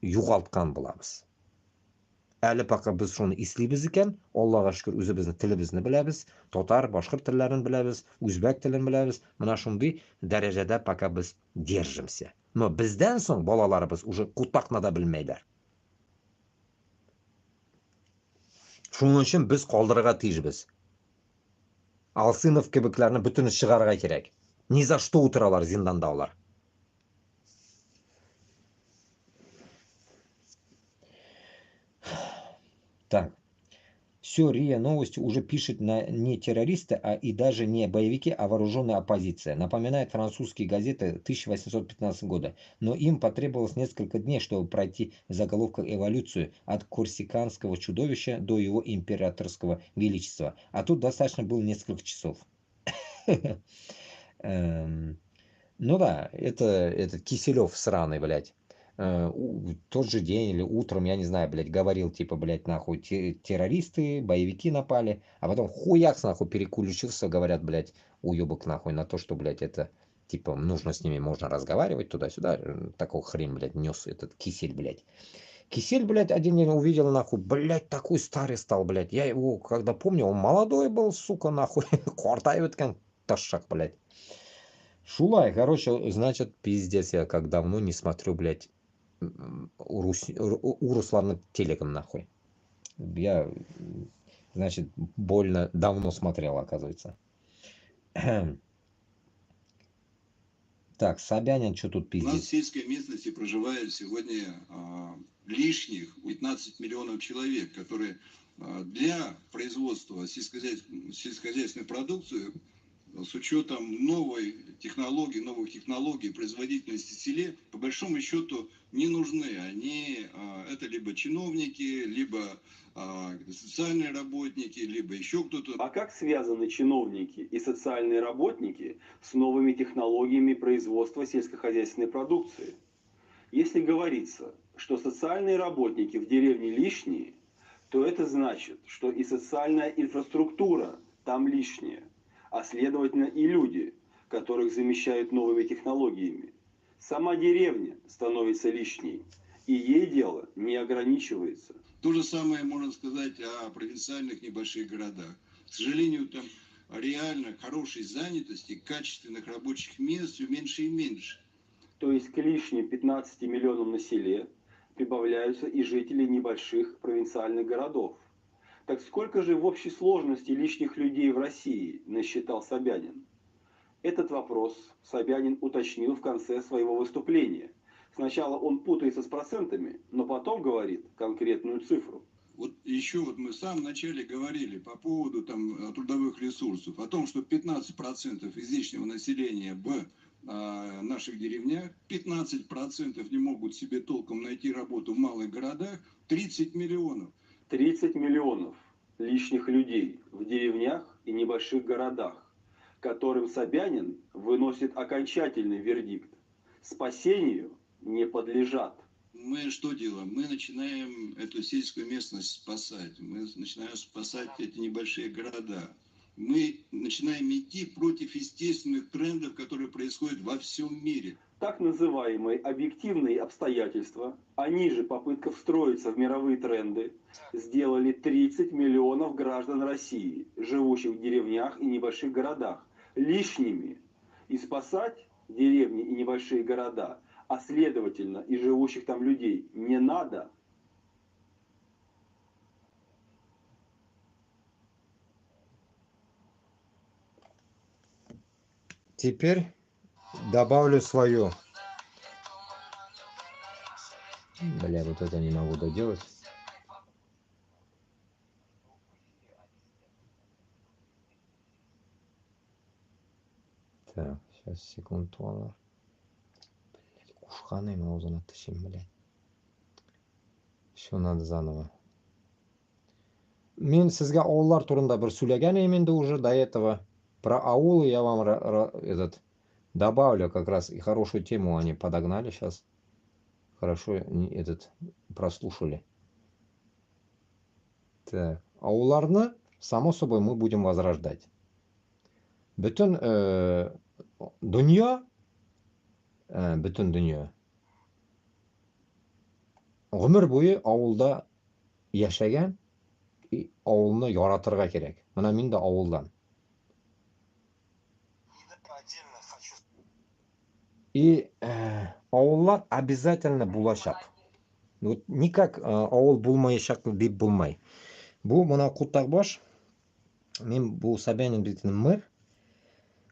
югалткан булабыз. Әле пока без шуны ислибез икән, Аллага шөкер үзебезнең телебезне беләбез, татар, башкорт телләрен беләбез, үзбәк телен беләбез. Менә шундый дәрәҗәдә пока без держимся. Но бездән соң балаларыбыз уже кутакны да белмәйләр. Шуның өчен без калдырырга тиешбез. Алсынов кебекләрне бөтен чыгарырга кирәк. Ни за что утыралар зинданда алар. Так. Все, РИА Новости уже пишет не террористы, и даже не боевики, а вооруженная оппозиция. Напоминает французские газеты 1815 года. Но им потребовалось несколько дней, чтобы пройти в заголовках эволюцию от корсиканского чудовища до его императорского величества. А тут достаточно было несколько часов. Ну да, это Киселев сраный, блядь. Тот же день или утром, я не знаю, блядь, говорил, типа, блядь, нахуй, террористы, боевики напали, а потом хуякс, нахуй, переключился, говорят, блядь, уебок, нахуй, на то, что, блядь, это, типа, нужно с ними, можно разговаривать туда-сюда, такого хрень, блядь, нес этот Кисель, блядь. Кисель, блядь, один день увидел, нахуй, блядь, такой старый стал, блядь, я его, когда помню, он молодой был, сука, нахуй, квартает, как ташак, блядь. Шулай, короче, значит, пиздец, я как давно не смотрю, блядь, у Руслана Телеком, нахуй. Я, значит, больно давно смотрел, оказывается. Так, Собянин, что тут пиздит? У нас в сельской местности проживает сегодня лишних 15 миллионов человек, которые для производства сельскохозяйственной продукции с учетом новых технологий производительности в селе, по большому счету, не нужны. Они, это либо чиновники, либо социальные работники, либо еще кто-то. А как связаны чиновники и социальные работники с новыми технологиями производства сельскохозяйственной продукции? Если говорится, что социальные работники в деревне лишние, то это значит, что и социальная инфраструктура там лишняя, а следовательно и люди, которых замещают новыми технологиями. Сама деревня становится лишней, и ей дело не ограничивается. То же самое можно сказать о провинциальных небольших городах. К сожалению, там реально хорошей занятости, качественных рабочих мест все меньше и меньше. То есть к лишним 15 миллионам на селе прибавляются и жители небольших провинциальных городов. Так сколько же в общей сложности лишних людей в России насчитал Собянин? Этот вопрос Собянин уточнил в конце своего выступления. Сначала он путается с процентами, но потом говорит конкретную цифру. Вот еще вот мы в самом начале говорили по поводу там трудовых ресурсов, о том, что 15% излишнего населения в наших деревнях, 15% не могут себе толком найти работу в малых городах, 30 миллионов. 30 миллионов лишних людей в деревнях и небольших городах, которым Собянин выносит окончательный вердикт. Спасению не подлежат. Мы что делаем? Мы начинаем эту сельскую местность спасать. Мы начинаем спасать эти небольшие города. мы начинаем идти против естественных трендов, которые происходят во всем мире. Так называемые объективные обстоятельства, они же попытка встроиться в мировые тренды, сделали 30 миллионов граждан России, живущих в деревнях и небольших городах, лишними. И спасать деревни и небольшие города, а следовательно и живущих там людей, не надо. Теперь добавлю свое. Бля, вот это не могу доделать. Так, сейчас секунду. Блядь, кушханый маузан оттащим, блядь. Все надо заново. Мен сізге аулар турында бір сөйлеген емен уже до этого. Про аулы я вам добавлю как раз, и хорошую тему они подогнали сейчас. Хорошо прослушали. Так, ауларны, само собой, мы будем возрождать. Бүтін дүние ғұмыр бойы ауылда яшаған, ауылны яратырға керек. Мына мен де ауылдан. И ауыллар обязательно булашак. Вот никак ауыл булмайшак деп булмай. Бу мына Кутакбаш, мен бу Собянин дейтін мэр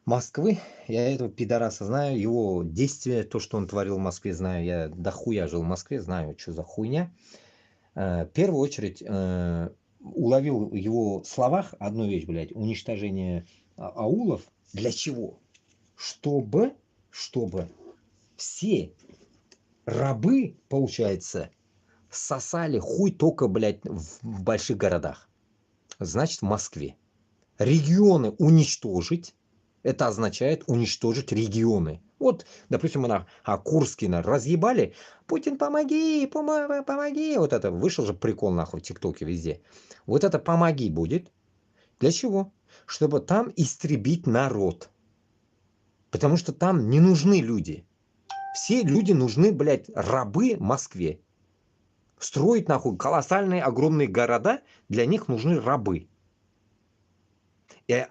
Москвы, я этого пидораса знаю, его действия, то, что он творил в Москве, знаю. Я дохуя жил в Москве, знаю, что за хуйня. В первую очередь уловил в его словах одну вещь, блядь, уничтожение аулов. Для чего? Чтобы все рабы, получается, сосали хуй только, блядь, в больших городах. Значит, в Москве. Регионы уничтожить. Это означает уничтожить регионы. Вот, допустим, Курский разъебали. Путин, помоги, помоги. Вот это, вышел же прикол нахуй в ТикТоке везде. Вот это помоги будет. Для чего? Чтобы там истребить народ. Потому что там не нужны люди. Все люди нужны, блядь, рабы в Москве. Строить нахуй колоссальные, огромные города, для них нужны рабы.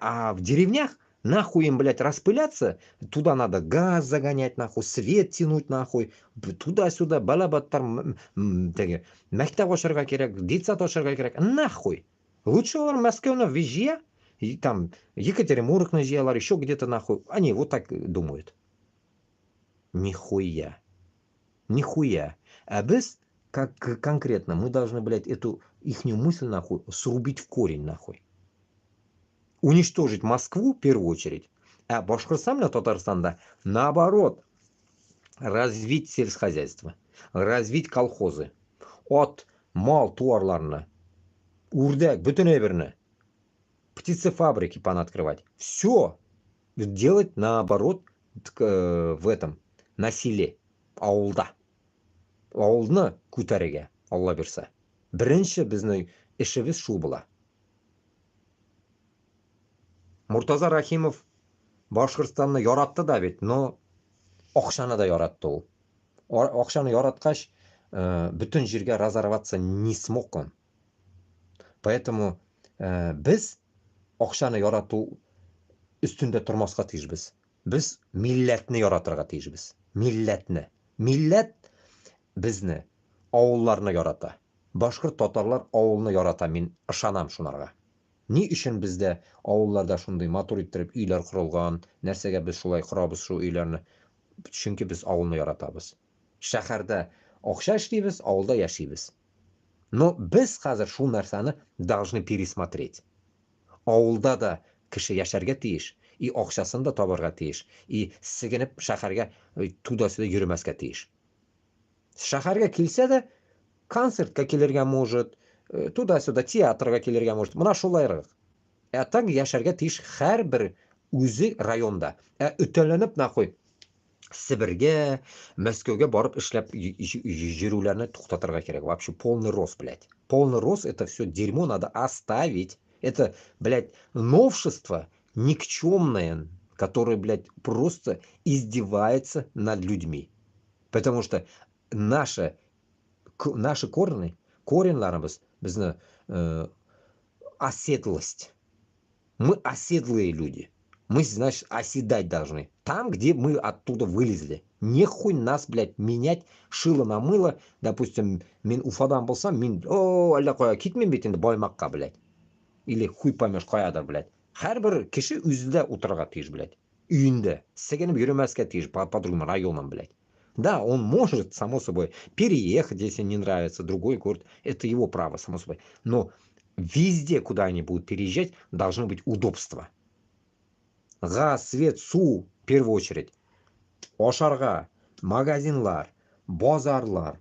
А в деревнях нахуй им, блядь, распыляться, туда надо газ загонять, нахуй, свет тянуть, нахуй, туда-сюда, балабаттар, мектеп ашырга керек, детсад ашырга керек, нахуй. Лучше олар Москваны везде, и там Екатеринбургны жиялар, еще где-то, нахуй. Они вот так думают. Нихуя. Нихуя. А без, как конкретно, мы должны, блядь, эту ихнюю мысль, нахуй, срубить в корень, нахуй. Уничтожить Москву в первую очередь, а Башкортостан, Татарстанда, наоборот, развить сельскохозяйство, развить колхозы. От мал туарларына, урдак, бүтін бірні, птицефабрики пооткрывать. Все делать наоборот в этом, на селе, ауылда. Ауылны көтеруге, Алла берсе. Бірінші біздің ішіміз шу була. Муртаза Рахимов Башкортстанны яратты да бит, но акчаны да яратты ул. Акчаны яраткач, бүтін жерге разорваться не смог он. Поэтому біз акчаны ярату үстүндө турмаска тийишбиз. Біз милләтне яратырга тийишбиз. Милләтне. Милләт бизне авылларны ярата. Башкорт татарлар авылны ярата, мен ышанам шунарга. Ни өчен бездә авылларда шундый матур иттереп өйләр корылган, нәрсәгә без шулай корабыз шу өйләрне? Чөнки без авылны яратабыз. Шәһәрдә акча эшлибез, авылда яшибез. Но без хәзер шул нәрсәне должны пересмотреть. Авылда да кеше яшәргә тиеш, и акчасын да табарга тиеш, и сигенеп шәһәргә туда-сюда йөрмәскә тиеш. Шәһәргә килсә дә концертка килергә может, туда-сюда театрга килергә может. Мына шулайрак. Так яшәргә тиеш һәрбер үзе районда. Өтәләнеп нахуй Сибиргә, Мәскәүгә барып эшләп йөрүләрне туктатырга кирәк. Вообще полный рост, блядь. Полный рост, это все дерьмо надо оставить. Это, блядь, новшество никчемное, которое, блядь, просто издевается над людьми. Потому что наши коренларыбыз, бізді оседлость. Мы оседлые люди. Мы, значит, оседать должны. Там, где мы оттуда вылезли. Нехуй нас, блядь, менять шило на мыло. Допустим, мен Уфадан болсам, мен, әлі қоя, кетмен бетінде баймаққа, блядь. Или хуй поймешь қоядыр, блядь. Әрбір кіші үзілді отырға тиіш, блядь. Үйінде. Сәгеніп үйремәске тиіш по другим районам, блядь. Да, он может, само собой, переехать, если не нравится, другой город. Это его право, само собой. Но везде, куда они будут переезжать, должно быть удобство. Газ, свет, су, в первую очередь. Ошарға, магазинлар, базарлар,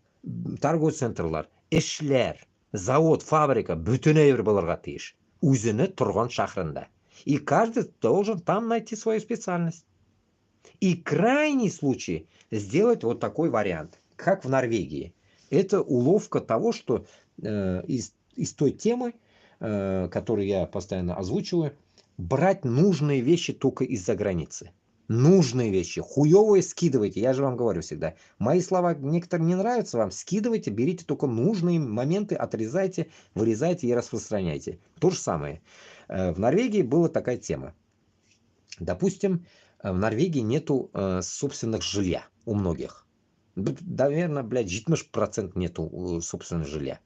торговый центрлар, эшлер, завод, фабрика, бүтүнөй бир болорго тийиш. Өзүнө турган шахрында. И каждый должен там найти свою специальность. И крайний случай сделать вот такой вариант, как в Норвегии. Это уловка того, что из той темы, которую я постоянно озвучиваю, брать нужные вещи только из-за границы. Нужные вещи. Хуевые скидывайте. Я же вам говорю всегда. Мои слова некоторым не нравятся вам. Скидывайте, берите только нужные моменты, отрезайте, вырезайте и распространяйте. То же самое. В Норвегии была такая тема. Допустим, в Норвегии нету собственных жилья у многих. Наверное, блядь, 70% нету собственного жилья.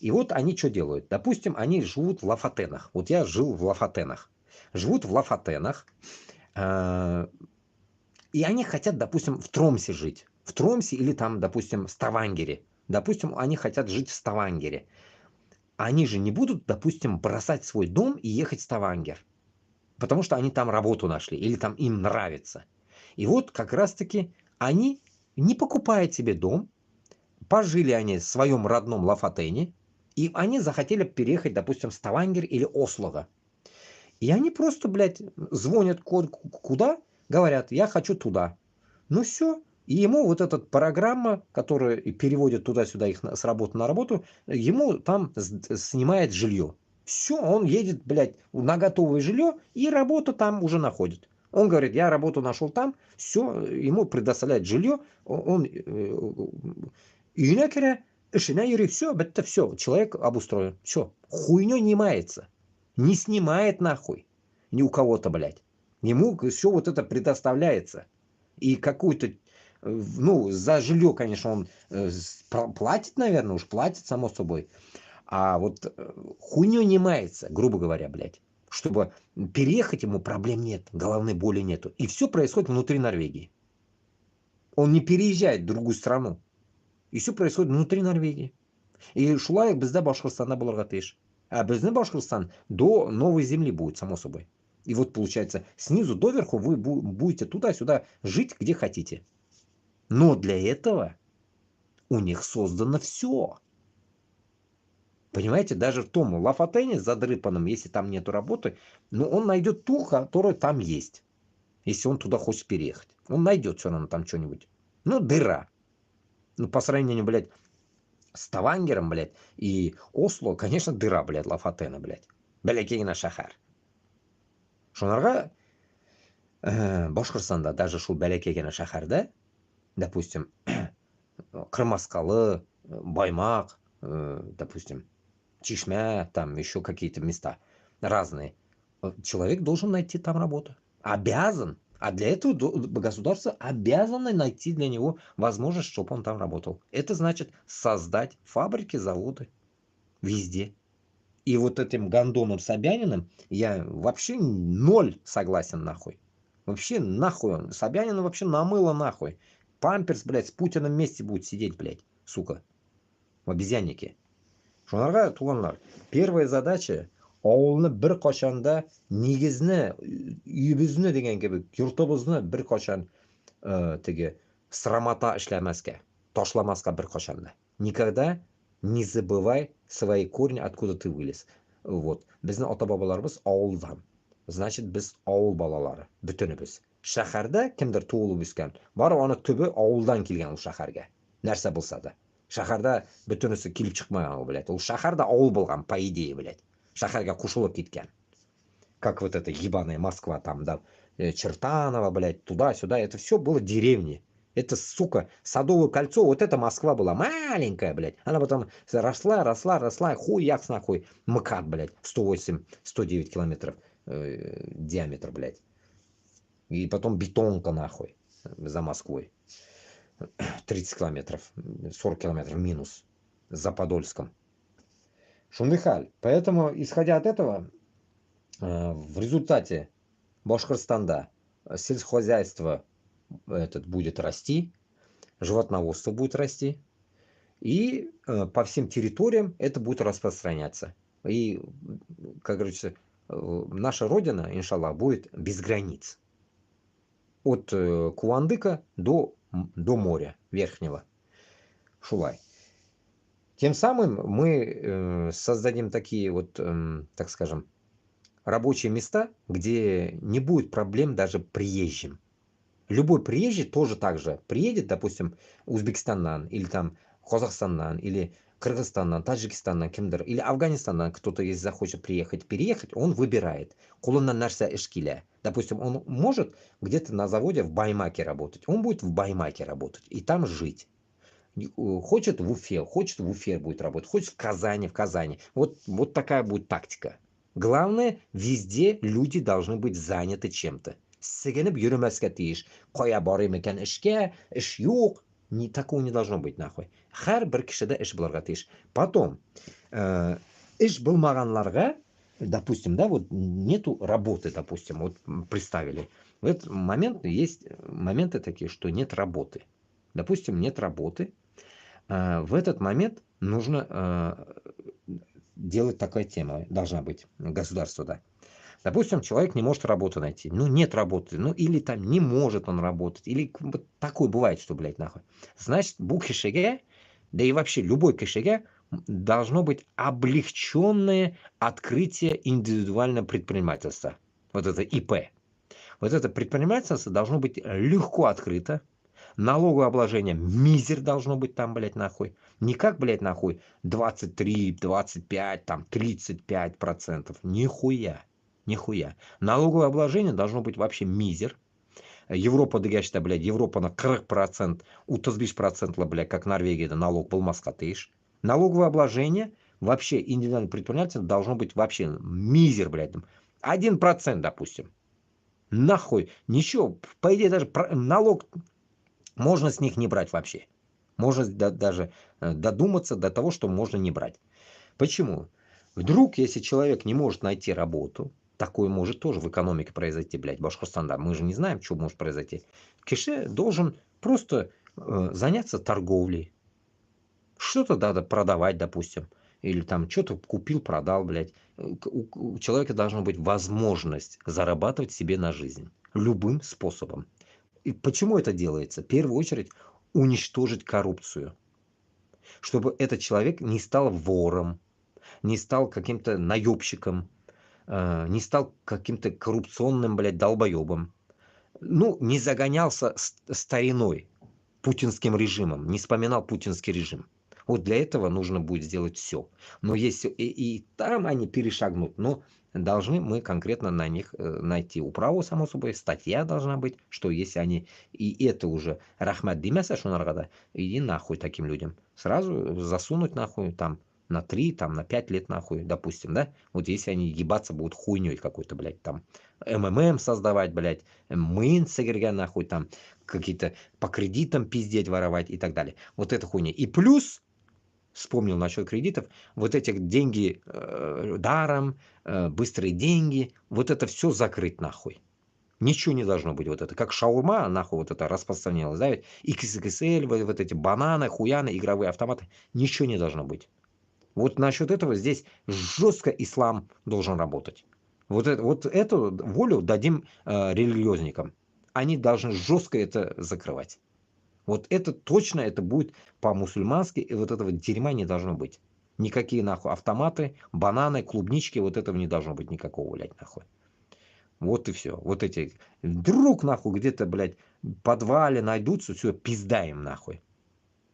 И вот они что делают? Допустим, они живут в Лафатенах. Вот я жил в Лафатенах. Живут в Лафатенах. И они хотят, допустим, в Тромсе жить. В Тромсе или там, допустим, в Ставангере. Допустим, они хотят жить в Ставангере. Они же не будут, допустим, бросать свой дом и ехать в Ставангер. Потому что они там работу нашли. Или там им нравится. И вот как раз-таки они не покупают себе дом. Пожили они в своем родном Лафатене. И они захотели переехать, допустим, в Ставангер или Осло. И они просто, блядь, звонят куда, говорят, я хочу туда. Ну все. И ему вот эта программа, которая переводит туда-сюда их с работы на работу, ему там снимает жилье. Все, он едет, блядь, на готовое жилье и работу там уже находит. Он говорит, я работу нашел там, все, ему предоставляет жилье, он все, это все, человек обустроен, все, хуйней не мается. Не снимает нахуй ни у кого-то, блядь. Ему все вот это предоставляется. И какую-то, ну, за жилье, конечно, он платит, наверное, уж платит, само собой. А вот хуйней не мается, грубо говоря, блядь. Чтобы переехать ему проблем нет, головной боли нету. И все происходит внутри Норвегии. Он не переезжает в другую страну. И все происходит внутри Норвегии. И шулай бізде Башқұртстанда боларға тиіш. А біздің Башқұртстан до новой земли будет, само собой. И вот получается, снизу доверху вы будете туда-сюда жить, где хотите. Но для этого у них создано все. Понимаете, даже в том Лафатене задрыпанном, если там нету работы, ну он найдет ту, которая там есть. Если он туда хочет переехать. Он найдет все равно там что-нибудь. Ну, дыра. Ну, по сравнению, блядь, с Ставангером, блядь, и Осло, конечно, дыра, блядь, Лафатена, блядь. Бәләкегенә шәһәр. Шунарға Башқұртстанда даже шул бәләкегенә шәһәрдә, допустим, Кырмаскалы, Баймак, допустим, Чишмә, там еще какие-то места разные. Человек должен найти там работу. Обязан. А для этого государство обязано найти для него возможность, чтобы он там работал. Это значит создать фабрики, заводы везде. И вот этим Гондоном Собяниным я вообще ноль согласен нахуй. Вообще нахуй он. Собянин вообще намыло нахуй. Памперс, блядь, с Путиным вместе будет сидеть, блядь, сука. В обезьяннике. Шунарға туғанлар. Первая задача ауылны бір қашанда негізні үйімізді деген кебек yurtimizni бір қашан теге срамата эшләмәскә, ташламаска бір қашанда. Никогда не забывай свои корни, откуда ты вылез. Вот. Безнең ата-бабаларыбыз авылдан. Значит, без авыл балалары. Бүтенебез. Шәһәрдә кемдер туылып үскән. Бары аны төбе авылдан килгән ул шәһәргә. Нәрсә булса да. Шәһәрдә бүтенесе килеп чыкмаган ул, блядь. Ул шәһәрдә авыл булган, по идее, блядь. Шахарга кушулып кеткен. Как вот эта ебаная Москва там, да, Чертаново, блядь, туда-сюда, это все было деревни. Это, сука, Садовое кольцо, вот эта Москва была маленькая, блядь. Она потом росла, хуй яц нахуй. МКАД, блядь, 108-109 километров диаметр, блядь. И потом бетонка, нахуй, за Москвой. 30 километров, 40 километров минус за Подольском. Шумвихаль. Поэтому, исходя от этого, в результате Башкортостана сельскохозяйство этот будет расти, животноводство будет расти, и по всем территориям это будет распространяться. И, как говорится, наша Родина, иншаллах, будет без границ. От Куандыка до моря верхнего. Шулай. Тем самым мы создадим такие вот, так скажем, рабочие места, где не будет проблем даже приезжим. Любой приезжий тоже так же приедет, допустим, Узбекистаннан, или там Казахстаннан, или Кыргызстаннан, Таджикистаннан, кимдер, или Афганистаннан, кто-то, если захочет переехать, он выбирает. Кулуннан нарса эшкиля. Допустим, он может где-то на заводе в Баймаке работать. Он будет в Баймаке работать и там жить. Хочет в Уфе будет работать. Хочет в Казани. Вот такая будет тактика. Главное, везде люди должны быть заняты чем-то. Такого не должно быть, нахуй. Потом, допустим, да, вот нету работы, допустим, вот представили. В этот момент есть моменты такие, что нет работы. Допустим, нет работы. В этот момент нужно делать такая тема, должна быть государство, да. Допустим, человек не может работу найти. Ну, нет работы. Ну, или там не может он работать. Или вот такое бывает, что, блядь, нахуй. Значит, bu кишеге, да и вообще любой кишеге, должно быть облегченное открытие индивидуального предпринимательства. Вот это ИП. Вот это предпринимательство должно быть легко открыто. Налоговое обложение мизер должно быть там, блядь, нахуй. Не как, блядь, нахуй, 23, 25, там, 35%. Нихуя. Налоговое обложение должно быть вообще мизер. Европа дегешта, блядь, Европа на 40%, 35%, блядь, как Норвегия, да, налог был маскатыш. Налоговое обложение вообще индивидуальное предпринимательство должно быть вообще мизер, блядь, 1%, допустим. Нахуй, ничего, по идее даже налог можно с них не брать вообще. Можно даже додуматься до того, что можно не брать. Почему? Вдруг, если человек не может найти работу, такое может тоже в экономике произойти, блядь, Башкортостанда. Мы же не знаем, что может произойти. Кише должен просто заняться торговлей. Что-то надо продавать, допустим. Или там что-то купил, продал, блядь. У человека должна быть возможность зарабатывать себе на жизнь. Любым способом. И почему это делается? В первую очередь уничтожить коррупцию. Чтобы этот человек не стал вором, не стал каким-то наебщиком, не стал каким-то коррупционным, блядь, долбоебом. Ну, не загонялся стариной, путинским режимом, не вспоминал путинский режим. Вот для этого нужно будет сделать все. Но если и там они перешагнут, но должны мы конкретно на них найти управу, само собой, статья должна быть, что если они, и это уже рахмат демеса, что наргада, иди нахуй таким людям. Сразу засунуть нахуй там на 3, там на 5 лет нахуй, допустим, да? Вот если они ебаться будут хуйней какой-то, блядь, там, МММ создавать, блядь, мын сагерга нахуй, там, какие-то по кредитам пиздеть, воровать и так далее. Вот это хуйня. И плюс, вспомнил насчет кредитов, вот эти деньги даром, быстрые деньги, вот это все закрыть нахуй. Ничего не должно быть вот это. Как шаурма, нахуй вот это распространялось, да, XXL, вот эти бананы, хуяны, игровые автоматы, ничего не должно быть. Вот насчет этого здесь жестко ислам должен работать. Вот эту волю дадим религиозникам. Они должны жестко это закрывать. Вот это точно, это будет по-мусульмански, и вот этого дерьма не должно быть. Никакие нахуй автоматы, бананы, клубнички, вот этого не должно быть никакого, блядь, нахуй. Вот и все. Вот эти, вдруг нахуй где-то, блядь, в подвале найдутся, все, пиздаем нахуй.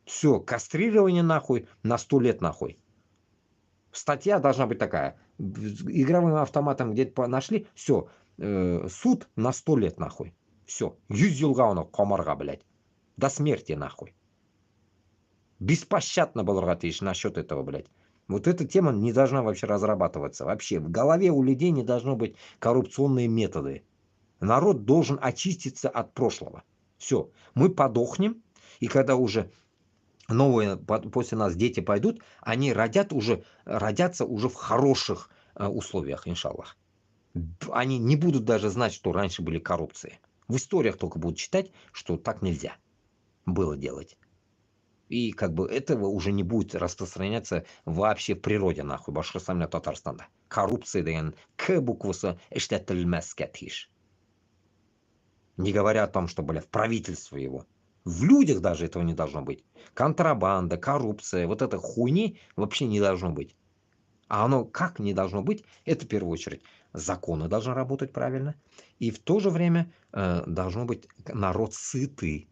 Все, кастрирование нахуй на 100 лет нахуй. Статья должна быть такая. Игровым автоматом где-то нашли, все, суд на 100 лет нахуй. Все. 100 жылға оны қомарға, блядь. До смерти нахуй. Беспощадно болырға тиіш насчет этого, блядь. Вот эта тема не должна вообще разрабатываться. Вообще в голове у людей не должно быть коррупционные методы. Народ должен очиститься от прошлого. Все. Мы подохнем, и когда уже новые после нас дети пойдут, они родятся уже в хороших условиях, иншаллах. Они не будут даже знать, что раньше были коррупции. В историях только будут читать, что так нельзя было делать. И как бы этого уже не будет распространяться вообще в природе, нахуй, Башкортостана, Татарстанда. Коррупция деген К буквасы эштетилмеске тиеш. Не говоря о том, что, бля, в правительство его. В людях даже этого не должно быть. Контрабанда, коррупция, вот этой хуйни вообще не должно быть. А оно как не должно быть? Это в первую очередь законы должны работать правильно. И в то же время должно быть народ сытый.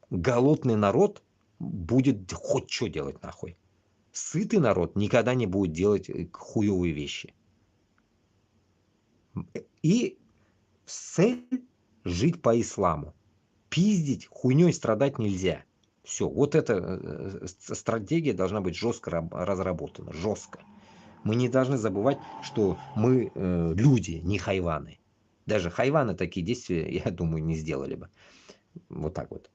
Голодный народ будет хоть что делать нахуй. Сытый народ никогда не будет делать хуевые вещи. И цель жить по исламу. Пиздить, хуйней страдать нельзя. Все, вот эта стратегия должна быть жестко разработана. Жестко. Мы не должны забывать, что мы люди, не хайваны. Даже хайваны такие действия, я думаю, не сделали бы. Вот так вот.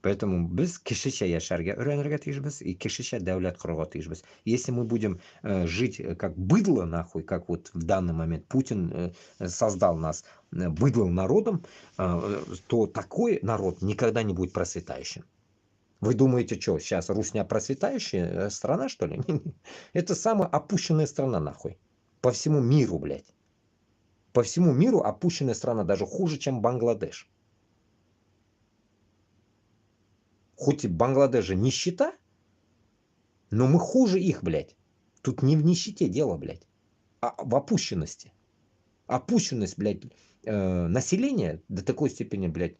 Поэтому без кишеча яшарга öğrenirге тиешбез и кишеча дәүләт корырга тиешбез. Если мы будем жить как быдло, нахуй, как вот в данный момент Путин создал нас быдлым народом, то такой народ никогда не будет процветающим. Вы думаете, что, сейчас Русня процветающая страна, что ли? Это самая опущенная страна, нахуй. По всему миру, блядь. По всему миру опущенная страна, даже хуже, чем Бангладеш. Хоть и Бангладеш же нищета, но мы хуже их, блядь. Тут не в нищете дело, блядь, а в опущенности. Опущенность, блядь, населения до такой степени, блядь,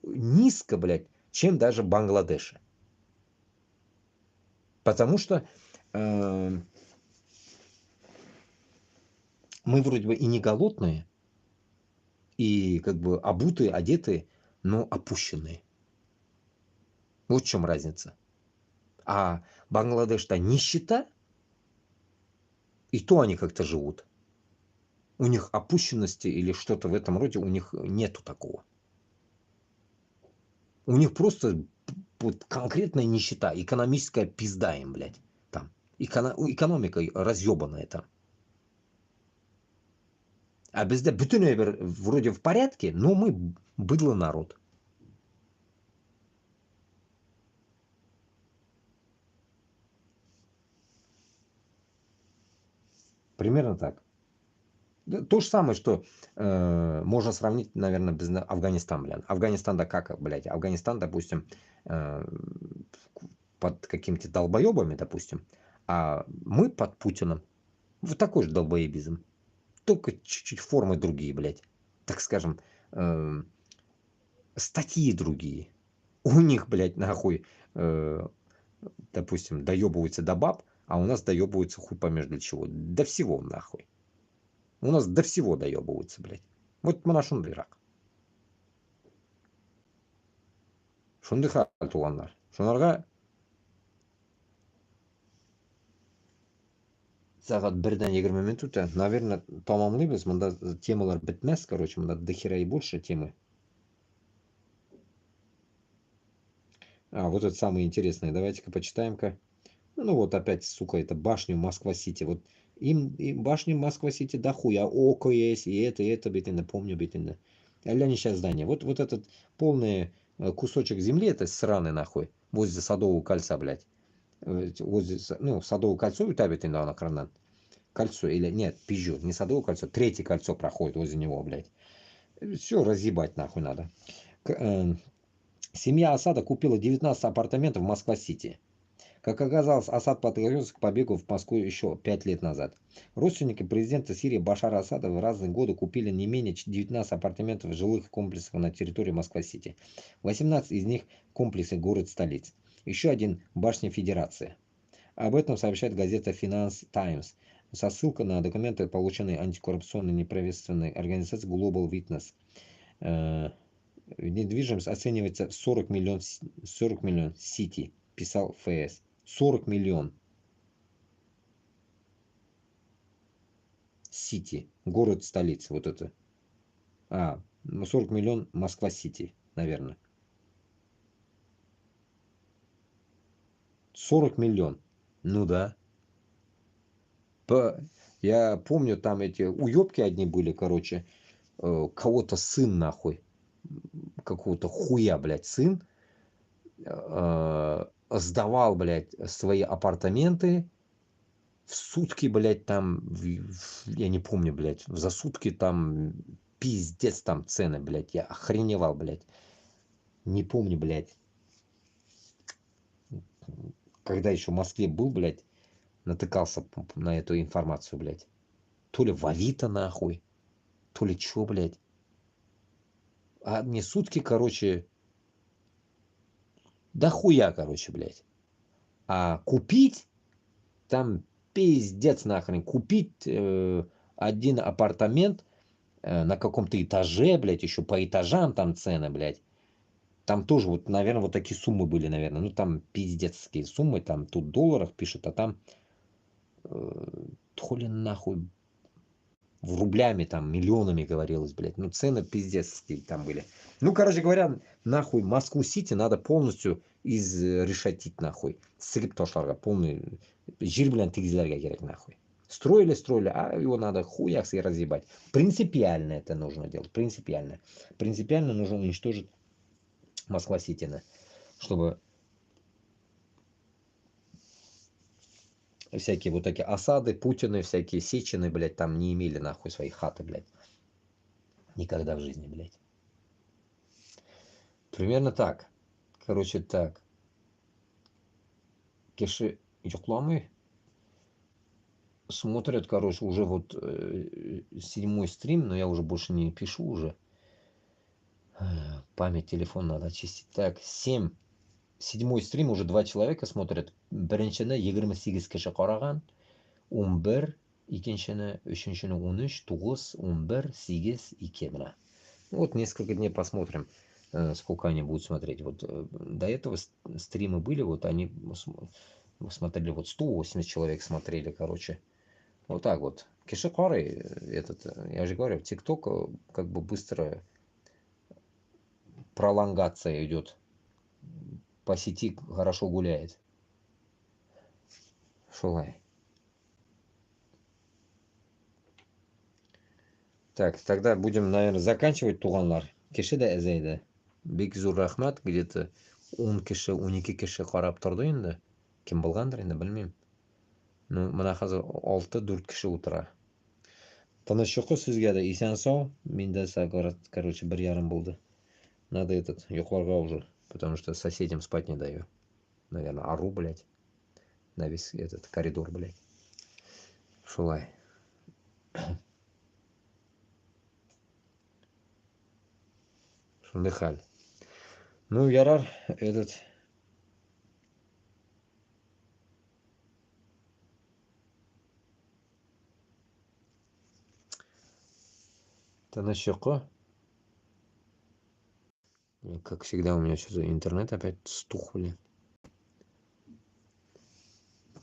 низко, блядь, чем даже в Бангладеше. Потому что мы вроде бы и не голодные, и как бы обутые, одетые, но опущенные. Вот в чем разница. А Бангладеш-то нищета, и то они как-то живут. У них опущенности или что-то в этом роде, у них нету такого. У них просто вот конкретная нищета, экономическая пизда им, блядь. Там. Экономика разъебанная там. А безде бүтін вроде в порядке, но мы быдлый народ. Примерно так. То же самое, что можно сравнить, наверное, без Афганистан, блядь. Афганистан, да как, блядь. Афганистан, допустим, под какими-то долбоебами, допустим, а мы под Путиным. Вот такой же долбоебизм. Только чуть-чуть формы другие, блядь. Так скажем, статьи другие. У них, блядь, нахуй, допустим, доебываются до баб, а у нас доебываются хуй помеж для чего. До всего, нахуй. У нас до всего доебываются, блядь. Вот мы наш Ирак. Шундай хал тугандар. Шунарга сағат 1-ден 20 минут өтті. Наверное, тамамлаймыз. Мында темалар бітмес, короче, мында дохера и больше темы. А, вот это самое интересное. Давайте-ка почитаем-ка. Ну вот опять, сука, это башню Москва-Сити. Вот им башню Москва-Сити дохуя. Око есть, и это, битина, помню, битина. Или они сейчас здание. Вот этот полный кусочек земли, это сраный нахуй. Возле Садового кольца, блядь. Возле, ну, Садовое кольцо, у тебя битина на кранан. Кольцо, или нет, пизжу, не Садовое кольцо, третье кольцо проходит возле него, блядь. Все разъебать нахуй надо. Семья Асада купила 19 апартаментов в Москва-Сити. Как оказалось, Асад подготовился к побегу в Москву еще 5 лет назад. Родственники президента Сирии Башара Асада в разные годы купили не менее 19 апартаментов в жилых комплексах на территории Москва-Сити. 18 из них комплексы город-столиц. Еще один башня Федерации. Об этом сообщает газета Finance Times со ссылкой на документы, полученные антикоррупционной неправительственной организацией Global Witness. Недвижимость оценивается в 40 миллион Сити, писал ФС. 40 миллион. Сити, город-столица, вот это. 40 миллион Москва-Сити, наверное. 40 миллион. Ну да. Я помню, там эти уёбки одни были, короче. Кого-то сын, нахуй. Какого-то хуя, блядь, сын. Сдавал, блядь, свои апартаменты. В сутки, блядь, там, я не помню, блядь, за сутки там пиздец там цены, блядь, я охреневал, блядь. Не помню, блядь. Когда еще в Москве был, блядь, натыкался на эту информацию, блядь. То ли в Авито, нахуй, то ли чё, блядь. А мне сутки, короче, да хуя, короче, блядь. А купить там пиздец нахрен. Купить один апартамент на каком-то этаже, блядь, еще по этажам там цены, блядь. Там тоже вот, наверное, вот такие суммы были, наверное. Ну, там пиздецкие суммы, там тут в долларах пишут, а там то ли нахуй в рублями там миллионами говорилось, блядь. Ну, цены пиздецкие там были. Ну, короче говоря, нахуй Москву-Сити надо полностью изрешетить, нахуй. Сырып ташларға, полный жир белән тигезләргә керек, нахуй. Строили, а его надо хуякс и разъебать. Принципиально это нужно делать, принципиально. Принципиально нужно уничтожить Москва-Сити, чтобы всякие вот такие осады, Путины, всякие Сечины, блядь, там не имели нахуй своей хаты, блядь. Никогда в жизни, блядь. Примерно так. Короче, так. Кеши Юхламы смотрят, короче, уже вот 7-й стрим, но я уже больше не пишу уже. Память телефона надо очистить. Так, 7-й стрим уже 2 человека смотрят. Беренчені 28 кеше қараған. 11, икенчені, үшіншіні 13, 9, 11, 8, 2 мына. Вот несколько дней посмотрим, сколько они будут смотреть. Вот до этого стримы были, вот они смотрели, вот 180 человек смотрели, короче. Вот так вот. Кишекары, этот, я же говорю, ТикТок как бы быстро пролонгация идет. По сети хорошо гуляет. Шулай. Так, тогда будем, наверное, заканчивать, туганлар. Кеше дә әзәйді. Бик зур рахмат, где-то 10 кеше, 12 кеше қарап тұрды енді. Кем болғандыр енді, білмеймін. Ну, мына қазір 6-4 кеше утыра. Тыныш ұйқы сізге де, исән сау. Менде короче, 1:30 болды. Надо этот, ұйқыларға уже, потому что соседям спать не даю. Наверное, ору, блядь, на весь этот коридор, блядь. Шулай. Шундай хәл. Ну, ярар, этот... Тыныш ұйқы. Как всегда, у меня что-то интернет опять стух, блин.